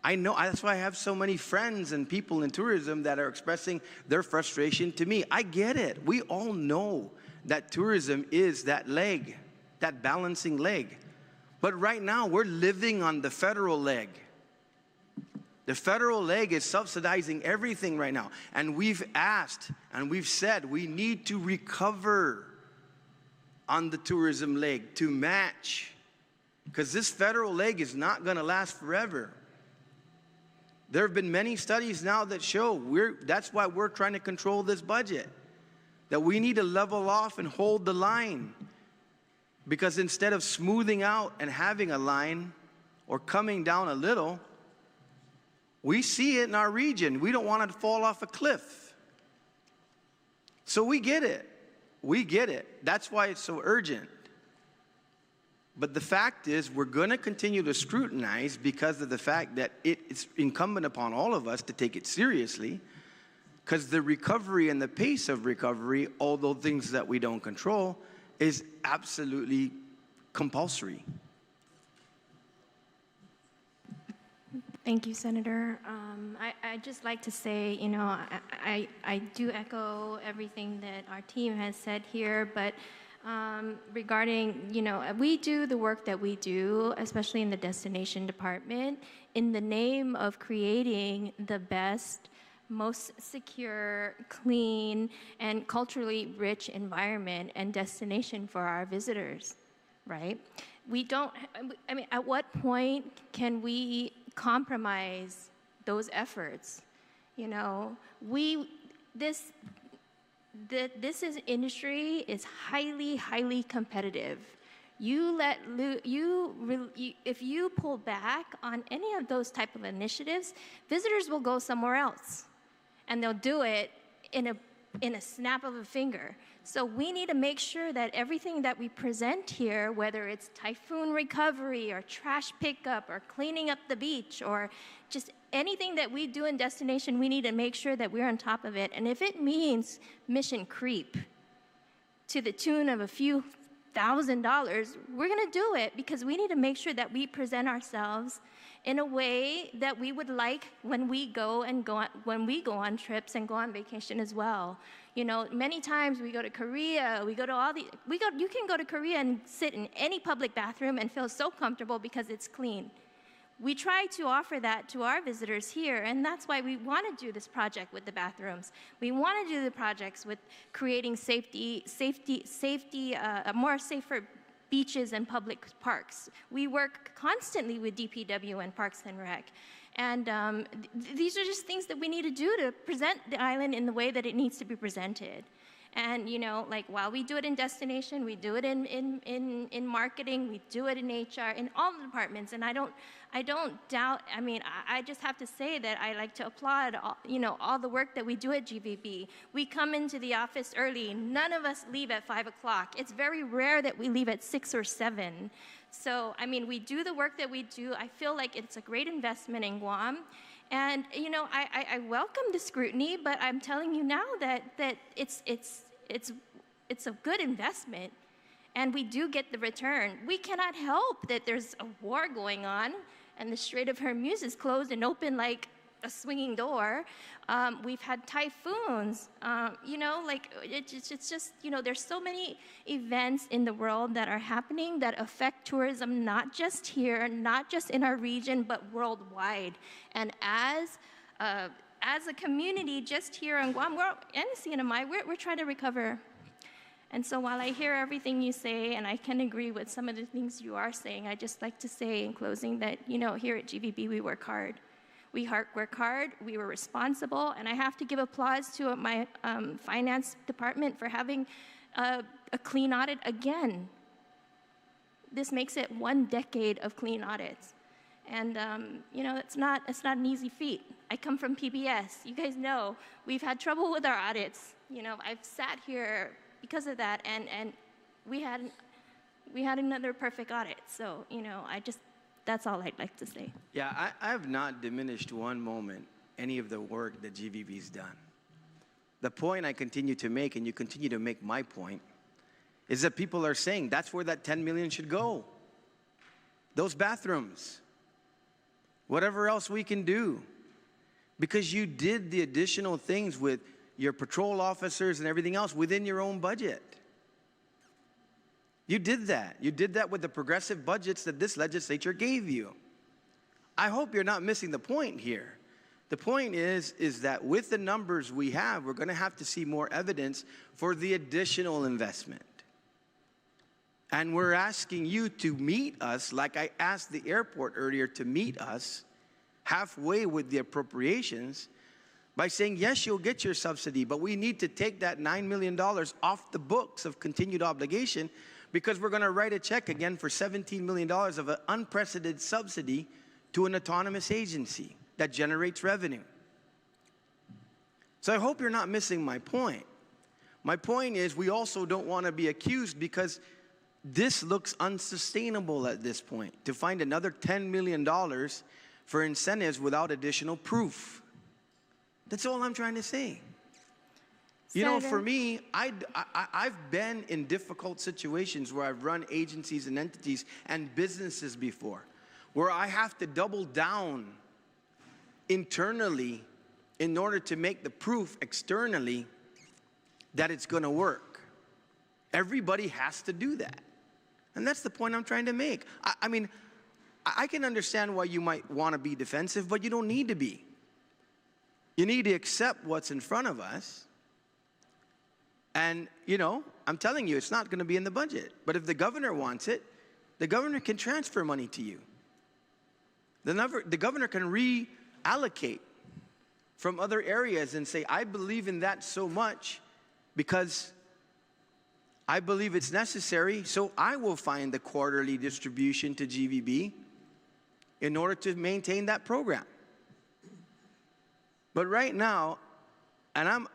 I know, that's why I have so many friends and people in tourism that are expressing their frustration to me. I get it. We all know that tourism is that leg, that balancing leg. But right now, we're living on the federal leg. The federal leg is subsidizing everything right now. And we've asked and we've said we need to recover on the tourism leg to match. Because this federal leg is not going to last forever. There have been many studies now that show that's why we're trying to control this budget. That we need to level off and hold the line. Because instead of smoothing out and having a line or coming down a little, we see it in our region. We don't want it to fall off a cliff. So we get it. We get it. That's why it's so urgent. But the fact is, we're going to continue to scrutinize because of the fact that it's incumbent upon all of us to take it seriously, because the recovery and the pace of recovery, although things that we don't control, is absolutely compulsory. Thank you, Senator. I'd just like to say, I do echo everything that our team has said here, but regarding, we do the work that we do, especially in the destination department, in the name of creating the best, most secure, clean, and culturally rich environment and destination for our visitors, right? At what point can we compromise those efforts? This industry is highly, highly competitive. If you pull back on any of those type of initiatives, visitors will go somewhere else, and they'll do it in a snap of a finger. So we need to make sure that everything that we present here, whether it's typhoon recovery or trash pickup or cleaning up the beach or just anything that we do in destination, we need to make sure that we're on top of it. And if it means mission creep to the tune of a few $1,000, we're going to do it, because we need to make sure that we present ourselves in a way that we would like when we go on trips and go on vacation as well. Many times we go to Korea, you can go to Korea and sit in any public bathroom and feel so comfortable because it's clean. We try to offer that to our visitors here, and that's why we want to do this project with the bathrooms. We want to do the projects with creating more safer beaches and public parks. We work constantly with DPW and Parks and Rec. And these are just things that we need to do to present the island in the way that it needs to be presented. And, you know, like while we do it in destination, we do it in marketing, we do it in HR, in all the departments. And I don't doubt, I mean, I just have to say that I like to applaud, you know, all the work that we do at GVB. We come into the office early. None of us leave at 5 o'clock. It's very rare that we leave at 6 or 7. So, I mean, we do the work that we do. I feel like it's a great investment in Guam. And, you know, I welcome the scrutiny, but I'm telling you now that it's a good investment, and we do get the return. We cannot help that there's a war going on, and the Strait of Hormuz is closed and open like a swinging door. We've had typhoons. You know, like it's just, you know, there's so many events in the world that are happening that affect tourism, not just here, not just in our region, but worldwide. And as a community, just here in Guam, and CNMI, we're trying to recover. And so while I hear everything you say, and I can agree with some of the things you are saying, I just like to say in closing that, you know, here at GVB, we work hard. We work hard, we were responsible, and I have to give applause to my finance department for having a clean audit again. This makes it 1 decade of clean audits. And you know, it's not an easy feat. I come from PBS. You guys know we've had trouble with our audits. You know, I've sat here because of that, and we had another perfect audit. So, you know, that's all I'd like to say. Yeah, I have not diminished one moment any of the work that GVB's done. The point I continue to make, and you continue to make my point, is that people are saying that's where that 10 million should go. Those bathrooms, whatever else we can do. Because you did the additional things with your patrol officers and everything else within your own budget. You did that. You did that with the progressive budgets that this legislature gave you. I hope you're not missing the point here. The point is that with the numbers we have, we're going to have to see more evidence for the additional investment. And we're asking you to meet us, like I asked the airport earlier to meet us halfway with the appropriations by saying, yes, you'll get your subsidy, but we need to take that $9 million off the books of continued obligation, because we're going to write a check again for $17 million of an unprecedented subsidy to an autonomous agency that generates revenue. So I hope you're not missing my point. My point is we also don't want to be accused, because this looks unsustainable at this point, to find another $10 million for incentives without additional proof. That's all I'm trying to say. You know, for me, I've been in difficult situations where I've run agencies and entities and businesses before, where I have to double down internally in order to make the proof externally that it's going to work. Everybody has to do that. And that's the point I'm trying to make. I mean, I can understand why you might want to be defensive, but you don't need to be. You need to accept what's in front of us. And, you know, I'm telling you, it's not going to be in the budget. But if the governor wants it, the governor can transfer money to you. The governor can reallocate from other areas and say, I believe in that so much because I believe it's necessary, so I will find the quarterly distribution to GVB in order to maintain that program. But right now, and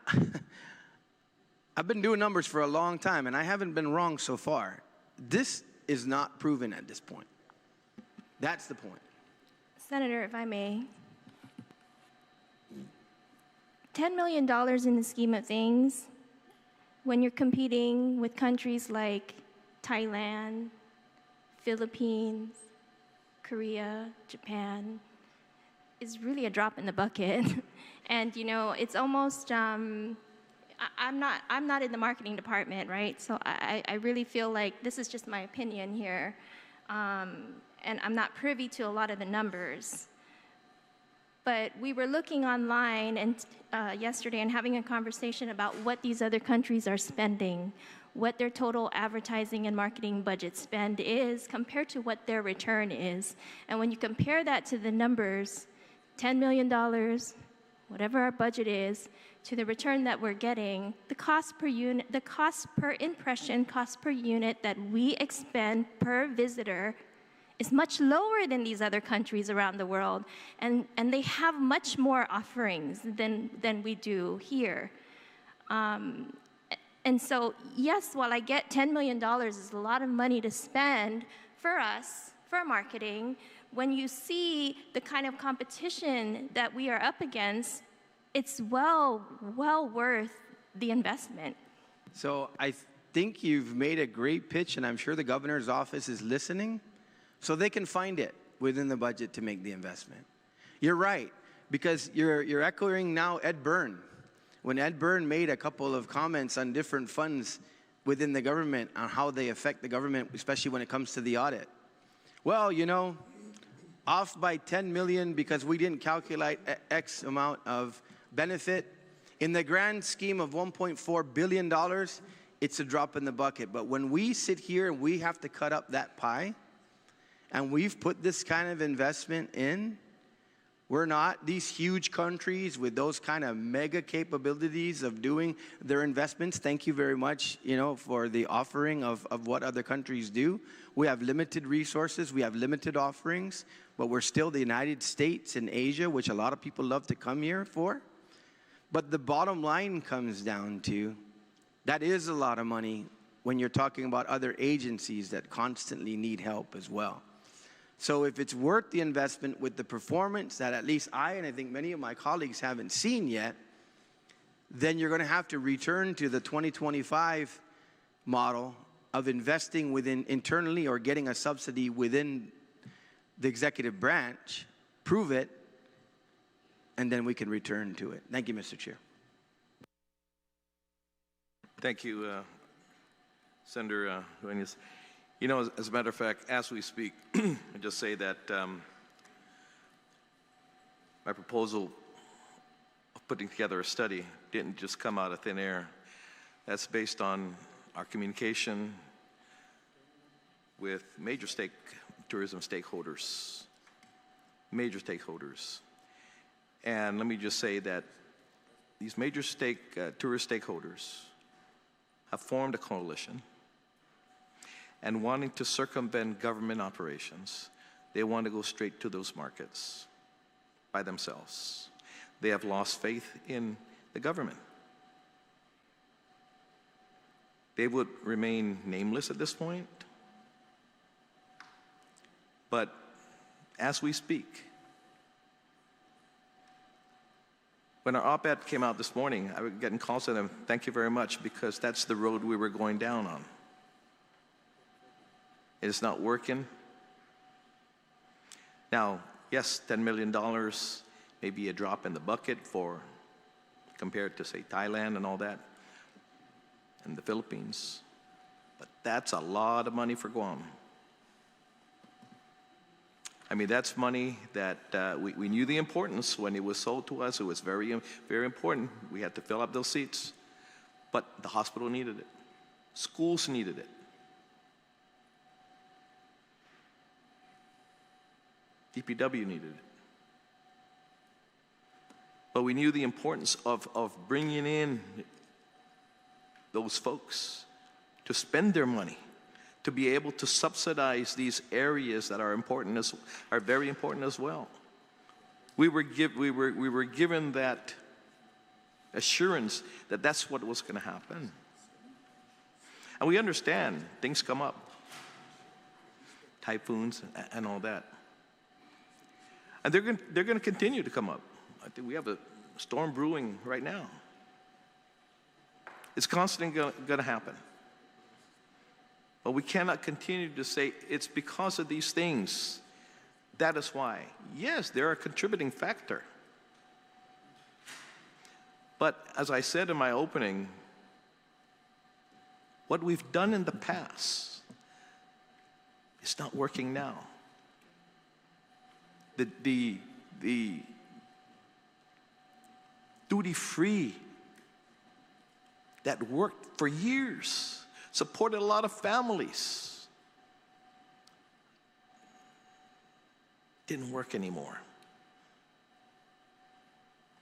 I've been doing numbers for a long time, and I haven't been wrong so far. This is not proven at this point. That's the point. Senator, if I may. $10 million in the scheme of things, when you're competing with countries like Thailand, Philippines, Korea, Japan, is really a drop in the bucket. And, you know, it's almost, I'm not in the marketing department, right? So I really feel like this is just my opinion here. And I'm not privy to a lot of the numbers. But we were looking online and yesterday and having a conversation about what these other countries are spending, what their total advertising and marketing budget spend is compared to what their return is. And when you compare that to the numbers, $10 million, whatever our budget is, to the return that we're getting, the cost per unit, the cost per impression, cost per unit that we expend per visitor is much lower than these other countries around the world. And they have much more offerings than we do here. And so, yes, while I get $10 million is a lot of money to spend for us, for marketing, when you see the kind of competition that we are up against, it's well worth the investment. So I think you've made a great pitch, and I'm sure the governor's office is listening, so they can find it within the budget to make the investment. You're right, because you're echoing now Ed Byrne. When Ed Byrne made a couple of comments on different funds within the government on how they affect the government, especially when it comes to the audit. Well, you know, off by 10 million because we didn't calculate X amount of benefit. In the grand scheme of $1.4 billion, it's a drop in the bucket. But when we sit here and we have to cut up that pie, and we've put this kind of investment in, we're not these huge countries with those kind of mega capabilities of doing their investments. Thank you very much, you know, for the offering of what other countries do. We have limited resources, we have limited offerings, but we're still the United States and Asia, which a lot of people love to come here for. But the bottom line comes down to, that is a lot of money when you're talking about other agencies that constantly need help as well. So if it's worth the investment with the performance that at least I, and I think many of my colleagues haven't seen yet, then you're going to have to return to the 2025 model of investing within internally or getting a subsidy within the executive branch, prove it, and then we can return to it. Thank you, Mr. Chair. Thank you, Senator Duenas. You know, as a matter of fact, as we speak, I just say that my proposal of putting together a study didn't just come out of thin air. That's based on our communication with major tourism stakeholders, And let me just say that these major tourist stakeholders have formed a coalition, and wanting to circumvent government operations, they want to go straight to those markets by themselves. They have lost faith in the government. They would remain nameless at this point, but as we speak, when our op-ed came out this morning, I was getting calls to them, thank you very much, because that's the road we were going down on. It's not working. Now, yes, $10 million may be a drop in the bucket compared to, say, Thailand and all that, and the Philippines, but that's a lot of money for Guam. I mean, that's money that we knew the importance when it was sold to us. It was very, very important. We had to fill up those seats, but the hospital needed it. Schools needed it. DPW needed it. But we knew the importance of bringing in those folks to spend their money, to be able to subsidize these areas that are very important as well. We were given that assurance that that's what was going to happen. And we understand things come up, typhoons and all that. And they're going to continue to come up. I think we have a storm brewing right now. It's constantly going to happen. But we cannot continue to say it's because of these things. That is why. Yes, they're a contributing factor. But as I said in my opening, what we've done in the past is not working now. The duty-free that worked for years, supported a lot of families, didn't work anymore.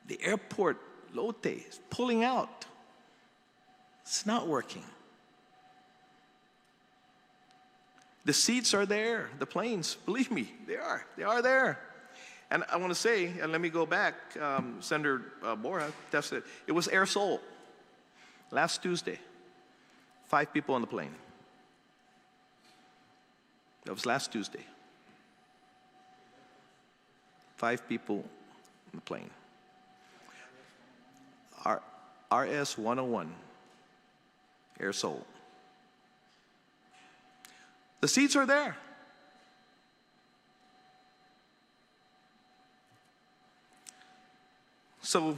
The airport Lotte is pulling out. It's not working. The seats are there, the planes, believe me, they are there. And I want to say, and let me go back, Senator Borja tested, it was Air Seoul, last Tuesday, 5 people on the plane. That was last Tuesday. 5 people on the plane. RS 101, Air Seoul. The seats are there. So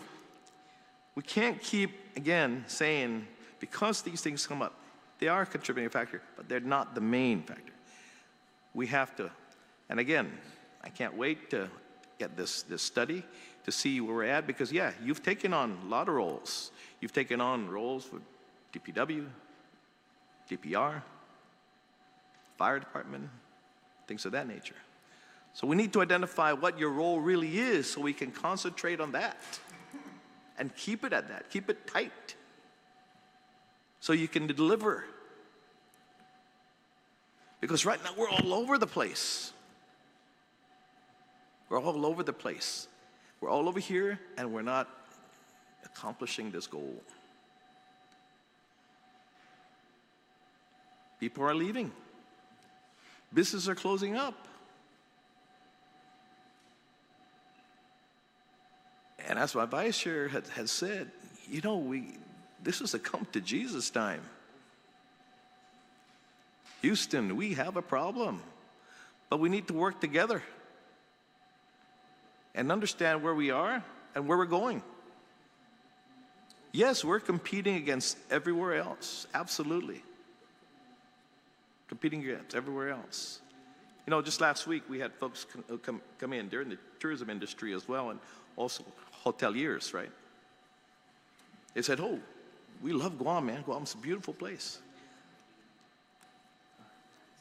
we can't keep, again, saying because these things come up, they are a contributing factor, but they're not the main factor. We have to, and again, I can't wait to get this study to see where we're at, because yeah, you've taken on a lot of roles. You've taken on roles with DPW, DPR, fire department, things of that nature. So we need to identify what your role really is so we can concentrate on that and keep it at that, keep it tight so you can deliver. Because right now we're all over the place. We're all over the place. We're all over here and we're not accomplishing this goal. People are leaving. Businesses are closing up. And as my vice chair has said, you know, this is a come to Jesus time. Houston, we have a problem, but we need to work together and understand where we are and where we're going. Yes, we're competing against everywhere else, absolutely. Competing against everywhere else. You know, just last week we had folks come in during the tourism industry as well, and also hoteliers, right? They said, oh, we love Guam, man. Guam's a beautiful place.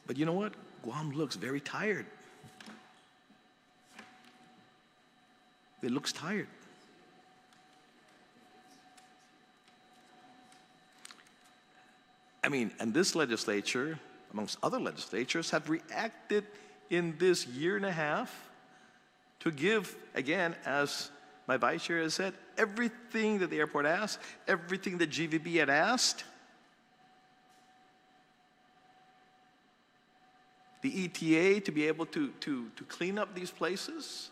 But you know what? Guam looks very tired. It looks tired. I mean, and this legislature, amongst other legislatures, have reacted in this year and a half to give, again, as my vice chair has said, everything that the airport asked, everything that GVB had asked. The ETA to be able to clean up these places.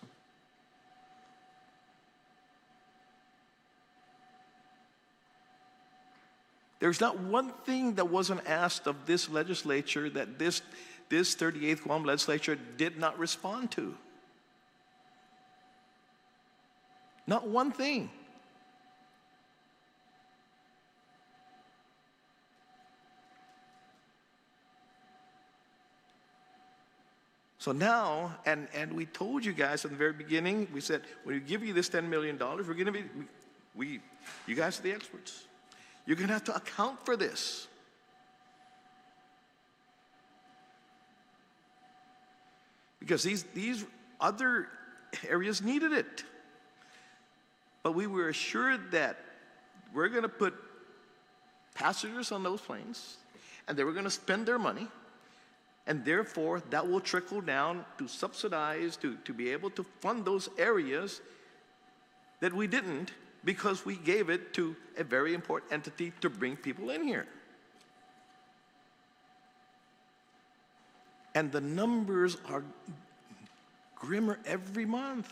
There's not one thing that wasn't asked of this legislature that this 38th Guam legislature did not respond to. Not one thing. So now, and we told you guys from the very beginning, we said, when we give you this $10 million, we're going to be, you guys are the experts. You're going to have to account for this. Because these other areas needed it. But we were assured that we're going to put passengers on those planes, and they were going to spend their money, and therefore that will trickle down to subsidize, to be able to fund those areas that we didn't, because we gave it to a very important entity to bring people in here. And the numbers are grimmer every month.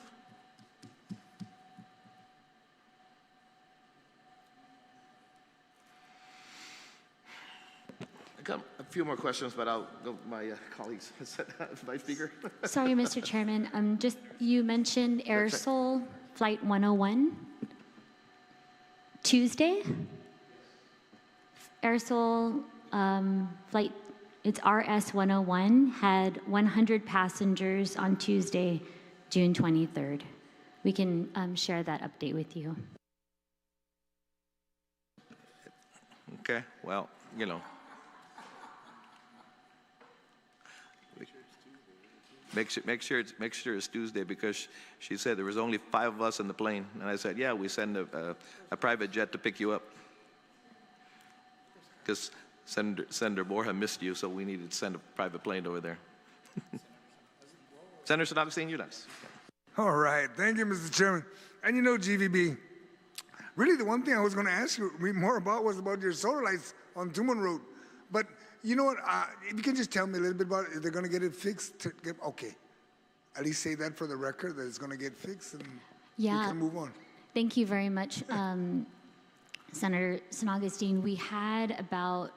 I got a few more questions, but I'll go with my colleagues. Vice Speaker. Sorry, Mr. Chairman. You mentioned Air Seoul Flight 101. Tuesday, Air Seoul flight, it's RS 101, had 100 passengers on Tuesday, June 23rd. We can share that update with you. Okay, well, you know. Make sure it's Tuesday, because she said there was only 5 of us on the plane. And I said, yeah, we send a private jet to pick you up. Because Senator Borja missed you, so we needed to send a private plane over there. Senator San Agustin, you're next. All right. Thank you, Mr. Chairman. And you know, GVB, really the one thing I was going to ask you more about was about your solar lights on Tumon Road. But you know what? If you can just tell me a little bit about it. If they're going to get it fixed, okay. At least say that for the record, that it's going to get fixed, and we can move on. Thank you very much, Senator San Agustin. We had about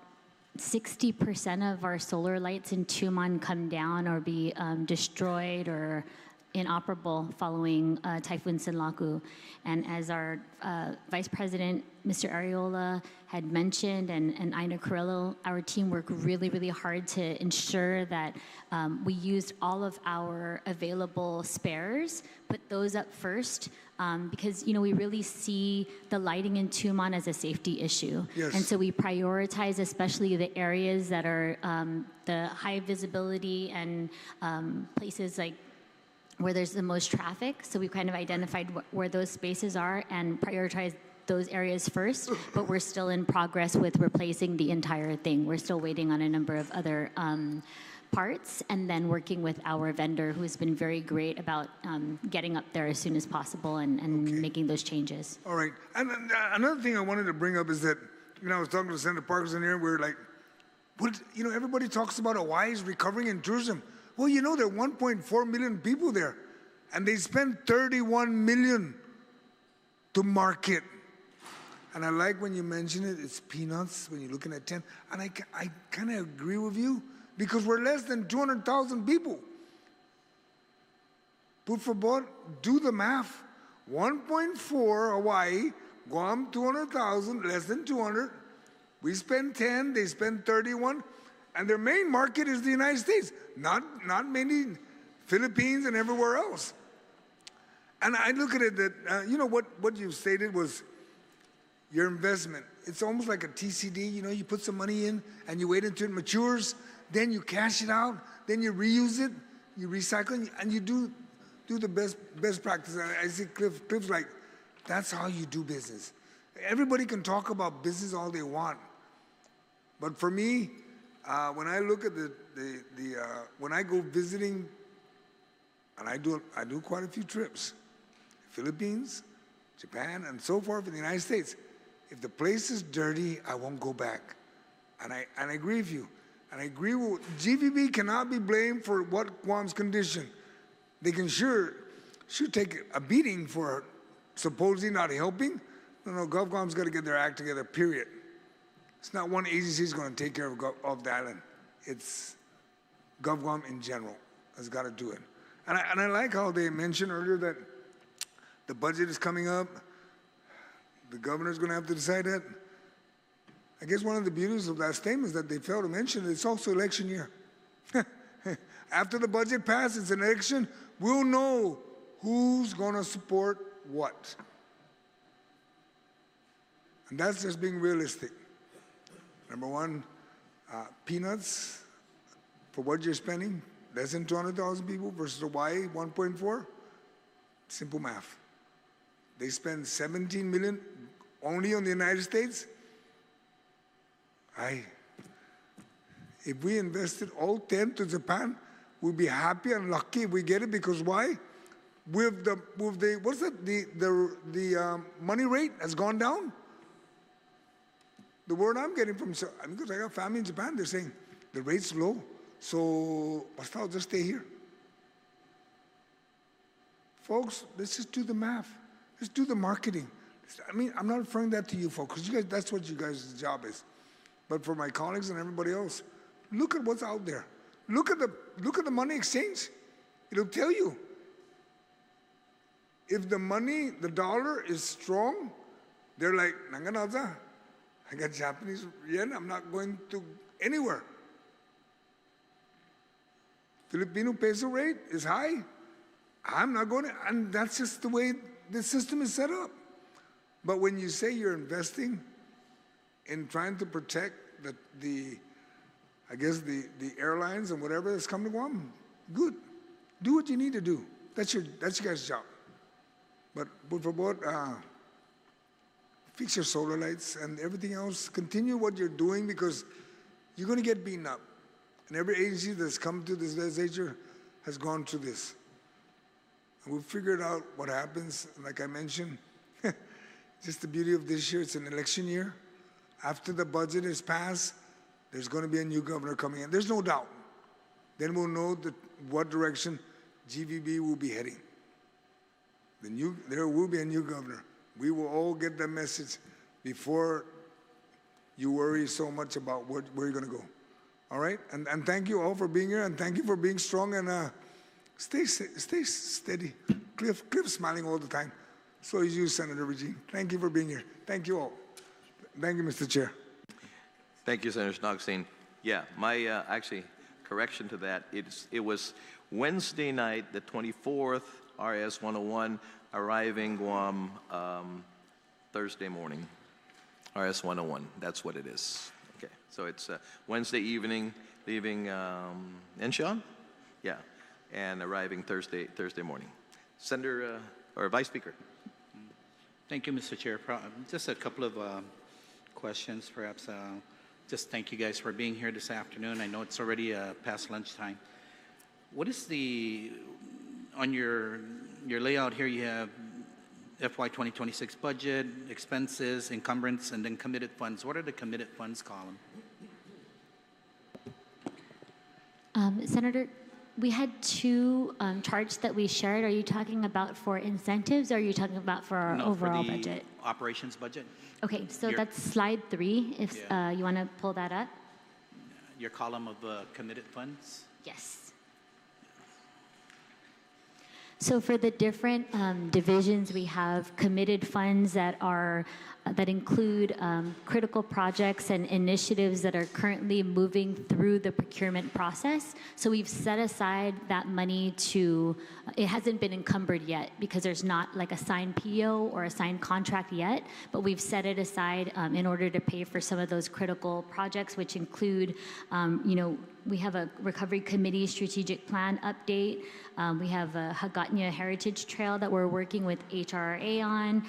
60% of our solar lights in Tumon come down or be destroyed or inoperable following Typhoon Sinlaku. And as our Vice President, Mr. Arreola, had mentioned, and Ina Carrillo, our team worked really, really hard to ensure that we used all of our available spares, put those up first, because we really see the lighting in Tumon as a safety issue. Yes. And so we prioritize especially the areas that are the high visibility and places like where there's the most traffic. So we've kind of identified where those spaces are and prioritized those areas first, but we're still in progress with replacing the entire thing. We're still waiting on a number of other parts, and then working with our vendor, who's been very great about getting up there as soon as possible and making those changes. All right. And another thing I wanted to bring up is that, I was talking to Senator Parkers in here, we were like, everybody talks about Hawaii's recovering in tourism. Well, there are 1.4 million people there, and they spend $31 million to market. And I like when you mention it, it's peanuts when you're looking at 10. And I kind of agree with you, because we're less than 200,000 people. Por favor, do the math. 1.4 Hawaii, Guam 200,000, less than 200. We spend 10, they spend 31. And their main market is the United States, not many Philippines and everywhere else. And I look at it that, what you stated was your investment. It's almost like a TCD, you put some money in and you wait until it matures, then you cash it out, then you reuse it, you recycle, and you do the best practice. And I see Cliff's like, that's how you do business. Everybody can talk about business all they want. But for me, when I look at when I go visiting, and I do quite a few trips, Philippines, Japan, and so forth in the United States. If the place is dirty, I won't go back. And I agree with you. And I agree with GVB cannot be blamed for what Guam's condition. They can sure take a beating for supposedly not helping. No, GovGuam's got to get their act together, period. It's not one agency is going to take care of the island. It's GovGuam in general has got to do it. And I like how they mentioned earlier that the budget is coming up. The governor's going to have to decide that. I guess one of the beauties of that statement is that they failed to mention that it's also election year. After the budget passes, it's an election, we'll know who's going to support what. And that's just being realistic. Number one, peanuts for what you're spending, less than 200,000 people versus Hawaii, 1.4. Simple math. They spend 17 million only on the United States. If we invested all 10 to Japan, we'd be happy and lucky if we get it, because why? With the money rate has gone down. The word I'm getting from, because I got family in Japan, they're saying the rate's low, so I'll just stay here. Folks, let's just do the math. Let's do the marketing. I'm not referring that to you folks, because you guys, that's what you guys' job is. But for my colleagues and everybody else, look at what's out there. Look at the money exchange. It'll tell you. If the dollar is strong, they're like, Nanganaza, I got Japanese yen, I'm not going to anywhere. Filipino peso rate is high, I'm not going to, and that's just the way the system is set up. But when you say you're investing in trying to protect the airlines and whatever that's coming to Guam, good. Do what you need to do. That's your guys' job. But for both, fix your solar lights and everything else. Continue what you're doing because you're going to get beaten up. And every agency that's come to this legislature has gone through this. And we've figured out what happens. Like I mentioned, just the beauty of this year, it's an election year. After the budget is passed, there's going to be a new governor coming in. There's no doubt. Then we'll know what direction GVB will be heading. There will be a new governor. We will all get that message before you worry so much about where you're going to go. All right? And thank you all for being here, and thank you for being strong, and stay steady. Cliff's smiling all the time. So is you, Senator Regine. Thank you for being here. Thank you all. Thank you, Mr. Chair. Thank you, Senator Schnockstein. Yeah, my actually correction to that, it was Wednesday night, the 24th, RS 101, arriving Guam Thursday morning. RS 101, that's what it is. Okay, so it's Wednesday evening, leaving Encheon? Yeah, and arriving Thursday morning. Senator, or Vice Speaker. Thank you, Mr. Chair. Just a couple of questions, perhaps. Just thank you guys for being here this afternoon. I know it's already past lunchtime. What is on your layout here, you have FY 2026 budget, expenses, encumbrance, and then committed funds. What are the committed funds column? Senator, we had two charts that we shared. Are you talking about for incentives, or are you talking about for our overall for the budget? Operations budget. Okay, so that's slide 3, if you want to pull that up. Your column of committed funds? Yes. So for the different divisions, we have committed funds that include critical projects and initiatives that are currently moving through the procurement process. So we've set aside that money it hasn't been encumbered yet because there's not like a signed PO or a signed contract yet, but we've set it aside in order to pay for some of those critical projects, which include, we have a Recovery Committee strategic plan update. We have a Hagatnya Heritage Trail that we're working with HRA on.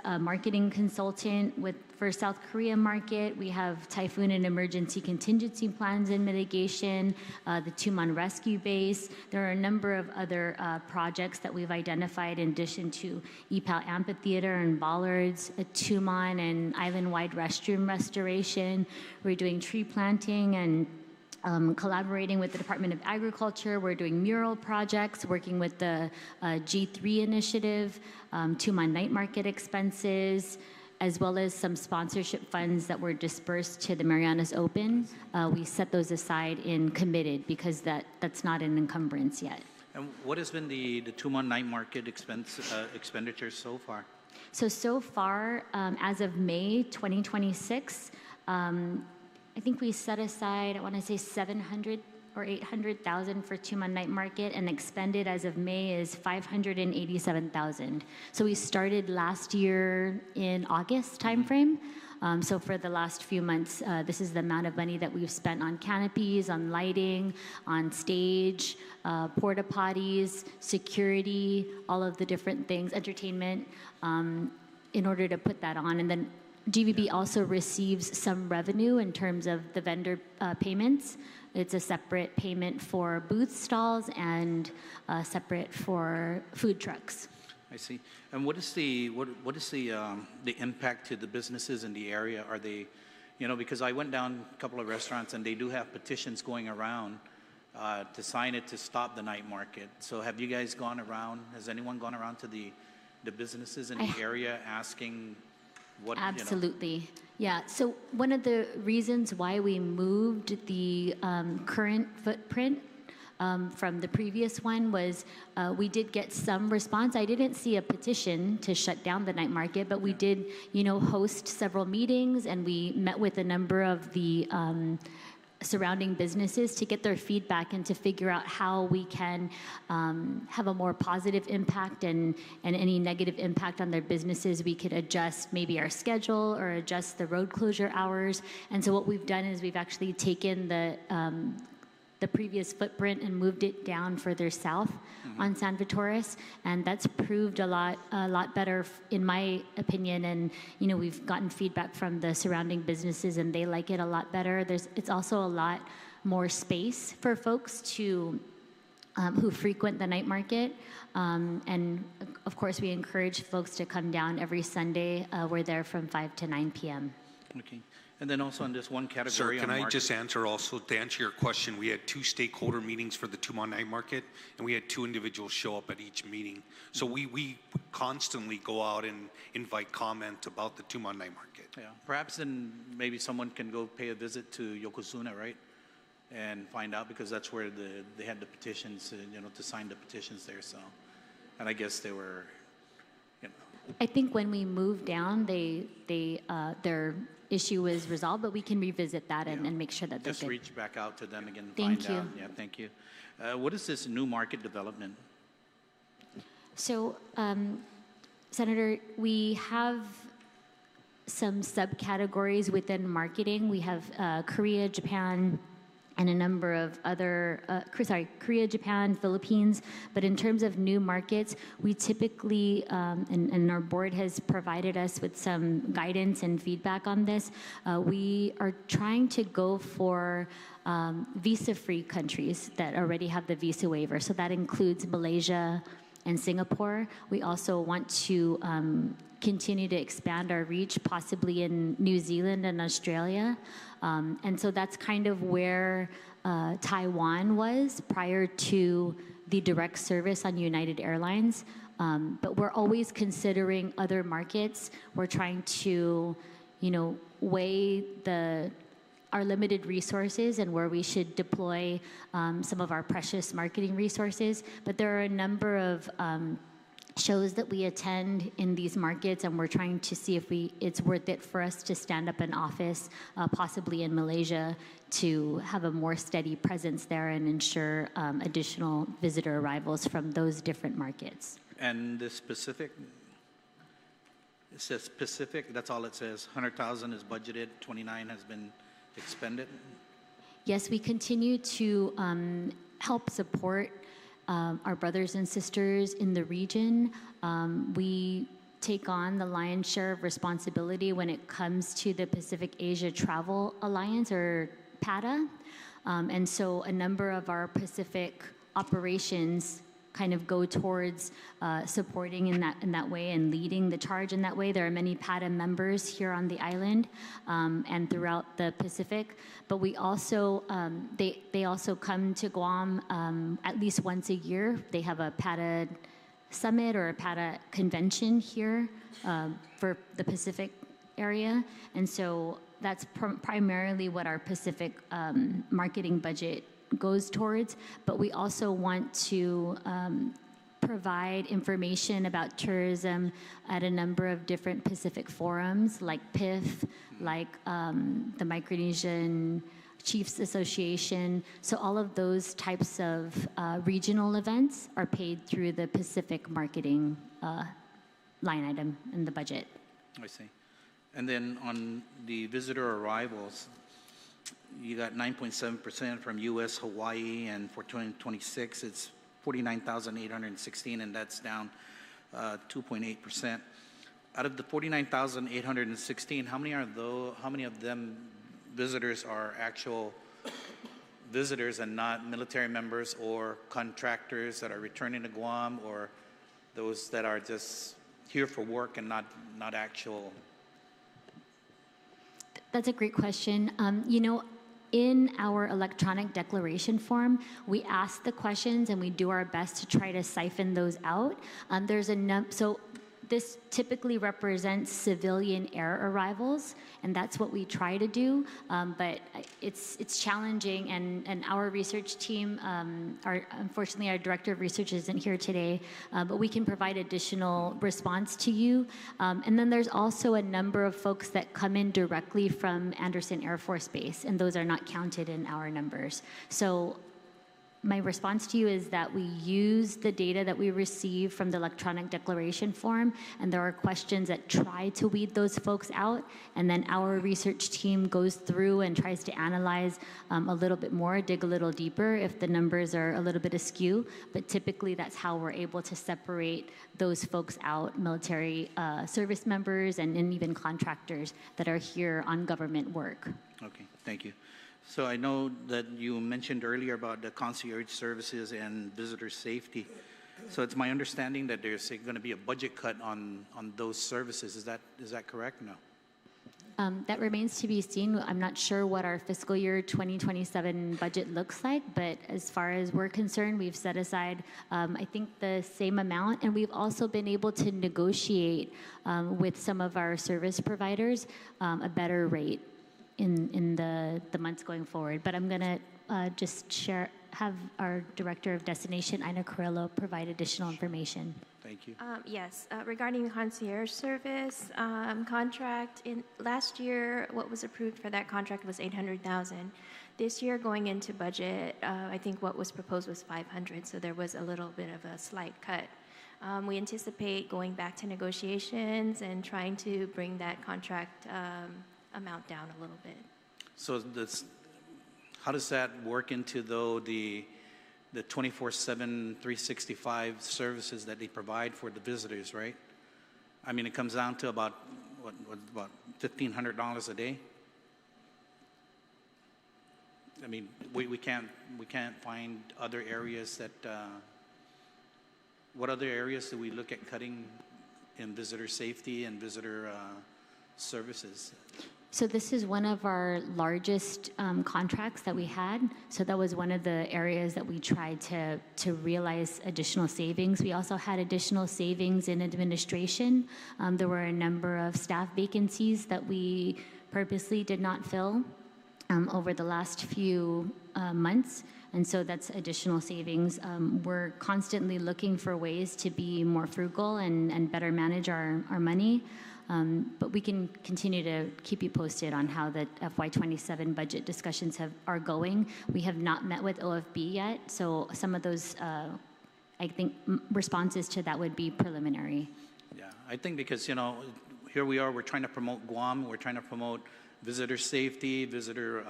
A marketing consultant for South Korea market. We have typhoon and emergency contingency plans and mitigation, the Tumon Rescue Base. There are a number of other projects that we've identified in addition to EPAL Amphitheater and bollards, a Tumon and island-wide restroom restoration. We're doing tree planting and collaborating with the Department of Agriculture. We're doing mural projects, working with the G3 initiative, Tumon night market expenses, as well as some sponsorship funds that were dispersed to the Marianas Open. We set those aside in committed because that's not an encumbrance yet. And what has been the Tumon night market expenditures so far? So far, as of May 2026, I think we set aside, I want to say 700 or 800,000 for Tumon Night Market, and expended as of May is 587,000. So we started last year in August timeframe. So for the last few months, this is the amount of money that we've spent on canopies, on lighting, on stage, porta potties, security, all of the different things, entertainment, in order to put that on. And then GVB also receives some revenue in terms of the vendor payments. It's a separate payment for booth stalls and separate for food trucks. I see. And what is the impact to the businesses in the area? Are they, because I went down a couple of restaurants and they do have petitions going around to sign it to stop the night market. So have you guys gone around? Has anyone gone around to the businesses in the area asking? Absolutely. Yeah. So one of the reasons why we moved the current footprint from the previous one was we did get some response. I didn't see a petition to shut down the night market, but we did, host several meetings, and we met with a number of the surrounding businesses to get their feedback and to figure out how we can have a more positive impact, and any negative impact on their businesses, we could adjust maybe our schedule or adjust the road closure hours. And so what we've done is we've actually taken the previous footprint and moved it down further south on San Vitoris, and that's proved a lot better in my opinion. And we've gotten feedback from the surrounding businesses, and they like it a lot better. It's also a lot more space for folks to who frequent the night market, and of course we encourage folks to come down every Sunday. We're there from 5 to 9 p.m. Okay. And then also in this one category. Sir, can on I just answer also, to answer your question, we had 2 stakeholder meetings for the Tumon Night Market, and we had 2 individuals show up at each meeting. So we constantly go out and invite comment about the Tumon Night Market. Yeah, perhaps then maybe someone can go pay a visit to Yokozuna, right? And find out, because that's where they had the petitions, to sign the petitions there. So, and I guess they were, I think when we moved down, their issue was resolved, but we can revisit that and make sure that they're just good. reach back out to them again and Thank find you. out. Yeah, thank you. What is this new market development? So, Senator, we have some subcategories within marketing. We have Korea, Japan, and a number of other, Korea, Japan, Philippines. But in terms of new markets, we typically, and our board has provided us with some guidance and feedback on this, we are trying to go for visa-free countries that already have the visa waiver. So that includes Malaysia and Singapore. We also want to continue to expand our reach, possibly in New Zealand and Australia. And so that's kind of where Taiwan was prior to the direct service on United Airlines. But we're always considering other markets. We're trying to, weigh our limited resources and where we should deploy some of our precious marketing resources. But there are a number of shows that we attend in these markets, and we're trying to see if it's worth it for us to stand up an office, possibly in Malaysia, to have a more steady presence there and ensure additional visitor arrivals from those different markets. And the specific, it says specific, that's all it says. 100,000 is budgeted, 29 has been expended. Yes, we continue to help support our brothers and sisters in the region. We take on the lion's share of responsibility when it comes to the Pacific Asia Travel Alliance, or PATA. And so a number of our Pacific operations kind of go towards supporting in that way and leading the charge in that way. There are many PATA members here on the island and throughout the Pacific, but we also they also come to Guam at least once a year. They have a PATA summit or a PATA convention here for the Pacific area, and so that's primarily what our Pacific marketing budget goes towards. But we also want to provide information about tourism at a number of different Pacific forums, like PIF, like the Micronesian Chiefs Association. So all of those types of regional events are paid through the Pacific marketing line item in the budget. I see. And then on the visitor arrivals, you got 9.7% from U.S., Hawaii, and for 2026, it's 49,816, and that's down 2.8%. Out of the 49,816, how many of them visitors are actual visitors and not military members or contractors that are returning to Guam, or those that are just here for work and not actual? That's a great question. In our electronic declaration form, we ask the questions and we do our best to try to siphon those out. So this typically represents civilian air arrivals, and that's what we try to do. But it's challenging, and our research team, unfortunately our director of research isn't here today, but we can provide additional response to you. And then there's also a number of folks that come in directly from Andersen Air Force Base, and those are not counted in our numbers. So my response to you is that we use the data that we receive from the electronic declaration form, and there are questions that try to weed those folks out, and then our research team goes through and tries to analyze a little bit more, dig a little deeper if the numbers are a little bit askew, but typically that's how we're able to separate those folks out, military service members and even contractors that are here on government work. Okay, thank you. So I know that you mentioned earlier about the concierge services and visitor safety. So it's my understanding that there's going to be a budget cut on those services. Is that correct? No. That remains to be seen. I'm not sure what our fiscal year 2027 budget looks like, but as far as we're concerned, we've set aside, I think, the same amount, and we've also been able to negotiate with some of our service providers a better rate in the months going forward. But I'm going to just have our Director of Destination, Ina Carrillo, provide additional information. Thank you. Yes, regarding the concierge service contract, last year, what was approved for that contract was $800,000. This year, going into budget, I think what was proposed was $500,000, so there was a little bit of a slight cut. We anticipate going back to negotiations and trying to bring that contract amount down a little bit. So how does that work into the 24/7, 365 services that they provide for the visitors, right? I mean, it comes down to about about $1,500 a day. I mean, we can't find other areas that. What other areas do we look at cutting in visitor safety and visitor services? So this is one of our largest contracts that we had. So that was one of the areas that we tried to realize additional savings. We also had additional savings in administration. There were a number of staff vacancies that we purposely did not fill over the last few months. And so that's additional savings. We're constantly looking for ways to be more frugal and better manage our money. But we can continue to keep you posted on how the FY27 budget discussions are going. We have not met with OFB yet, so some of those, I think, responses to that would be preliminary. Yeah, I think because, here we are, we're trying to promote Guam, we're trying to promote visitor safety, visitor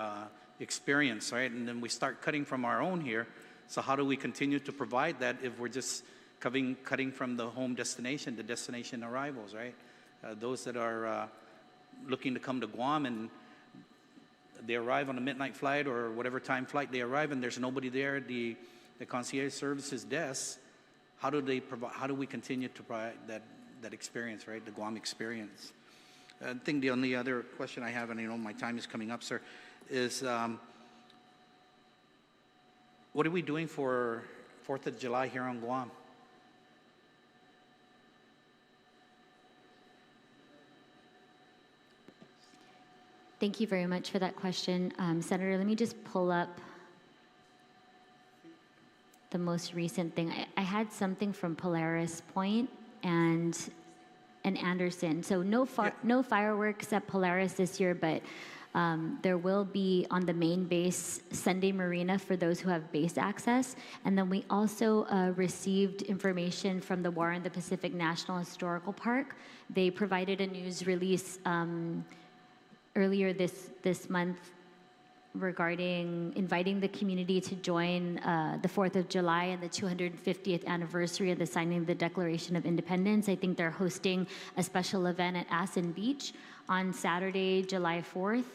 experience, right? And then we start cutting from our own here. So how do we continue to provide that if we're just cutting from the home destination, the destination arrivals, right? Those that are looking to come to Guam and they arrive on a midnight flight or whatever time flight they arrive and there's nobody there at the concierge services desk, how do we continue to provide that experience, right? The Guam experience. I think the only other question I have, and I know my time is coming up, sir, is what are we doing for 4th of July here on Guam? Thank you very much for that question. Senator, let me just pull up the most recent thing. I had something from Polaris Point and Anderson. So no fireworks at Polaris this year, but there will be on the main base Sunday Marina for those who have base access. And then we also received information from the War in the Pacific National Historical Park. They provided a news release earlier this month regarding inviting the community to join the 4th of July and the 250th anniversary of the signing of the Declaration of Independence. I think they're hosting a special event at Assen Beach on Saturday, July 4th.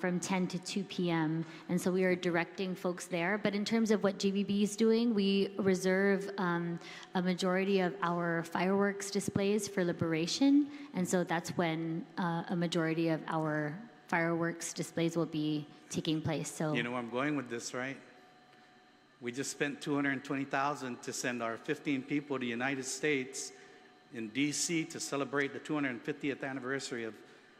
From 10 to 2 p.m. And so we are directing folks there. But in terms of what GBB is doing, we reserve a majority of our fireworks displays for Liberation. And so that's when a majority of our fireworks displays will be taking place. So you know where I'm going with this, right? We just spent $220,000 to send our 15 people to the United States in D.C. to celebrate the 250th anniversary of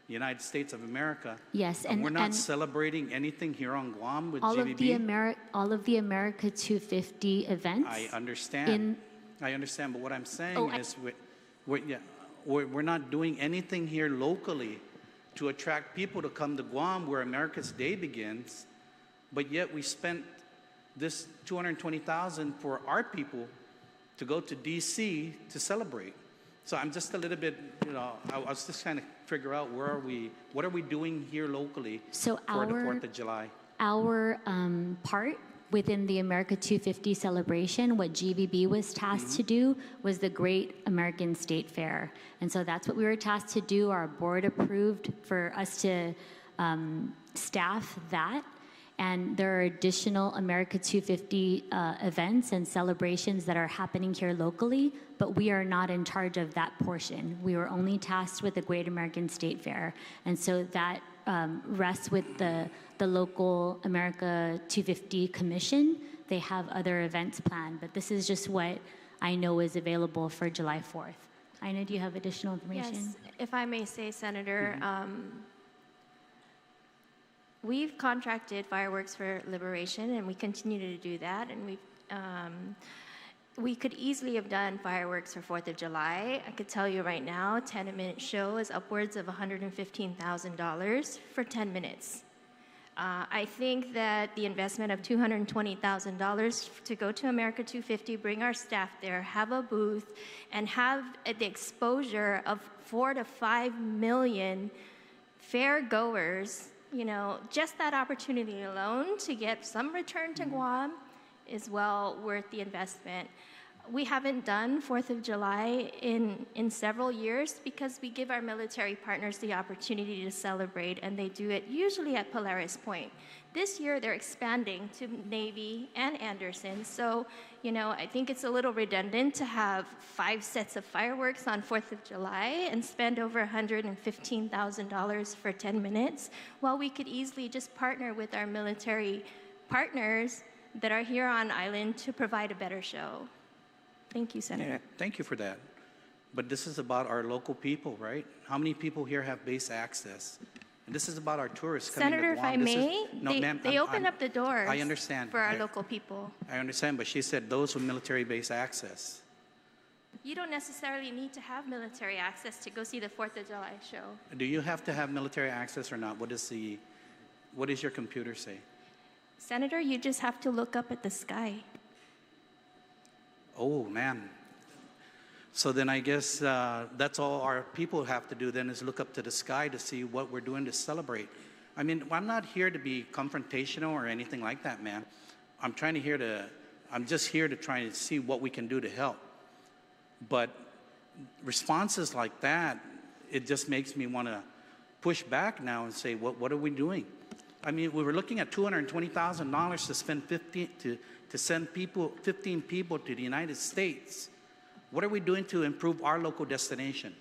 the United States of America. Yes, and we're not celebrating anything here on Guam with all GBB. All of the America 250 events. I understand. I understand, but what I'm saying is we're not doing anything here locally to attract people to come to Guam where America's Day begins, but yet we spent this 220,000 for our people to go to DC to celebrate. So I'm just a little bit, I was just trying to figure out what are we doing here locally So for the 4th of July? Our part within the America 250 celebration, what GVB was tasked to do was the Great American State Fair. And so that's what we were tasked to do. Our board approved for us to staff that. And there are additional America 250 events and celebrations that are happening here locally, but we are not in charge of that portion. We were only tasked with the Great American State Fair. And so that rests with the local America 250 Commission. They have other events planned, but this is just what I know is available for July 4th. Ina, do you have additional information? Yes, if I may say, Senator, we've contracted Fireworks for Liberation, and we continue to do that. And we could easily have done fireworks for 4th of July. I could tell you right now, 10-minute show is upwards of $115,000 for 10 minutes. I think that the investment of $220,000 to go to America 250, bring our staff there, have a booth, and have the exposure of 4 to 5 million fair goers, just that opportunity alone to get some return to Guam is well worth the investment. We haven't done 4th of July in several years because we give our military partners the opportunity to celebrate, and they do it usually at Polaris Point. This year, they're expanding to Navy and Anderson. So, I think it's a little redundant to have 5 sets of fireworks on 4th of July and spend over $115,000 for 10 minutes, while we could easily just partner with our military partners that are here on island to provide a better show. Thank you, Senator. Yeah, thank you for that. But this is about our local people, right? How many people here have base access? And this is about our tourists coming Senator, to Guam. if I may, they open up the doors I understand. for our local people. I understand, but she said those with military base access. You don't necessarily need to have military access to go see the 4th of July show. Do you have to have military access or not? What does your computer say? Senator, you just have to look up at the sky. Oh, man. So then I guess that's all our people have to do then is look up to the sky to see what we're doing to celebrate. I mean, I'm not here to be confrontational or anything like that, man. I'm just here to try and see what we can do to help. But responses like that, it just makes me want to push back now and say, what are we doing? I mean, we were looking at $220,000 to spend to send 15 people to the United States. What are we doing to improve our local destination?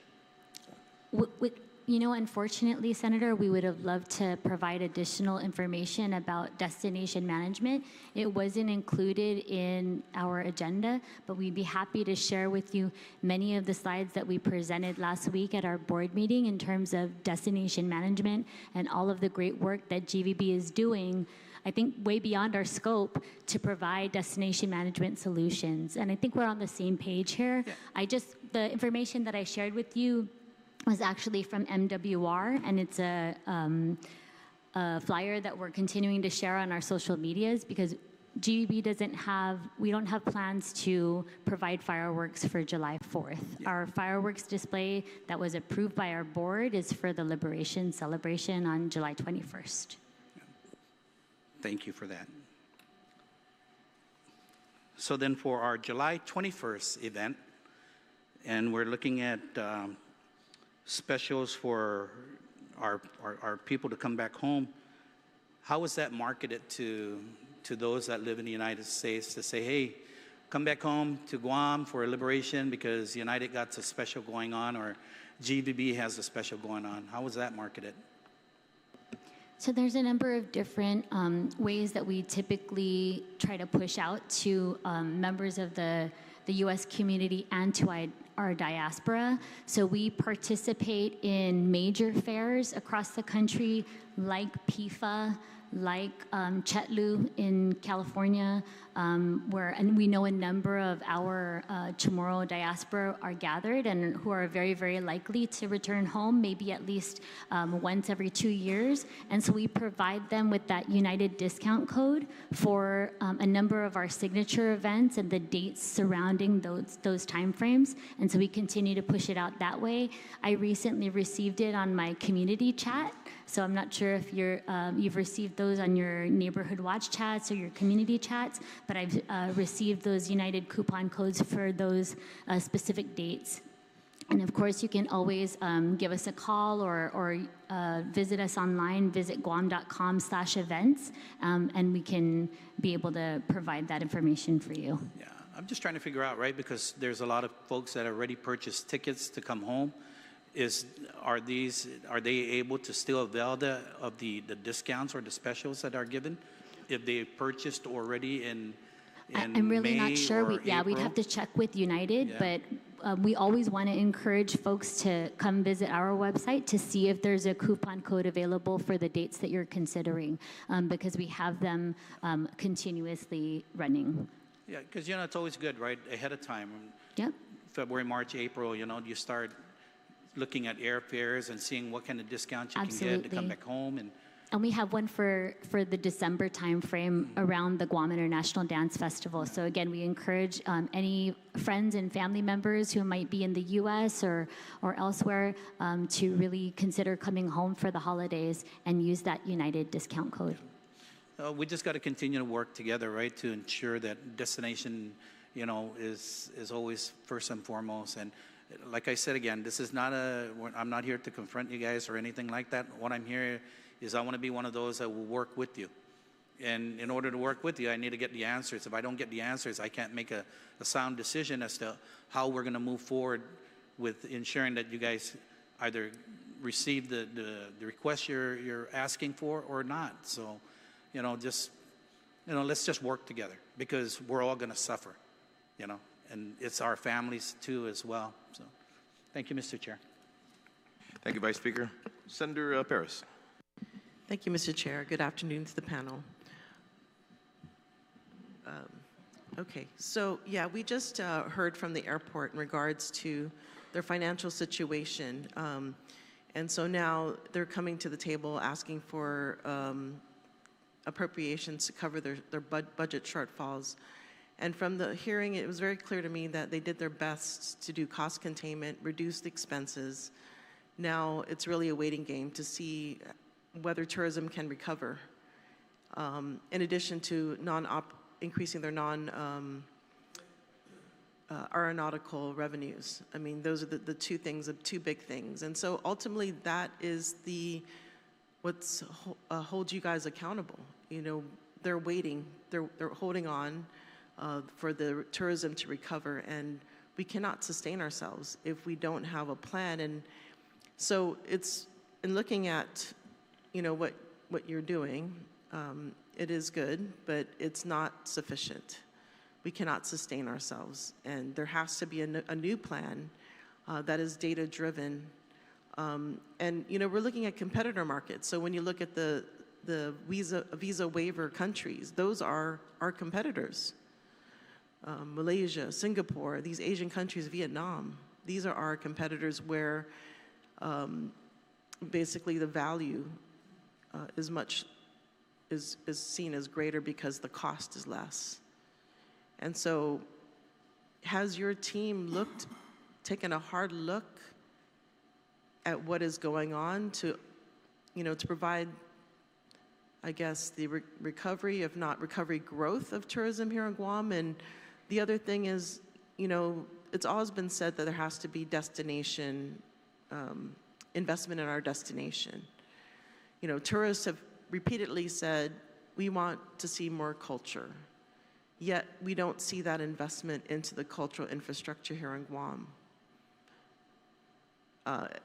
Unfortunately, Senator, we would have loved to provide additional information about destination management. It wasn't included in our agenda, but we'd be happy to share with you many of the slides that we presented last week at our board meeting in terms of destination management and all of the great work that GVB is doing, I think way beyond our scope, to provide destination management solutions. And I think we're on the same page here. Yeah. The information that I shared with you was actually from MWR, and it's a flyer that we're continuing to share on our social medias because GVB we don't have plans to provide fireworks for July 4th. Yeah. Our fireworks display that was approved by our board is for the Liberation celebration on July 21st. Thank you for that. So then for our July 21st event, and we're looking at specials for our people to come back home, how is that marketed to those that live in the United States to say, hey, come back home to Guam for a liberation because United got a special going on or GVB has a special going on? How is that marketed? So there's a number of different ways that we typically try to push out to members of the U.S. community and to our diaspora. So we participate in major fairs across the country like PIFA, like Chetlu in California, and we know a number of our Chamorro diaspora are gathered and who are very, very likely to return home, maybe at least once every 2 years. And so we provide them with that United discount code for a number of our signature events and the dates surrounding those timeframes. And so we continue to push it out that way. I recently received it on my community chat. So I'm not sure if you've received those on your neighborhood watch chats or your community chats, but I've received those United coupon codes for those specific dates. And of course, you can always give us a call or visit us online, visit guam.com/events, and we can be able to provide that information for you. Yeah, I'm just trying to figure out, right, because there's a lot of folks that already purchased tickets to come home. Are they able to still avail of the discounts or the specials that are given if they purchased already in I'm really May not sure. or We'd have to check with United, Yeah. but we always want to encourage folks to come visit our website to see if there's a coupon code available for the dates that you're considering, because we have them continuously running. Yeah, because it's always good, right, ahead of time. Yep. February, March, April, you start looking at airfares and seeing what kind of discounts you can get to come back home. And we have one for the December timeframe around the Guam International Dance Festival. So again, we encourage any friends and family members who might be in the U.S. or elsewhere to really consider coming home for the holidays and use that United discount code. We just got to continue to work together, right, to ensure that destination, is always first and foremost. And like I said again, this is not I'm not here to confront you guys or anything like that. What I'm here is I want to be one of those that will work with you. And in order to work with you, I need to get the answers. If I don't get the answers, I can't make a sound decision as to how we're going to move forward with ensuring that you guys either receive the request you're asking for or not. So, let's just work together because we're all going to suffer, and it's our families too as well. So thank you, Mr. Chair. Thank you, Vice Speaker. Senator Paris. Thank you, Mr. Chair. Good afternoon to the panel. Okay, so yeah, we just heard from the airport in regards to their financial situation. And so now they're coming to the table asking for appropriations to cover their budget shortfalls. And from the hearing, it was very clear to me that they did their best to do cost containment, reduce the expenses. Now it's really a waiting game to see whether tourism can recover. In addition to increasing their aeronautical revenues. I mean, those are the two big things. And so ultimately that is what holds you guys accountable. They're waiting, they're holding on for the tourism to recover, and we cannot sustain ourselves if we don't have a plan. And so it's, in looking at, what you're doing, it is good, but it's not sufficient. We cannot sustain ourselves, and there has to be a new plan that is data-driven. And we're looking at competitor markets. So when you look at the visa waiver countries, those are our competitors. Malaysia, Singapore, these Asian countries, Vietnam, these are our competitors where basically the value is seen as greater because the cost is less. And so has your team taken a hard look at what is going on to provide, I guess, the recovery, if not recovery growth of tourism here in Guam? And the other thing is, it's always been said that there has to be destination, investment in our destination. Tourists have repeatedly said, we want to see more culture. Yet we don't see that investment into the cultural infrastructure here in Guam.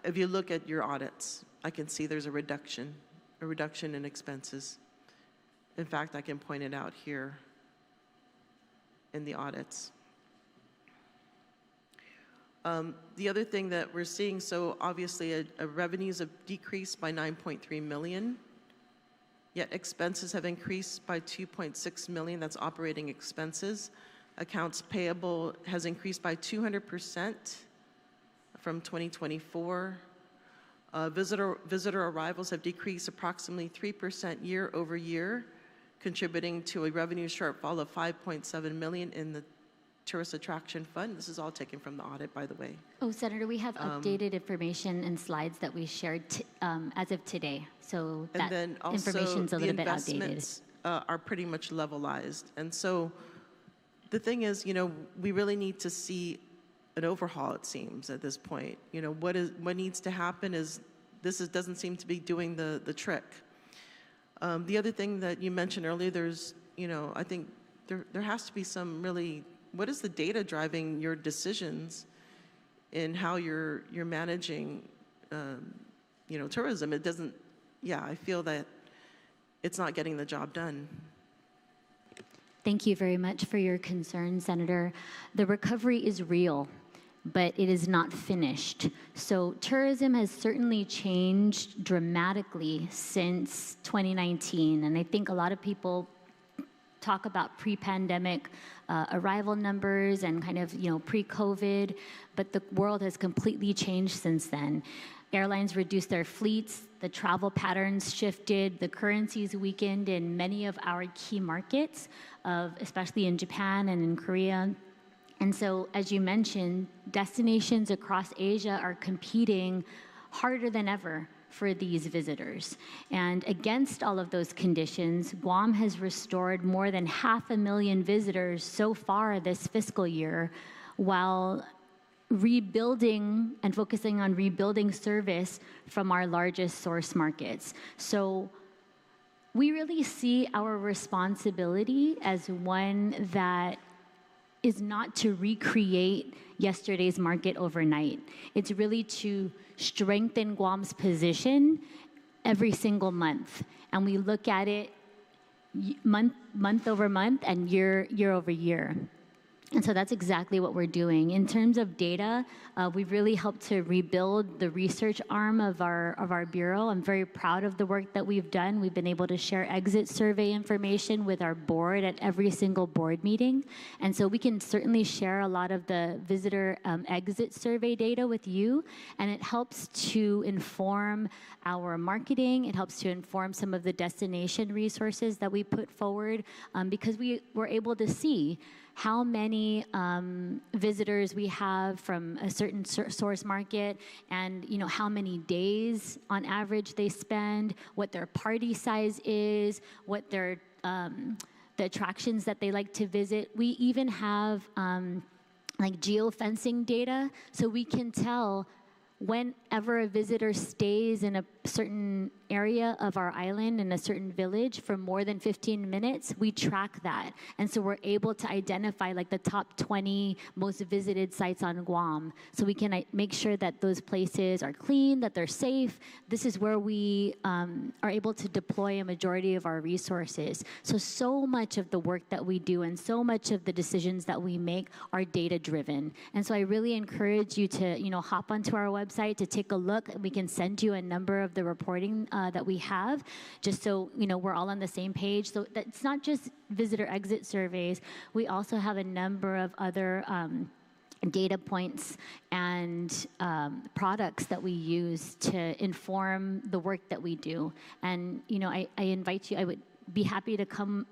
If you look at your audits, I can see there's a reduction in expenses. In fact, I can point it out here in the audits. The other thing that we're seeing, so obviously revenues have decreased by $9.3 million yet expenses have increased by 2.6 million. That's operating expenses. Accounts payable has increased by 200% from 2024. Visitor arrivals have decreased approximately 3% year over year, contributing to a revenue shortfall of 5.7 million in the Tourist Attraction Fund. This is all taken from the audit, by the way. Oh, Senator, we have updated information and slides that we shared as of today. So that information's a little bit outdated. The investments are pretty much levelized. And so the thing is, you know, we really need to see an overhaul, it seems, at this point. You know, what needs to happen is doesn't seem to be doing the trick. The other thing that you mentioned earlier, there's, you know, I think there has to be some really, what is the data driving your decisions in how you're managing, you know, tourism? It doesn't, yeah, I feel that it's not getting the job done. Thank you very much for your concern, Senator. The recovery is real, but it is not finished. So tourism has certainly changed dramatically since 2019, and I think a lot of people talk about pre-pandemic arrival numbers and kind of, you know, pre-COVID, but the world has completely changed since then. Airlines reduced their fleets, the travel patterns shifted, the currencies weakened in many of our key markets, especially in Japan and in Korea. And so, as you mentioned, destinations across Asia are competing harder than ever for these visitors. And against all of those conditions, Guam has restored more than 500,000 visitors so far this fiscal year, while rebuilding and focusing on rebuilding service from our largest source markets. So we really see our responsibility as one that is not to recreate yesterday's market overnight. It's really to strengthen Guam's position every single month. And we look at it month over month and year over year. And so that's exactly what we're doing. In terms of data, we've really helped to rebuild the research arm of our bureau. I'm very proud of the work that we've done. We've been able to share exit survey information with our board at every single board meeting. And so we can certainly share a lot of the visitor exit survey data with you. And it helps to inform our marketing. It helps to inform some of the destination resources that we put forward because we were able to see how many visitors we have from a certain source market, and you know how many days on average they spend, what their party size is, what their the attractions that they like to visit. We even have like geofencing data, so we can tell whenever a visitor stays in a certain area of our island in a certain village for more than 15 minutes, we track that. And so we're able to identify like the top 20 most visited sites on Guam. So we can make sure that those places are clean, that they're safe. This is where we are able to deploy a majority of our resources. So much of the work that we do and so much of the decisions that we make are data driven. And so I really encourage you to, you know, hop onto our website to take a look. We can send you a number of the reporting that we have, just so you know we're all on the same page. So that's not just visitor exit surveys. We also have a number of other data points and products that we use to inform the work that we do. And you know, I invite you. I would be happy to come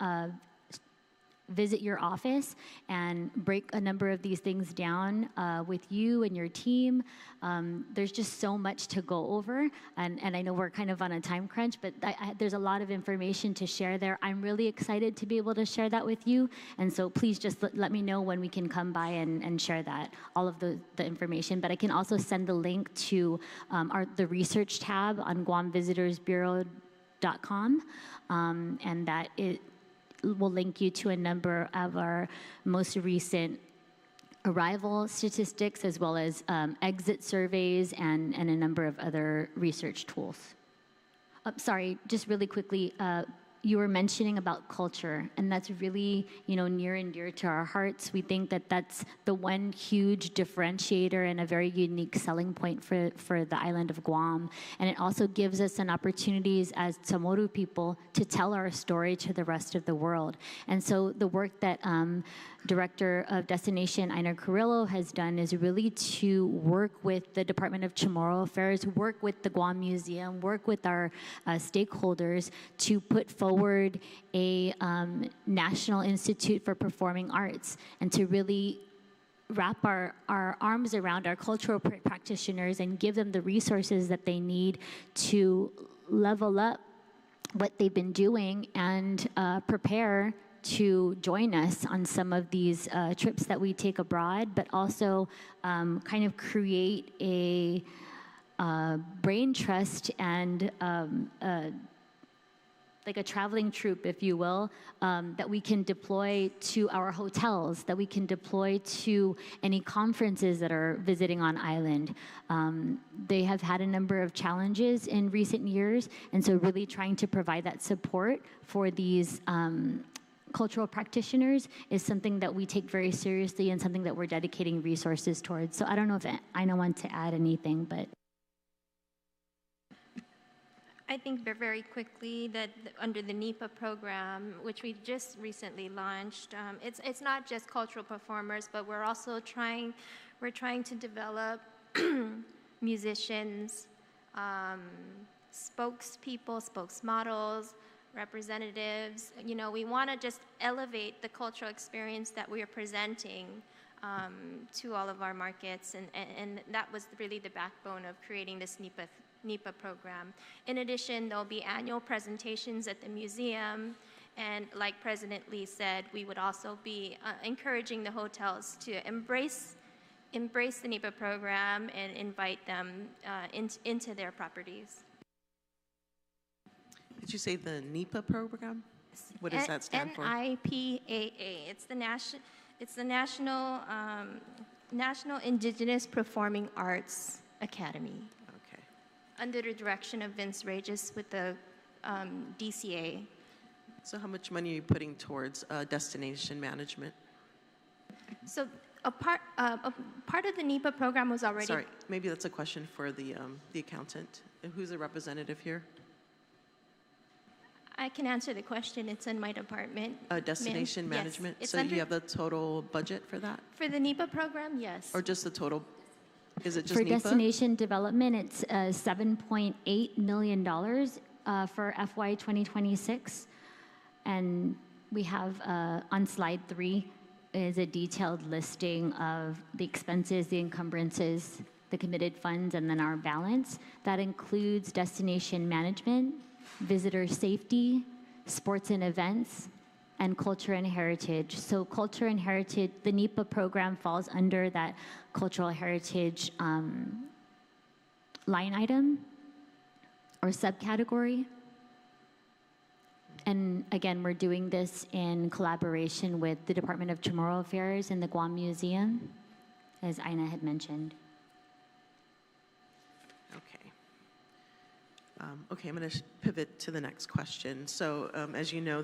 visit your office and break a number of these things down with you and your team. There's just so much to go over, and I know we're kind of on a time crunch, but there's a lot of information to share there. I'm really excited to be able to share that with you, and so please just let me know when we can come by and share that, all of the information. But I can also send the link to the research tab on GuamVisitorsBureau.com, and that will link you to a number of our most recent arrival statistics, as well as exit surveys and a number of other research tools. Sorry, just really quickly, you were mentioning about culture, and that's really, near and dear to our hearts. We think that that's the one huge differentiator and a very unique selling point for the island of Guam. And it also gives us an opportunities as Chamorro people to tell our story to the rest of the world. And so the work that Director of Destination Einar Carrillo has done is really to work with the Department of Chamorro Affairs, work with the Guam Museum, work with our stakeholders to put forward a National Institute for Performing Arts, and to really wrap our arms around our cultural practitioners and give them the resources that they need to level up what they've been doing and prepare to join us on some of these trips that we take abroad, but also kind of create a brain trust and like a traveling troupe, if you will, that we can deploy to our hotels, that we can deploy to any conferences that are visiting on island. They have had a number of challenges in recent years, and so really trying to provide that support for these cultural practitioners is something that we take very seriously and something that we're dedicating resources towards. So I don't know if Ina wants to add anything, but. I think very quickly that under the NEPA program, which we just recently launched, it's not just cultural performers, but we're trying to develop musicians, spokespeople, spokesmodels, representatives. We want to just elevate the cultural experience that we are presenting to all of our markets, and that was really the backbone of creating this NEPA program. In addition, there'll be annual presentations at the museum, and like President Lee said, we would also be encouraging the hotels to embrace the NEPA program and invite them into their properties. Did you say the NEPA program? What does that stand for? NIPAA. It's the National Indigenous Performing Arts Academy. Okay. Under the direction of Vince Regis with the DCA. So how much money are you putting towards destination management? So a part of the NEPA program was already. Sorry, maybe that's a question for the accountant. Who's a representative here? I can answer the question. It's in my department. Destination management. Yes, so you have the total budget for that? For the NEPA program, yes. Or just the total? Is it just For NEPA? destination development, it's $7.8 million for FY 2026. And we have on slide 3 is a detailed listing of the expenses, the encumbrances, the committed funds, and then our balance. That includes destination management, visitor safety, sports and events, and culture and heritage. So culture and heritage, the NEPA program falls under that cultural heritage line item or subcategory. And again, we're doing this in collaboration with the Department of Chamorro Affairs and the Guam Museum, as Ina had mentioned. Okay. Okay, I'm going to pivot to the next question. So, as you know,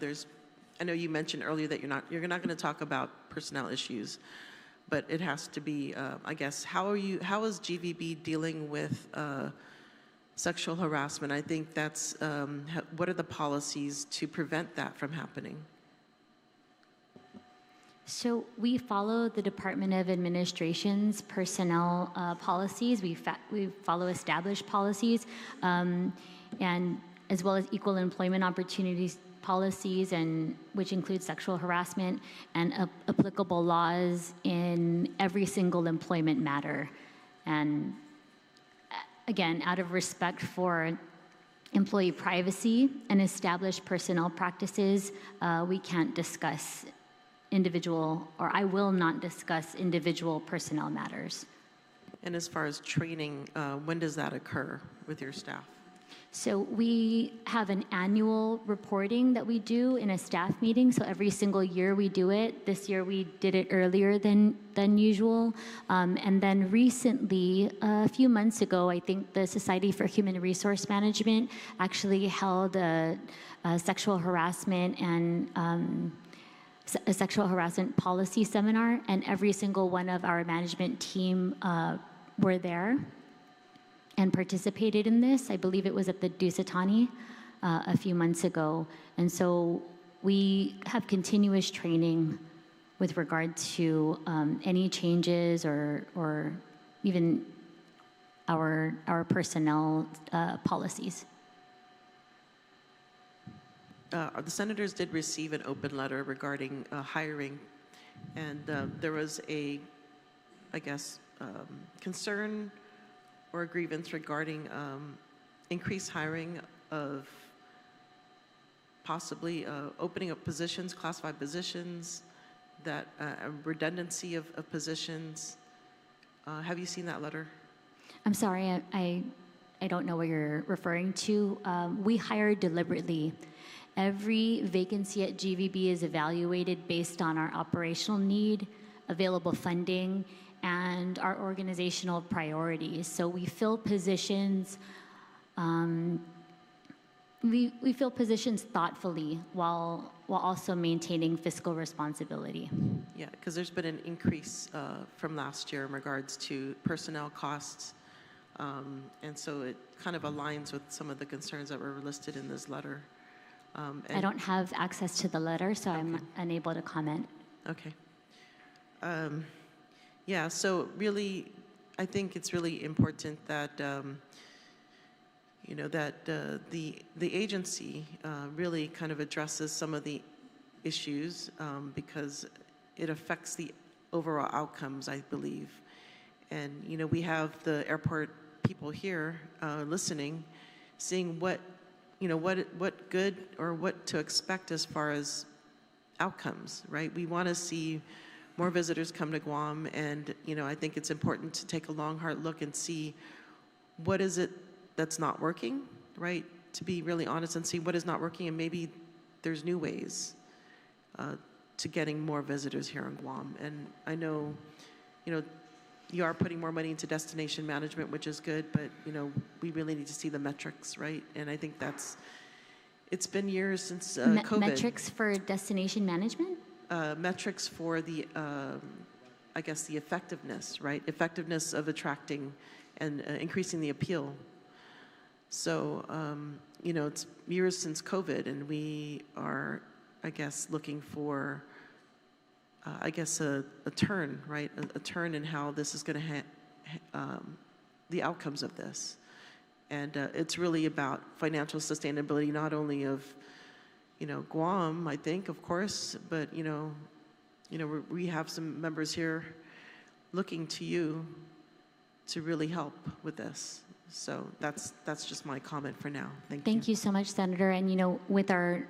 I know you mentioned earlier that you're not going to talk about personnel issues, but it has to be, I guess, how is GVB dealing with sexual harassment? I think that's, what are the policies to prevent that from happening? So we follow the Department of Administration's personnel policies. We follow established policies, and as well as equal employment opportunities policies, and which include sexual harassment and applicable laws in every single employment matter. And again, out of respect for employee privacy and established personnel practices, we can't discuss individual, or I will not discuss individual personnel matters. And as far as training, when does that occur with your staff? So we have an annual reporting that we do in a staff meeting. So every single year we do it. This year we did it earlier than usual. And then recently, a few months ago, I think the Society for Human Resource Management actually held a sexual harassment and a sexual harassment policy seminar, and every single one of our management team were there and participated in this. I believe it was at the Dusatani a few months ago. And so we have continuous training with regard to any changes or even our personnel policies. The senators did receive an open letter regarding hiring, and there was a, I guess, concern or a grievance regarding increased hiring of possibly opening up positions, classified positions, that redundancy of positions. Have you seen that letter? I'm sorry, I don't know what you're referring to. We hire deliberately. Every vacancy at GVB is evaluated based on our operational need, available funding, and our organizational priorities. So we fill positions, we fill positions thoughtfully while also maintaining fiscal responsibility. Yeah, because there's been an increase from last year in regards to personnel costs. And so it kind of aligns with some of the concerns that were listed in this letter. I don't have access to the letter, so I'm unable to comment. Okay. Yeah, so really, I think it's really important that, you know, that the agency really kind of addresses some of the issues because it affects the overall outcomes, I believe. And, you know, we have the airport people here listening, seeing what, you know, what good or what to expect as far as outcomes, right? We want to see more visitors come to Guam, and, you know, I think it's important to take a long, hard look and see what is it that's not working, right? To be really honest and see what is not working, and maybe there's new ways to getting more visitors here in Guam. And I know, you know, you are putting more money into destination management, which is good, but, you know, we really need to see the metrics, right? And I think it's been years since COVID. Metrics for destination management? Metrics for the, I guess, the effectiveness, right? Effectiveness of attracting and increasing the appeal. So, you know, it's years since COVID, and we are, I guess, looking for, I guess, a turn, right? A turn in how this is going to, the outcomes of this. And it's really about financial sustainability, not only of, you know, Guam, I think, of course, but, you know, we have some members here looking to you to really help with this. So that's just my comment for now. Thank you. Thank you so much, Senator. And, you know, with our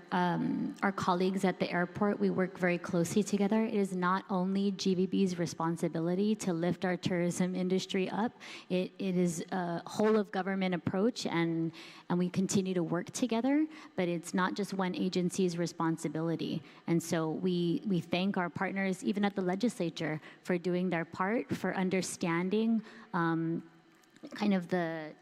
colleagues at the airport, we work very closely together. It is not only GVB's responsibility to lift our tourism industry up. It is a whole of government approach, and we continue to work together, but it's not just one agency's responsibility. And so we thank our partners, even at the legislature, for doing their part, for understanding kind of the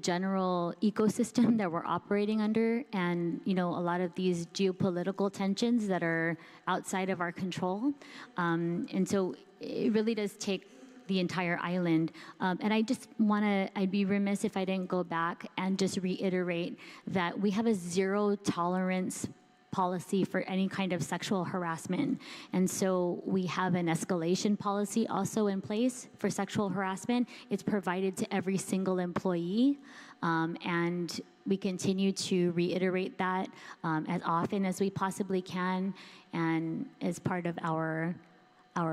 general ecosystem that we're operating under, and, you know, a lot of these geopolitical tensions that are outside of our control. And so it really does take the entire island. And I just I'd be remiss if I didn't go back and just reiterate that we have a zero tolerance policy for any kind of sexual harassment. And so we have an escalation policy also in place for sexual harassment. It's provided to every single employee. And we continue to reiterate that as often as we possibly can, and as part of our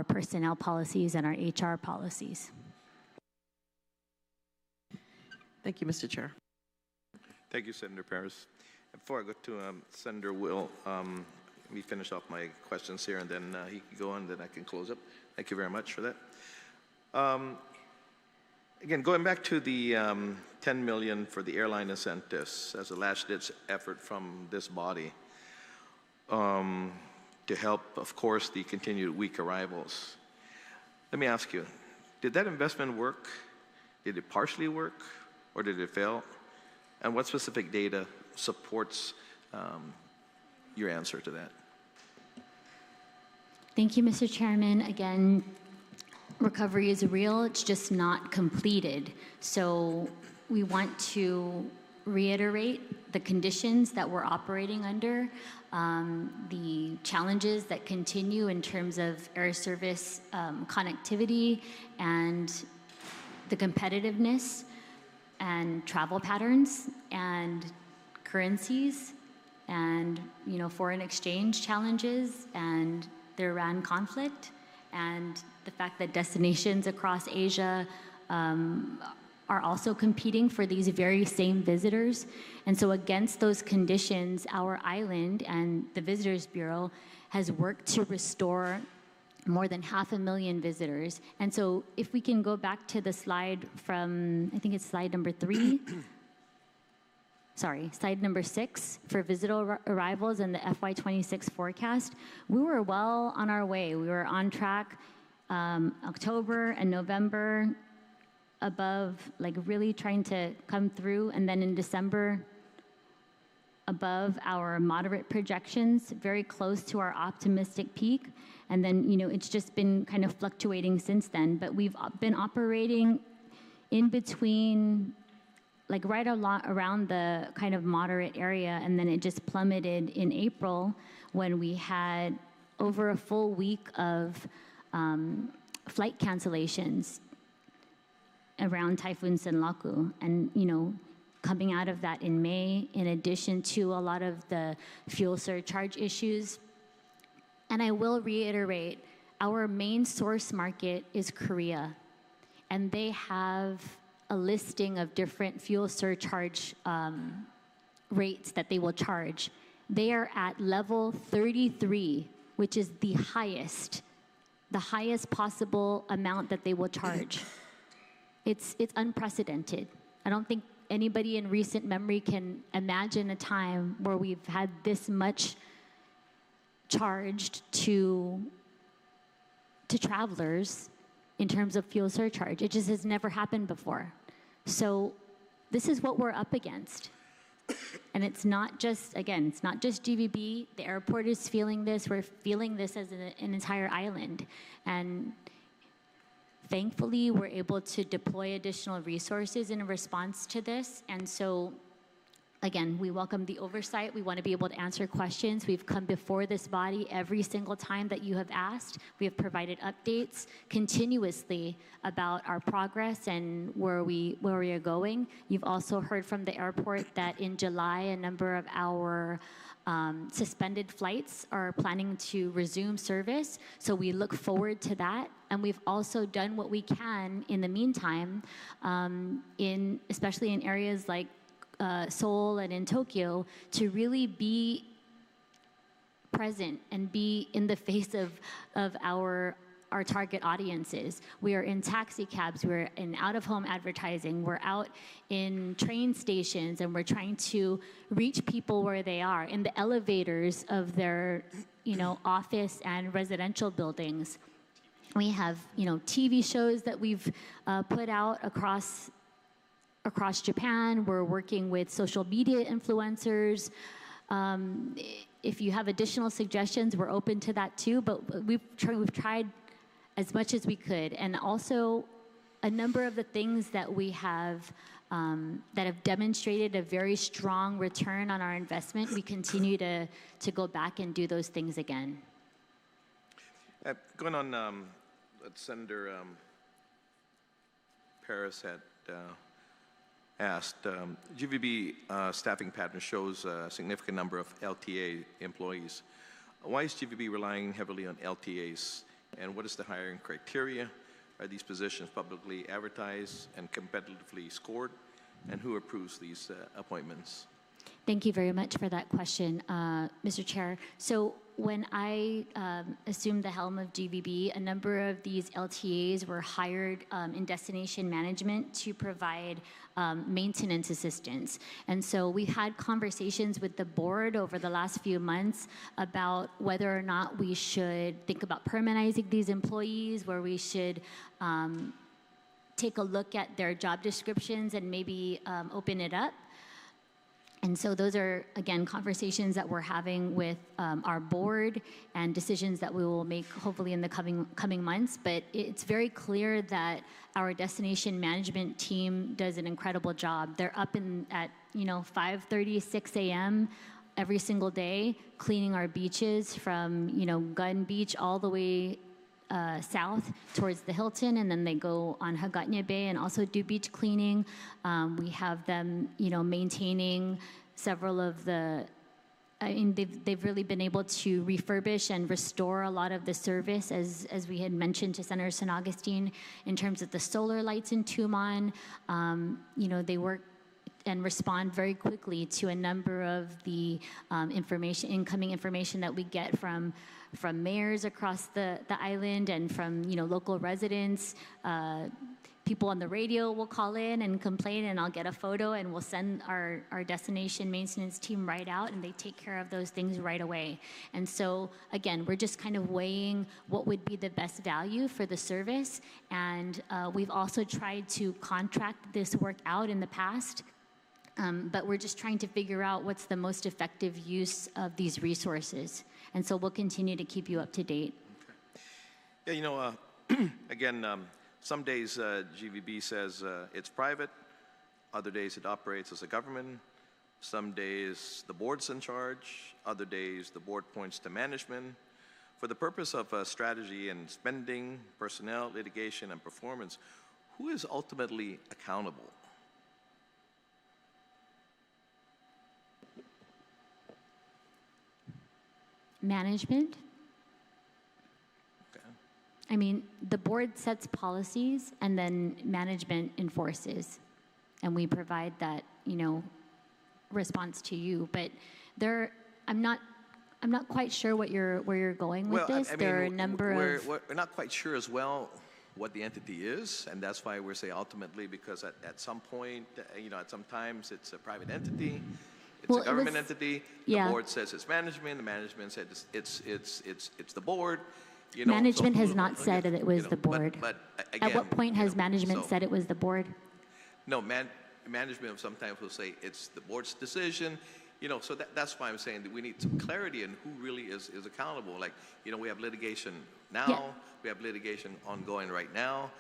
personnel policies and our HR policies. Thank you, Mr. Chair. Thank you, Senator Paris. Before I go to Senator Will, let me finish off my questions here, and then he can go on, then I can close up. Thank you very much for that. Again, going back to the 10 million for the airline incentives as a last-ditch effort from this body to help, of course, the continued weak arrivals. Let me ask you, did that investment work? Did it partially work, or did it fail? And what specific data supports your answer to that? Thank you, Mr. Chairman. Again, recovery is real, it's just not completed. So we want to reiterate the conditions that we're operating under, the challenges that continue in terms of air service connectivity and the competitiveness and travel patterns and currencies and foreign exchange challenges and the Iran conflict and the fact that destinations across Asia are also competing for these very same visitors. And so against those conditions, our island and the Visitors Bureau has worked to restore more than 500,000 visitors. And so if we can go back to the slide from, I think it's slide number 3. Sorry, slide number 6 for visitor arrivals and the FY26 forecast. We were well on our way. We were on track October and November above, like really trying to come through. And then in December, above our moderate projections, very close to our optimistic peak. And then, it's just been kind of fluctuating since then. But we've been operating in between, like right around the kind of moderate area. And then it just plummeted in April when we had over a full week of flight cancellations around Typhoon Senlaku. And, coming out of that in May, in addition to a lot of the fuel surcharge issues. And I will reiterate, our main source market is Korea. And they have a listing of different fuel surcharge rates that they will charge. They are at level 33, which is the highest possible amount that they will charge. It's unprecedented. I don't think anybody in recent memory can imagine a time where we've had this much charged to travelers in terms of fuel surcharge. It just has never happened before. So this is what we're up against. And it's not just GVB. The airport is feeling this. We're feeling this as an entire island. And thankfully, we're able to deploy additional resources in response to this. And so, again, we welcome the oversight. We want to be able to answer questions. We've come before this body every single time that you have asked. We have provided updates continuously about our progress and where we are going. You've also heard from the airport that in July, a number of our suspended flights are planning to resume service. So we look forward to that. And we've also done what we can in the meantime, especially in areas like Seoul and in Tokyo, to really be present and be in the face of our target audiences. We are in taxi cabs, we're in out-of-home advertising, we're out in train stations, and we're trying to reach people where they are, in the elevators of their office and residential buildings. We have TV shows that we've put out across Japan. We're working with social media influencers. If you have additional suggestions, we're open to that too, but we've tried as much as we could. And also, a number of the things that we have that have demonstrated a very strong return on our investment, we continue to go back and do those things again. Going on what Senator Paris had asked, GVB staffing pattern shows a significant number of LTA employees. Why is GVB relying heavily on LTAs, and what is the hiring criteria? Are these positions publicly advertised and competitively scored, and who approves these appointments? Thank you very much for that question, Mr. Chair. So when I assumed the helm of GVB, a number of these LTAs were hired in destination management to provide maintenance assistance. And so we've had conversations with the board over the last few months about whether or not we should think about permanizing these employees, where we should take a look at their job descriptions and maybe open it up. And so those are, again, conversations that we're having with our board and decisions that we will make hopefully in the coming months. But it's very clear that our destination management team does an incredible job. They're up at 5:30, 6 a.m. every single day, cleaning our beaches from Gun Beach all the way south towards the Hilton, and then they go on Hagåtña Bay and also do beach cleaning. We have them, maintaining several of the. They've really been able to refurbish and restore a lot of the service, as we had mentioned to Senator San Augustine, in terms of the solar lights in Tumon. They work and respond very quickly to a number of the incoming information that we get from mayors across the island and from local residents. People on the radio will call in and complain, and I'll get a photo, and we'll send our destination maintenance team right out, and they take care of those things right away. And so, again, we're just kind of weighing what would be the best value for the service, and we've also tried to contract this work out in the past. But we're just trying to figure out what's the most effective use of these resources. And so we'll continue to keep you up to date. Okay. Yeah, again, some days GVB says it's private. Other days it operates as a government. Some days the board's in charge. Other days the board points to management. For the purpose of strategy and spending, personnel, litigation, and performance, who is ultimately accountable? Management. Okay. I mean, the board sets policies and then management enforces. And we provide that, response to you. But I'm not quite sure where you're going with this. There are a number of... We're not quite sure as well what the entity is, and that's why we're saying ultimately, because at some point, at some times it's a private entity. It's a government entity. The board says it's management. The management said it's the board. Management has not said that it was the board. But again, at what point has management said it was the board? No, management sometimes will say it's the board's decision. So that's why I'm saying that we need some clarity in who really is accountable. Like, we have litigation now. Yeah. We have litigation ongoing right now.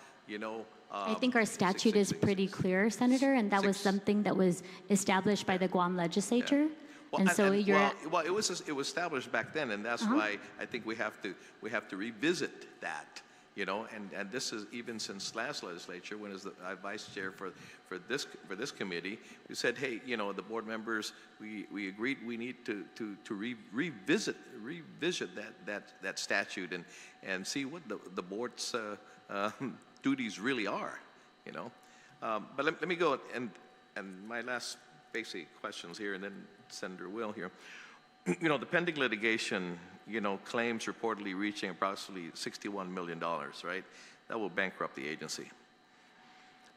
I think our statute is pretty clear, Senator, and that was something that was established by the Guam legislature. Yeah. Well, and so it was established back then, and that's why I think we have to revisit that. And this is even since last legislature, when as the vice chair for this committee, we said, hey, the board members, we agreed we need to revisit that statute and see what the board's duties really are, But let me go and my last basic questions here, and then Senator Will here. The pending litigation, claims reportedly reaching approximately $61 million, right? That will bankrupt the agency.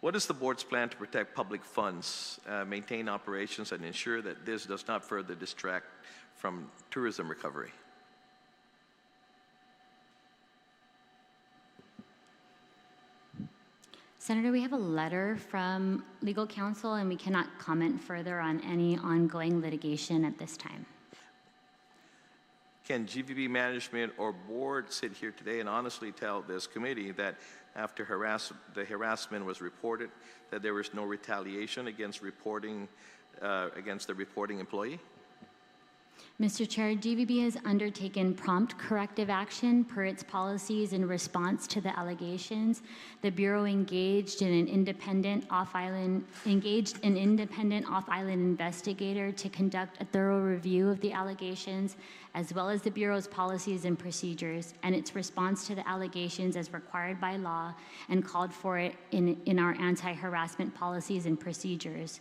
What is the board's plan to protect public funds, maintain operations, and ensure that this does not further distract from tourism recovery? Senator, we have a letter from legal counsel, and we cannot comment further on any ongoing litigation at this time. Can GVB management or board sit here today and honestly tell this committee that after the harassment was reported, that there was no retaliation against the reporting employee? Mr. Chair, GVB has undertaken prompt corrective action per its policies in response to the allegations. The Bureau engaged an independent off-island investigator to conduct a thorough review of the allegations, as well as the Bureau's policies and procedures, and its response to the allegations as required by law and called for it in our anti-harassment policies and procedures.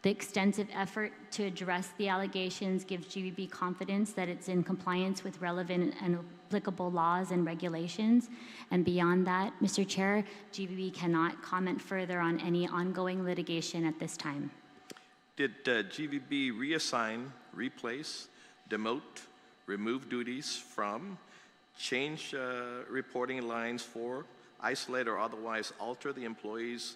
The extensive effort to address the allegations gives GVB confidence that it's in compliance with relevant and applicable laws and regulations. And beyond that, Mr. Chair, GVB cannot comment further on any ongoing litigation at this time. Did GVB reassign, replace, demote, remove duties from, change reporting lines for, isolate or otherwise alter the employee's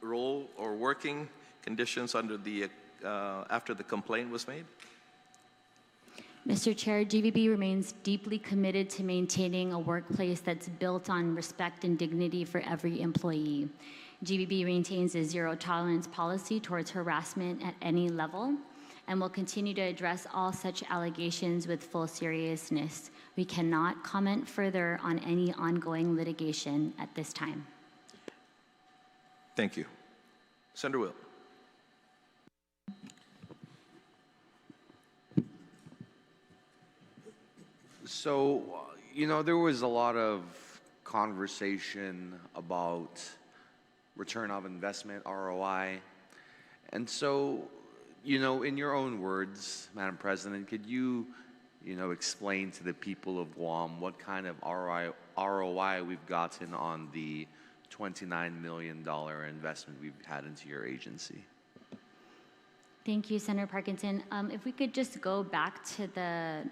role or working conditions under the, after the complaint was made? Mr. Chair, GVB remains deeply committed to maintaining a workplace that's built on respect and dignity for every employee. GVB maintains a zero-tolerance policy towards harassment at any level and will continue to address all such allegations with full seriousness. We cannot comment further on any ongoing litigation at this time. Thank you. Senator Will. So, there was a lot of conversation about return of investment, ROI. And so, in your own words, Madam President, could you, explain to the people of Guam what kind of ROI we've gotten on the $29 million investment we've had into your agency? Thank you, Senator Parkinson. If we could just go back to the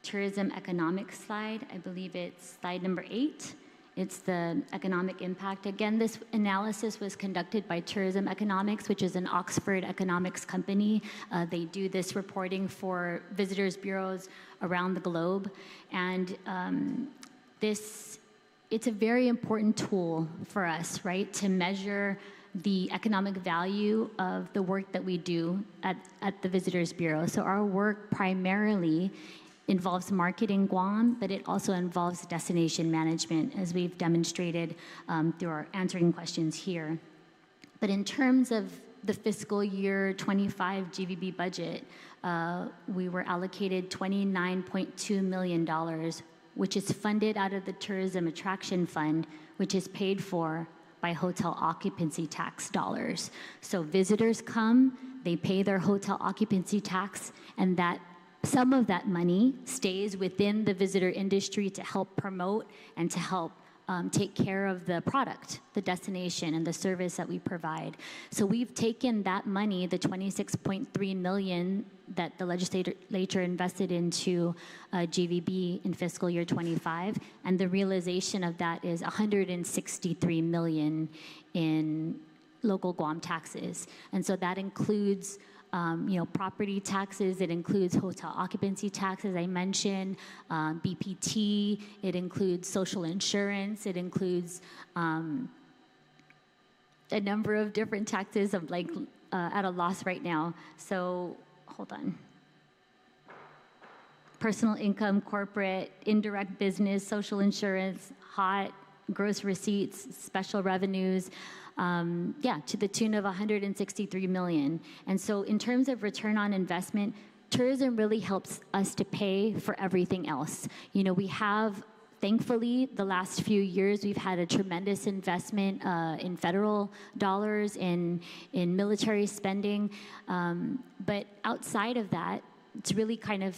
tourism economics slide, I believe it's slide number 8. It's the economic impact. Again, this analysis was conducted by Tourism Economics, which is an Oxford economics company. They do this reporting for visitors bureaus around the globe. And it's a very important tool for us, right, to measure the economic value of the work that we do at the Visitors Bureau. So our work primarily involves marketing Guam, but it also involves destination management, as we've demonstrated through our answering questions here. But in terms of the fiscal year 25 GVB budget, we were allocated $29.2 million, which is funded out of the Tourism Attraction Fund, which is paid for by hotel occupancy tax dollars. So visitors come, they pay their hotel occupancy tax, and that some of that money stays within the visitor industry to help promote and to help take care of the product, the destination, and the service that we provide. So we've taken that money, the $26.3 million that the legislature invested into GVB in fiscal year 25, and the realization of that is $163 million in local Guam taxes. And so that includes property taxes, it includes hotel occupancy taxes, I mentioned, BPT, it includes social insurance, it includes a number of different taxes. I'm at a loss right now. So hold on. Personal income, corporate, indirect business, social insurance, HOT, gross receipts, special revenues, to the tune of $163 million. And so in terms of return on investment, tourism really helps us to pay for everything else. We have, thankfully, the last few years, we've had a tremendous investment in federal dollars, in military spending. But outside of that, it's really kind of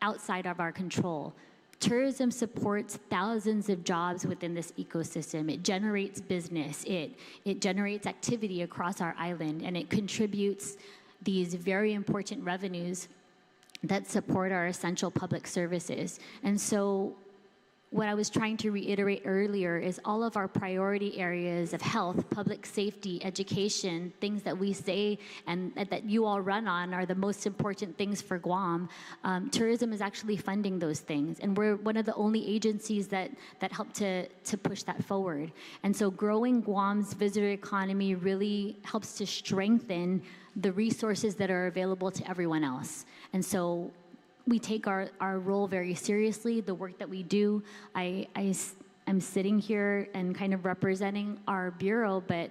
outside of our control. Tourism supports thousands of jobs within this ecosystem. It generates business. It generates activity across our island, and it contributes these very important revenues that support our essential public services. And so what I was trying to reiterate earlier is all of our priority areas of health, public safety, education, things that we say and that you all run on are the most important things for Guam. Tourism is actually funding those things, and we're one of the only agencies that help to push that forward. And so growing Guam's visitor economy really helps to strengthen the resources that are available to everyone else. And so we take our role very seriously, the work that we do. I'm sitting here and kind of representing our bureau, but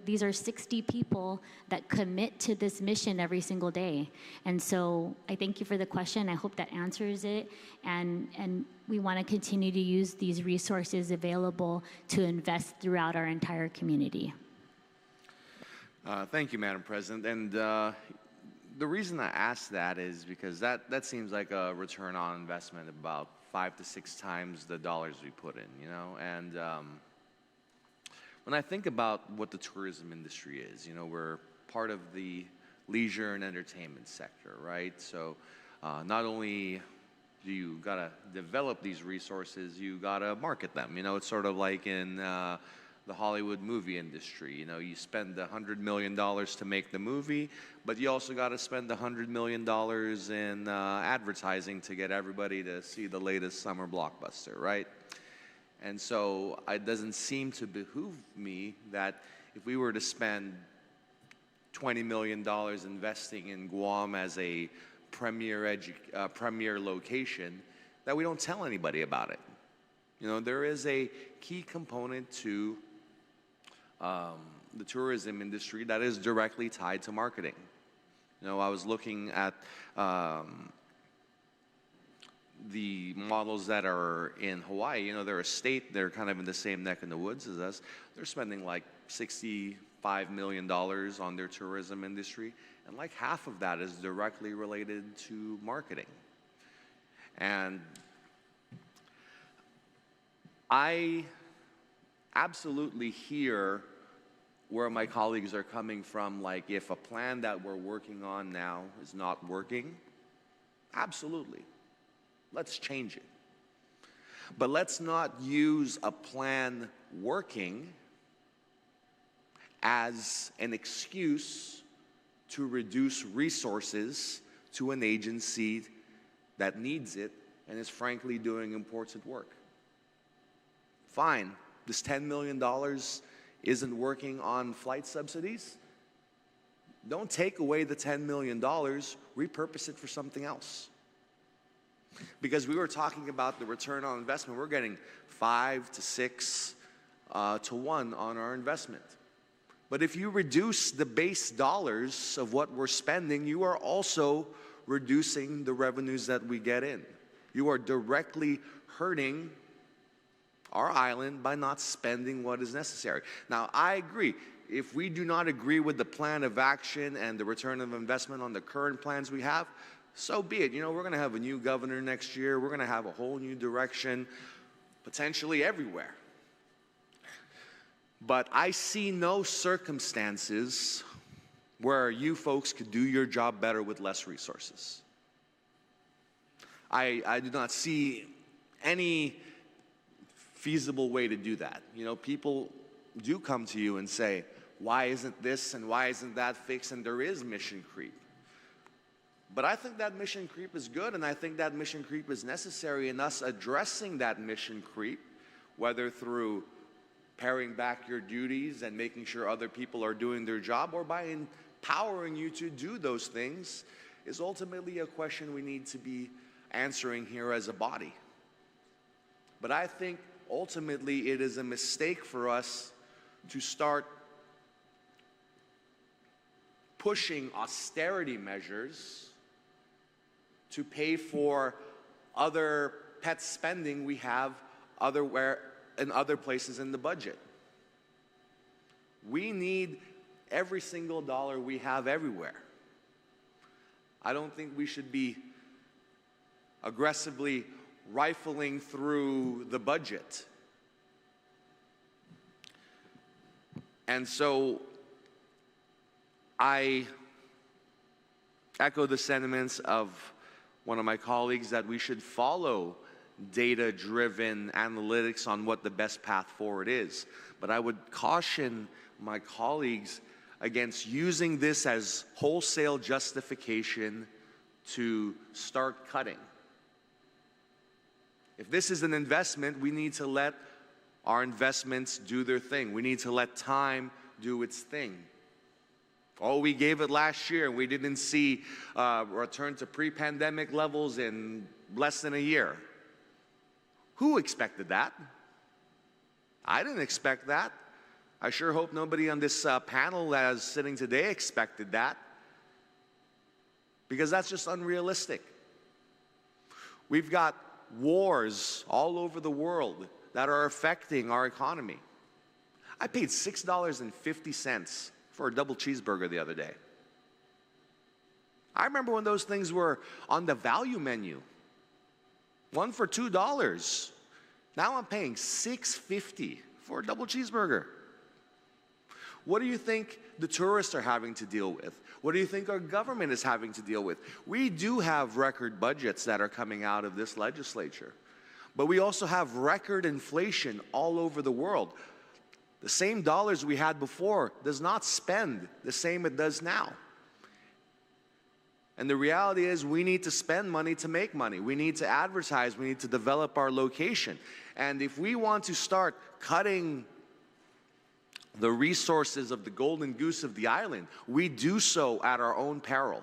these are 60 people that commit to this mission every single day. And so I thank you for the question. I hope that answers it. And we want to continue to use these resources available to invest throughout our entire community. Thank you, Madam President. And the reason I asked that is because that seems like a return on investment about 5 to 6 times the dollars we put in, you know? And when I think about what the tourism industry is, you know, we're part of the leisure and entertainment sector, right? So not only do you gotta develop these resources, you gotta market them. You know, it's sort of like in the Hollywood movie industry. You know, you spend $100 million to make the movie, but you also got to spend $100 million in advertising to get everybody to see the latest summer blockbuster, right? And so it doesn't seem to behoove me that if we were to spend $20 million investing in Guam as a premier location, that we don't tell anybody about it. You know, there is a key component to the tourism industry that is directly tied to marketing. You know, I was looking at the models that are in Hawaii. You know, they're a state, they're kind of in the same neck in the woods as us. They're spending like $65 million on their tourism industry, and like half of that is directly related to marketing. And I absolutely hear where my colleagues are coming from, like if a plan that we're working on now is not working, absolutely, let's change it. But let's not use a plan working as an excuse to reduce resources to an agency that needs it and is frankly doing important work. Fine, this $10 million isn't working on flight subsidies. Don't take away the $10 million, repurpose it for something else. Because we were talking about the return on investment, we're getting 5 to 6 to 1 on our investment. But if you reduce the base dollars of what we're spending, you are also reducing the revenues that we get in. You are directly hurting our island by not spending what is necessary. Now, I agree. If we do not agree with the plan of action and the return of investment on the current plans we have, so be it. You know, we're going to have a new governor next year. We're going to have a whole new direction, potentially everywhere. But I see no circumstances where you folks could do your job better with less resources. I do not see any feasible way to do that. You know, people do come to you and say, why isn't this and why isn't that fixed? And there is mission creep. But I think that mission creep is good, and I think that mission creep is necessary, in us addressing that mission creep, whether through paring back your duties and making sure other people are doing their job, or by empowering you to do those things, is ultimately a question we need to be answering here as a body. But I think ultimately it is a mistake for us to start pushing austerity measures to pay for other pet spending we have in other places in the budget. We need every single dollar we have everywhere. I don't think we should be aggressively rifling through the budget. And so I echo the sentiments of one of my colleagues that we should follow data-driven analytics on what the best path forward is. But I would caution my colleagues against using this as wholesale justification to start cutting. If this is an investment, we need to let our investments do their thing. We need to let time do its thing. Oh, we gave it last year, and we didn't see return to pre-pandemic levels in less than a year. Who expected that? I didn't expect that. I sure hope nobody on this panel that is sitting today expected that, because that's just unrealistic. We've got wars all over the world that are affecting our economy. I paid $6.50 for a double cheeseburger the other day. I remember when those things were on the value menu. One for $2. Now I'm paying $6.50 for a double cheeseburger. What do you think the tourists are having to deal with? What do you think our government is having to deal with? We do have record budgets that are coming out of this legislature, but we also have record inflation all over the world. The same dollars we had before does not spend the same it does now. And the reality is we need to spend money to make money. We need to advertise. We need to develop our location. And if we want to start cutting the resources of the golden goose of the island, we do so at our own peril.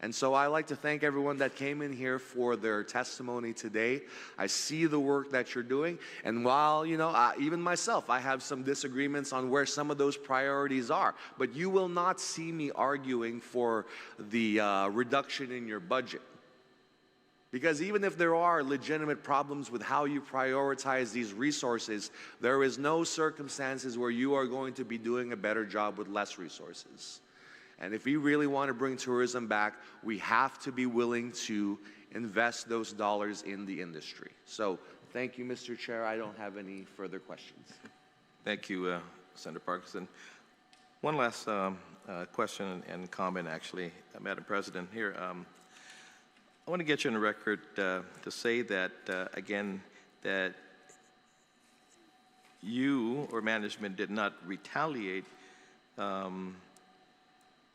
And so I like to thank everyone that came in here for their testimony today. I see the work that you're doing. And while, even myself, I have some disagreements on where some of those priorities are. But you will not see me arguing for the reduction in your budget. Because even if there are legitimate problems with how you prioritize these resources, there is no circumstances where you are going to be doing a better job with less resources. And if we really want to bring tourism back, we have to be willing to invest those dollars in the industry. So thank you, Mr. Chair. I don't have any further questions. Thank you, Senator Parkinson. One last question and comment, actually, Madam President. Here, I want to get you on the record to say that, again, that you or management did not retaliate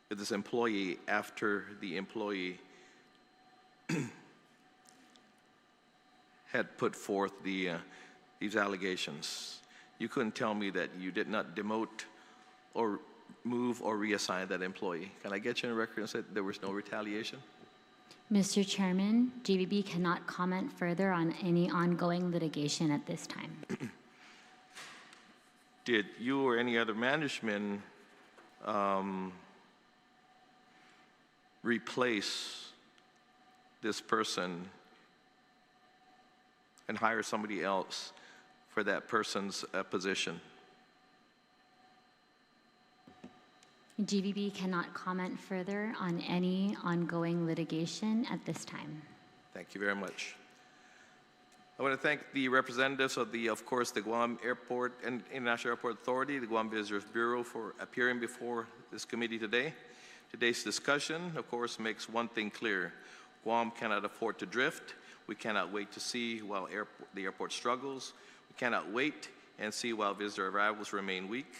with this employee after the employee had put forth these allegations. You couldn't tell me that you did not demote or move or reassign that employee. Can I get you on the record and say there was no retaliation? Mr. Chairman, GVB cannot comment further on any ongoing litigation at this time. Did you or any other management replace this person and hire somebody else for that person's position? GVB cannot comment further on any ongoing litigation at this time. Thank you very much. I want to thank the representatives of course, the Guam Airport and International Airport Authority, the Guam Visitors Bureau, for appearing before this committee today. Today's discussion, of course, makes one thing clear. Guam cannot afford to drift. We cannot wait to see while the airport struggles. We cannot wait and see while visitor arrivals remain weak.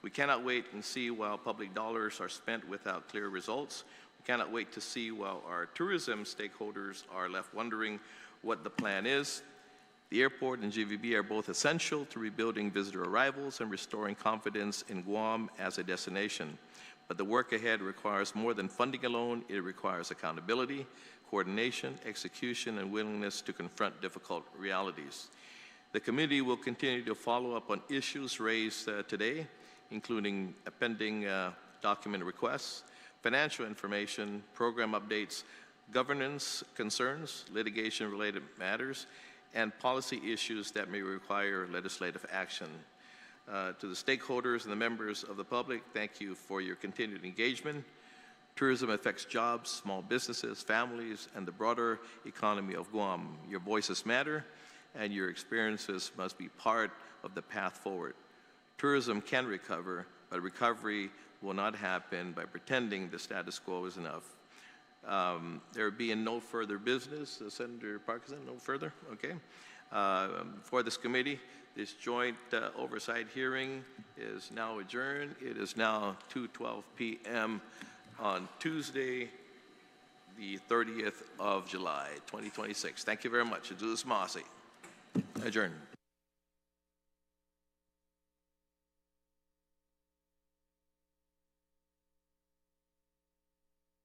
We cannot wait and see while public dollars are spent without clear results. We cannot wait to see while our tourism stakeholders are left wondering what the plan is. The airport and GVB are both essential to rebuilding visitor arrivals and restoring confidence in Guam as a destination. But the work ahead requires more than funding alone. It requires accountability, coordination, execution, and willingness to confront difficult realities. The committee will continue to follow up on issues raised today, including pending document requests, financial information, program updates, governance concerns, litigation-related matters, and policy issues that may require legislative action. To the stakeholders and the members of the public, thank you for your continued engagement. Tourism affects jobs, small businesses, families, and the broader economy of Guam. Your voices matter, and your experiences must be part of the path forward. Tourism can recover, but recovery will not happen by pretending the status quo is enough. There being no further business, Senator Parkinson, no further? Okay. For this committee, this joint oversight hearing is now adjourned. It is now 2:12 p.m. on Tuesday, the 30th of July, 2026. Thank you very much. Adjurned.